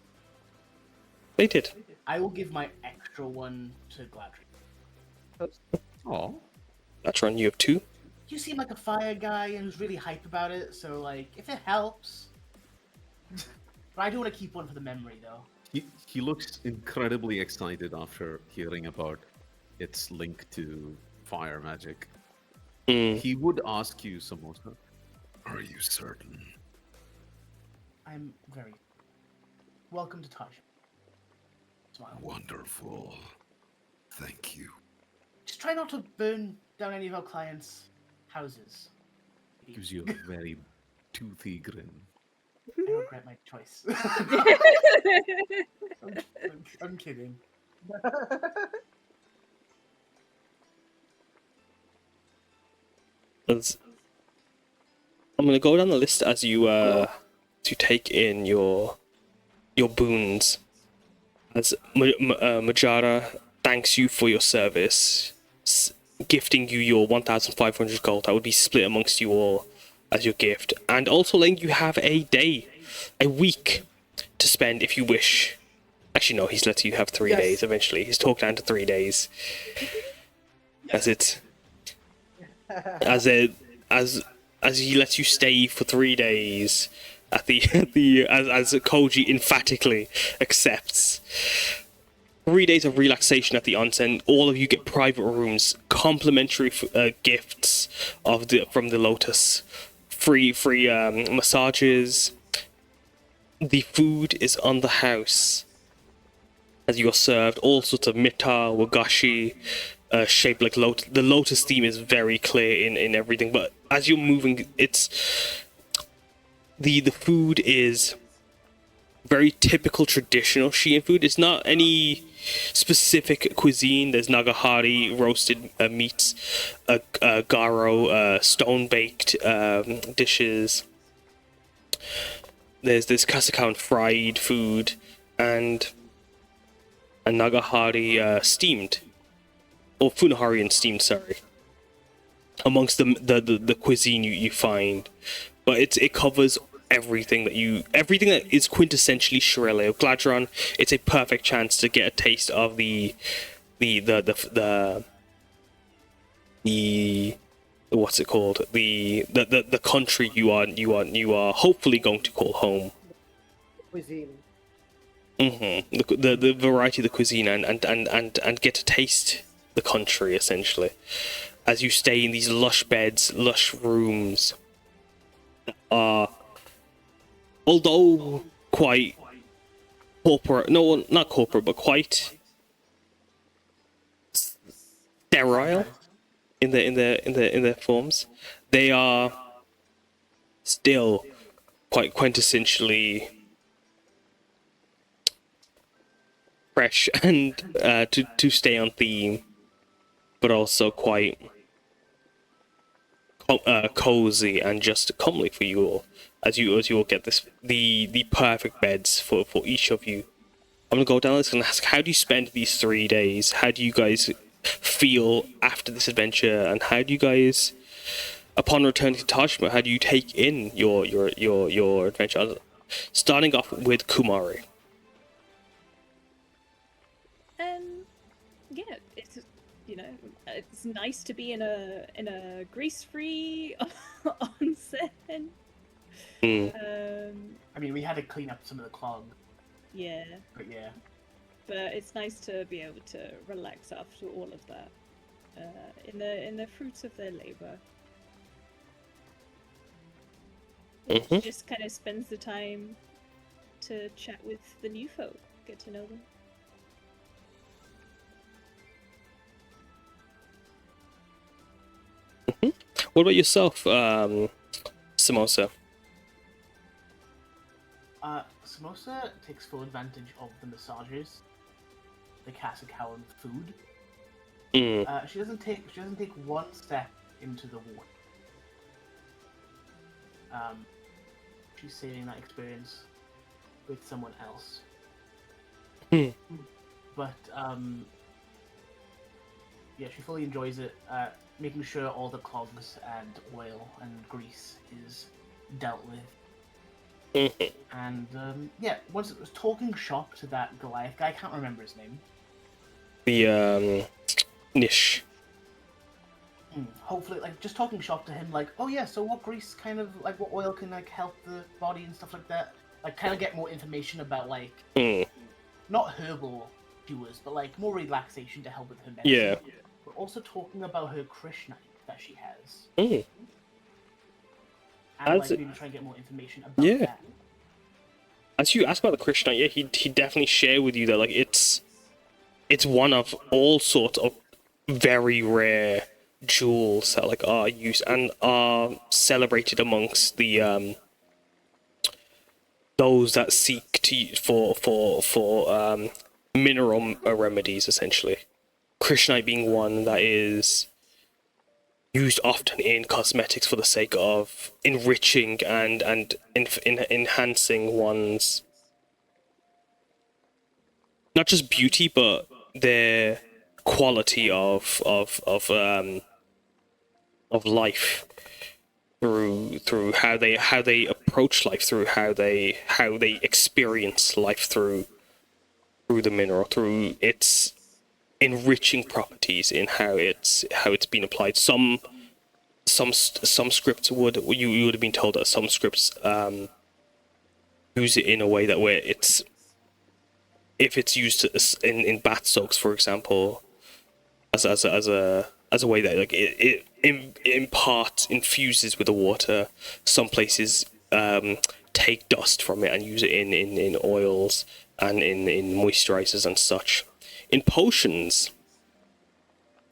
They did. I will give my extra one to Gladdron. Oh. Latron, you have 2. You seem like a fire guy and who's really hype about it, so like, if it helps. But I do want to keep one for the memory, though. He looks incredibly excited after hearing about its link to fire magic. He would ask you, Samosa. Are you certain? I'm very... Welcome to Taj. Smile. Wonderful. Thank you. Just try not to burn down any of our clients' houses. Gives you a very toothy grin. I regret my choice. I'm kidding. I'm gonna go down the list as you to take in your boons. As Majarah thanks you for your service, gifting you your 1,500 gold. That would be split amongst you all as your gift, and also letting you have a week to spend if you wish. Actually, no, he's let you have 3 days eventually. He's talked down to 3 days. As he lets you stay for 3 days as Kouji emphatically accepts. 3 days of relaxation at the onsen. All of you get private rooms, complimentary gifts from the Lotus, free massages. The food is on the house as you are served all sorts of mita, wagashi, shaped like lotus. The lotus theme is very clear in everything, but as you're moving, it's the food is very typical traditional Shian food. It's not any specific cuisine. There's nagahari, roasted meats, garo, stone baked dishes. There's kasakaon fried food and nagahari steamed, or funahari steamed. Sorry, amongst the cuisine you find, but it covers everything that is quintessentially Shirele. Gladdron, it's a perfect chance to get a taste of the what's it called, the country you are hopefully going to call home. Cuisine. The variety of the cuisine and get to taste the country essentially as you stay in these lush beds, lush rooms that are, although quite corporate, no, not corporate, but quite sterile in their forms. They are still quite quintessentially fresh and to stay on theme, but also quite cozy and just comely for you all. As you all get the perfect beds for each of you. I'm gonna go down this and ask, how do you spend these 3 days? How do you guys feel after this adventure, and how do you guys, upon returning to Tajma, how do you take in your adventure? Starting off with Kumari. Yeah, it's, it's nice to be in a grease-free onsen. I mean, we had to clean up some of the clog. Yeah. But yeah. But it's nice to be able to relax after all of that, in the fruits of their labor. It just kind of spends the time to chat with the new folk, get to know them. What about yourself, Samosa? Samosa takes full advantage of the massages, the Kasakawan food. She doesn't take one step into the water. She's saving that experience with someone else. But yeah, she fully enjoys it. Making sure all the clogs and oil and grease is dealt with. Mhm. And yeah, once it was talking shop to that Goliath guy, I can't remember his name. The Nish. Hopefully, like just talking shop to him, like, oh yeah, so what grease kind of like what oil can like help the body and stuff like that. Like, kind of get more information about like not herbal cures, but like more relaxation to help with her medicine. Yeah. But also talking about her Krishnite that she has, Mm. and As like it- maybe try and get more information about Yeah. that. As you ask about the Krishna, yeah, he definitely share with you that like it's one of all sorts of very rare jewels that like are used and are celebrated amongst the those that seek to for mineral remedies essentially. Krishnite being one that is used often in cosmetics for the sake of enriching and enhancing one's not just beauty but their quality of life through how they approach life, through how they experience life through the mineral, through its enriching properties in how it's been applied. Some scripts would have been told that some scripts use it in a way that where it's if it's used in bath soaks, for example, as a way that like it infuses with the water. Some places take dust from it and use it in oils and in moisturizers and such. In potions,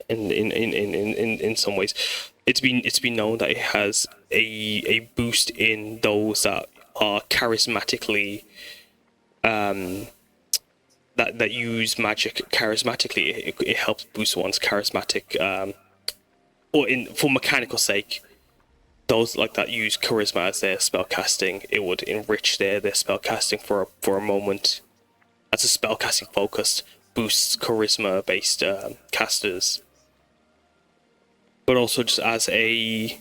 in some ways, it's been known that it has a boost in those that are charismatically that use magic charismatically. It helps boost one's charismatic or for mechanical sake. Those like that use charisma as their spell casting, it would enrich their spell casting for a moment. As a spell casting focused boosts charisma based casters, but also just as a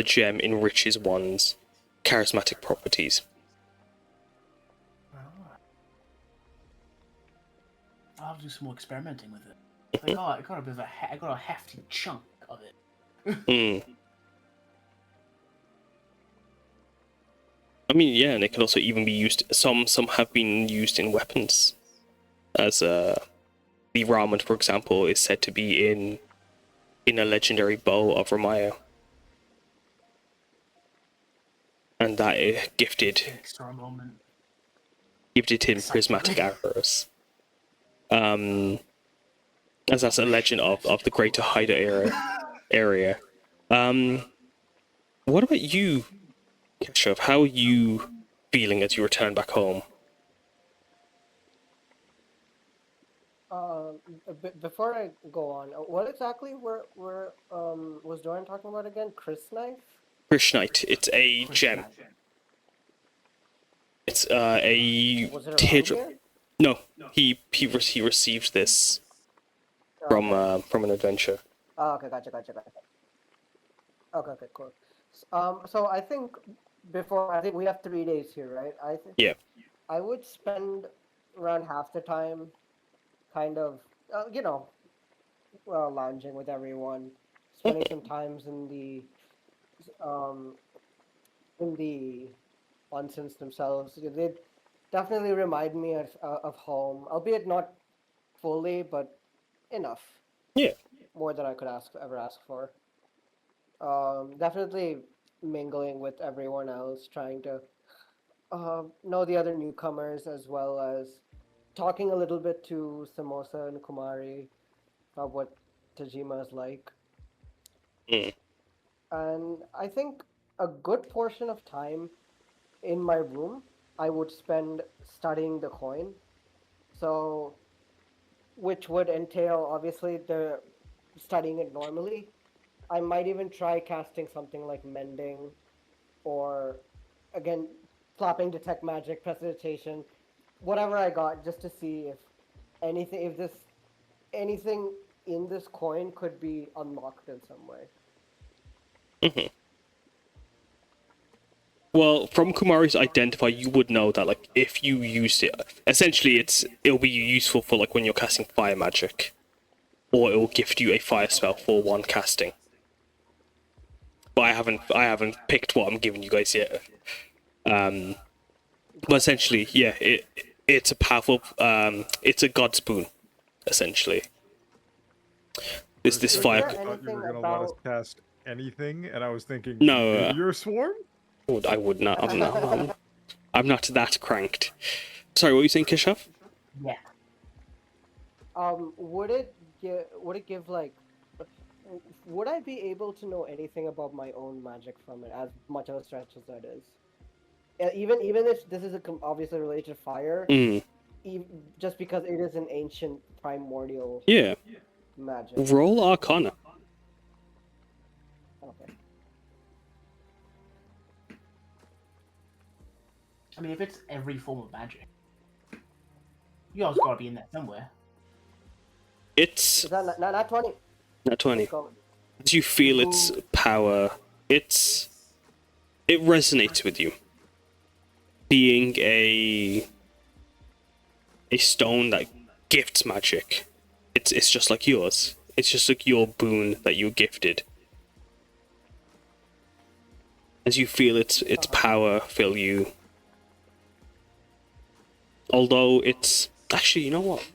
gem enriches one's charismatic properties. I'll have to do some more experimenting with it. I got a bit of I got a hefty chunk of it. I mean, yeah, and it can also even be used. Some have been used in weapons, as the Ramen, for example, is said to be in a legendary bow of Ramaya, and that gifted Extra moment. him prismatic arrows. As that's a legend of the Greater Haida area. What about you, Kehsav? How are you feeling as you return back home? Before I go on, what exactly was Doran talking about again? Chris knife? Krishnite. It's a gem. It's a Was it around teardrop. here? No, he received this from an adventure. Oh, okay, gotcha. Okay, cool. So I think we have 3 days here, right? Yeah. I would spend around half the time, kind of, lounging with everyone, spending some times in the onsens themselves. They definitely remind me of home, albeit not fully, but enough. Yeah. More than I could ever ask for. Definitely mingling with everyone else, trying to know the other newcomers, as well as talking a little bit to Samosa and Kumari about what Tajima is like. And I think a good portion of time in my room I would spend studying the coin. So, which would entail obviously the studying it normally. I might even try casting something like mending, or again, flopping detect magic, precipitation, whatever I got, just to see if anything in this coin could be unlocked in some way. Well, from Kumari's identify, you would know that like if you used it, essentially it'll be useful for like when you're casting fire magic, or it will gift you a fire spell for one casting. But I haven't picked what I'm giving you guys yet. But essentially, yeah, it's a powerful it's a god's boon, essentially. This fire. I thought you were gonna let us cast anything, and I was thinking, No, you're a swarm. I would not. I'm not that cranked. Sorry, what were you saying, Kehsav? Yeah. Would it give like? Would I be able to know anything about my own magic from it, as much of a stretch as that is? Even if this is obviously related to fire, just because it is an ancient primordial magic. Roll Arcana. Okay. I mean, if it's every form of magic, you always gotta be in there somewhere. It's Is that not 20? not 20. As you feel its power, it resonates with you. Being a stone that gifts magic, it's just like yours. It's just like your boon that you gifted. As you feel its power fill you. Although it's actually, you know what?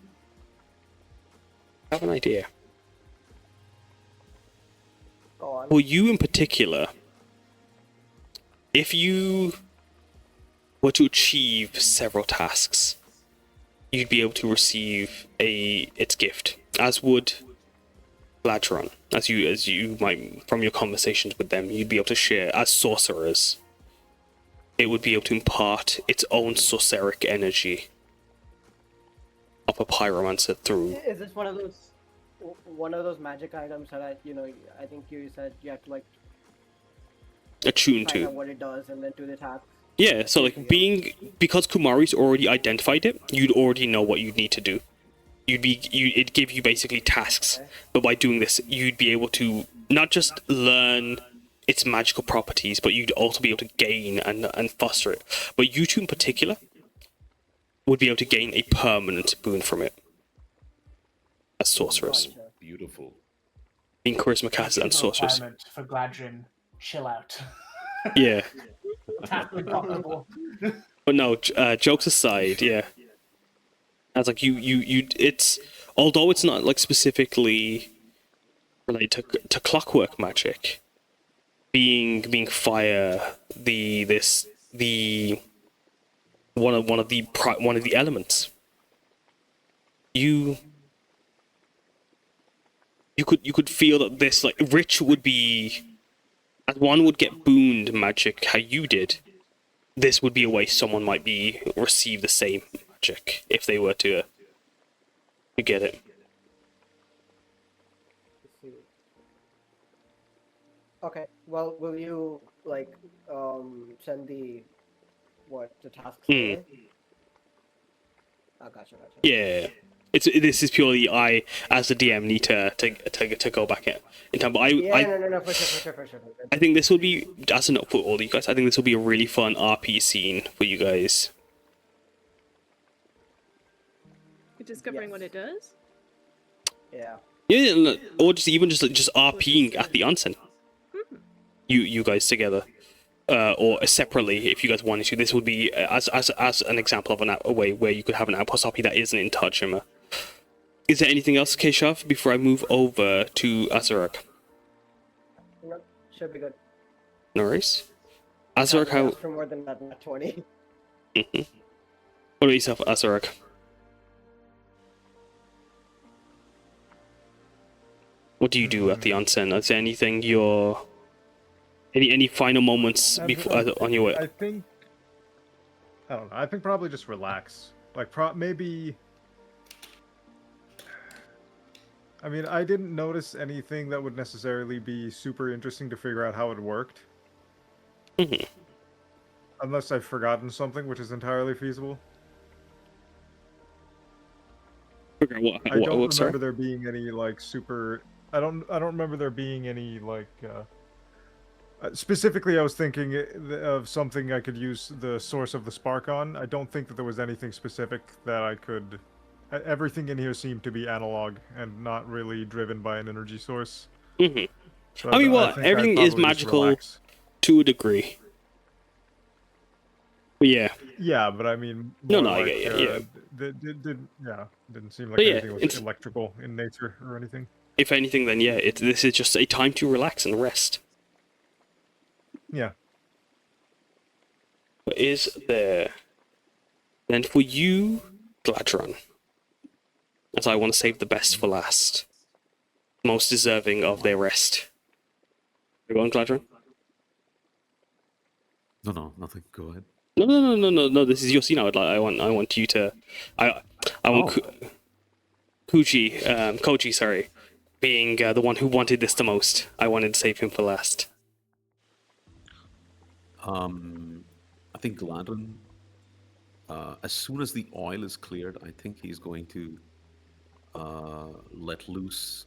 I have an idea. Go on. For you in particular, if you were to achieve several tasks, you'd be able to receive its gift, as would Gladdron. As you might, from your conversations with them, you'd be able to share as sorcerers. It would be able to impart its own sorceric energy of a pyromancer through. Is this one of those magic items that I think you said you have to like Attune find to. out what it does and then do the task? Yeah, so like because Kumari's already identified it, you'd already know what you'd need to do. It'd give you basically tasks, but by doing this, you'd be able to not just learn its magical properties, but you'd also be able to gain and foster it. But you two in particular would be able to gain a permanent boon from it as sorcerers. Beautiful. Being charisma casters and sorcerers. For Gladdron, chill out. Yeah. Task impossible. But no, jokes aside, yeah. As like it's although it's not like specifically related to clockwork magic, being fire, one of the elements. You could feel that this like Rich would be, as one would get booned magic how you did. This would be a way someone might receive the same magic if they were to get it. Okay. Well, will you like send the tasks? I gotcha. Yeah, this is purely I as the DM need to go back in time. But No, for sure. I think this will be, as a note for all of you guys, I think this will be a really fun RP scene for you guys. You're discovering what it does? Yeah. Yeah, or just RPing at the onsen. You guys together, or separately if you guys wanted to. This would be as an example of a way where you could have an outpost RP that isn't in Tajima. Is there anything else, Kehsav, before I move over to Azarag? No, should be good. No worries. Azarag, how? For more than that, not 20. What about yourself, Azarag? What do you do at the onsen? Is there anything any final moments before on your way? I don't know. I think probably just relax. Like maybe. I mean, I didn't notice anything that would necessarily be super interesting to figure out how it worked. Unless I've forgotten something, which is entirely feasible. I don't remember there being any like super. I don't remember there being any like Specifically, I was thinking of something I could use the source of the spark on. I don't think that there was anything specific that I could. Everything in here seemed to be analog and not really driven by an energy source. Mm-hmm. So I mean, well, think I'd everything is probably just magical relax. to a degree. But yeah. Yeah, but I mean, No, more I like, get you, yeah. Didn't seem like But yeah, anything was it's- electrical in nature or anything. If anything, then yeah, this is just a time to relax and rest. Yeah. What is there? Then for you, Gladdron, as I want to save the best for last, most deserving of their rest. You go on, Gladdron? No, nothing. Go ahead. No. This is your scene. I want you to. I want Kouji, sorry, being the one who wanted this the most. I wanted to save him for last. I think Gladdron, as soon as the oil is cleared, I think he's going to let loose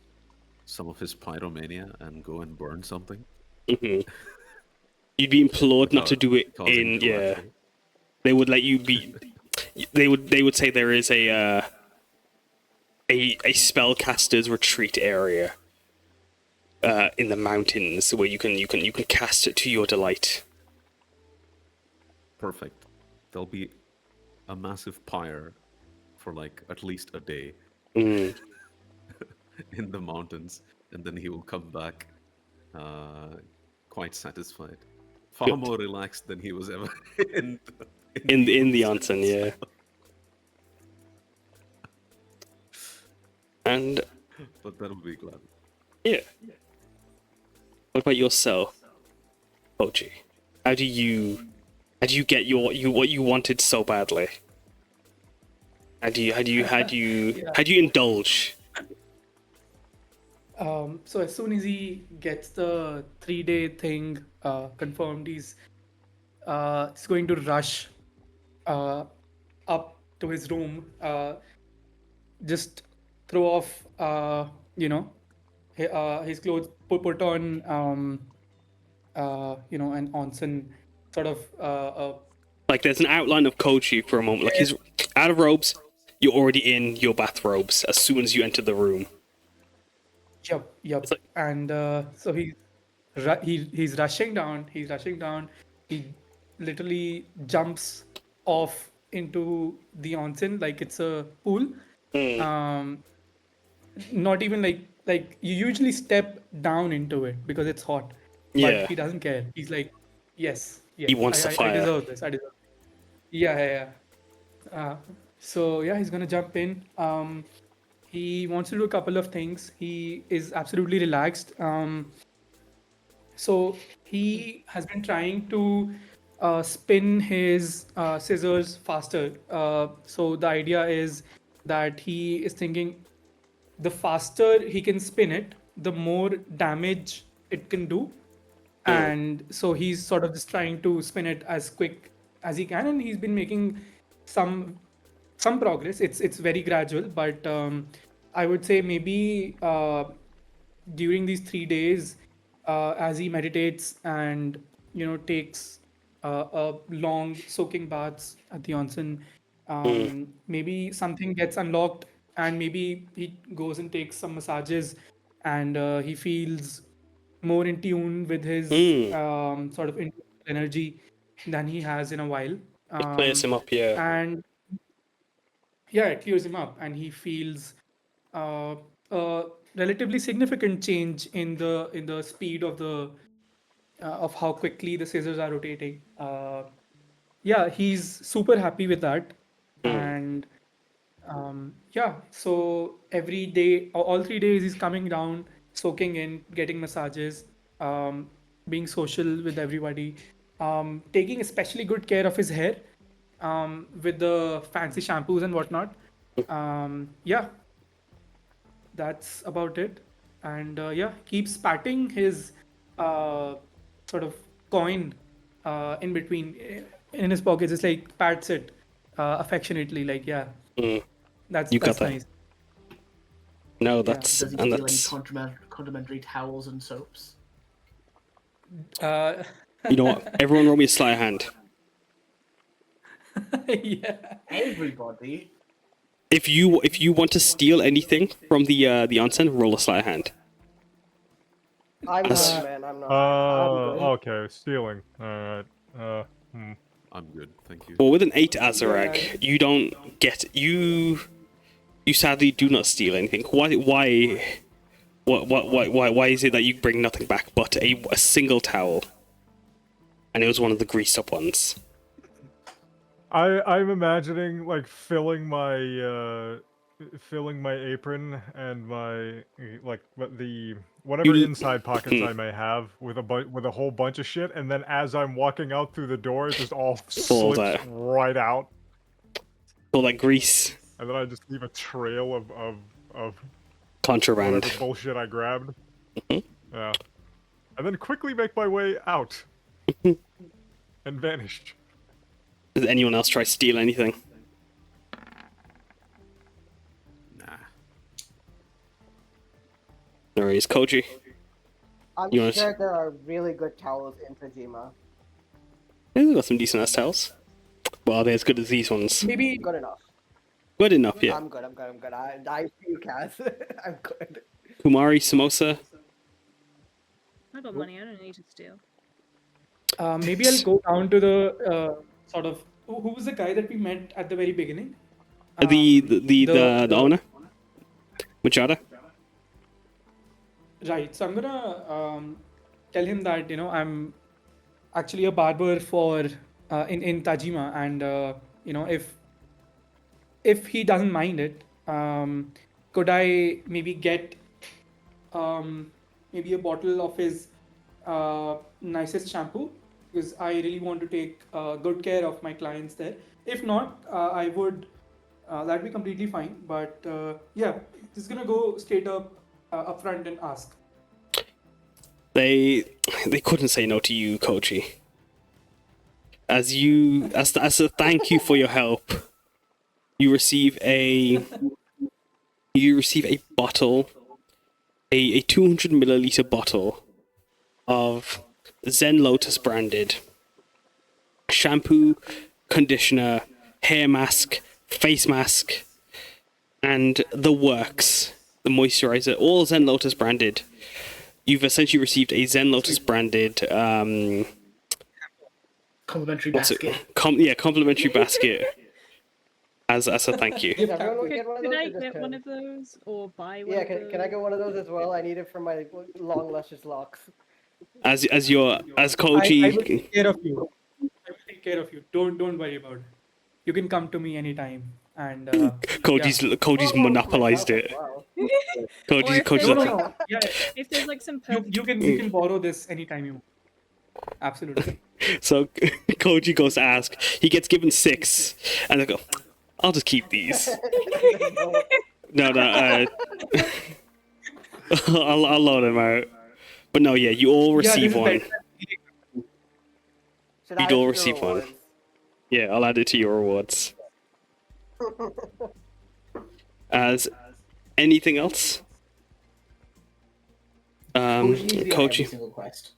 some of his pyromania and go and burn something. Mm-hmm. You'd be implored not to do it in. Yeah, they would let you be. They would say there is a spellcaster's retreat area in the mountains where you can cast it to your delight. Perfect. There'll be a massive pyre for like at least a day in the mountains, and then he will come back quite satisfied, far more relaxed than he was ever in the onsen, yeah. And but that'll be glad. Yeah. What about yourself, Kouji? How do you get what you wanted so badly? How do you indulge? So as soon as he gets the 3-day thing confirmed, he's going to rush up to his room, just throw off his clothes, put on an onsen sort of Like there's an outline of Kouji for a moment. Like he's out of robes. You're already in your bathrobes as soon as you enter the room. Yep. like- And so he's rushing down. He literally jumps off into the onsen like it's a pool. Not even like you usually step down into it because it's hot. Yeah. But he doesn't care. He's like, yes. He wants the fire. I deserve this. Yeah. So yeah, he's gonna jump in. He wants to do a couple of things. He is absolutely relaxed. So he has been trying to spin his scissors faster. So the idea is that he is thinking the faster he can spin it, the more damage it can do. And so he's sort of just trying to spin it as quick as he can, and he's been making some progress. It's very gradual, but I would say maybe during these 3 days, as he meditates and takes a long soaking baths at the onsen, maybe something gets unlocked, and maybe he goes and takes some massages, and he feels more in tune with his sort of energy than he has in a while. It clears him up, yeah. And yeah, it clears him up, and he feels a relatively significant change in the speed of the of how quickly the scissors are rotating. Yeah, he's super happy with that, and yeah. So every day, all 3 days, he's coming down, soaking in, getting massages, being social with everybody, taking especially good care of his hair, with the fancy shampoos and whatnot. Yeah, that's about it. And yeah, keeps patting his sort of coin in between in his pockets. It's like pats it affectionately, like yeah. That's got that. nice. No, that's Does he and steal that's any complimentary towels and soaps? Uh, You know what? Everyone roll me a sleight of hand. yeah. Everybody. If you want to steal anything from the onsen, roll a sleight of hand. I'm As- good, man. I'm not. I'm good. Okay, stealing. Alright. I'm good, thank you. Well, with an 8 Azarag, you don't get you sadly do not steal anything. Why is it that you bring nothing back but a single towel? And it was one of the greased up ones. I'm imagining like filling my apron and my whatever You- inside pockets I may have with a whole bunch of shit, and then as I'm walking out through the door, it just all Falls slips out. right out, All that grease, and then I just leave a trail of contraband. whatever bullshit I grabbed. Mhm. Yeah, and then quickly make my way out and vanish. Does anyone else try to steal anything? Nah. No worries, Kouji. I'm You wanna- sure there are really good towels in Tajima. Yeah, they've got some decent ass towels. Well, they're as good as these ones. Maybe Good enough. Good enough, yeah. I'm good. I see you, Cass. I'm good. Kumari, Samosa. I got money. I don't need to steal. maybe I'll go down to the sort of who was the guy that we met at the very beginning? The owner, Majarah. Right. So I'm gonna tell him that I'm actually a barber for in Tajima, and if he doesn't mind it, could I maybe get maybe a bottle of his nicest shampoo, because I really want to take good care of my clients there. If not, I would that'd be completely fine. But yeah, just gonna go straight up front and ask. They couldn't say no to you, Kouji. As a thank you for your help, you receive a bottle, a 200 milliliter bottle of Zen Lotus branded shampoo, conditioner, hair mask, face mask, and the works, the moisturizer, all Zen Lotus branded. You've essentially received a Zen Lotus branded Complimentary what's basket. it? Complimentary basket as a thank you. Does everyone get one of Could those? I or just get him? one of those or buy one? Yeah, of can I those? get one of those as well? I need it for my long, luscious locks. As I will Kouji, take care of you. I will take care of you. Don't worry about it. You can come to me anytime. And Kouji's monopolized it. Wow. Kouji's no, like, no. Yeah, If there's like some you can borrow this anytime you want. Absolutely. so Kouji goes to ask. He gets given 6, and they go, "I'll just keep these." No, I'll load them out. But no, yeah, you all receive one. Should You'd I all do receive one. rewards? Yeah, I'll add it to your rewards. As anything else? Usually every Kouji. single quest.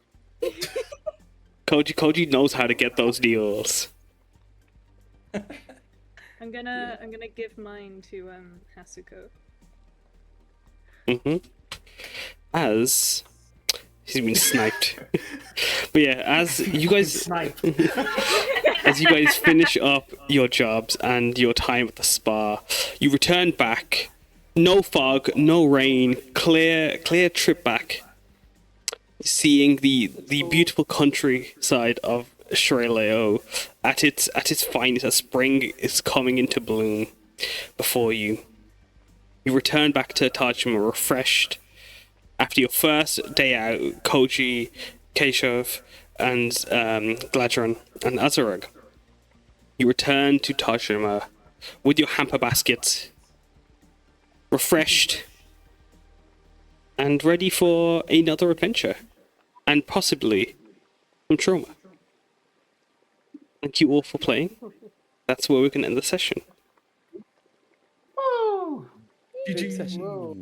Kouji knows how to get those deals. I'm gonna give mine to Hasuko. As he's been sniped. But yeah, as you guys Snipe. as you guys finish up your jobs and your time at the spa, you return back. No fog, no rain, clear trip back. Seeing the beautiful countryside of Shreleo at its finest, as spring is coming into bloom before you. You return back to Tajima refreshed after your first day out. Kouji, Kehsav, and Gladdron and Azarag. You return to Tajima with your hamper basket, refreshed and ready for another adventure, and possibly some trauma. Thank you all for playing. That's where we can end the session. GG. Whoa.